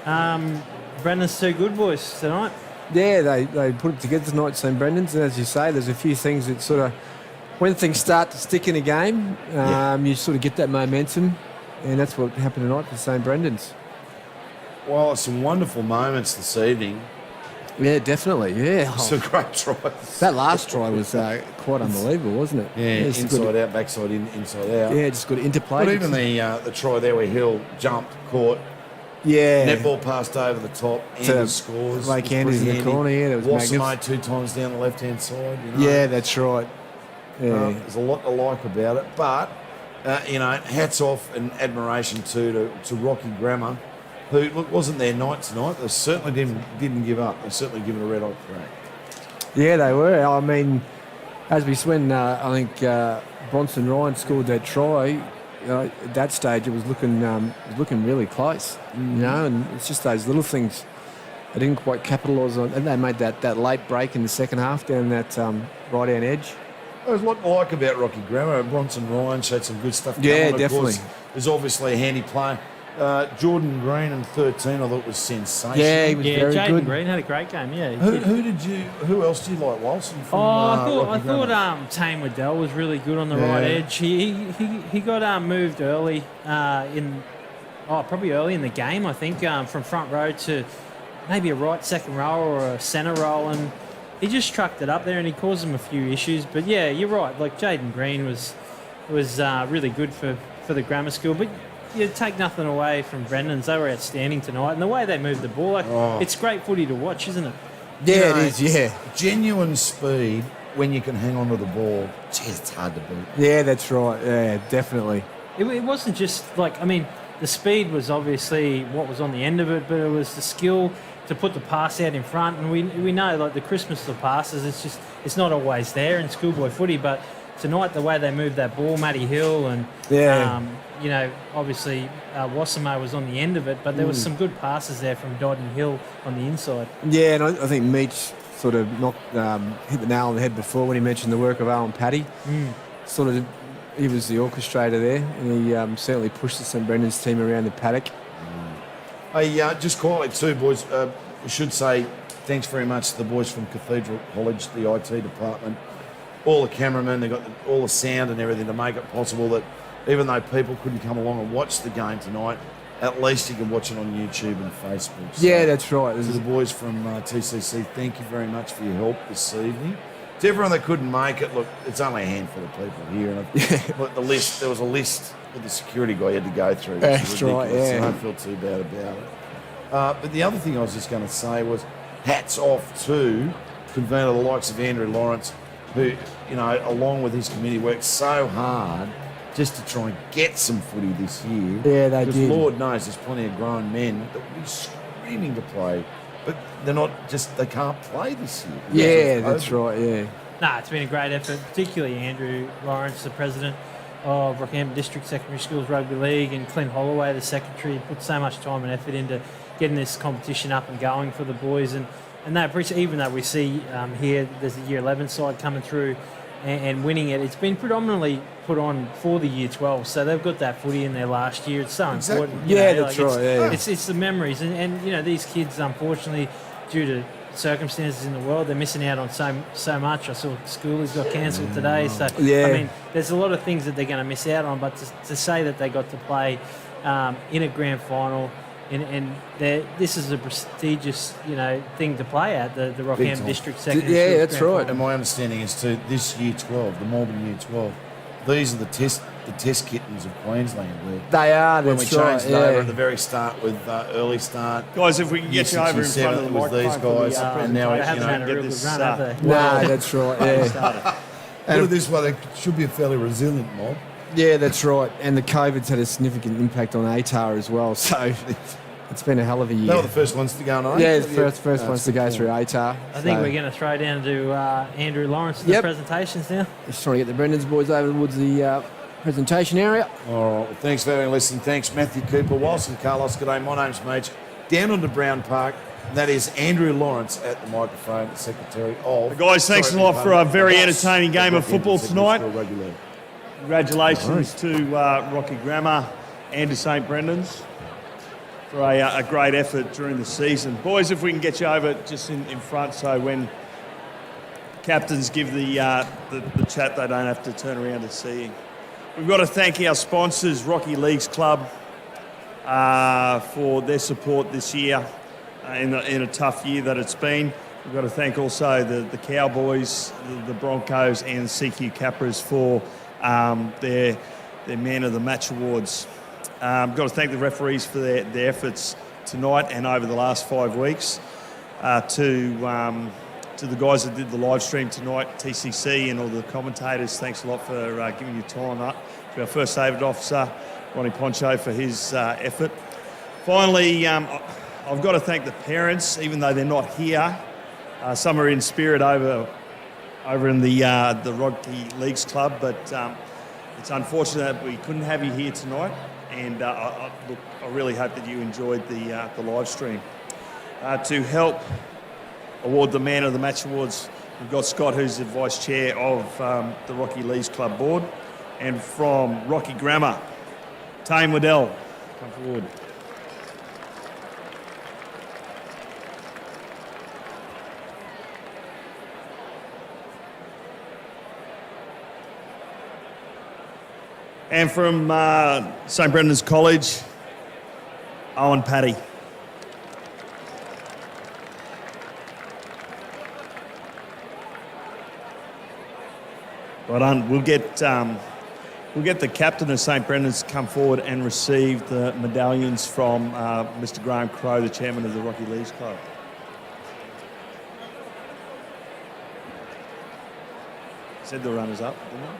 Speaker 6: And Brendan's two good boys tonight.
Speaker 7: Yeah, they put it together tonight, St Brendan's, and as you say, there's a few things that sort of, when things start to stick in a game, you sort of get that momentum, and that's what happened tonight for St Brendan's.
Speaker 4: Well, it's some wonderful moments this evening.
Speaker 7: Yeah, definitely, yeah.
Speaker 4: It's a great try.
Speaker 7: That last try was quite unbelievable, wasn't it?
Speaker 4: Yeah,
Speaker 7: it's
Speaker 4: inside
Speaker 7: good.
Speaker 4: out, backside in, inside out.
Speaker 7: Yeah, just good interplay.
Speaker 4: But even the try there where Hill jumped, caught,
Speaker 7: yeah,
Speaker 4: netball passed over the top, Anders scores.
Speaker 7: Blake Anders in the corner, yeah, that was
Speaker 4: Wassam
Speaker 7: magnificent.
Speaker 4: 2 times down the left-hand side. You know?
Speaker 7: Yeah, that's right. Yeah.
Speaker 4: There's a lot to like about it, but hats off and admiration to Rocky Grammar, who look wasn't their night tonight. They certainly didn't give up. They certainly given a red hot crack.
Speaker 7: Yeah, they were. I mean, when I think Bronson Ryan scored that try, at that stage it was looking really close. You know, and it's just those little things they didn't quite capitalise on, and they made that late break in the second half down that right-hand edge.
Speaker 4: There's a lot to like about Rocky Grammar. Bronson Ryan showed some good stuff.
Speaker 7: Yeah,
Speaker 4: Of
Speaker 7: definitely.
Speaker 4: course, there's obviously a handy player. Jordan Green in 13, I thought was sensational.
Speaker 7: Yeah, he was very
Speaker 6: Jaden
Speaker 7: good.
Speaker 6: Green had a great game. Yeah.
Speaker 4: Who else do you like, Wilson? From,
Speaker 6: I
Speaker 4: Rocky
Speaker 6: thought
Speaker 4: Grammar?
Speaker 6: Tane Waddell was really good on the right edge. He got moved early probably early in the game, I think, from front row to maybe a right second row or a centre row, and he just trucked it up there and he caused them a few issues. But yeah, you're right. Like Jaden Green was really good for the grammar school, but you take nothing away from Brendan's. They were outstanding tonight, and the way they moved the ball, it's great footy to watch, isn't it?
Speaker 7: Yeah, it is. Yeah,
Speaker 4: genuine speed when you can hang on to the ball. Jeez, it's hard to beat.
Speaker 7: Yeah, that's right. Yeah, definitely.
Speaker 6: It wasn't just the speed was obviously what was on the end of it, but it was the skill to put the pass out in front. And we know, like, the Christmas of passes, it's not always there in schoolboy footy, but tonight the way they moved that ball, Matty Hill and obviously Wassamo was on the end of it, but there was some good passes there from Dodd and Hill on the inside.
Speaker 7: Yeah, and I think Meach sort of hit the nail on the head before when he mentioned the work of Alan Paddy. He was the orchestrator there, and he certainly pushed the St Brendan's team around the paddock.
Speaker 4: Just quietly too, boys, we should say thanks very much to the boys from Cathedral College, the IT department, all the cameramen, they got all the sound and everything to make it possible that even though people couldn't come along and watch the game tonight, at least you can watch it on YouTube and Facebook. So,
Speaker 7: yeah, that's right.
Speaker 4: To the boys from TCC, thank you very much for your help this evening. To everyone that couldn't make it, look, it's only a handful of people here. And look, there was a list that the security guy had to go through.
Speaker 7: That's right, yeah.
Speaker 4: So I don't feel too bad about it. But the other thing I was just going to say was hats off to convener the likes of Andrew Lawrence, who, along with his committee, worked so hard just to try and get some footy this year.
Speaker 7: Yeah, they
Speaker 4: because
Speaker 7: did.
Speaker 4: Lord knows there's plenty of grown men that will be screaming to play, but they can't play this year.
Speaker 7: Yeah, that's right, yeah.
Speaker 6: Nah, it's been a great effort, particularly Andrew Lawrence, the president of Rockhampton District Secondary Schools Rugby League, and Clint Holloway, the secretary, put so much time and effort into getting this competition up and going for the boys. And they appreciate, even though we see here there's a Year 11 side coming through and winning it, it's been predominantly put on for the Year 12. So they've got that footy in their last year. It's so important.
Speaker 7: That's right. Yeah.
Speaker 6: It's the memories. And these kids, unfortunately, due to circumstances in the world, they're missing out on so much. I saw school has got cancelled today. So,
Speaker 7: yeah.
Speaker 6: I mean, there's a lot of things that they're going to miss out on. But to say that they got to play in a grand final, and this is a prestigious, thing to play at, the Rockhampton District Secondary Schools
Speaker 7: that's
Speaker 6: Grand
Speaker 7: right.
Speaker 6: Final.
Speaker 4: And my understanding is to this Year 12, the Melbourne Year 12, these are the test kittens of Queensland.
Speaker 7: They are,
Speaker 4: when we
Speaker 7: that's right,
Speaker 4: changed it over
Speaker 7: yeah.
Speaker 4: at the very start with early start.
Speaker 18: Guys, if we can get you over in front of the
Speaker 4: with these
Speaker 18: microphone
Speaker 4: guys,
Speaker 18: for the
Speaker 4: and now we
Speaker 18: presentation,
Speaker 4: can
Speaker 18: get this.
Speaker 7: No, that's right, yeah.
Speaker 4: Put it this way, they should be a fairly resilient mob.
Speaker 7: Yeah, that's right. And the COVID's had a significant impact on ATAR as well, so it's been a hell of a year.
Speaker 4: They were the first ones to go on.
Speaker 7: Yeah, the first ones to go through ATAR.
Speaker 6: I think we're going to throw down to Andrew Lawrence for the presentations now.
Speaker 7: Just trying to get the Brendan's boys over towards the presentation area.
Speaker 4: All right, well, thanks for having listened. Thanks, Matthew Cooper, Wilson, Carlos. G'day, my name's Mage. Down onto Brown Park, that is Andrew Lawrence at the microphone, the Secretary of...
Speaker 18: Guys, thanks a lot for a very entertaining game of football tonight. Congratulations to Rocky Grammar and to St Brendan's for a great effort during the season. Boys, if we can get you over just in front so when captains give the chat, they don't have to turn around to see you. We've got to thank our sponsors, Rocky Leagues Club, for their support this year in a tough year that it's been. We've got to thank also the Cowboys, the Broncos and the CQ Capras for their Man of the Match awards. Got to thank the referees for their efforts tonight and over the last 5 weeks. To the guys that did the live stream tonight, TCC and all the commentators, thanks a lot for giving your time up. To our First Aid Officer, Ronnie Poncho, for his effort. Finally, I've got to thank the parents, even though they're not here. Some are in spirit over in the Rocky Leagues Club, but it's unfortunate that we couldn't have you here tonight. And I really hope that you enjoyed the live stream. To help award the Man of the Match awards, we've got Scott, who's the Vice Chair of the Rocky Leagues Club Board. And from Rocky Grammar, Tane Waddell, come forward. And from St Brendan's College, Owen Paddy. Well done. We'll get the captain of St Brendan's to come forward and receive the medallions from Mr. Graham Crowe, the chairman of the Rocky Leagues Club. Said the runners-up, didn't I?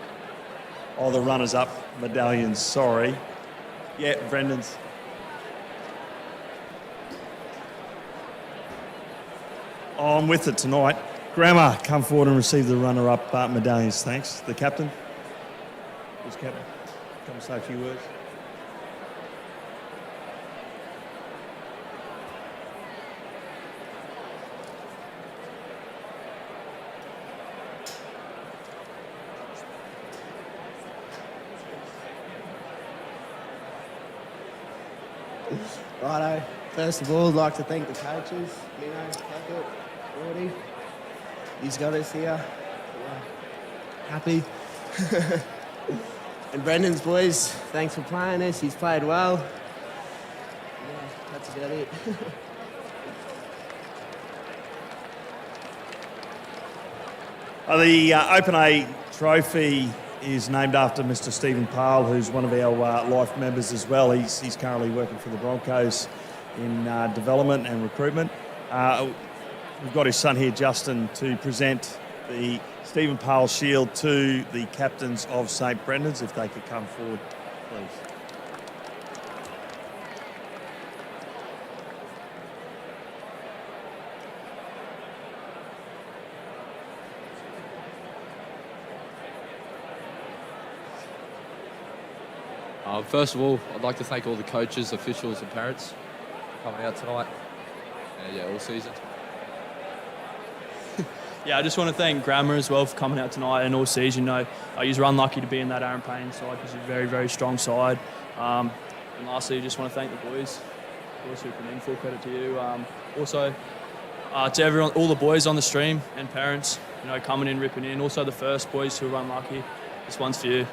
Speaker 18: Oh, the runners-up medallions, sorry. Yeah, Brendan's. Oh, I'm with it tonight. Grammar, come forward and receive the runner-up medallions, thanks. The captain. Who's captain? Come and say a few words.
Speaker 8: Righto. First of all, I'd like to thank the coaches, Mino, Hackett, Gordy. He's got us here. Happy. And Brendan's boys, thanks for playing us. He's played well. Yeah, that's about it.
Speaker 18: The Open A trophy is named after Mr. Stephen Pyle, who's one of our life members as well. He's currently working for the Broncos in development and recruitment. We've got his son here, Justin, to present the Stephen Pyle Shield to the captains of St Brendan's, if they could come forward, please.
Speaker 9: First of all, I'd like to thank all the coaches, officials and parents for coming out tonight. All season.
Speaker 10: Yeah, I just want to thank Grammar as well for coming out tonight and all season. You know, you're unlucky to be in that Aaron Payne side because it's a very, very strong side. And lastly, I just want to thank the boys. Also, full credit to you. Also, to everyone, all the boys on the stream and parents, you know, coming in, ripping in. Also, the first boys who are unlucky. This one's for you.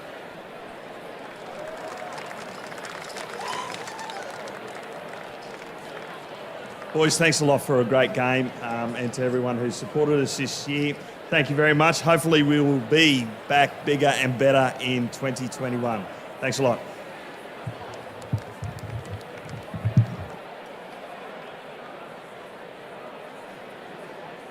Speaker 18: Boys, thanks a lot for a great game, and to everyone who supported us this year.
Speaker 2: Thank you very much. Hopefully we will be back bigger and better in 2021. Thanks a lot.